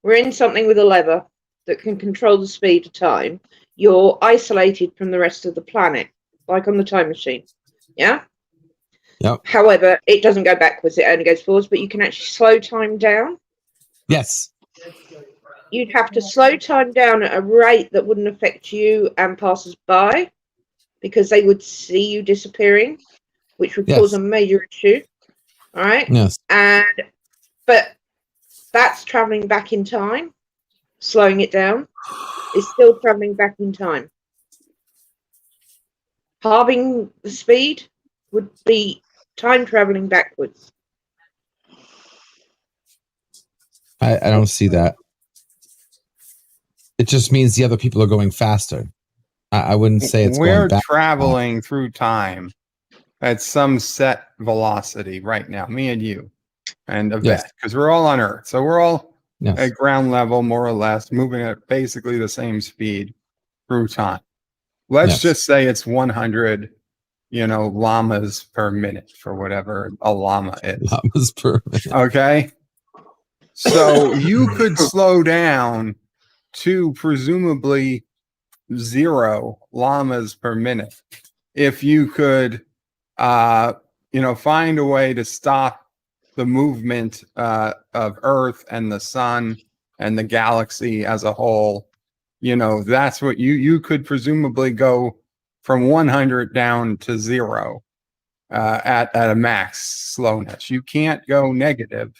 We're in something with a lever that can control the speed of time. You're isolated from the rest of the planet, like on the time machine. Yeah? Yep. However, it doesn't go backwards. It only goes forwards, but you can actually slow time down. Yes. you'd have to slow time down at a rate that wouldn't affect you and passers-by, because they would see you disappearing, which would cause a major issue. All right. Yes. But that's traveling back in time. Slowing it down is still traveling back in time. Halving the speed would be time traveling backwards. I don't see that. It just means the other people are going faster. I wouldn't say it's we're going back. traveling through time at some set velocity right now, me and you and Yvette, because we're all on Earth. So we're all at ground level, more or less, moving at basically the same speed through time. Let's just say it's 100, llamas per minute for whatever a llama is. Llamas per minute. Okay. So you could slow down to presumably 0 llamas per minute if you could, find a way to stop the movement of Earth and the sun and the galaxy as a whole. That's what you could presumably go from 100 down to 0 at a max slowness. You can't go negative.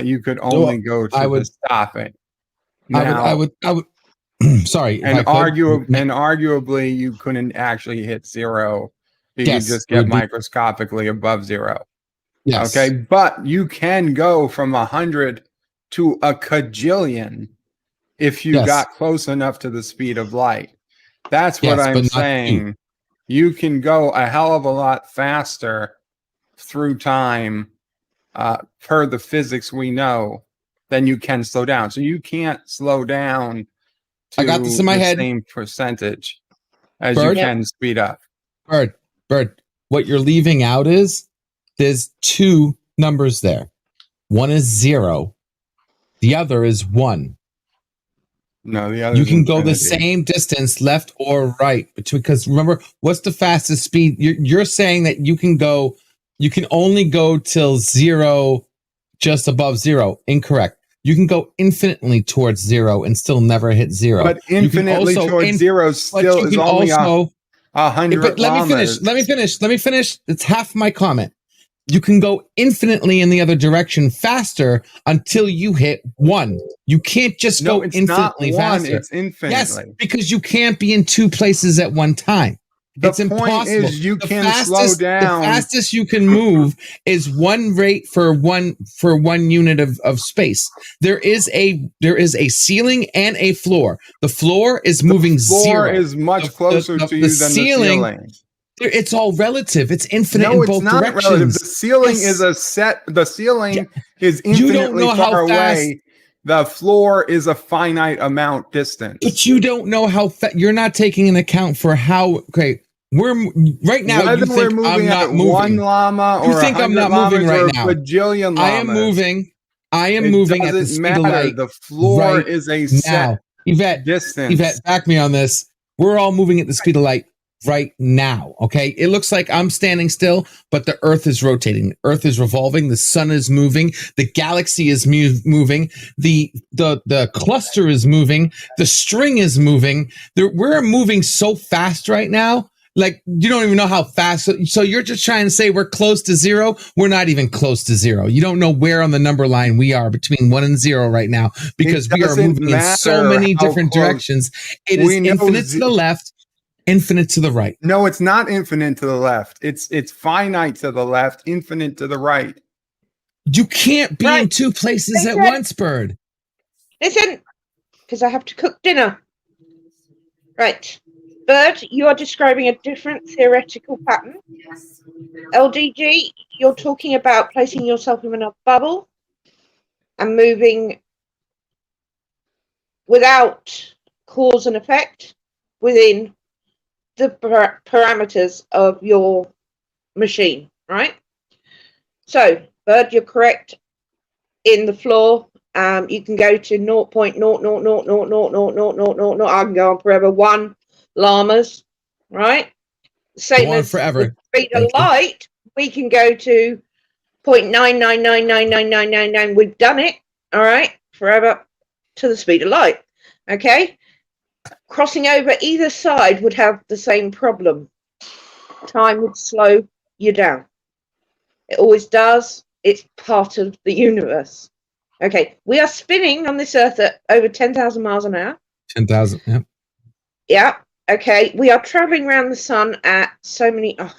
You could only go to the stopping. Now, I would. Sorry. And arguably, you couldn't actually hit 0. You could just get microscopically above 0. Yes. Okay, but you can go from 100 to a kajillion if you got close enough to the speed of light. That's what I'm saying. You can go a hell of a lot faster through time per the physics we know than you can slow down. So you can't slow down to I got this in my head. Same percentage as you can speed up. Bird, what you're leaving out is there's 2 numbers there. One is 0. The other is 1. No, the other. You can go the same distance left or right, because remember, what's the fastest speed? You're saying that you can only go till 0, just above 0. Incorrect. You can go infinitely towards 0 and still never hit 0. But infinitely towards 0 still is only 100. But let me finish. It's half my comment. You can go infinitely in the other direction faster until you hit 1. You can't just go infinitely faster. It's infinitely. Yes, because you can't be in 2 places at one time. It's impossible. Is you can slow down. The fastest you can move is 1 rate for one unit of space. There is a ceiling and a floor. The floor is moving 0. The floor is much closer to you than the ceiling. It's all relative. It's infinite in both directions. Relative. The ceiling is a set. The ceiling is infinitely far away. The floor is a finite amount distance. But you don't know how you're not taking into account for how. Okay, we're right now. Whether you think we're moving I'm not at moving. 1 llama or you think I'm not moving right now? Bajillion llamas. I am moving. I am moving at the speed of light. The floor is a set distance. Yvette, back me on this. We're all moving at the speed of light right now. Okay, it looks like I'm standing still, but the Earth is rotating. The Earth is revolving. The sun is moving. The galaxy is moving. The cluster is moving. The string is moving. We're moving so fast right now. Like, you don't even know how fast. So you're just trying to say we're close to 0. We're not even close to 0. You don't know where on the number line we are between 1 and 0 right now, because we are moving in so many different directions. It is infinite to the left, infinite to the right. No, it's not infinite to the left. It's finite to the left, infinite to the right. You can't be in 2 places at once, Bird. Listen, because I have to cook dinner. Right. Bird, you are describing a different theoretical pattern. LDG, you're talking about placing yourself in a bubble and moving without cause and effect within the parameters of your machine, right? So, Bird, you're correct. In the floor, you can go to 0.000000000. I can go on forever. 1 llamas, right? Same as forever. The speed of light, we can go to 0.9999999. We've done it, all right, forever. to the speed of light. Okay? Crossing over either side would have the same problem. Time would slow you down. It always does. It's part of the universe. Okay, we are spinning on this earth at over 10,000 miles an hour. 10,000. Yeah. Yeah. Okay, we are traveling around the sun at so many. Oh,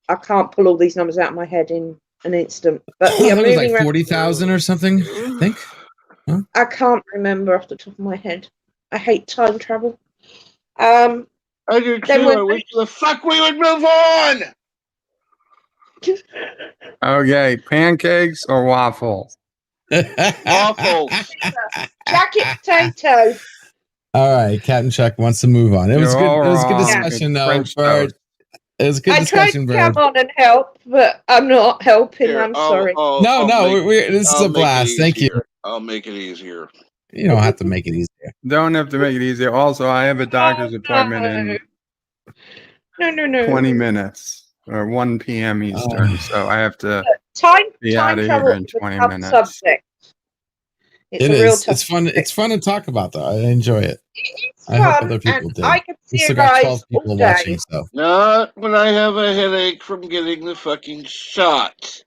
I can't pull all these numbers out of my head in an instant. But we I are thought it was moving like around. 40,000 or something, I think. I can't remember off the top of my head. I hate time travel. I do too. Then I wish the fuck we would move on. Okay, pancakes or waffles? Waffles. Jacket potato. All right, Captain Chuck wants to move on. It was You're good. all It was a good wrong. discussion, It's though, French Bird. toast. It was a good I tried discussion, to Bird. come on and help, but I'm not helping. Here, I'm sorry. No, this is I'll a make blast. it Thank you. easier. I'll make it easier. You don't have to make it easier. Don't have to make it easier. Also, I have a doctor's appointment in No. 20 minutes or 1 p.m. Eastern, so I have to Time be out of travel here in is a 20 tough minutes. subject. It's It a real is. tough It's fun. subject. It's fun to talk about, though. I enjoy it. It's I hope fun, other people and do. I can We still see got guys 12 all people day. watching, so. Not when I have a headache from getting the fucking shot.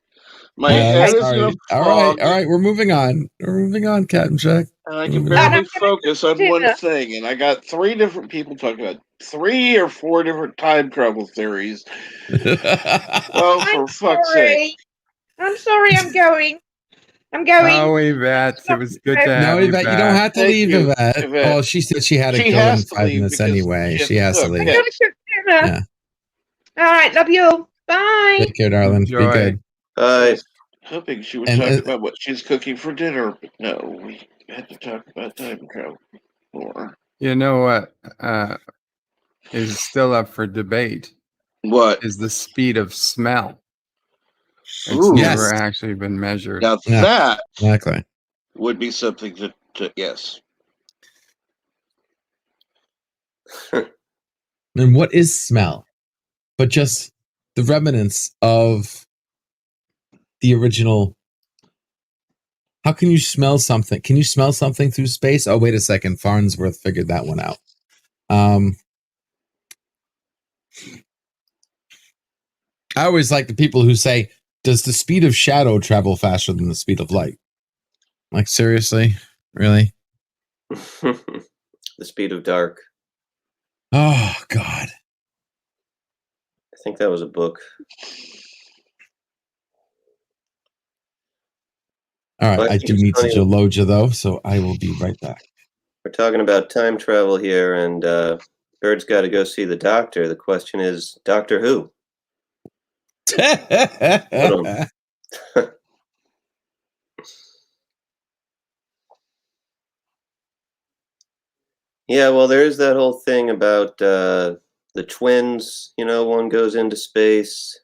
My Yeah, head is in sorry. a fog, All right. We're moving on. We're moving on, Captain Chuck. and I can Moving on. barely focus on one dinner. thing. And I got 3 different people talking about 3 or 4 different time travel theories. Oh, for fuck's sake! I'm sorry. I'm going. Oh, Yvette, it was good to have No, you Yvette, back. you don't have to Thank leave, you, Yvette. Yvette. Well, she said she had to She go has in to 5 leave minutes because anyway. she She has to cook. leave. I'm going to cook dinner. Yeah. All right. Love you all. Bye. Take care, darling. Enjoy. Be good. I was hoping she would And, talk about what she's cooking for dinner, but no, we had to talk about time travel more. You know what is still up for debate? What? Is the speed of smell. It's Ooh. never Yes. actually been measured. Now Yeah. that Exactly. would be something to yes. And what is smell? But just the remnants of the original. How can you smell something? Can you smell something through space? Oh, wait a second. Farnsworth figured that one out. I always like the people who say, does the speed of shadow travel faster than the speed of light? Like, seriously? Really? The speed of dark. Oh, God. I think that was a book. All right. Well, I do need to Joloja, though, so I will be right back. We're talking about time travel here, and Bird's got to go see the doctor. The question is, Doctor who? Yeah, well, there is that whole thing about the twins. You know, one goes into space.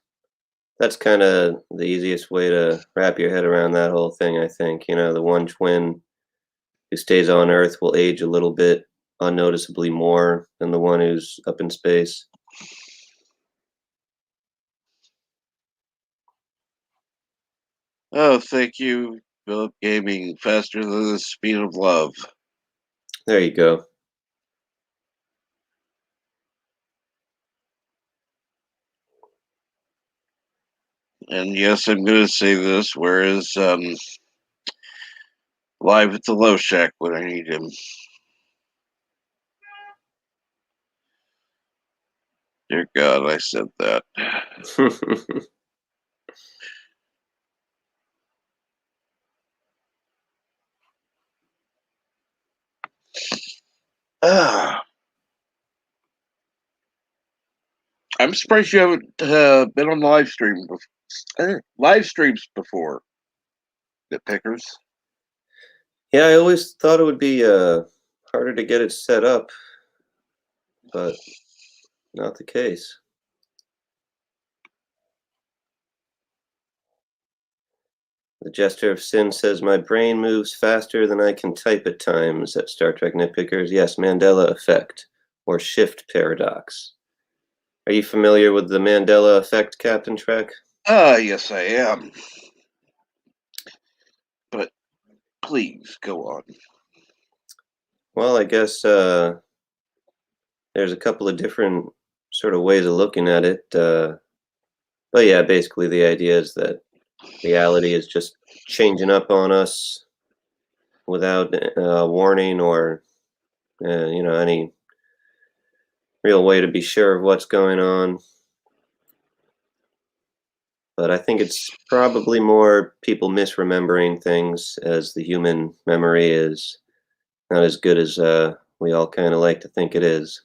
That's kind of the easiest way to wrap your head around that whole thing, I think. You know, the one twin who stays on Earth will age a little bit unnoticeably more than the one who's up in space. Oh, thank you, Philip Gaming. Faster than the speed of love. There you go. And yes, I'm going to say this, whereas live at the Low Shack when I need him. Dear God, I said that. I'm surprised you haven't been on live stream live streams before. Nitpickers. Yeah, I always thought it would be harder to get it set up, but not the case. The Jester of Sin says, my brain moves faster than I can type at times at Star Trek Nitpickers. Yes, Mandela effect, or shift paradox. Are you familiar with the Mandela effect, Captain Trek? Yes, I am. But please, go on. Well, I guess there's a couple of different sort of ways of looking at it. But yeah, basically the idea is that reality is just changing up on us without warning or any real way to be sure of what's going on. But I think it's probably more people misremembering things, as the human memory is not as good as we all kind of like to think it is.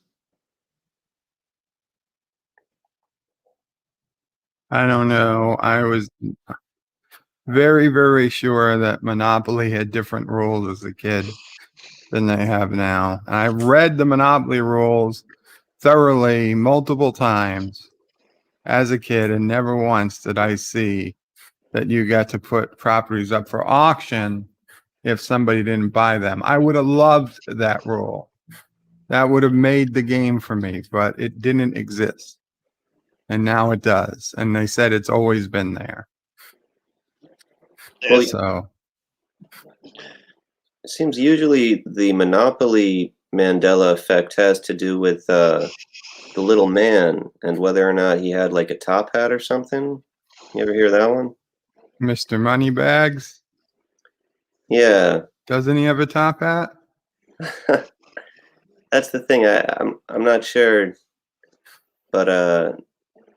I don't know. I was very, very sure that Monopoly had different rules as a kid than they have now. And I've read the Monopoly rules thoroughly multiple times as a kid, and never once did I see that you got to put properties up for auction if somebody didn't buy them. I would have loved that rule. That would have made the game for me, but it didn't exist. And now it does. And they said it's always been there. Well, So it seems usually the Monopoly Mandela effect has to do with the little man and whether or not he had like a top hat or something. You ever hear that one? Mr. Moneybags, Yeah. doesn't he have a top hat? That's the thing. I'm not sure, but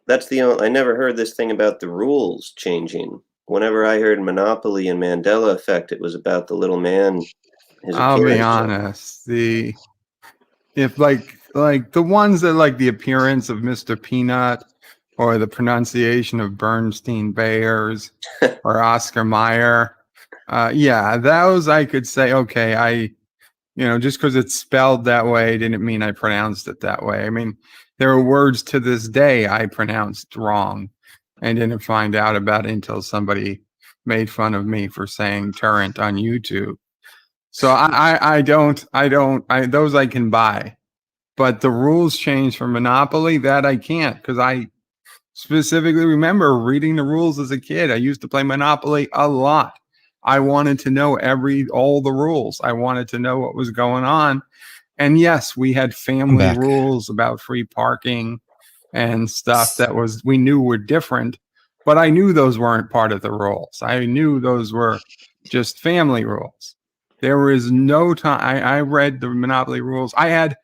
that's the only. I never heard this thing about the rules changing. Whenever I heard Monopoly and Mandela effect, it was about the little man. I'll be honest. If like the ones that like the appearance of Mr. Peanut or the pronunciation of Bernstein Bears or Oscar Mayer, yeah, those I could say, okay, just because it's spelled that way didn't mean I pronounced it that way. I mean, there are words to this day I pronounced wrong and didn't find out about it until somebody made fun of me for saying turret on YouTube. So those I can buy, but the rules change for Monopoly that I can't, because I specifically remember reading the rules as a kid. I used to play Monopoly a lot. I wanted to know all the rules. I wanted to know what was going on. And yes, we had family rules about free parking and stuff that we knew were different, but I knew those weren't part of the rules. I knew those were just family rules. There was no time. I read the Monopoly rules. I had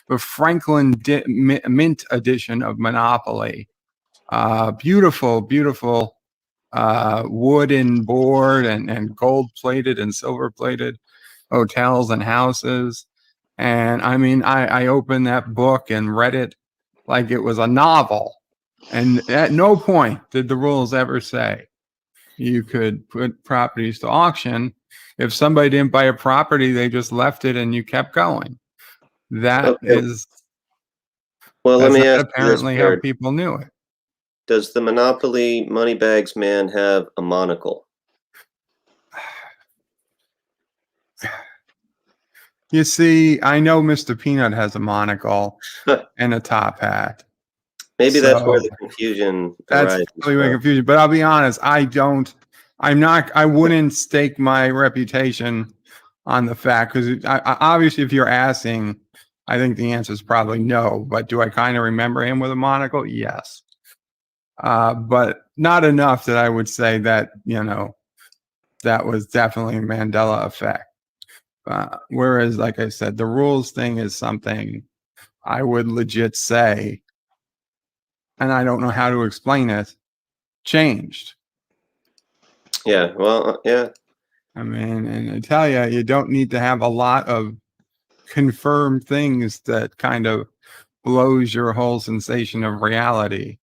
the Franklin Mint edition of Monopoly. Beautiful, beautiful wooden board and gold plated and silver plated hotels and houses. And I mean, I opened that book and read it like it was a novel. And at no point did the rules ever say you could put properties to auction. If somebody didn't buy a property, they just left it and you kept going. That is, well, let me ask apparently you this, how people knew it. Does the Monopoly Moneybags man have a monocle? You see, I know Mr. Peanut has a monocle and a top hat. Maybe that's where the confusion arises. That's probably my confusion. But I'll be honest, I wouldn't stake my reputation on the fact, because obviously if you're asking, I think the answer is probably no. But do I kind of remember him with a monocle? Yes. But not enough that I would say that, that was definitely a Mandela effect. Whereas, like I said, the rules thing is something I would legit say, and I don't know how to explain it, changed. Yeah, well, yeah. I mean, and I tell you, you don't need to have a lot of confirmed things that kind of blows your whole sensation of reality.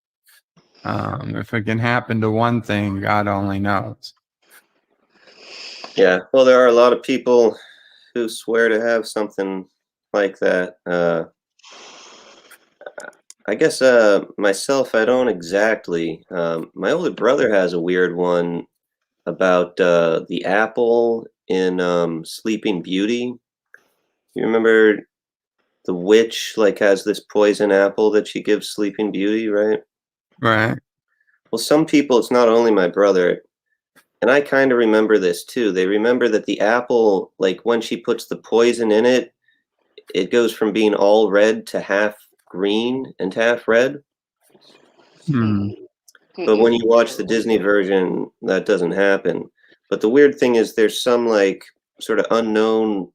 If it can happen to one thing, God only knows. Yeah, well, there are a lot of people who swear to have something like that. I guess myself, I don't exactly. My older brother has a weird one about the apple in Sleeping Beauty. You remember the witch has this poison apple that she gives Sleeping Beauty, right? Right. Well, some people, it's not only my brother, and I kind of remember this too. They remember that the apple, when she puts the poison in it, it goes from being all red to half green and half red. But when you watch the Disney version, that doesn't happen. But the weird thing is there's some like sort of unknown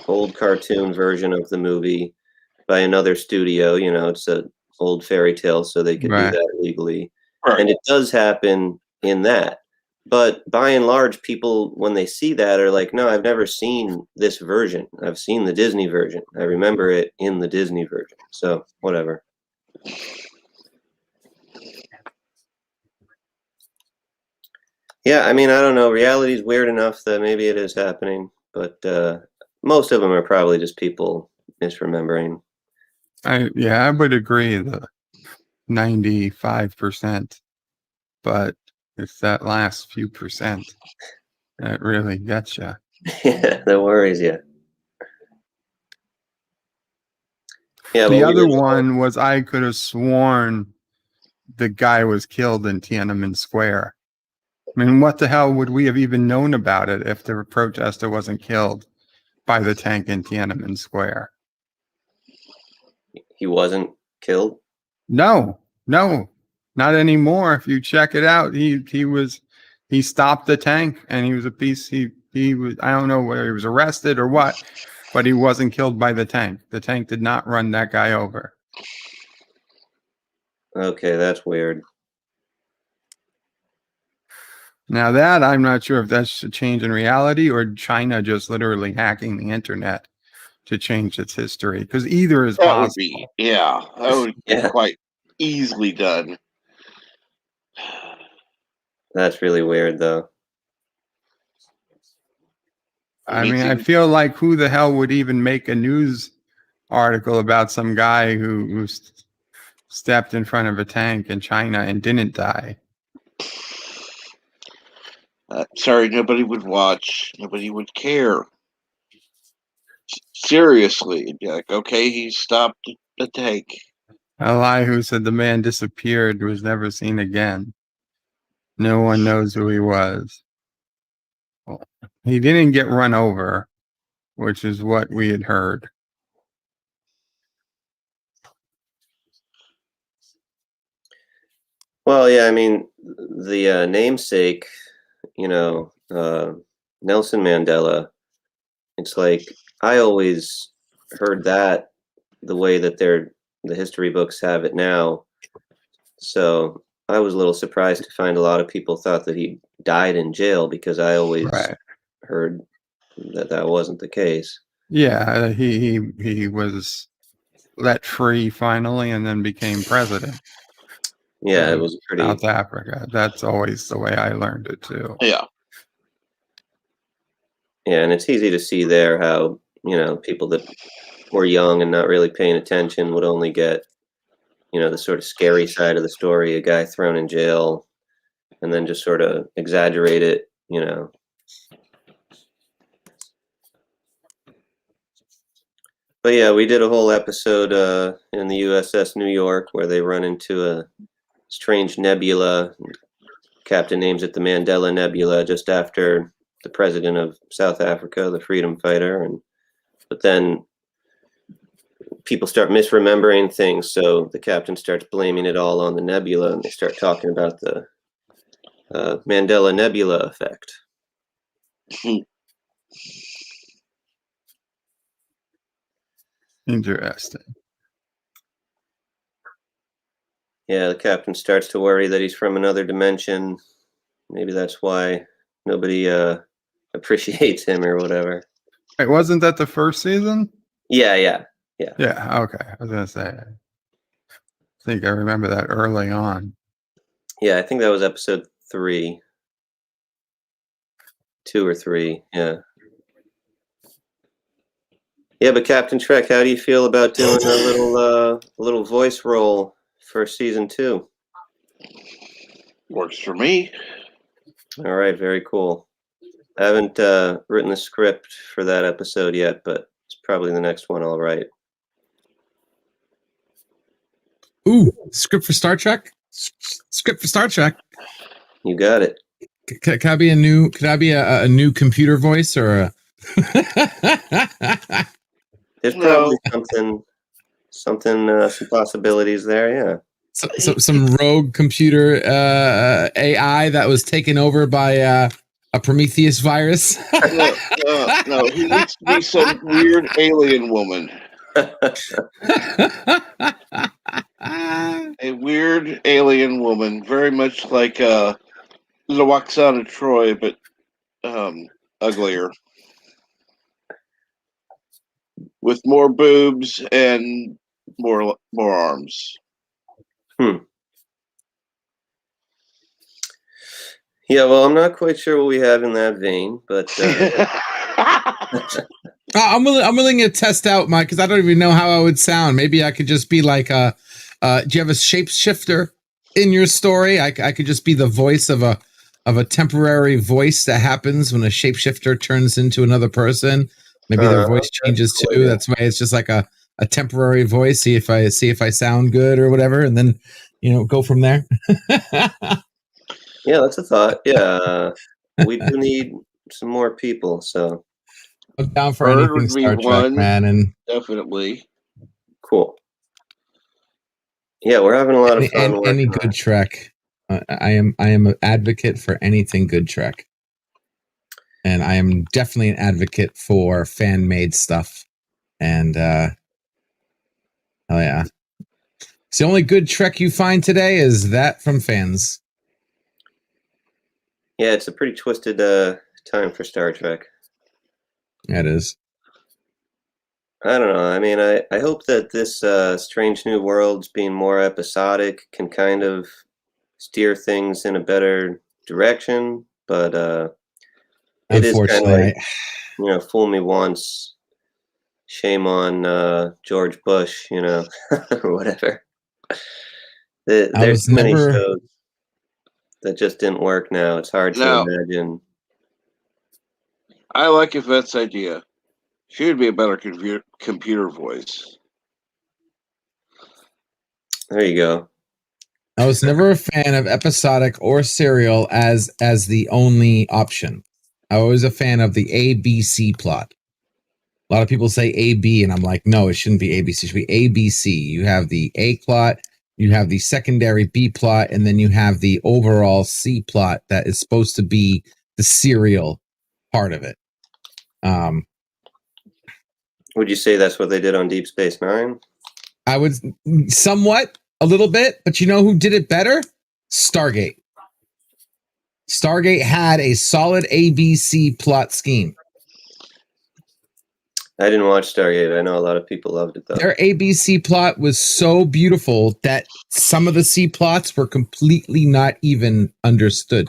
old cartoon version of the movie by another studio. You know, it's an old fairy tale, so they could do that legally. Right. And it does happen in that. But by and large, people, when they see that, are like, no, I've never seen this version. I've seen the Disney version. I remember it in the Disney version. So, whatever. Yeah, I mean, I don't know. Reality is weird enough that maybe it is happening. But most of them are probably just people misremembering. I would agree, the 95%, but it's that last few percent that really gets you. Yeah, that worries you. Yeah, the other one was I could have sworn the guy was killed in Tiananmen Square. I mean, what the hell would we have even known about it if the protester wasn't killed by the tank in Tiananmen Square? He wasn't killed? No, not anymore. If you check it out, he stopped the tank and he was he was, I don't know whether he was arrested or what, but he wasn't killed by the tank. The tank did not run that guy over. Okay, that's weird. Now that I'm not sure if that's a change in reality or China just literally hacking the internet to change its history, because either is possible. That would be quite easily done. That's really weird, though. I mean, I feel like who the hell would even make a news article about some guy who stepped in front of a tank in China and didn't die? Sorry, nobody would watch. Nobody would care. Seriously, it'd be like, okay, he stopped the tank. A lie who said the man disappeared, was never seen again. No one knows who he was. Well, he didn't get run over, which is what we had heard. Well, yeah, I mean, the namesake, Nelson Mandela, it's like, I always heard that the way that the history books have it now. So I was a little surprised to find a lot of people thought that he died in jail, because I always heard that wasn't the case. Yeah, he was let free finally and then became president. Yeah, it was pretty... South Africa. That's always the way I learned it too. Yeah. Yeah, and it's easy to see there how, people that were young and not really paying attention would only get, the sort of scary side of the story, a guy thrown in jail, and then just sort of exaggerate it, But yeah, we did a whole episode in the USS New York where they run into a strange nebula. Captain names it the Mandela Nebula, just after the president of South Africa, the freedom fighter. But then people start misremembering things, so the captain starts blaming it all on the nebula, and they start talking about the Mandela Nebula effect. Interesting. Yeah, the captain starts to worry that he's from another dimension. Maybe that's why nobody appreciates him or whatever. Wait, wasn't that the first season? Yeah. Yeah, okay. I was going to say, I think I remember that early on. Yeah, I think that was episode 3. 2 or 3, yeah. Yeah, but Captain Trek, how do you feel about doing a little voice role for season 2? Works for me. All right, very cool. I haven't written the script for that episode yet, but it's probably the next one I'll write. Ooh, script for Star Trek? Script for Star Trek. You got it. Could I be a new computer voice or a There's probably some possibilities there. Yeah. So some rogue computer AI that was taken over by a Prometheus virus. No, he needs to be some weird alien woman. A weird alien woman, very much like Loaxana Troy, but uglier. With more boobs and more arms. Yeah, well, I'm not quite sure what we have in that vein, but I'm willing to test out Mike, because I don't even know how I would sound. Maybe I could just be like do you have a shapeshifter in your story? I could just be the voice of a temporary voice that happens when a shapeshifter turns into another person. Maybe their voice changes too. Cool, yeah. That's why it's just like a temporary voice. See if I sound good or whatever, and then go from there. Yeah, that's a thought. Yeah, we do need some more people. So I'm down for anything Star Trek, man, and definitely cool. Yeah, we're having a lot of fun. Any good Trek. I am an advocate for anything good Trek, and I am definitely an advocate for fan made stuff. And oh yeah, it's the only good Trek you find today is that from fans. Yeah, it's a pretty twisted time for Star Trek. Yeah, it is. I don't know. I mean, I hope that this Strange New Worlds being more episodic can kind of steer things in a better direction. But it is kind of like, fool me once, shame on George Bush, or whatever. There's many shows that just didn't work now. It's hard to imagine. I like Yvette's idea. She would be a better computer voice. There you go. I was never a fan of episodic or serial as the only option. I was a fan of the ABC plot. A lot of people say AB, and I'm like, no, it shouldn't be ABC. It should be ABC. You have the A plot, you have the secondary B plot, and then you have the overall C plot that is supposed to be the serial part of it. Would you say that's what they did on Deep Space Nine? I would somewhat, a little bit, but you know who did it better? Stargate. Stargate had a solid ABC plot scheme. I didn't watch Stargate. I know a lot of people loved it, though. Their ABC plot was so beautiful that some of the C plots were completely not even understood.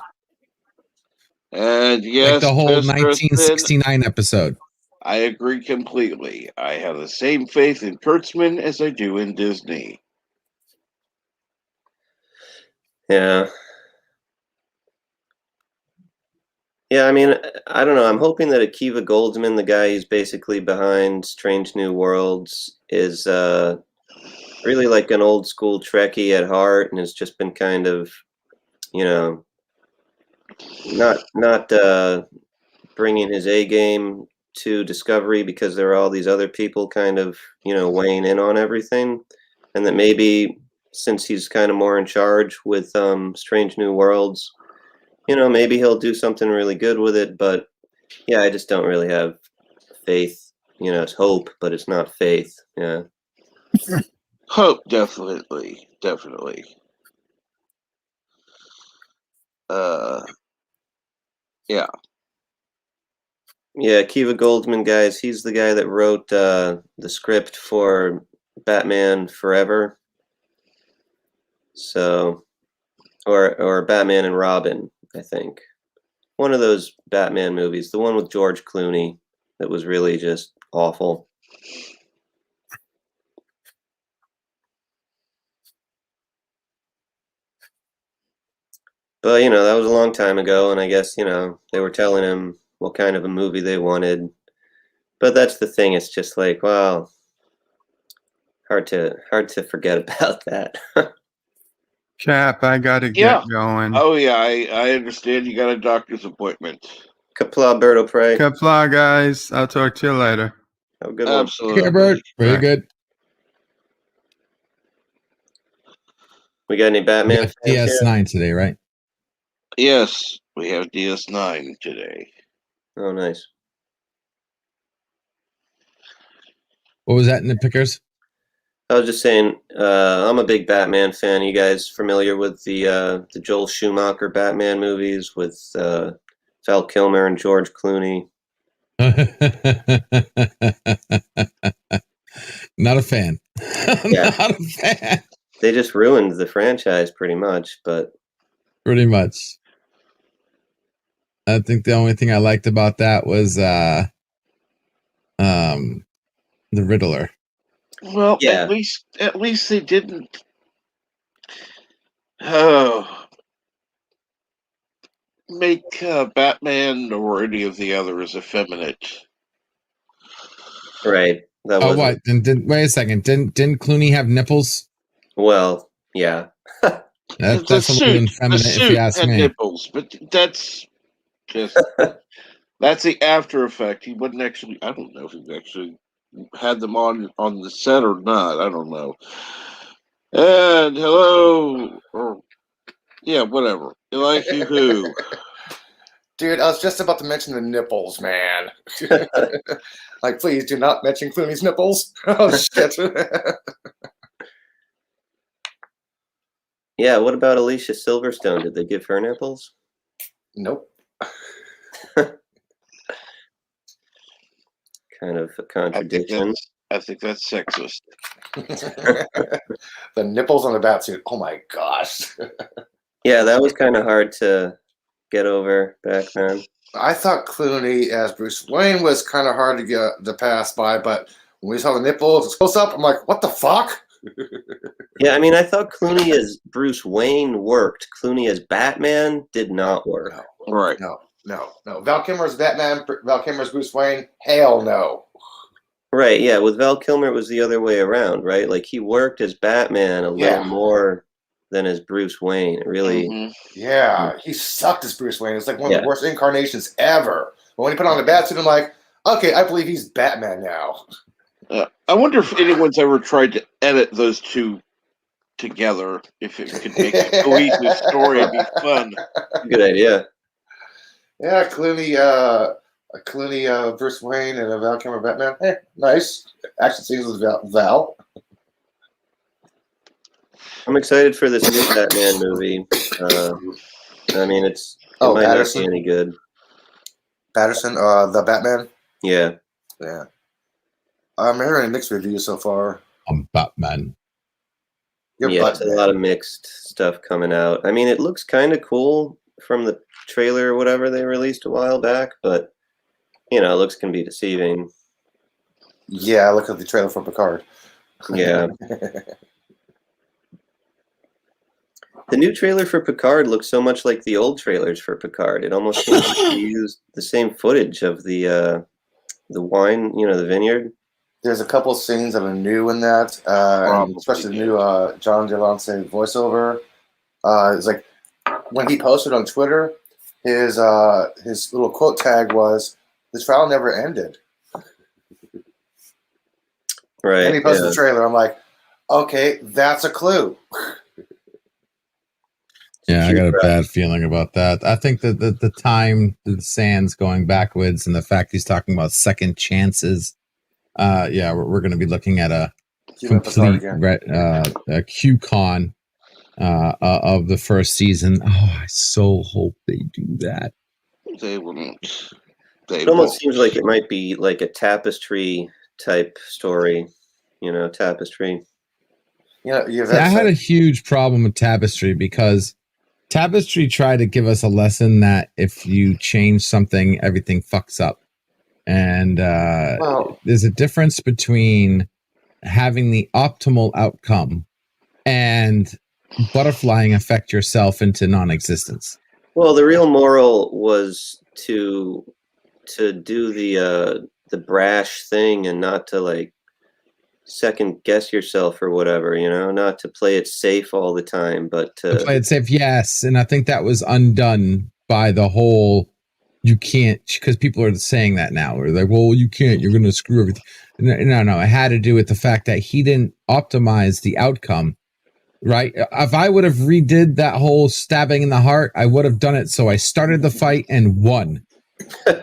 And yes, like the whole 1969 episode. I agree completely. I have the same faith in Kurtzman as I do in Disney. Yeah. Yeah, I mean, I don't know. I'm hoping that Akiva Goldsman, the guy who's basically behind Strange New Worlds, is really like an old school Trekkie at heart, and has just been kind of, not bringing his A game to Discovery because there are all these other people kind of, weighing in on everything, and that maybe since he's kind of more in charge with Strange New Worlds, maybe he'll do something really good with it. But yeah, I just don't really have faith. It's hope, but it's not faith. Yeah. Hope, definitely. Yeah. Yeah, Akiva Goldsman, guys, he's the guy that wrote the script for Batman Forever. So, or Batman and Robin, I think. One of those Batman movies, the one with George Clooney that was really just awful. But, that was a long time ago, and I guess, they were telling him what kind of a movie they wanted. But that's the thing, it's just like, well, hard to forget about that. Cap, I gotta get going. Oh yeah, I understand you got a doctor's appointment. Kapla, Berto Prey. Kapla, guys. I'll talk to you later. Have a good one. Absolutely. Okay, Bert. Very good. We got any We Batman got fans here? DS9 today, right? Yes, we have DS9 today. Oh, nice. What was that in the pickers? I was just saying, I'm a big Batman fan. You guys familiar with the Joel Schumacher Batman movies with Val Kilmer and George Clooney? Not a fan. Yeah. Not a fan. They just ruined the franchise pretty much, but Pretty much. I think the only thing I liked about that was the Riddler. Well, Yeah. at least they didn't. Make Batman or any of the others effeminate. right. That Oh, was what? Wait a second. Didn't Clooney have nipples? well, yeah. That's a little effeminate, if you ask had me. nipples, but that's just that's the after effect. He wouldn't actually. I don't know if he actually had them on the set or not. I don't know. And hello, or yeah, whatever. Like you who? Dude, I was just about to mention the nipples, man. Like, please do not mention Clooney's nipples. Oh, shit. Yeah, what about Alicia Silverstone? Did they give her nipples? Nope. Kind of a contradiction. I think that's sexist. The nipples on the batsuit. Oh my gosh. Yeah, that was kind of hard to get over back then. I thought Clooney as Bruce Wayne was kind of hard to get to pass by, but when we saw the nipples close up, I'm like, what the fuck? Yeah, I mean, I thought Clooney as Bruce Wayne worked. Clooney as Batman did not work. No, Right. No. Val Kilmer's Batman, Val Kilmer's Bruce Wayne, hell no. Right, yeah. With Val Kilmer, it was the other way around, right? Like, he worked as Batman a little more than as Bruce Wayne. It really... Mm-hmm. Yeah, he sucked as Bruce Wayne. It's like one of the worst incarnations ever. But when he put on the Batsuit, I'm like, okay, I believe he's Batman now. I wonder if anyone's ever tried to edit those two together. If it could make a cohesive story, it'd be fun. Good idea. Yeah, Clooney, Bruce Wayne, and a Val Kilmer Batman. Hey, nice action scenes with Val. I'm excited for this new Batman movie. I mean, it might Patterson? not be any good. Patterson, the Batman. Yeah. I'm hearing mixed reviews so far. I'm Batman. There's a lot of mixed stuff coming out. I mean, it looks kind of cool from the trailer or whatever they released a while back, but looks can be deceiving. Yeah, look at the trailer for Picard. Yeah. The new trailer for Picard looks so much like the old trailers for Picard. It almost seems like they used the same footage of the wine, the vineyard. There's a couple of scenes that are new in that, especially the new John DeLance voiceover. It's like when he posted on Twitter, his little quote tag was, "The trial never ended." Right. And he posted the trailer. I'm like, okay, that's a clue. Yeah, I got a bad feeling about that. I think that the time, the sands going backwards, and the fact he's talking about second chances. We're going to be looking at a complete QCon of the first season. Oh, I so hope they do that. They wouldn't. It almost seems like it might be like a Tapestry type story. Tapestry. Yeah, I had a huge problem with Tapestry because Tapestry tried to give us a lesson that if you change something, everything fucks up. And there's a difference between having the optimal outcome and butterflying affect yourself into non-existence. Well, the real moral was to do the brash thing and not to second guess yourself or whatever, not to play it safe all the time, but to play it safe. Yes. And I think that was undone by the whole you can't, because people are saying that now. They're like, well, you can't, you're going to screw everything. No, it had to do with the fact that he didn't optimize the outcome, right? If I would have redid that whole stabbing in the heart, I would have done it so I started the fight and won,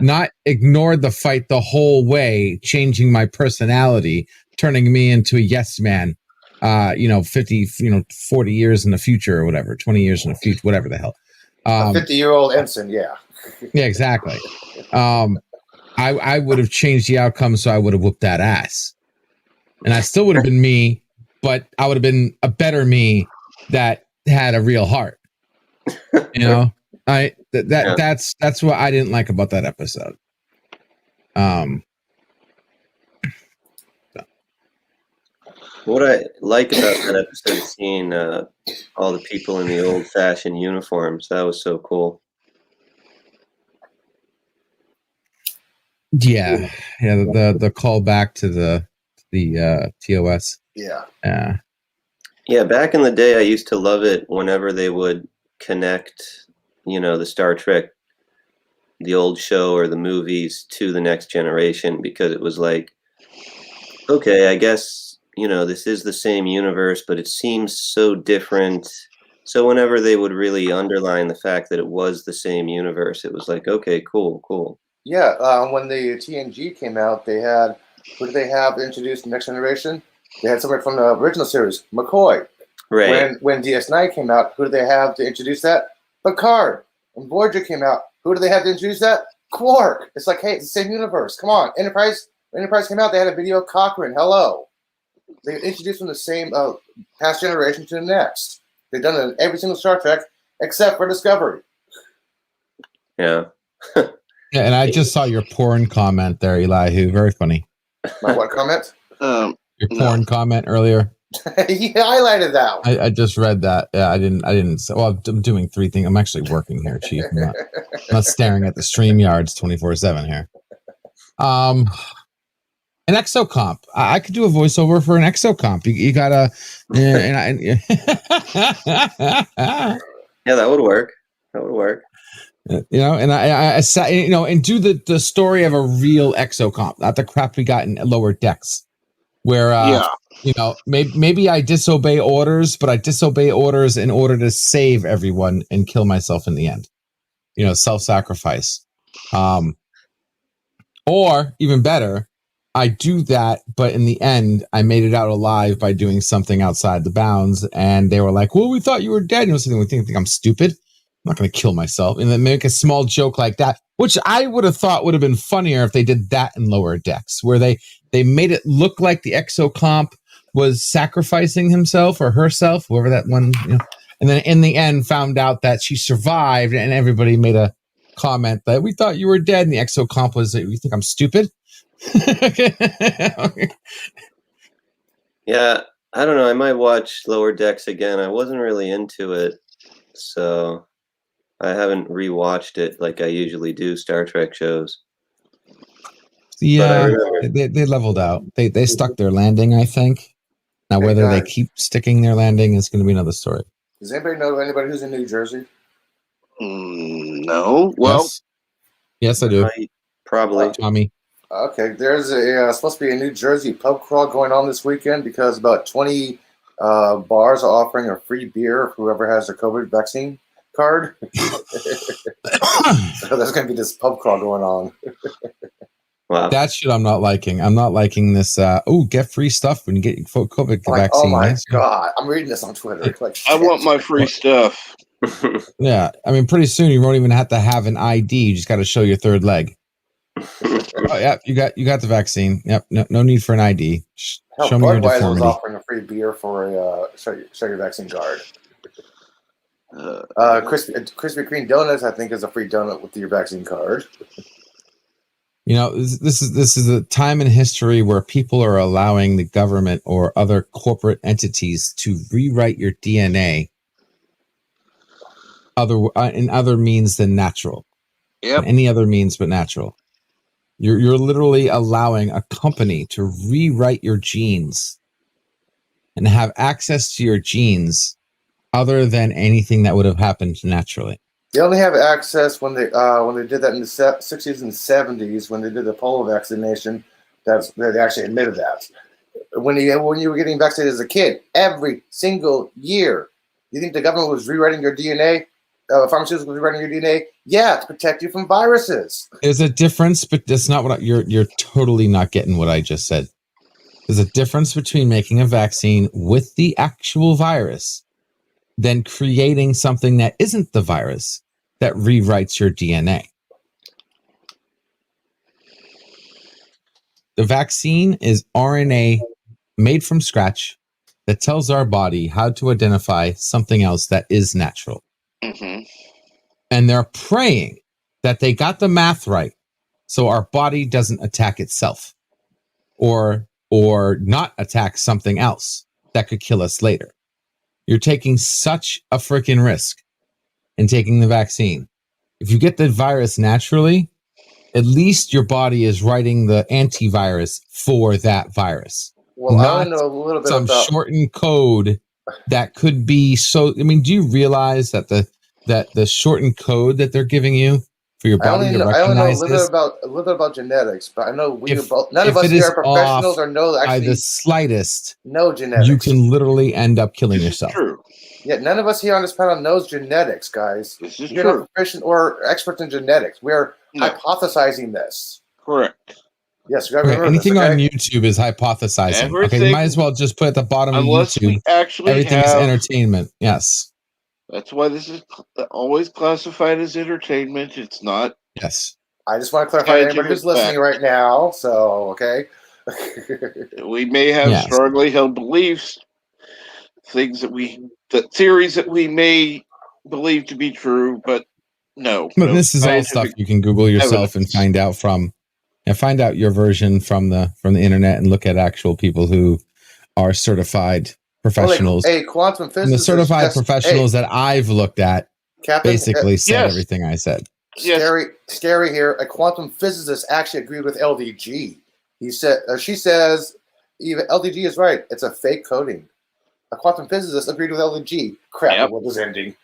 not ignored the fight the whole way, changing my personality, turning me into a yes man, 50, 40 years in the future or whatever, 20 years in the future, whatever the hell. A 50-year-old ensign, yeah. Yeah, exactly. I would have changed the outcome, so I would have whooped that ass, and I still would have been me, but I would have been a better me that had a real heart. That's what I didn't like about that episode. What I like about that episode is seeing all the people in the old-fashioned uniforms. That was so cool. Yeah. The call back to the TOS. Yeah. Yeah, back in the day, I used to love it whenever they would connect, the Star Trek, the old show or the movies to the next generation, because it was like, okay, I guess, this is the same universe, but it seems so different. So whenever they would really underline the fact that it was the same universe, it was like, okay, cool. Yeah, when the TNG came out, who did they have introduced Next Generation? They had somebody from the original series, McCoy. Right. When DS9 came out, who did they have to introduce that? Picard. When Voyager came out, who did they have to introduce that? Quark. It's like, hey, it's the same universe. Come on. Enterprise came out, they had a video of Cochrane. Hello. They introduced from the same past generation to the next. They've done it in every single Star Trek except for Discovery. Yeah. Yeah, and I just saw your porn comment there, Elihu. Very funny. My what comment? Your porn comment earlier. He highlighted that one. I just read that. Yeah, I didn't. Well, I'm doing three things. I'm actually working here, Chief. I'm not staring at the StreamYards 24/7 here. An exocomp. I could do a voiceover for an exocomp. You gotta. Yeah, that would work. And I and do the story of a real exocomp, not the crap we got in Lower Decks, where maybe I disobey orders, but I disobey orders in order to save everyone and kill myself in the end. Self-sacrifice. Or even better, I do that, but in the end, I made it out alive by doing something outside the bounds, and they were like, "Well, we thought you were dead." Something we think I'm stupid. I'm not going to kill myself, and then make a small joke like that, which I would have thought would have been funnier if they did that in Lower Decks, where they made it look like the exocomp was sacrificing himself or herself, whoever that one, and then in the end found out that she survived, and everybody made a comment that we thought you were dead, and the exocomp was, "You think I'm stupid?" Yeah, I don't know. I might watch Lower Decks again. I wasn't really into it, so I haven't rewatched it like I usually do Star Trek shows. Yeah, they leveled out. They stuck their landing, I think. Now, whether they keep sticking their landing is going to be another story. Does anybody know anybody who's in New Jersey? No. Well, yes, I do. Probably Tommy. Okay, there's supposed to be a New Jersey pub crawl going on this weekend because about 20 bars are offering a free beer for whoever has their COVID vaccine card. So there's going to be this pub crawl going on. Wow. That shit I'm not liking. I'm not liking this. Get free stuff when you get your COVID vaccine. Oh my God. I'm reading this on Twitter. I want my free stuff. Yeah. I mean, pretty soon you won't even have to have an ID. You just got to show your third leg. Oh yeah, you got the vaccine. Yep, no need for an ID. Show me your deformity. Was offering a free beer for show your vaccine card. Krispy Kreme donuts, I think, is a free donut with your vaccine card. This is a time in history where people are allowing the government or other corporate entities to rewrite your DNA in other means than natural. Yep. Any other means but natural. You're literally allowing a company to rewrite your genes and have access to your genes other than anything that would have happened naturally. They only have access when they did that in the 60s and 70s when they did the polio vaccination. They actually admitted that. When you were getting vaccinated as a kid, every single year, you think the government was rewriting your DNA? Pharmaceuticals was rewriting your DNA? Yeah, to protect you from viruses. There's a difference, but that's not what you're totally not getting what I just said. There's a difference between making a vaccine with the actual virus than creating something that isn't the virus that rewrites your DNA. The vaccine is RNA made from scratch that tells our body how to identify something else that is natural. Mm-hmm. And they're praying that they got the math right so our body doesn't attack itself or not attack something else that could kill us later. You're taking such a freaking risk in taking the vaccine. If you get the virus naturally, at least your body is writing the antivirus for that virus. Well, I not want to know a little bit some about shortened code that could be so. I mean, do you realize that the shortened code that they're giving you for your I body only to know recognize a this? little bit about genetics, but I know If- none of if us it here is are professionals off or know by actually the slightest, know genetics. you can literally end up killing This yourself. is true. Yeah, none of us here on this panel knows genetics, guys. This is We're true. not proficient or experts in genetics. We're No. hypothesizing this. Correct. Yes, you gotta Okay, remember anything this, on okay? YouTube is hypothesizing. Okay, you Everything- might as well just put at the bottom of Unless YouTube. we actually Everything is have. entertainment. Yes. That's why this is always classified as entertainment. It's not. Yes. I just want to clarify to anybody who's listening right now. So, okay. We may have Yes. strongly held beliefs, theories that we may believe to be true, but no. But no this is all stuff scientific you can Google yourself and evidence. find out from, and find out your version from the internet and look at actual people who are certified professionals. Hey, quantum And the physicists. certified professionals that I've looked at Captain, basically said yes. everything I said. Scary here. A quantum physicist actually agreed with LDG. She says, even LDG is right. It's a fake coding. A quantum physicist agreed with LDG. Crap, Yep. the world is ending.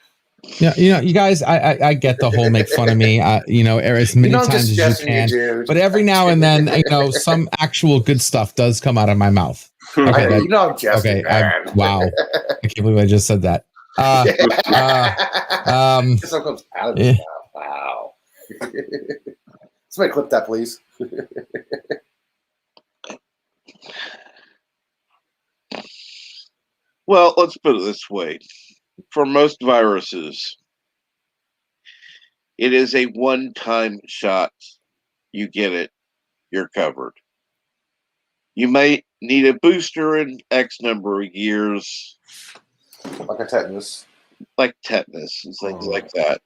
Yeah, you guys, I get the whole make fun of me, as many I'm times just as you guessing you, can. dude. But every now and then, some actual good stuff does come out of my mouth. I'm Okay, jesting, man. wow, I can't believe I just said that. This comes out of his mouth. Wow. Somebody clip that, please. Well, let's put it this way. For most viruses, it is a one-time shot. You get it, you're covered. You may need a booster in X number of years. Like a tetanus. Like tetanus and things like that.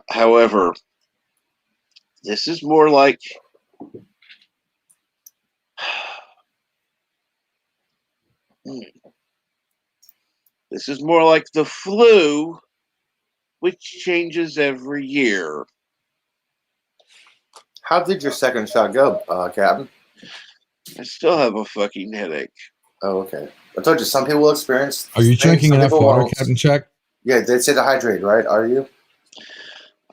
However, this is more like the flu, which changes every year. How did your second shot go, Captain? I still have a fucking headache. Oh, okay. I told you, some people will experience. Are you things, drinking some enough people water, won't. Captain Chuck? Yeah, they say to hydrate, right? Are you?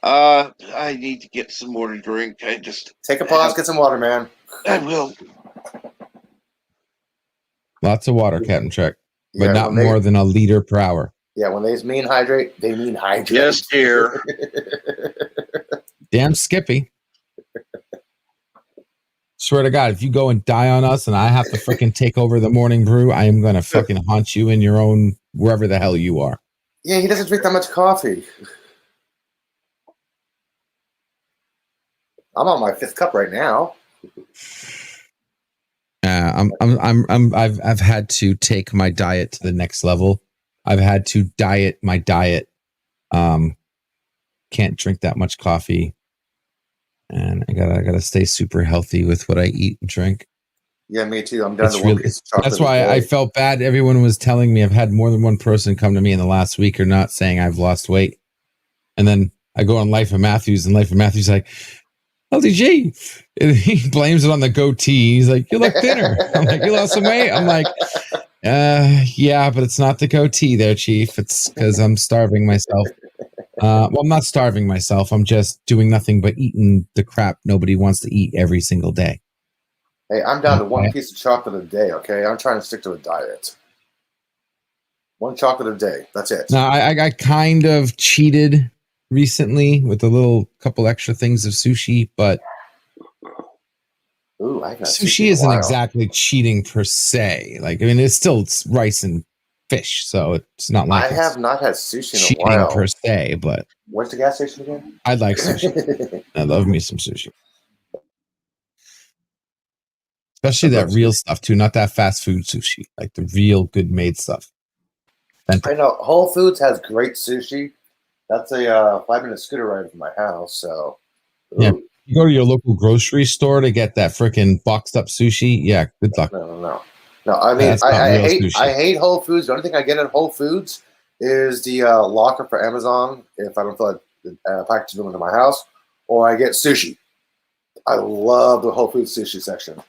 I need to get some more to drink. I just take a pause, get some water, man. I will. Lots of water, Captain Chuck, but Yeah, not when they- more than a liter per hour. Yeah, when they mean hydrate, they mean hydrate. Yes, dear. Damn Skippy. Swear to God, if you go and die on us and I have to freaking take over the morning brew, I am going to fucking haunt you in your own, wherever the hell you are. Yeah, he doesn't drink that much coffee. I'm on my 5th cup right now. I've had to take my diet to the next level. I've had to diet my diet. Can't drink that much coffee. And I gotta stay super healthy with what I eat and drink. Yeah, me too. I'm down It's to one really, piece of chocolate. that's why a day. I felt bad. Everyone was telling me I've had more than one person come to me in the last week or not saying I've lost weight. And then I go on Life of Matthews, and Life of Matthews is like, LDG. And he blames it on the goatee. He's like, you look thinner. I'm like, you lost some weight? I'm like, yeah, but it's not the goatee there, Chief. It's because I'm starving myself. Well, I'm not starving myself. I'm just doing nothing but eating the crap nobody wants to eat every single day. Hey, I'm down to one piece of chocolate a day, okay? I'm trying to stick to a diet. One chocolate a day. That's it. Now, I kind of cheated recently with a little couple extra things of sushi, but Ooh, I haven't had sushi in a isn't while. exactly cheating per se. Like, I mean, it's rice and fish, so it's not like I have not had sushi in a cheating while. per se, but Where's the gas station again? I like sushi. I love me some sushi. Especially that real stuff too, not that fast food sushi, like the real good made stuff. I know Whole Foods has great sushi. That's a 5-minute scooter ride from my house. So yeah, you go to your local grocery store to get that freaking boxed up sushi. Yeah, good luck. No. I mean, That's not I real hate sushi. I hate Whole Foods. The only thing I get at Whole Foods is the locker for Amazon if I don't feel like packaging them into my house, or I get sushi. I love the Whole Foods sushi section.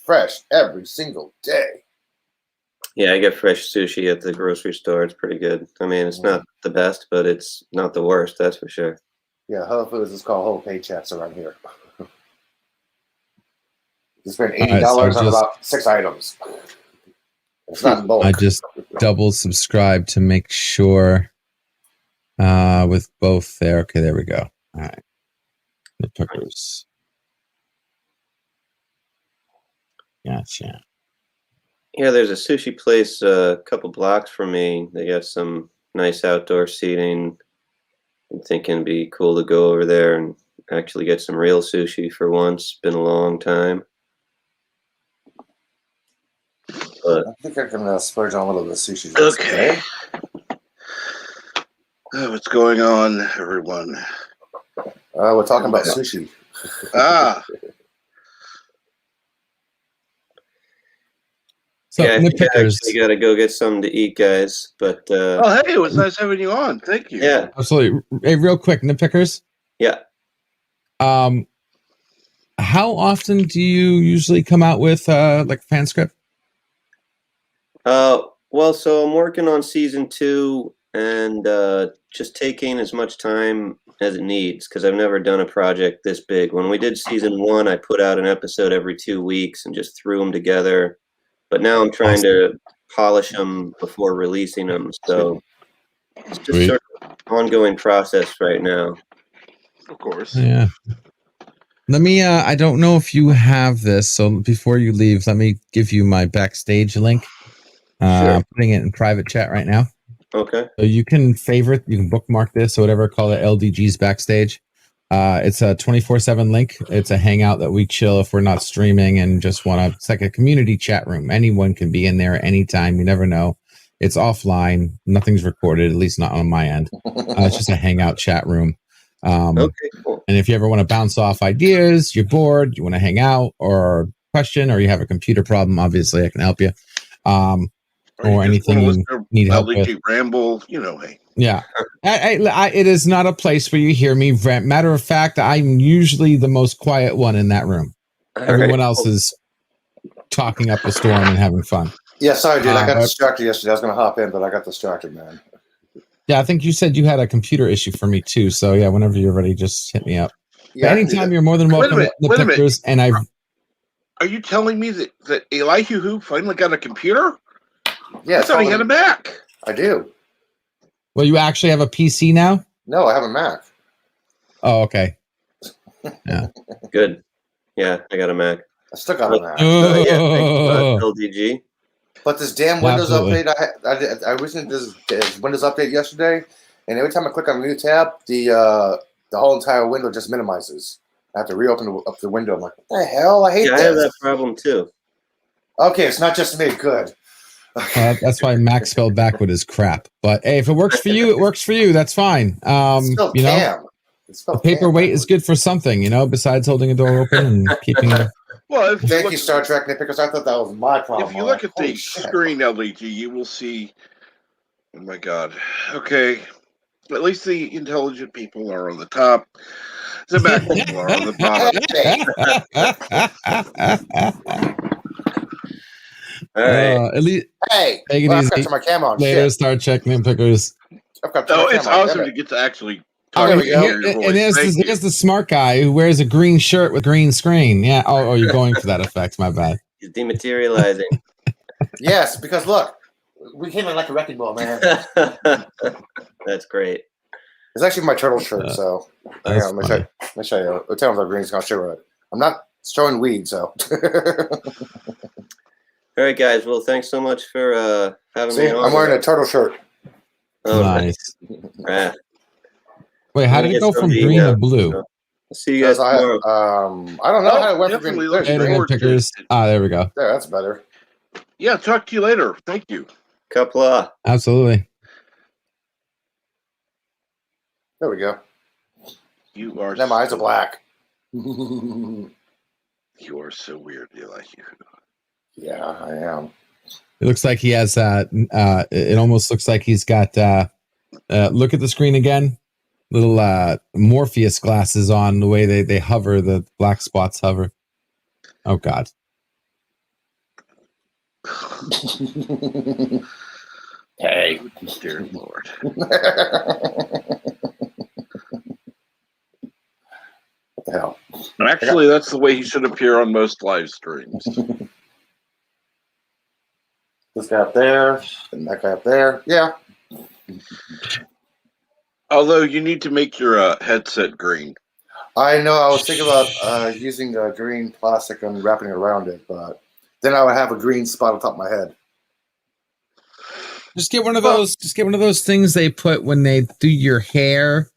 Fresh every single day. Yeah, I get fresh sushi at the grocery store. It's pretty good. I mean, it's not the best, but it's not the worst. That's for sure. Yeah, Whole Foods is called whole paychecks around here. You spend $80 on about 6 items. It's not in bulk. I just double subscribe to make sure with both there. Okay, there we go. All right. The pickers. Gotcha. Yeah, there's a sushi place a couple blocks from me. They got some nice outdoor seating. I'm thinking it'd be cool to go over there and actually get some real sushi for once. Been a long time. But I think I can splurge on a little bit of sushi. Okay. What's going on, everyone? We're talking about sushi. So yeah, I think I actually got to go get something to eat, guys. But oh, hey, it was nice having you on. Thank you. Yeah, absolutely. Hey, real quick, nitpickers. Yeah. How often do you usually come out with like fan script? Well, so I'm working on season 2 and just taking as much time as it needs because I've never done a project this big. When we did season 1, I put out an episode every 2 weeks and just threw them together. But now I'm trying to polish them before releasing them. So it's just sort of an ongoing process right now. Of course. Yeah. Let me, I don't know if you have this. So before you leave, let me give you my backstage link. Sure. I'm putting it in private chat right now. Okay. So you can favorite, you can bookmark this or whatever, call it LDG's backstage. It's a 24/7 link. It's a hangout that we chill if we're not streaming and just want to. It's like a community chat room. Anyone can be in there anytime. You never know. It's offline. Nothing's recorded, at least not on my end. It's just a hangout chat room. Okay, cool. And if you ever want to bounce off ideas, you're bored, you want to hang out or question, or you have a computer problem, obviously I can help you. Or anything you need help with. Ramble, you know, hey. Yeah. It is not a place where you hear me rant. Matter of fact, I'm usually the most quiet one in that room. Everyone else is talking up a storm and having fun. Yeah, sorry, dude. I got distracted yesterday. I was going to hop in, but I got distracted, man. Yeah, I think you said you had a computer issue for me too. So yeah, whenever you're ready, just hit me up. Yeah, anytime you're more than welcome. Wait a minute. And Are you telling me that Elihu Who finally got a computer? Yeah, I thought he had a Mac. I do. Well, you actually have a PC now? No, I have a Mac. Oh, okay. Yeah. Good. Yeah, I got a Mac. I still got a Mac. Yeah, thanks, LDG. But this damn Windows update, I recently did this Windows update yesterday, and every time I click on a new tab, the whole entire window just minimizes. I have to reopen up the window. I'm like, what the hell? I hate this. I have that problem too. Okay, it's not just me. Good. That's why Mac spelled backward is crap. But hey, if it works for you, it works for you. That's fine. You know, the paperweight is good for something, you know, besides holding a door open and keeping it. Well, thank you, Star Trek nitpickers. I thought that was my problem. If you look at the screen, LDG, you will see. Oh my God. Okay. At least the intelligent people are on the top. The back people are on the bottom. All right. At least, hey, take it well, easy. I've got my camera on. Later, Shit. Star Trek nitpickers. I've got Oh, my it's camera. awesome Damn to it. get to actually Oh, talk to There we hear go. your voice. and here's the smart guy who wears a green shirt with green screen. Yeah. Oh, you're going for that effect. My bad. He's dematerializing. Yes, because look, we came in like a wrecking ball, man. That's great. It's actually my turtle shirt, so hang That's on, funny. let me show you. I'll tell them the green's gonna show it. I'm not showing weed, so. All right, guys. Well, thanks so much for having See, me on. I'm wearing a turtle shirt. Oh, Nice. Ah. Wait, how I'm did gonna it go get from somebody, green to blue? so I'll see you guys Because tomorrow. I don't know how it went from definitely green. looking Later, forward to it. pickers. Ah, there we go. There, that's better. Yeah, talk to you later. Thank you. Kapla. Absolutely. There we go. You are. Now my eyes are black. You are so weird, Eli. Yeah, I am. It looks like he has. It almost looks like he's got. Look at the screen again. Little Morpheus glasses on. The way they hover, the black spots hover. Oh God. Hey, dear Lord. What the hell? Actually, that's the way he should appear on most live streams. This guy up there, and that guy up there. Yeah. Although you need to make your headset green. I know. I was thinking about using green plastic and wrapping it around it, but then I would have a green spot on top of my head. Just get one of those. Just get one of those things they put when they do your hair,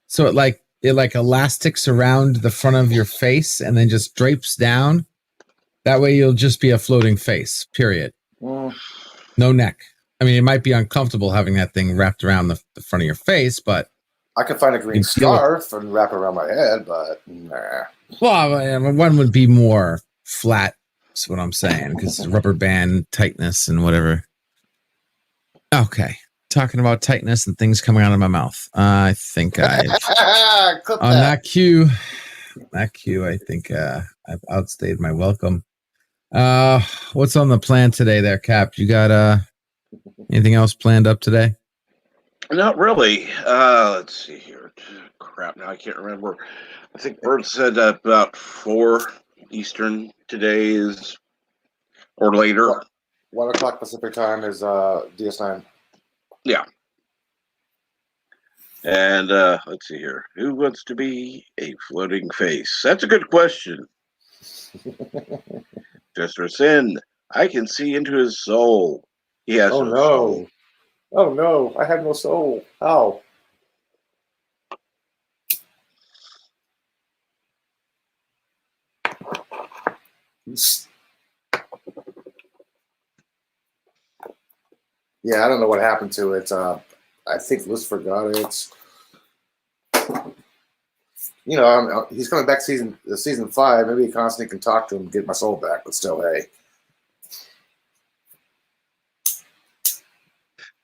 so it like elastics around the front of your face and then just drapes down. That way, you'll just be a floating face. Period. No neck. I mean, it might be uncomfortable having that thing wrapped around the front of your face, but I could find a green scarf and wrap it around my head, but nah. Well, one would be more flat. That's what I'm saying, because rubber band tightness and whatever. Okay, talking about tightness and things coming out of my mouth. I think I've on that cue. I think I've outstayed my welcome. What's on the plan today, there, Cap? You got anything else planned up today? Not really. Let's see here. Crap, now I can't remember. I think Bert said about 4 Eastern today is, or later. 1 o'clock Pacific time is DS9. Yeah. And let's see here. Who wants to be a floating face? That's a good question. Jester Sin, I can see into his soul. He has no soul. Oh no, I have no soul. How? Yeah, I don't know what happened to it. I think Lucifer got it. You know, he's coming back season 5. Maybe Constantine can talk to him and get my soul back. But still, hey.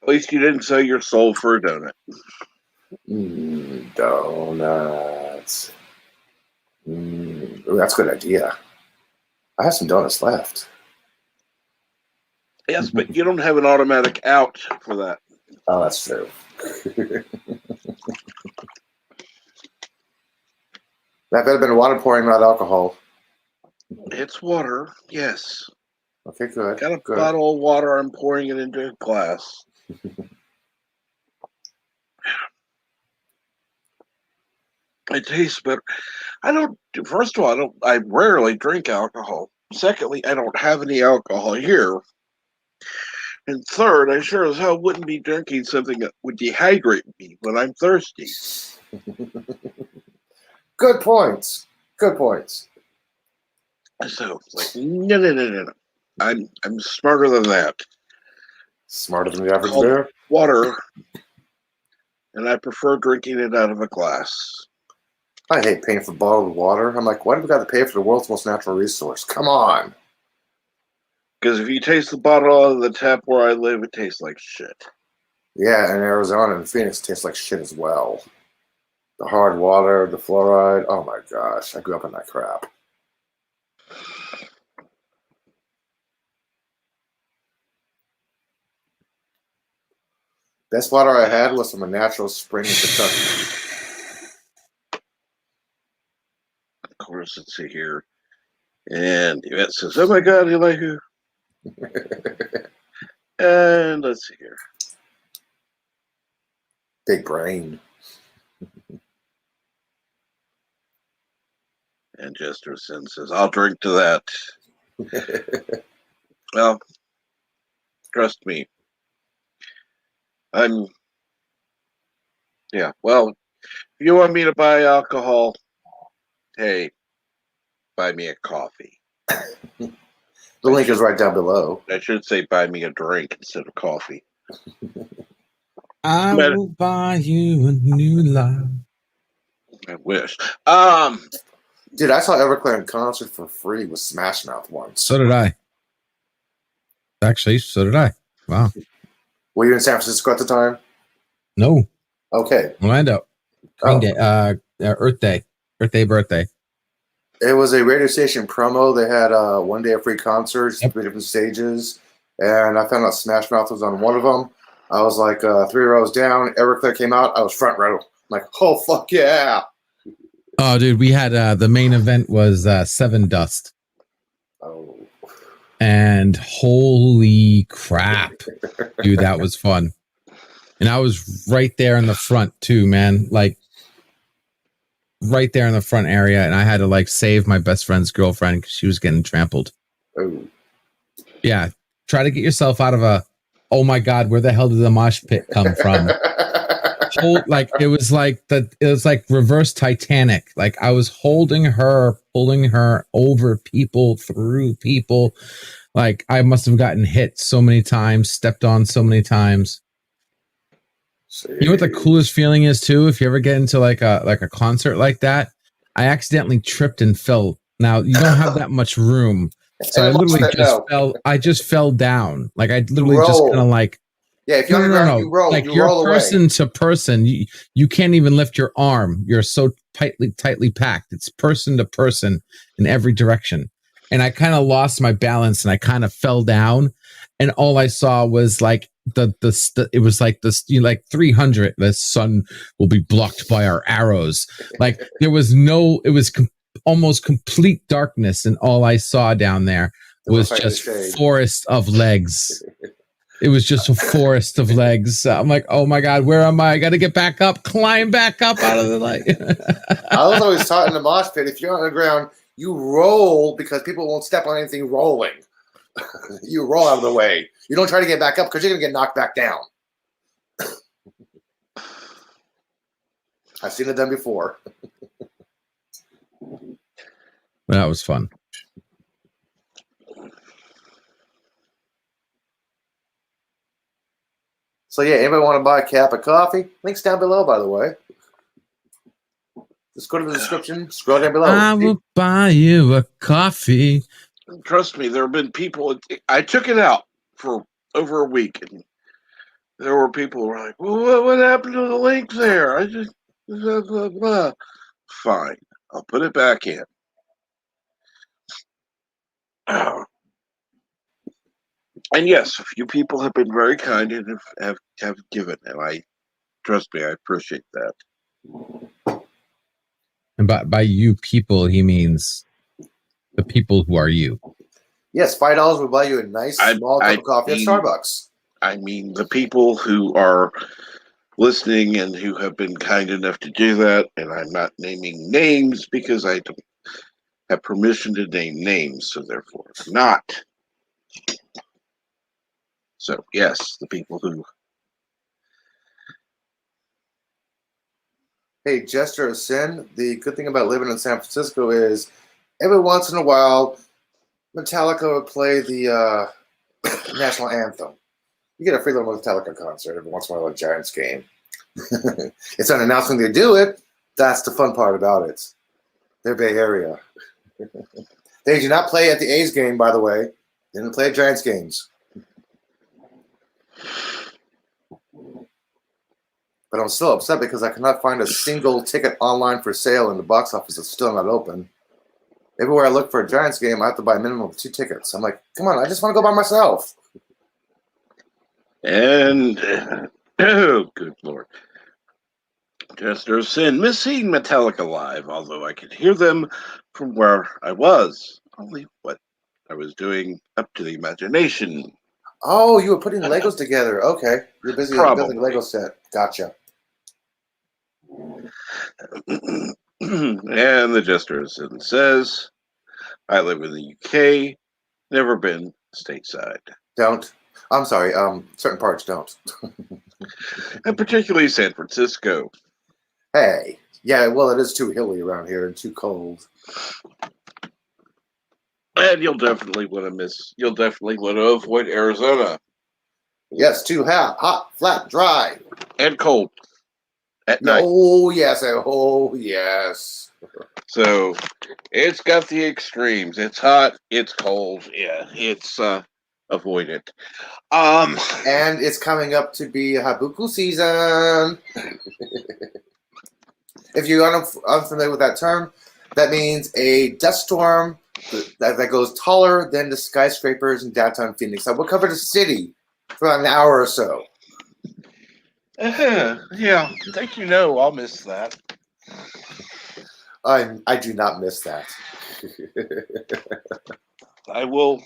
At least you didn't sell your soul for a donut. Donuts. Ooh, that's a good idea. I have some donuts left. Yes, but you don't have an automatic out for that. Oh, that's true. That better have been water pouring, not alcohol. It's water, yes. Okay, good. Got a good. bottle of water. I'm pouring it into a glass. It tastes better. First of all, I rarely drink alcohol. Secondly, I don't have any alcohol here. And third, I sure as hell wouldn't be drinking something that would dehydrate me when I'm thirsty. Good points. Good points. So, like, no. I'm smarter than that. Smarter than the average bear? Water, and I prefer drinking it out of a glass. I hate paying for bottled water. I'm like, why do we got to pay for the world's most natural resource? Come on. Because if you taste the bottle out of the tap where I live, it tastes like shit. Yeah, and Arizona and Phoenix tastes like shit as well. The hard water, the fluoride. Oh my gosh, I grew up in that crap. Best water I had was from a natural spring in Kentucky. Of course, let's see here. And Yvette says, "Oh my God, Elihu." And let's see here. Big brain. And Jester Sin says, "I'll drink to that." Well, trust me. Well, if you want me to buy alcohol, hey, buy me a coffee. The link is right down below. I should say buy me a drink instead of coffee. I will buy you a new life. I wish. Dude, I saw Everclear in concert for free with Smash Mouth once. So did I. Actually, so did I. Wow. Were you in San Francisco at the time? No. Okay. Orlando. Green Day. Earth Day. Birthday. It was a radio station promo. They had one day of free concerts, 3 different stages, and I found out Smash Mouth was on one of them. I was like 3 rows down. Everclear came out. I was front row. I'm like, oh, fuck yeah. Oh, dude, we had the main event was Seven Dust. Oh. And holy crap, dude, that was fun. And I was right there in the front too, man. Like right there in the front area, and I had to like save my best friend's girlfriend because she was getting trampled. Oh. Yeah, try to get yourself out of a. Oh my God, where the hell did the mosh pit come from? It was like reverse Titanic. Like I was holding her, pulling her over people, through people. Like I must have gotten hit so many times, stepped on so many times. You know what the coolest feeling is too? If you ever get into like a concert like that, I accidentally tripped and fell. Now you don't have that much room, so I literally just fell down. Like I literally just kind of like. Yeah, if you're on the ground, you roll. Like you you're roll person away. to person. You can't even lift your arm. You're so tightly packed. It's person to person in every direction. And I kind of lost my balance and I kind of fell down. And all I saw was like it was like this, like 300. The sun will be blocked by our arrows. Like there was it was almost complete darkness, and all I saw down there was just forest of legs. It was just a forest of legs. I'm like, oh my God, where am I? I got to get back up, climb back up out of the light. I was always taught in the mosh pit, if you're on the ground, you roll because people won't step on anything rolling. You roll out of the way. You don't try to get back up because you're going to get knocked back down. I've seen it done before. That was fun. So yeah, anybody want to buy a cup of coffee? Links down below, by the way. Just go to the description, scroll down below. I will buy you a coffee. Trust me, there have been people. I took it out for over a week, and there were people who were like, "Well, what happened to the link there?" I just blah, blah, blah. Fine, I'll put it back in. And yes, a few people have been very kind and have given, and trust me, I appreciate that. And by you people, he means the people who are you. Yes, $5 will buy you a nice small cup of coffee at Starbucks. I mean the people who are listening and who have been kind enough to do that, and I'm not naming names because I don't have permission to name names, so therefore I'm not. So yes, the people who. Hey, Jester of Sin, the good thing about living in San Francisco is every once in a while, Metallica would play the national anthem. You get a free little Metallica concert every once in a while at a Giants game. It's an announcement they do it. That's the fun part about it. They're Bay Area. They do not play at the A's game, by the way. They didn't play at Giants games. But I'm still upset because I cannot find a single ticket online for sale in the box office that's still not open. Everywhere I look for a Giants game, I have to buy a minimum of 2 tickets. I'm like, come on, I just want to go by myself. And Oh, good lord. Jester Sin missing Metallica live, although I could hear them from where I was. Only what I was doing up to the imagination. Oh, you were putting Legos together. Okay. You're busy building a Probably. Lego set. Gotcha. And the Jester Sin says, I live in the UK, never been stateside. Don't. I'm sorry. Certain parts don't. And particularly San Francisco. Hey. Yeah, well, it is too hilly around here and too cold. And you'll definitely want to avoid Arizona. Yes, too hot, flat, dry. And cold at night. Oh, yes. Oh, yes. So it's got the extremes. It's hot, it's cold. Yeah, it's avoid it. And it's coming up to be Habuku season. If you're unfamiliar with that term, that means a dust storm that goes taller than the skyscrapers in downtown Phoenix. I will cover the city for an hour or so. Yeah, I think I'll miss that. I do not miss that. I will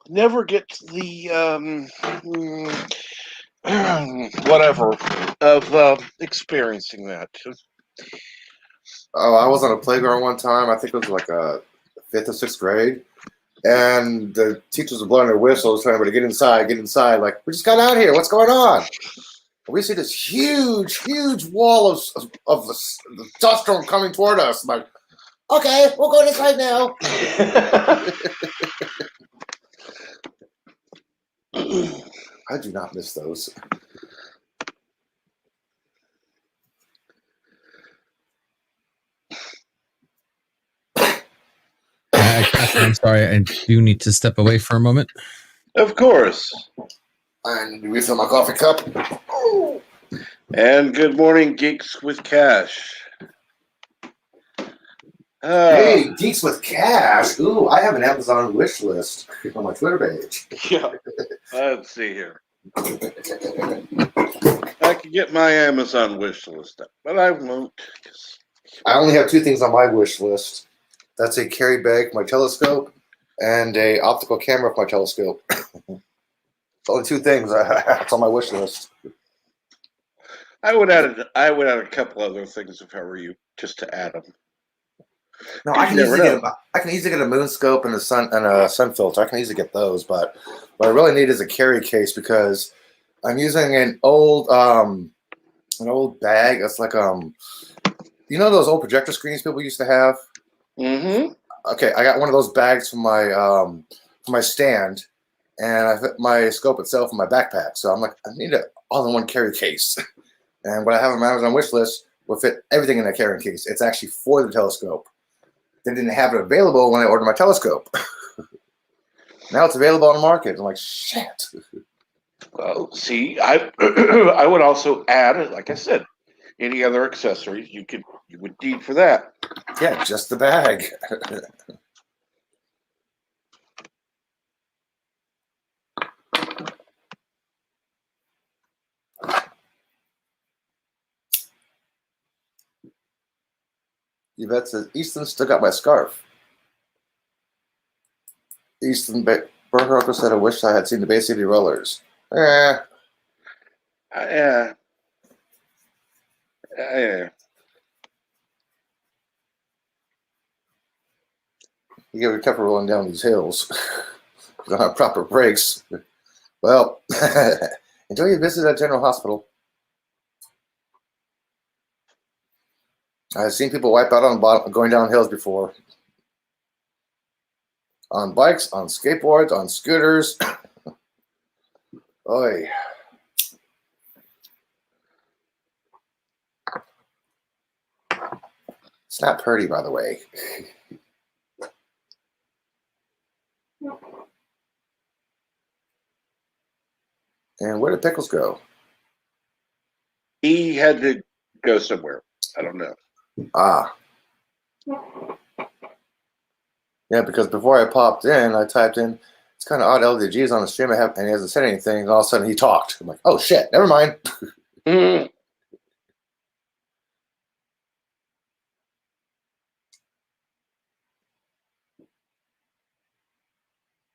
never get to the whatever of experiencing that. Oh, I was on a playground one time. I think it was like a 5th or 6th grade. And the teachers were blowing their whistles, trying to get inside. Like, we just got out here. What's going on? And we see this huge wall of dust storm coming toward us. I'm like, okay, we'll go inside now. I do not miss those. I'm sorry, I do need to step away for a moment. Of course. And refill my coffee cup. And good morning, Geeks with Cash. Hey, Geeks with Cash. Ooh, I have an Amazon wish list on my Twitter page. Yeah. Let's see here. I could get my Amazon wish list up, but I won't. I only have 2 things on my wish list. That's a carry bag for my telescope and a optical camera for my telescope. It's only 2 things. It's on my wish list. I would add a couple other things if I were you, just to add them. No, I can easily get a moon scope and a sun filter. I can easily get those, but what I really need is a carry case because I'm using an old bag. It's like those old projector screens people used to have. Mm-hmm. Okay, I got one of those bags for my stand, and I put my scope itself in my backpack. So I'm like, I need an all-in-one carry case. And what I have on my Amazon wish list will fit everything in that carrying case. It's actually for the telescope. They didn't have it available when I ordered my telescope. Now it's available on the market. I'm like, shit. Well, see, I I would also add, like I said, any other accessories you would need for that. Yeah, just the bag. Yvette says, Easton still got my scarf. Easton Burger said, I wish I had seen the Bay City Rollers. Yeah. You gotta be careful rolling down these hills. You don't have proper brakes. Well, enjoy your visit at General Hospital. I've seen people wipe out on going down hills before. On bikes, on skateboards, on scooters. Oy. It's not pretty, by the way. And where did Pickles go? He had to go somewhere. I don't know. Ah. Yeah, because before I popped in, I typed in It's kind of odd. LDG is on the stream, and he hasn't said anything. And all of a sudden, he talked. I'm like, oh shit, never mind.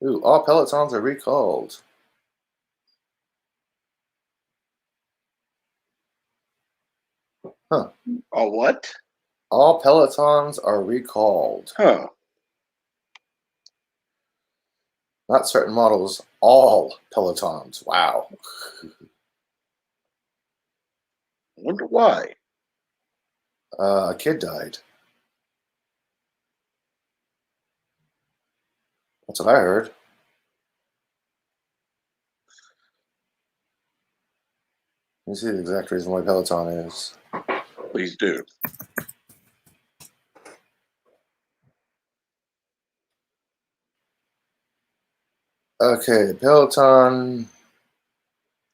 Ooh, all Pelotons are recalled. Huh. All what? All Pelotons are recalled. Huh. Not certain models, all Pelotons. Wow. Wonder why. A kid died. That's what I heard. Let me see the exact reason why Peloton is. Please do. Okay, Peloton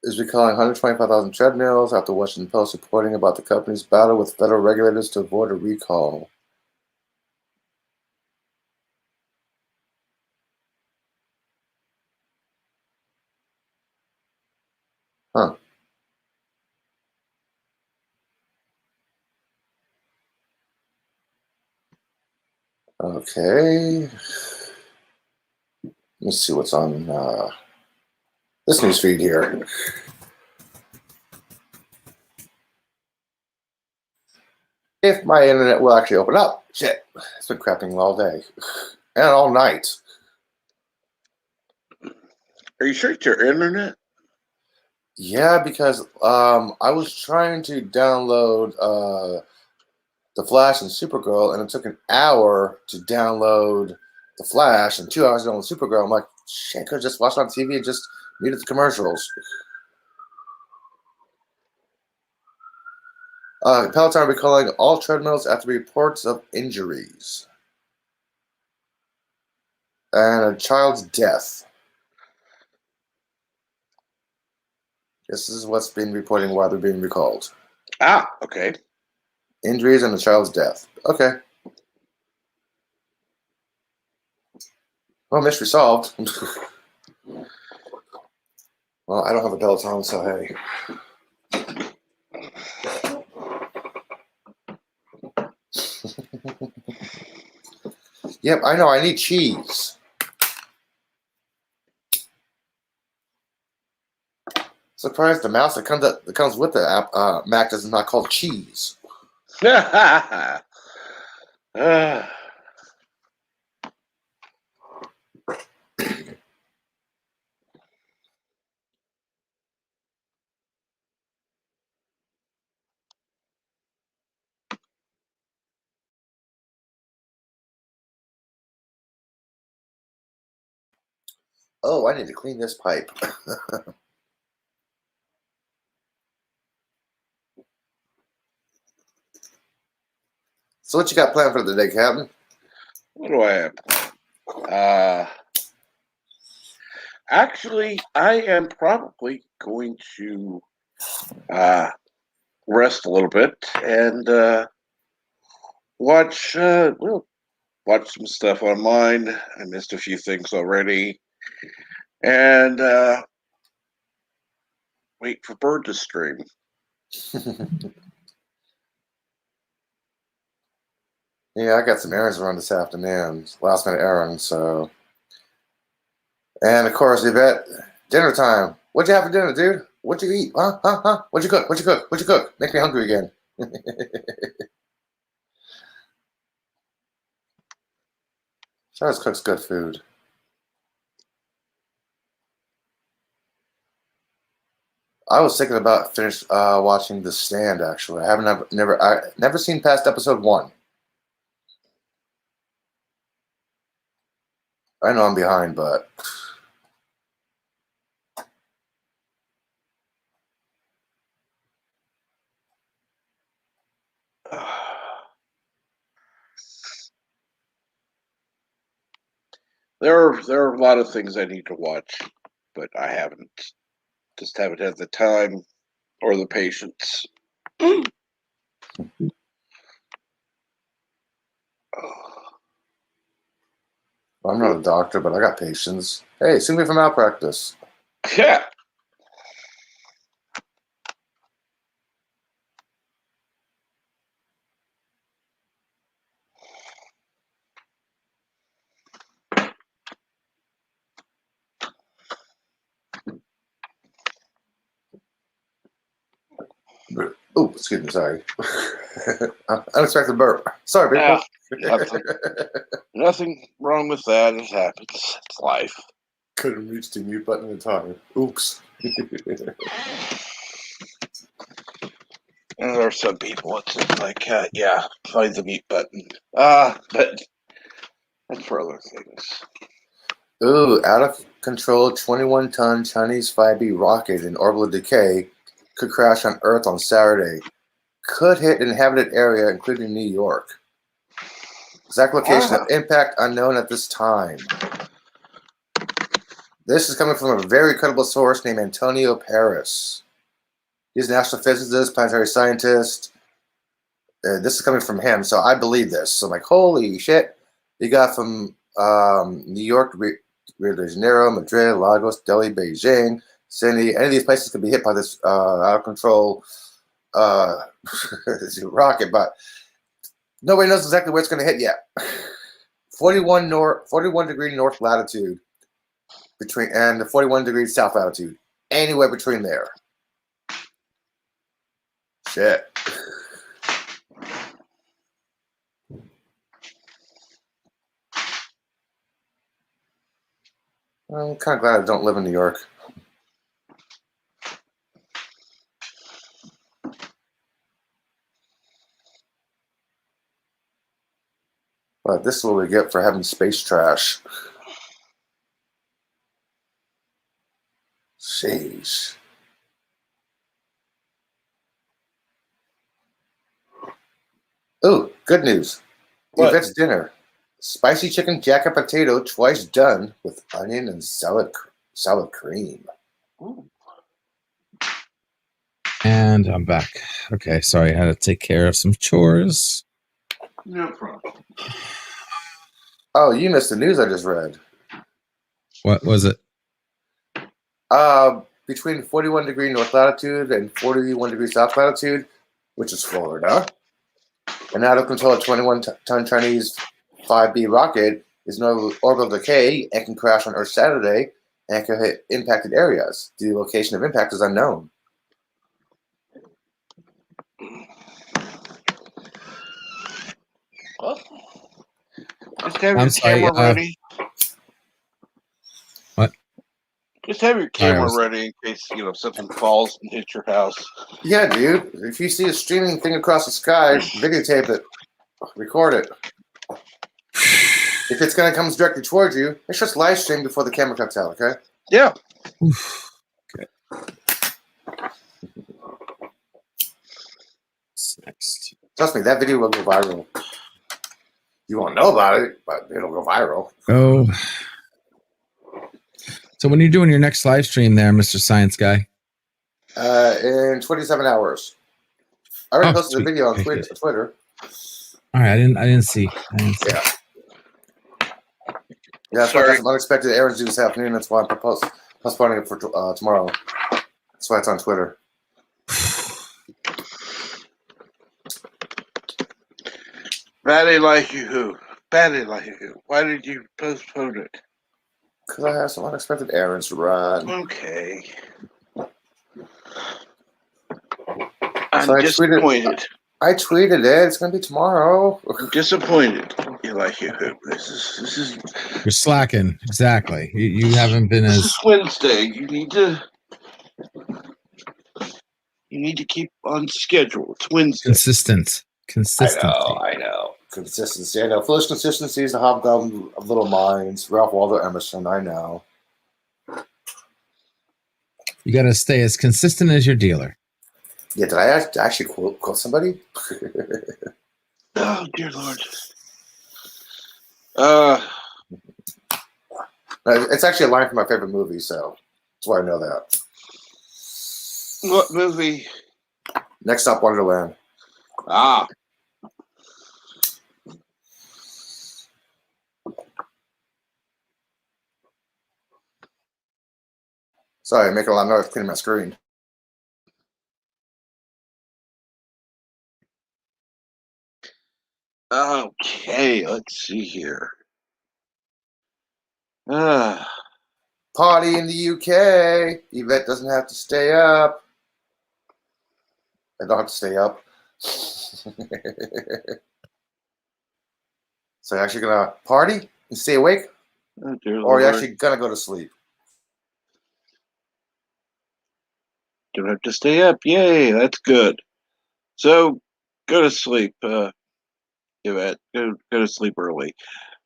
is recalling 125,000 treadmills after Washington Post reporting about the company's battle with federal regulators to avoid a recall. Huh. Okay. Let's see what's on this news feed here. If my internet will actually open up. Shit. It's been crapping all day. And all night. Are you sure it's your internet? Yeah, because I was trying to download The Flash and Supergirl, and it took an hour to download The Flash and 2 hours to download Supergirl. I'm like, shit, I could have just watched it on TV and just muted the commercials. Peloton recalling all treadmills after reports of injuries. And a child's death. This is what's been reporting why they're being recalled. Ah, okay. Injuries and a child's death. Okay. Well, mystery solved. Well, I don't have a Peloton, so hey. Yep, I know. I need cheese. Surprised the mouse that comes with the app Mac is not called cheese. Oh, I need to clean this pipe. So what you got planned for the day, Captain? What do I have? Actually, I am probably going to rest a little bit and watch some stuff online. I missed a few things already, and wait for Bird to stream. Yeah, I got some errands to run this afternoon. Last minute errands, so. And of course, Yvette, dinner time. What'd you have for dinner, dude? What'd you eat? Huh? What'd you cook? What'd you cook? Make me hungry again. Charles cooks good food. I was thinking about watching The Stand. Actually, I never seen past episode 1. I know I'm behind, but There are a lot of things I need to watch, but I just haven't had the time or the patience. I'm not a doctor, but I got patience. Hey, sue me for malpractice. Yeah. Oh, excuse me, sorry. Unexpected burp. Sorry, people. Nothing wrong with that. It happens. It's life. Couldn't reach the mute button in time. Oops. And there are some people, it's like, yeah, find the mute button. But that's for other things. Ooh, out of control 21-ton Chinese 5B rocket in orbital decay could crash on Earth on Saturday. Could hit inhabited area, including New York. Exact location of impact unknown at this time. This is coming from a very credible source named Antonio Paris. He's an astrophysicist, planetary scientist. This is coming from him, so I believe this. So I'm like, holy shit. You got from New York, Rio de Janeiro, Madrid, Lagos, Delhi, Beijing, Sydney. Any of these places could be hit by this out of control rocket, but nobody knows exactly where it's going to hit yet. 41 degree north latitude and the 41 degrees south latitude. Anywhere between there. Shit. I'm kind of glad I don't live in New York. But this is what we get for having space trash. Sheesh. Ooh, good news. Yvette's dinner. Spicy chicken jacket potato twice done with onion and salad cream. Ooh. And I'm back. Okay, sorry, I had to take care of some chores. No problem. Oh, you missed the news I just read. What was it? Between 41 degree north latitude and 41 degree south latitude, which is Florida, an out of control 21-ton Chinese 5B rocket is in orbital decay and can crash on Earth Saturday and can hit impacted areas. The location of impact is unknown. Well, just have your camera ready. What? Just have your camera ready in case something falls and hits your house. Yeah, dude. If you see a streaming thing across the sky, videotape it, record it. If it's gonna come directly towards you, it's just live stream before the camera cuts out. Okay? Yeah. Okay. What's next? Trust me, that video will go viral. You won't know about it, but it'll go viral. Oh. So when are you doing your next live stream there, Mr. Science Guy? In 27 hours. I already posted the video on Twitter. All right, I didn't see. Yeah. Yeah, that's why I got some unexpected errands due this afternoon. That's why I'm postponing it for tomorrow. That's why it's on Twitter. Badly like you who? Badly like you who? Why did you postpone it? Because I have some unexpected errands to run. Okay. I'm disappointed. I tweeted it. It's going to be tomorrow. I'm disappointed. You like you who? This is. You're slacking. Exactly. You haven't been This as. is Wednesday. You need to keep on schedule. It's Wednesday. Consistency. I know. Consistency. I know. Foolish consistency is the hobgoblin of little minds. Ralph Waldo Emerson. I know. You got to stay as consistent as your dealer. Yeah, did I actually quote somebody? Oh, dear Lord. It's actually a line from my favorite movie, so that's why I know that. What movie? Next Stop, Wonderland. Ah. Sorry, I'm making a lot of noise cleaning my screen. Okay, let's see here. Party in the UK. Yvette doesn't have to stay up. I don't have to stay up. So you're actually gonna party and stay awake? Oh, dear Or are you Lord. actually gonna go to sleep? Don't have to stay up. Yay, that's good. So go to sleep. Yvette, go to sleep early.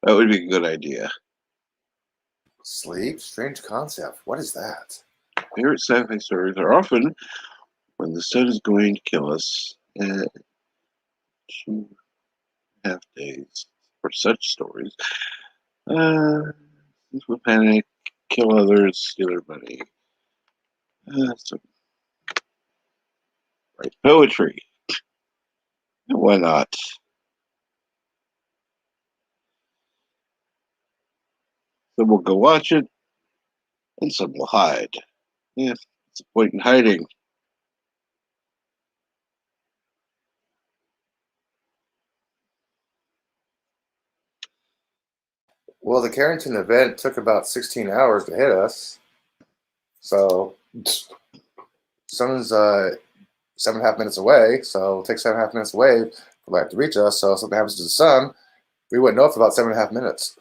That would be a good idea. Sleep? Strange concept. What is that? Favorite sci-fi stories are often when the sun is going to kill us. 2.5 days for such stories. Will panic, kill others, steal their money. So, write poetry. Why not? Some will go watch it, and some will hide. Yeah, it's a point in hiding. Well, the Carrington event took about 16 hours to hit us. So, sun's 7.5 minutes away. So, it takes 7.5 minutes away for light to reach us. So, if something happens to the sun, we wouldn't know for about 7.5 minutes.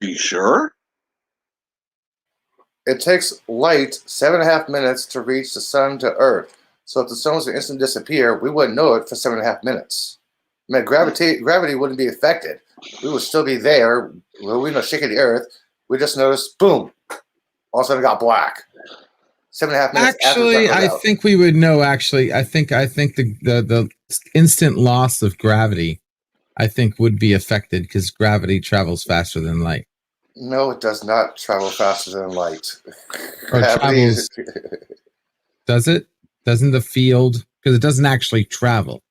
Are you sure? It takes light 7.5 minutes to reach the sun to Earth. So if the sun was to instantly disappear, we wouldn't know it for 7.5 minutes. I mean, gravity wouldn't be affected. We would still be there. We wouldn't shaking the Earth. We just noticed, boom, all of a sudden it got black. 7.5 minutes. Actually, I think we would know. Actually, I think the instant loss of gravity, I think, would be affected because gravity travels faster than light. No, it does not travel faster than light. Or travels. Does it? Doesn't the field? Because it doesn't actually travel.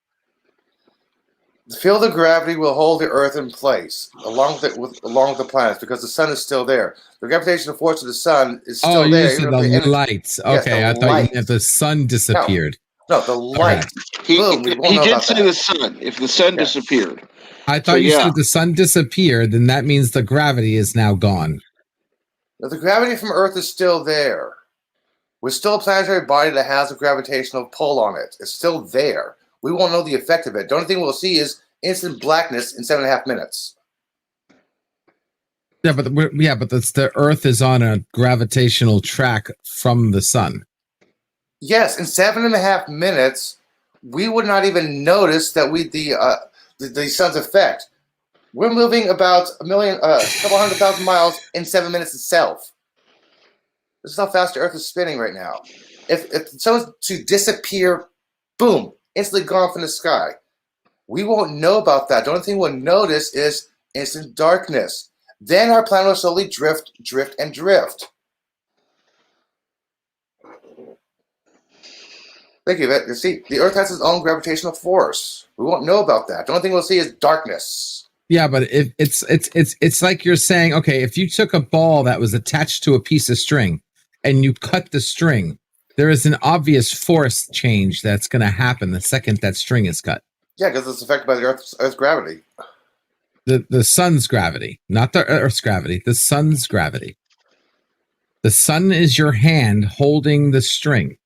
The field of gravity will hold the Earth in place along with the planets because the sun is still there. The gravitational force of the sun is still there. You said the lights. Okay, yes, I thought you meant the sun disappeared. No, the light. He Boom, did say the sun. If the sun disappeared. I thought you said if the sun disappeared, then that means the gravity is now gone. Now, the gravity from Earth is still there. We're still a planetary body that has a gravitational pull on it. It's still there. We won't know the effect of it. The only thing we'll see is instant blackness in 7.5 minutes. Yeah, but the Earth is on a gravitational track from the sun. Yes, in 7.5 minutes, we would not even notice that the sun's effect. We're moving about a couple 100,000 miles in 7 minutes itself. This is how fast the Earth is spinning right now. If the sun was to disappear, boom, instantly gone from the sky, we won't know about that. The only thing we'll notice is instant darkness. Then our planet will slowly drift. Thank you. You see, the Earth has its own gravitational force. We won't know about that. The only thing we'll see is darkness. Yeah, but it's like you're saying, okay, if you took a ball that was attached to a piece of string and you cut the string, there is an obvious force change that's going to happen the second that string is cut. Yeah, because it's affected by the Earth's gravity. The sun's gravity, not the Earth's gravity, the sun's gravity. The sun is your hand holding the string.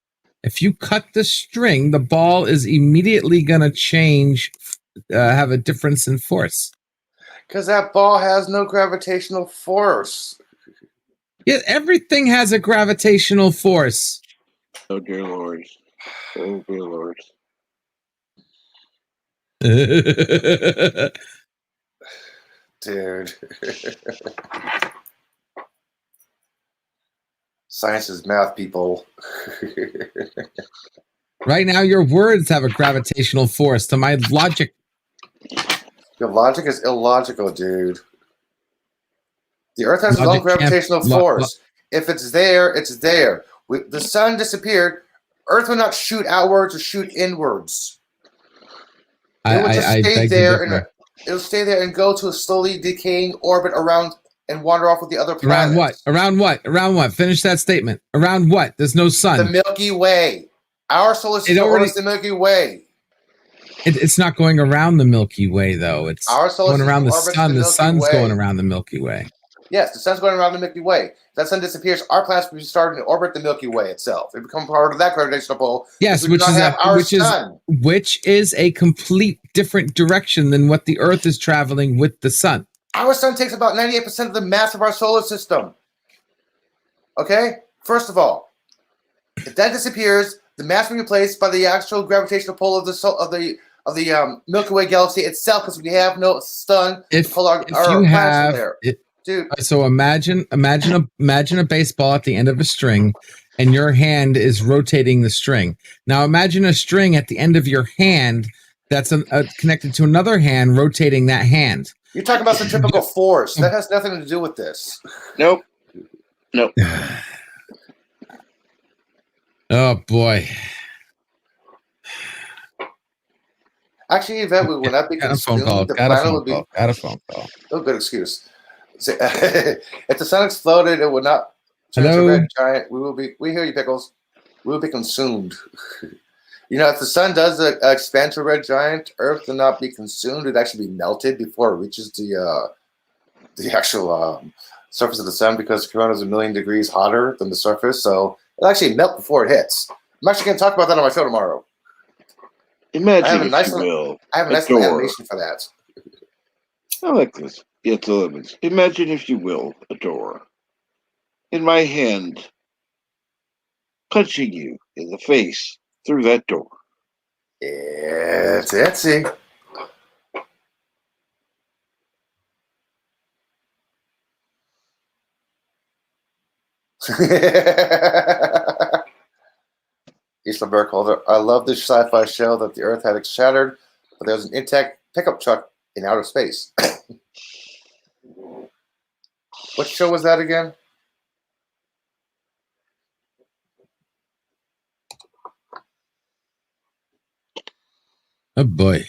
If you cut the string, the ball is immediately going to change, have a difference in force. Because that ball has no gravitational force. Yeah, everything has a gravitational force. Oh, dear Lord. Oh, dear Lord. Dude. Science is math, people. Right now, your words have a gravitational force to my logic. Your logic is illogical, dude. The Earth has its own gravitational force. If it's there, it's there. The sun disappeared. Earth will not shoot outwards or shoot inwards. It will just I stay beg to there, differ. it'll stay there and go to a slowly decaying orbit around and wander off with the other planets. Around what? Around what? Around what? Finish that statement. Around what? There's no sun. The Milky Way. Our solar system orbits the Milky Way. It's not going around the Milky Way, though. It's Our solar going around the system orbits sun. the The Milky sun's Way. going around the Milky Way. Yes, the sun's going around the Milky Way. If that sun disappears, our planets will be starting to orbit the Milky Way itself. It become part of that gravitational pull. Yes, we do not have our sun. which is a complete different direction than what the Earth is traveling with the sun. Our sun takes about 98% of the mass of our solar system. Okay? First of all, if that disappears, the mass will be replaced by the actual gravitational pull of the Milky Way galaxy itself, because we have no sun to pull our planets from there. Dude. So imagine a baseball at the end of a string, and your hand is rotating the string. Now imagine a string at the end of your hand that's connected to another hand rotating that hand. You're talking about centrifugal force. That has nothing to do with this. Nope. Oh boy. Actually, Yvette, we will not be Got a phone consumed. call. The Got a planet phone would be. call. Got a phone call. Oh, good excuse. If the sun exploded, it would not turn into a Hello? red giant. We hear you, Pickles. We will be consumed. If the sun does expand to a red giant, Earth will not be consumed. It'd actually be melted before it reaches the actual surface of the sun, because Corona is 1,000,000 degrees hotter than the surface. So it'll actually melt before it hits. I'm actually going to talk about that on my show tomorrow. Imagine, I have a nice if you will, I have a nice door. animation for that. I like this. It's the limits. Imagine, if you will, a door. In my hand, punching you in the face through that door. It's itsy. Isla Burkholder, I love this sci-fi show that the Earth had shattered, but there was an intact pickup truck in outer space. What show was that again? Oh boy.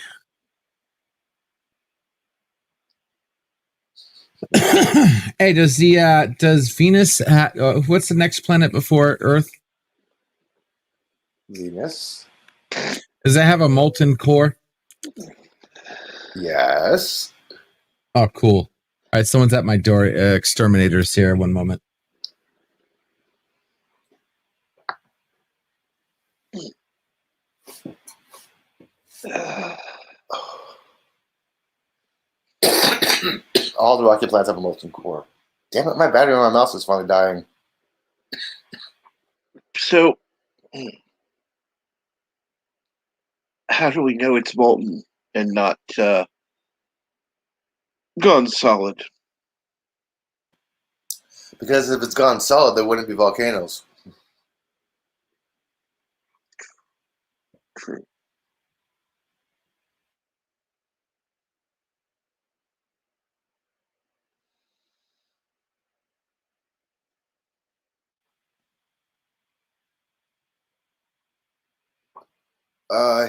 Hey, does Venus what's the next planet before Earth? Venus. Does it have a molten core? Yes. Oh, cool. All right, someone's at my door. Exterminators here. One moment. All the rocket planets have a molten core. Damn it, my battery on my mouse is finally dying. So, how do we know it's molten and not gone solid? Because if it's gone solid, there wouldn't be volcanoes. True.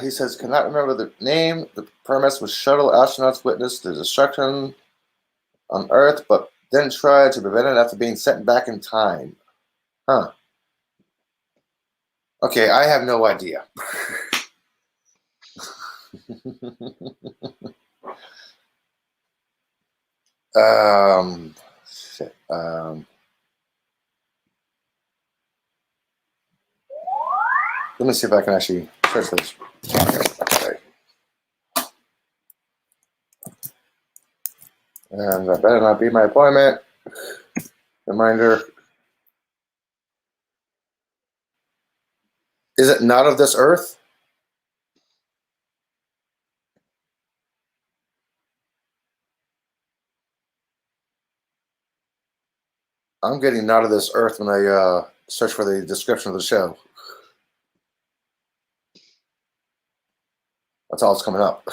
He says, cannot remember the name. The premise was shuttle astronauts witnessed the destruction on Earth, but then tried to prevent it after being sent back in time. Huh. Okay, I have no idea. Shit. Let me see if I can actually search this. Okay. And that better not be my appointment. Reminder. Is it not of this earth? I'm getting not of this earth when I search for the description of the show. That's all that's coming up.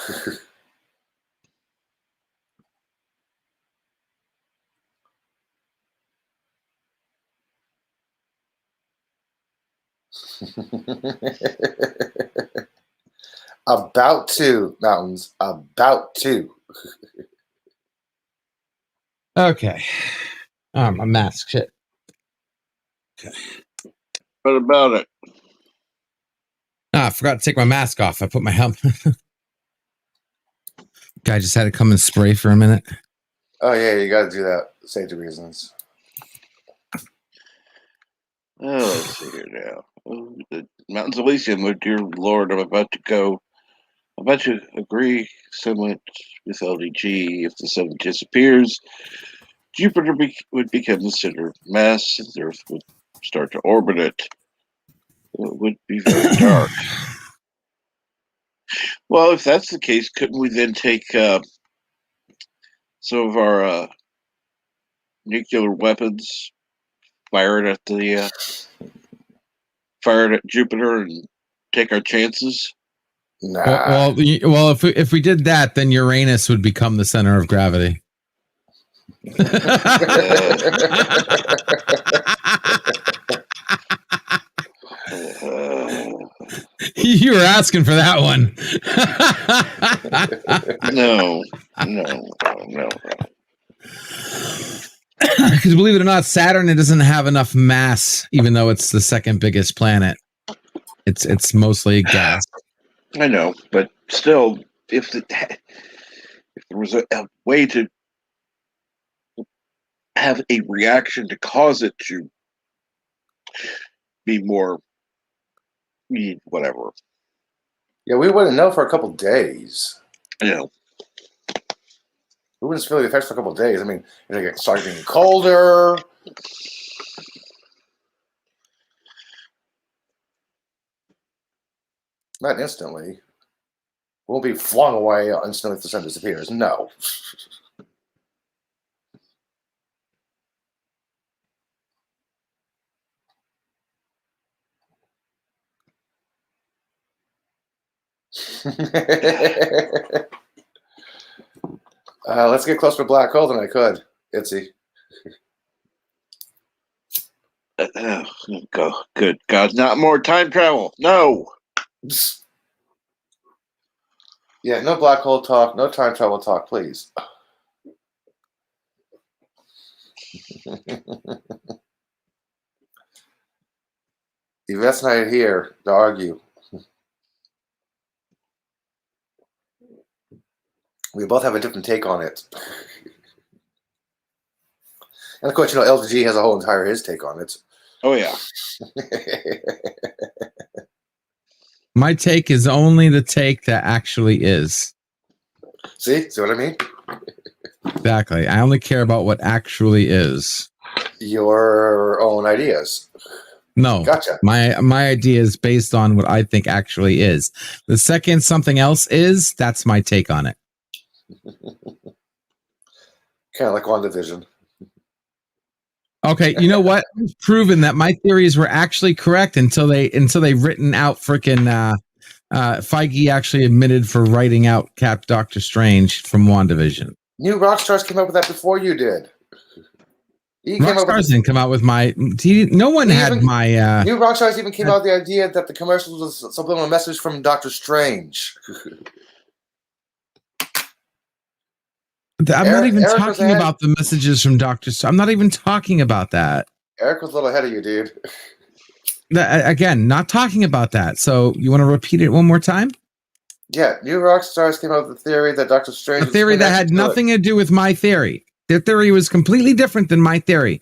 About to, Mountains. About to. Okay. My mask. Shit. Okay. What about it? I forgot to take my mask off. I put my helmet. Guy just had to come and spray for a minute. Oh, yeah, you got to do that. Safety reasons. Oh, let's see here now. Oh, the Mountains Elysium, oh dear Lord, I'm about to agree somewhat with LDG. If the sun disappears, Jupiter would become the center of mass, and the Earth would start to orbit it. It would be very dark. Well, if that's the case, couldn't we then take some of our nuclear weapons, fire it at Jupiter, and take our chances? Nah. Well, if we did that, then Uranus would become the center of gravity. You were asking for that one. No. Because believe it or not, Saturn, it doesn't have enough mass, even though it's the second biggest planet. It's mostly gas. I know, but still, if there was a way to have a reaction to cause it to be more, whatever. Yeah, we wouldn't know for a couple days. You know. We wouldn't feel the effects for a couple days. I mean, it started getting colder. Not instantly. Won't be flung away instantly if the sun disappears. No. Let's get closer to black hole than I could, Itzy. Good God, not more time travel. No. Yeah, no black hole talk, no time travel talk, please. Yvette's not here to argue. We both have a different take on it. And of course, LG has a whole entire his take on it. Oh, yeah. My take is only the take that actually is. See what I mean? Exactly. I only care about what actually is. Your own ideas. No. Gotcha. My idea is based on what I think actually is. The second something else is, that's my take on it. Kind of like WandaVision. Okay, you know what? It's proven that my theories were actually correct until they written out freaking Feige actually admitted for writing out Doctor Strange from WandaVision. New Rockstars came up with that before you did. Rockstars didn't come out with my. No one had my. New Rockstars even came out with the idea that the commercials was a subliminal message from Doctor Strange. I'm not even talking about the messages from Doctor Strange. I'm not even talking about that. Eric was a little ahead of you, dude. Again, not talking about that. So you want to repeat it one more time? Yeah, New Rockstars came up with the theory that Doctor Strange. A theory that had nothing to do with my theory. Their theory was completely different than my theory.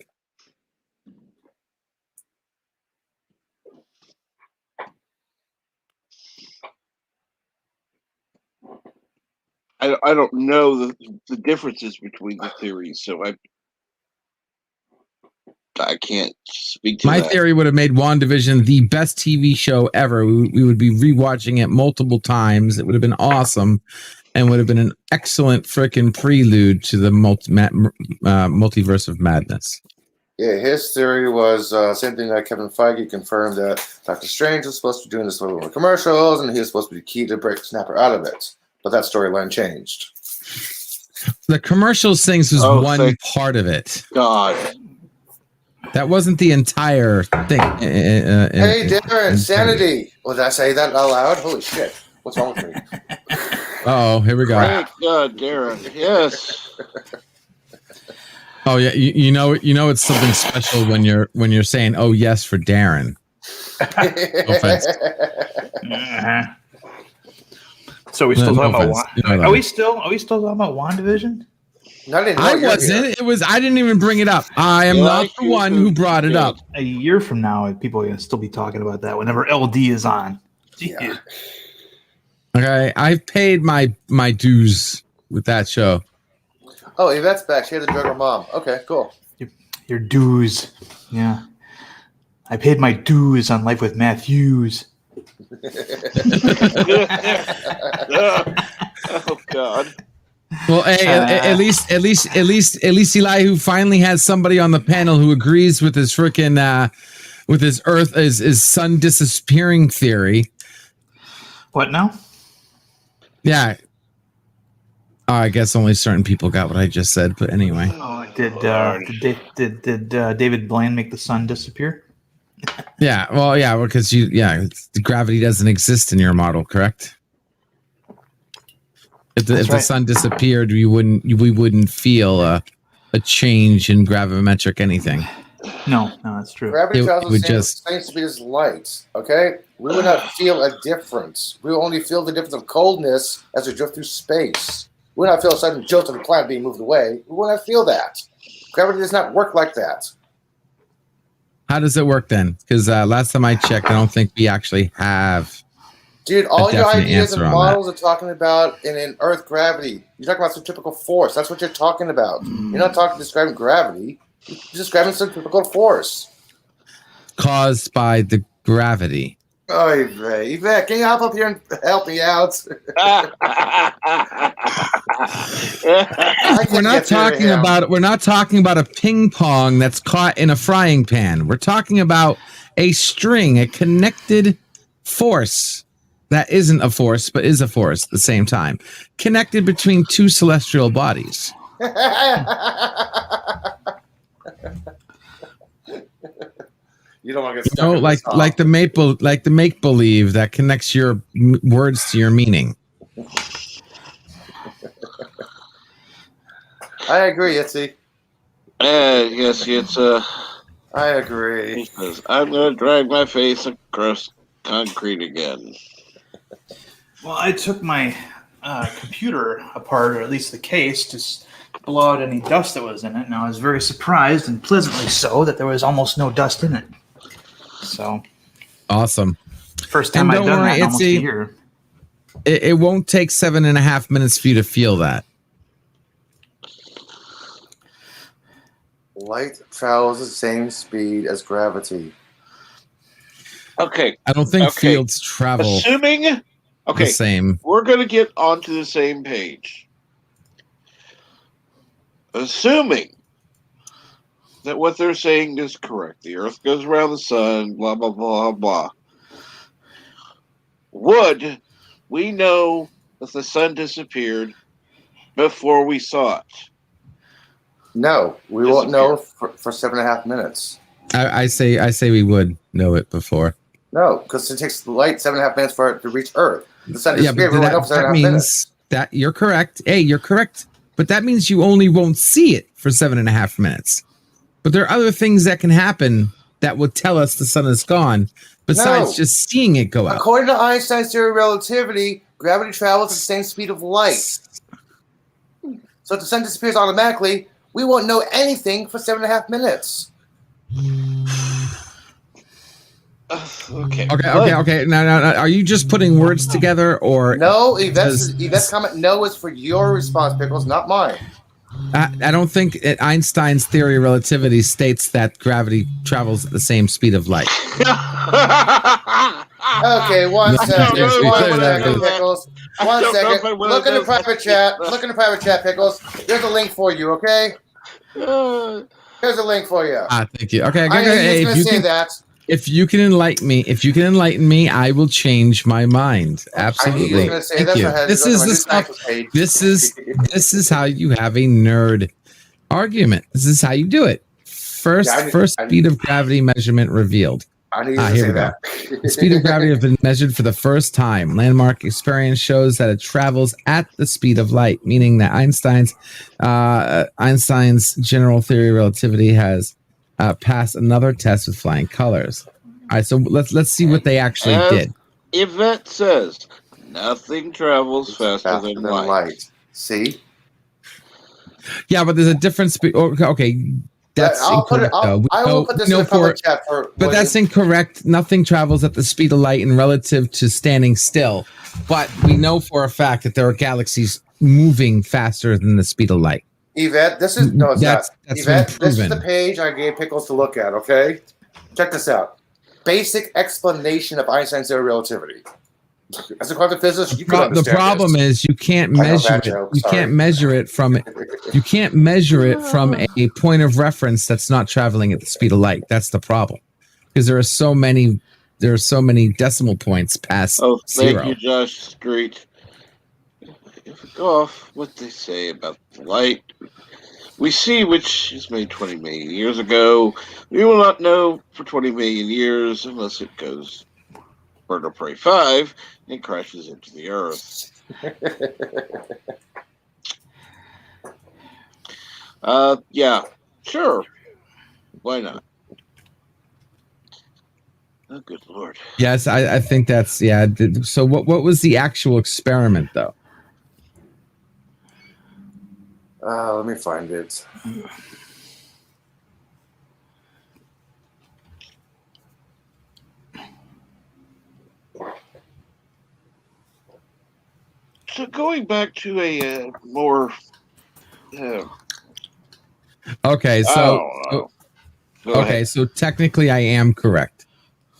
I don't know the differences between the theories, so I can't speak to my that. theory would have made WandaVision the best TV show ever. We would be rewatching it multiple times. It would have been awesome and would have been an excellent freaking prelude to the multiverse of madness. Yeah, his theory was same thing that Kevin Feige confirmed that Doctor Strange was supposed to be doing this with commercials and he was supposed to be the key to snap her out of it. But that storyline changed. The commercials things was one part of it. God. That wasn't the entire thing. Hey, Darren, insanity. Well, did I say that out loud? Holy shit! What's wrong with me? Oh, here we go. Great God, Darren. Yes. Oh yeah, you know it's something special when you're saying "oh yes" for Darren. No offense. So we still No talking about offense. Are we still talking about WandaVision? I wasn't. It was. I didn't even bring it up. I am not the one who brought it up. A year from now, people are going to still be talking about that whenever LD is on. Yeah. Okay, I've paid my dues with that show. Oh, Yvette's back. She had to drug her mom. Okay, cool. Your dues. Yeah. I paid my dues on Life with Matthews. Oh God. Well, hey, at least Eli, who finally has somebody on the panel who agrees with his freaking with his his sun disappearing theory. What now? Yeah. I guess only certain people got what I just said, but anyway. Oh, did David Blaine make the sun disappear? Yeah, well, yeah, because the gravity doesn't exist in your model, correct? If the sun disappeared, we wouldn't feel a change in gravimetric anything. No, that's true. Gravity travels the same speed as light. Okay, we would not feel a difference. We will only feel the difference of coldness as we drift through space. We will not feel a sudden jolt of the planet being moved away. We will not feel that. Gravity does not work like that. How does it work then? Because last time I checked, I don't think we actually have. Dude, all your ideas and models are talking about in Earth gravity. You're talking about centrifugal force. That's what you're talking about. You're not describing gravity. You're describing centrifugal force. Caused by the gravity. Oh, Yvette, can you hop up here and help me out? We're not talking about a ping pong that's caught in a frying pan. We're talking about a string, a connected force that isn't a force but is a force at the same time, connected between two celestial bodies. You don't want to get stuck like the make believe that connects your words to your meaning. I agree, Itzy. Yes, it's I agree. I'm gonna drag my face across concrete again. Well, I took my computer apart, or at least the case, to blow out any dust that was in it, and I was very surprised, and pleasantly so, that there was almost no dust in it. So awesome! First time I've done that in almost a year. It won't take 7.5 minutes for you to feel that. Light travels the same speed as gravity. Okay. I don't think fields travel. Assuming the same. We're going to get onto the same page. Assuming that what they're saying is correct. The Earth goes around the sun, blah, blah, blah, blah. Would we know that the sun disappeared before we saw it? No, we won't know for 7.5 minutes. I say we would know it before. No, because it takes light 7.5 minutes for it to reach Earth. The sun disappeared. Yeah, but that means that you're correct. Hey, you're correct. But that means you only won't see it for 7.5 minutes. But there are other things that can happen that will tell us the sun is gone, besides just seeing it go out. According to Einstein's theory of relativity, gravity travels at the same speed of light. So if the sun disappears automatically, we won't know anything for 7.5 minutes. Okay. Now, are you just putting words together, or no? Yvette's comment no is for your response, Pickles, not mine. I don't think Einstein's theory of relativity states that gravity travels at the same speed of light. Okay, one second, Pickles. 1 second. Look in the private chat. Look in the private chat, Pickles. There's a link for you. Okay. There's a link for you. Thank you. Okay. Hey, if you can enlighten me, I will change my mind. Absolutely. Thank you. This is how you have a nerd argument. This is how you do it. First speed of gravity measurement revealed. I knew you were Here we say go. that. The speed of gravity has been measured for the first time. Landmark experience shows that it travels at the speed of light, meaning that Einstein's general theory of relativity has passed another test with flying colors. All right, so let's see what they actually did. Yvette says, nothing travels faster than light. See? Yeah, but there's a different speed. Okay, that's incorrect. I will put this in the public chat but that's incorrect. Nothing travels at the speed of light in relative to standing still. But we know for a fact that there are galaxies moving faster than the speed of light. Yvette, this is no, it's That's not. Yvette, been this is proven. the page I gave Pickles to look at. Okay, check this out. Basic explanation of Einstein's theory of relativity. As a quantum physicist, you can understand the problem is you can't measure it. You can't measure it from a point of reference that's not traveling at the speed of light. That's the problem, because there are so many decimal points past Thank zero. you, Josh Street. If we go off what they say about the light we see, which is made 20 million years ago, we will not know for 20 million years unless it goes Bird of Prey 5 and crashes into the Earth. Yeah, sure. Why not? Oh, good Lord. Yes, I think that's So what was the actual experiment though? Let me find it. So going back to a more... Okay, so technically I am correct.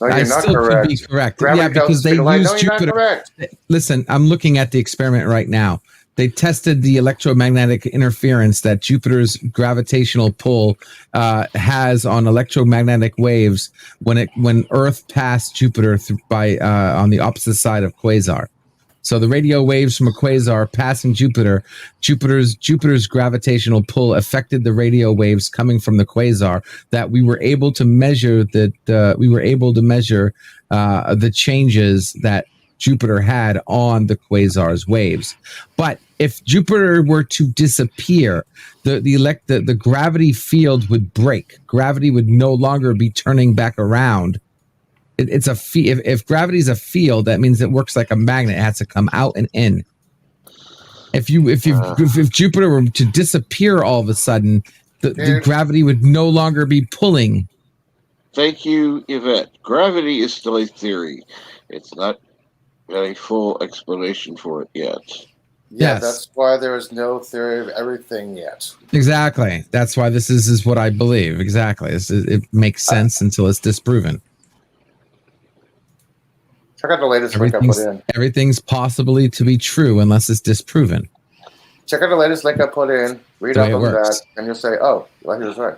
No, you're I not still correct. could be correct. Gravity Because they goes used no, you're not Jupiter. correct. Listen, I'm looking at the experiment right now. They tested the electromagnetic interference that Jupiter's gravitational pull has on electromagnetic waves when Earth passed Jupiter on the opposite side of quasar. So the radio waves from a quasar passing Jupiter's gravitational pull affected the radio waves coming from the quasar. That we were able to measure the changes that Jupiter had on the quasar's waves. But if Jupiter were to disappear, the gravity field would break. Gravity would no longer be turning back around. If gravity is a field, that means it works like a magnet. It has to come out and in. If Jupiter were to disappear all of a sudden, the gravity would no longer be pulling. Thank you, Yvette. Gravity is still a theory. It's not a full explanation for it yet. Yeah, Yes. that's why there is no theory of everything yet. Exactly. That's why this is what I believe. Exactly. It makes sense until it's disproven. Check out the latest link I put in. Everything's possibly to be true unless it's disproven. Check out the latest link I put in. Read The up way it on works. that, and you'll say, "Oh, well, he was right."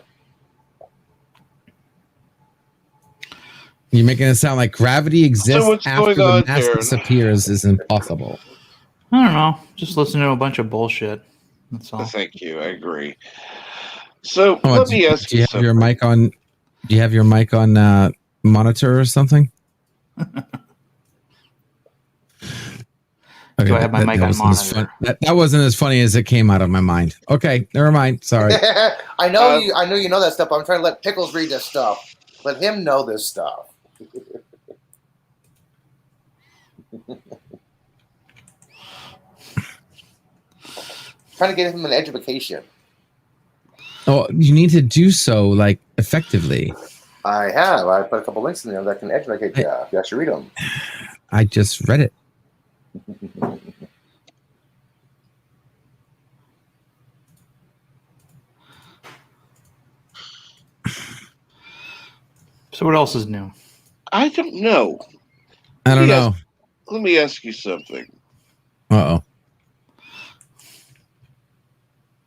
You're making it sound like gravity exists what's after going the on mass there? disappears is impossible. I don't know. Just listen to a bunch of bullshit. That's all. Thank you. I agree. So Oh, let do me you- ask do you you have something. your mic on? Do you have your mic on monitor or something? Do I have my mic on wasn't as monitor? that wasn't as funny as it came out of my mind. Okay, never mind. Sorry. I know you know that stuff. But I'm trying to let Pickles read this stuff. Let him know this stuff. Trying to get him an education. Oh, you need to do so like effectively. I have. I put a couple links in there that can educate you. You actually read them. I just read it. So what else is new? I don't know. I don't know. Let me ask you something. Uh-oh.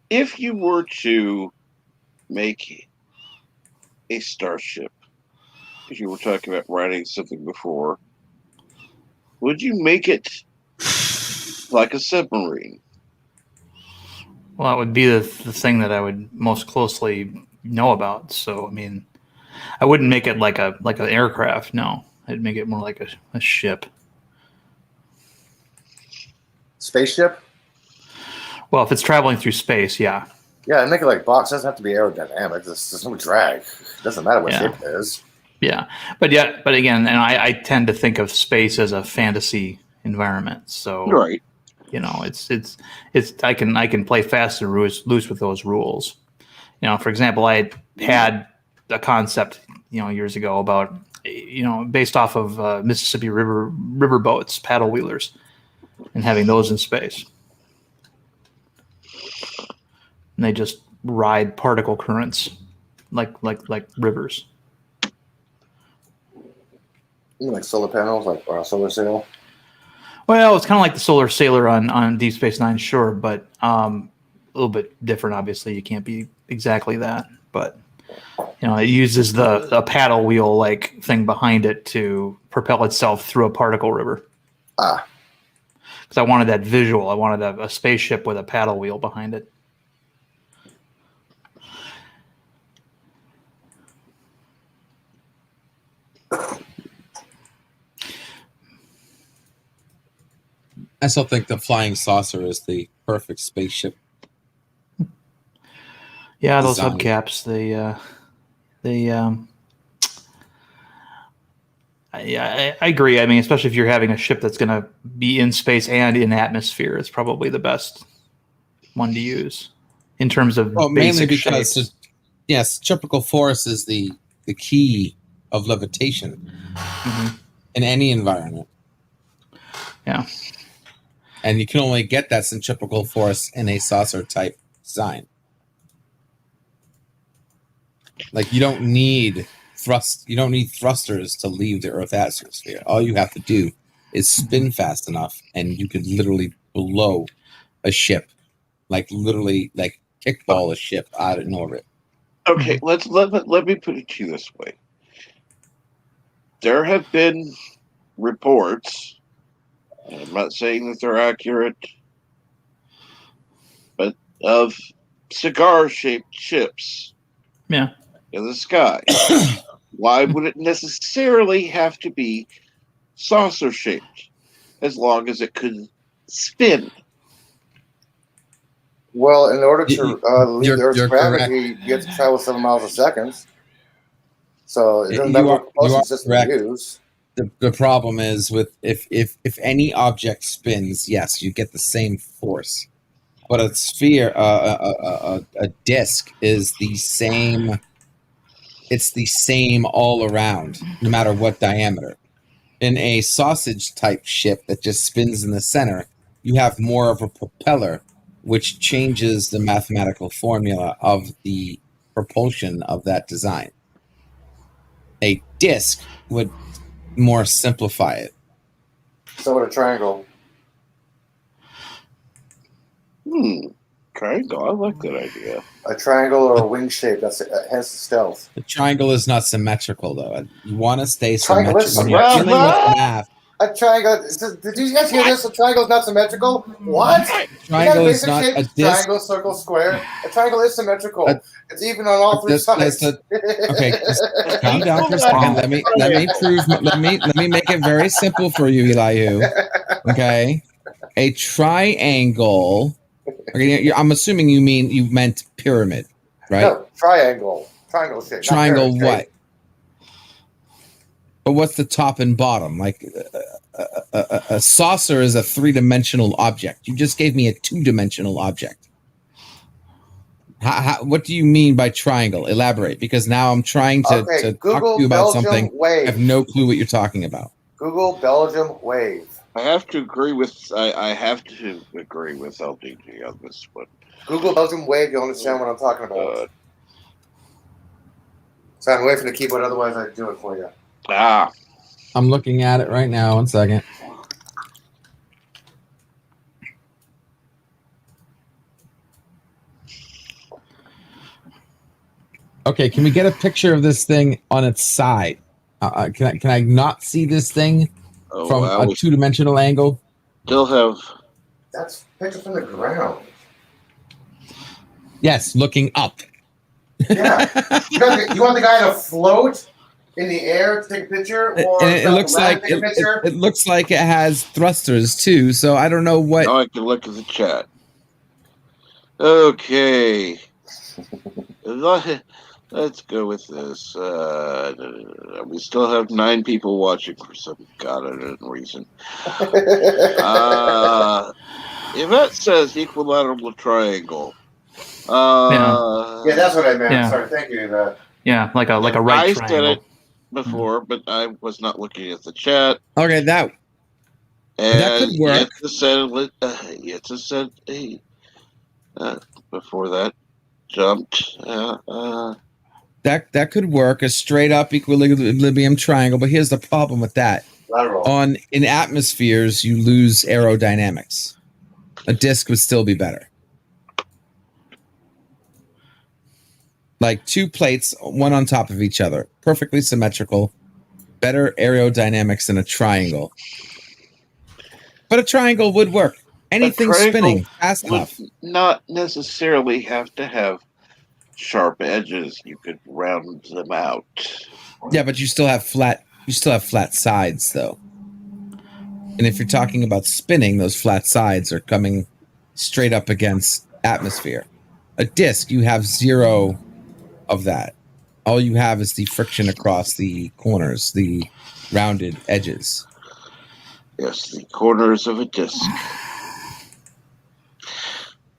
If you were to make a starship, if you were talking about writing something before, would you make it like a submarine? Well, that would be the thing that I would most closely know about. So I mean, I wouldn't make it like an aircraft. No, I'd make it more like a ship. Spaceship? Well, if it's traveling through space, yeah. Yeah, and make it like box. It doesn't have to be aerodynamic. There's no drag. It doesn't matter what Yeah. shape it is. Yeah, but again, and I tend to think of space as a fantasy environment. So Right. you know, it's I can play fast and loose with those rules. You know, for example, I had a concept, you know, years ago about, you know, based off of Mississippi River boats, paddle wheelers, and having those in space. And they just ride particle currents like rivers. You mean like solar panels, or a solar sail? Well, it's kind of like the Solar Sailor on Deep Space Nine, sure, but a little bit different. Obviously, you can't be exactly that, but you know, it uses a paddle wheel like thing behind it to propel itself through a particle river. Ah, because I wanted that visual. I wanted a spaceship with a paddle wheel behind it. I still think the flying saucer is the perfect spaceship. Yeah, those design. hubcaps. I agree. I mean, especially if you're having a ship that's going to be in space and in atmosphere, it's probably the best one to use in terms of mainly basic because shapes. yes, typical force is the key of levitation in any environment. Yeah. And you can only get that centripetal force in a saucer type design. Like you don't need thrusters to leave the Earth atmosphere. All you have to do is spin fast enough and you could literally blow a ship. Like literally like kickball a ship out in orbit. Okay, let me put it to you this way. There have been reports, and I'm not saying that they're accurate, but of cigar-shaped ships Yeah. in the sky. Why would it necessarily have to be saucer-shaped as long as it could spin? well, in order to leave you're- the Earth's you're gravity, you have to travel 7 miles a second. So it doesn't You matter are- what propulsion you are system correct. you use. The problem is with if any object spins, yes, you get the same force. But a sphere, a disc is the same. It's the same all around, no matter what diameter. In a sausage type ship that just spins in the center, you have more of a propeller, which changes the mathematical formula of the propulsion of that design. A disc would more simplify it. So with a triangle. Triangle. I like that idea. A triangle or a wing shape. That's hence the stealth. The triangle is not symmetrical, though. You want to stay Triangle is symmetrical. When you're dealing symmetrical. with math, A triangle. Did you guys hear this? A triangle is not symmetrical. What? triangle You got is basic not shapes, a disc. Triangle, circle, square. A triangle is symmetrical. It's even on all three sides. Okay, just calm down for a second. Let me make it very simple for you, Elihu. Okay, a triangle. Okay, I'm assuming you meant pyramid, right? No, triangle. Triangle shape. not Triangle pyramid what? shape. But what's the top and bottom? Like a saucer is a 3-dimensional object. You just gave me a 2-dimensional object. What do you mean by triangle? Elaborate, because now I'm trying to talk Google to you about Belgium something. wave. I have no clue what you're talking about. Google Belgium wave. I have to agree with LDG on this one. Google Belgium wave. You'll understand what I'm talking about. So I'm waiting for the keyboard. Otherwise, I'd do it for you. I'm looking at it right now. 1 second. Okay, can we get a picture of this thing on its side? Can I not see this thing from a 2-dimensional angle? Still have. That's picture from the ground. Yes, looking up. Yeah. You want the guy to float in the air to take a picture, or And it looks like take a picture? it looks like it has thrusters too. So I don't know what. Now I can look at the chat. Okay. Let's go with this. We still have 9 people watching for some goddamn reason. Yvette says equilateral triangle. Yeah, that's what I meant. Yeah. Sorry, thank you, Yvette. Yeah, like a right I triangle. said it before, but I was not looking at the chat. Okay, that could work. Yetza said before that jumped. That could work, a straight up equilibrium triangle. But here's the problem with that: in atmospheres, you lose aerodynamics. A disc would still be better. Like 2 plates, one on top of each other, perfectly symmetrical, better aerodynamics than a triangle. But a triangle would work. Anything spinning fast enough. Not necessarily have to have sharp edges. You could round them out. Yeah, but you still have flat sides though. And if you're talking about spinning, those flat sides are coming straight up against atmosphere. A disc, you have 0 of that. All you have is the friction across the corners, the rounded edges. Yes, the corners of a disc.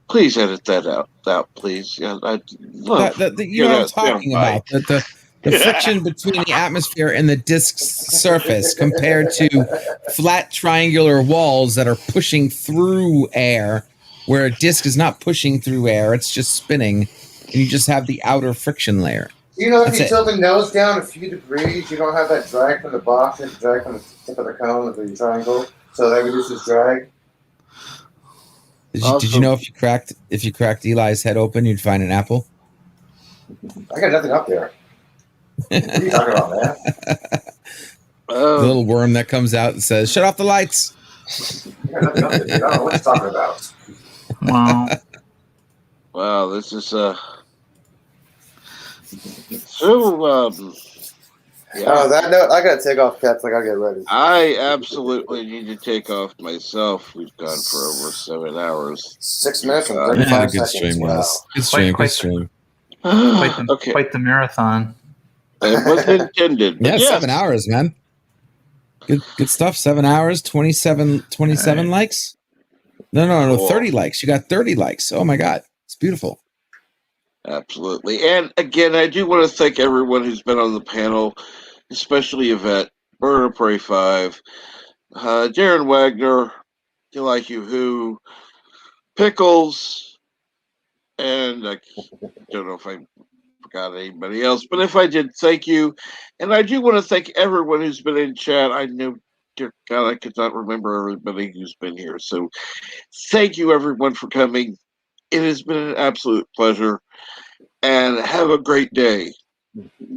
Please edit that out, please. Yeah, I'd love you know what I'm talking about. The friction between the atmosphere and the disc's surface compared to flat triangular walls that are pushing through air, where a disc is not pushing through air, it's just spinning, and you just have the outer friction layer. You know, if you tilt the nose down a few degrees, you don't have that drag from the box, you have drag from the tip of the cone of the triangle, so that reduces drag. Did you know if you cracked Eli's head open, you'd find an apple? I got nothing up there. What are you talking about, man? The little worm that comes out and says, "Shut off the lights." I got nothing up there, dude. I don't know what you're talking about. Wow. Wow, this is so yeah. Oh, that note, I gotta take off, Cats. I gotta get ready. I absolutely need to take off myself. We've gone for over 7 hours. 6 minutes and 35 good seconds. stream, Wow. guys. Good stream, good stream. Quite the marathon. It wasn't intended. Yeah, Yes. 7 hours, man. Good stuff. 7 hours, 27 likes. No, Cool. 30 likes. You got 30 likes. Oh my God, it's beautiful. Absolutely. And again, I do want to thank everyone who's been on the panel, especially Yvette, Bird of Prey 5, Darren Wagner, Who, Pickles, and I don't know if I forgot anybody else, but if I did, thank you. And I do want to thank everyone who's been in chat. I know, dear God, I could not remember everybody who's been here. So thank you, everyone, for coming. It has been an absolute pleasure. And have a great day.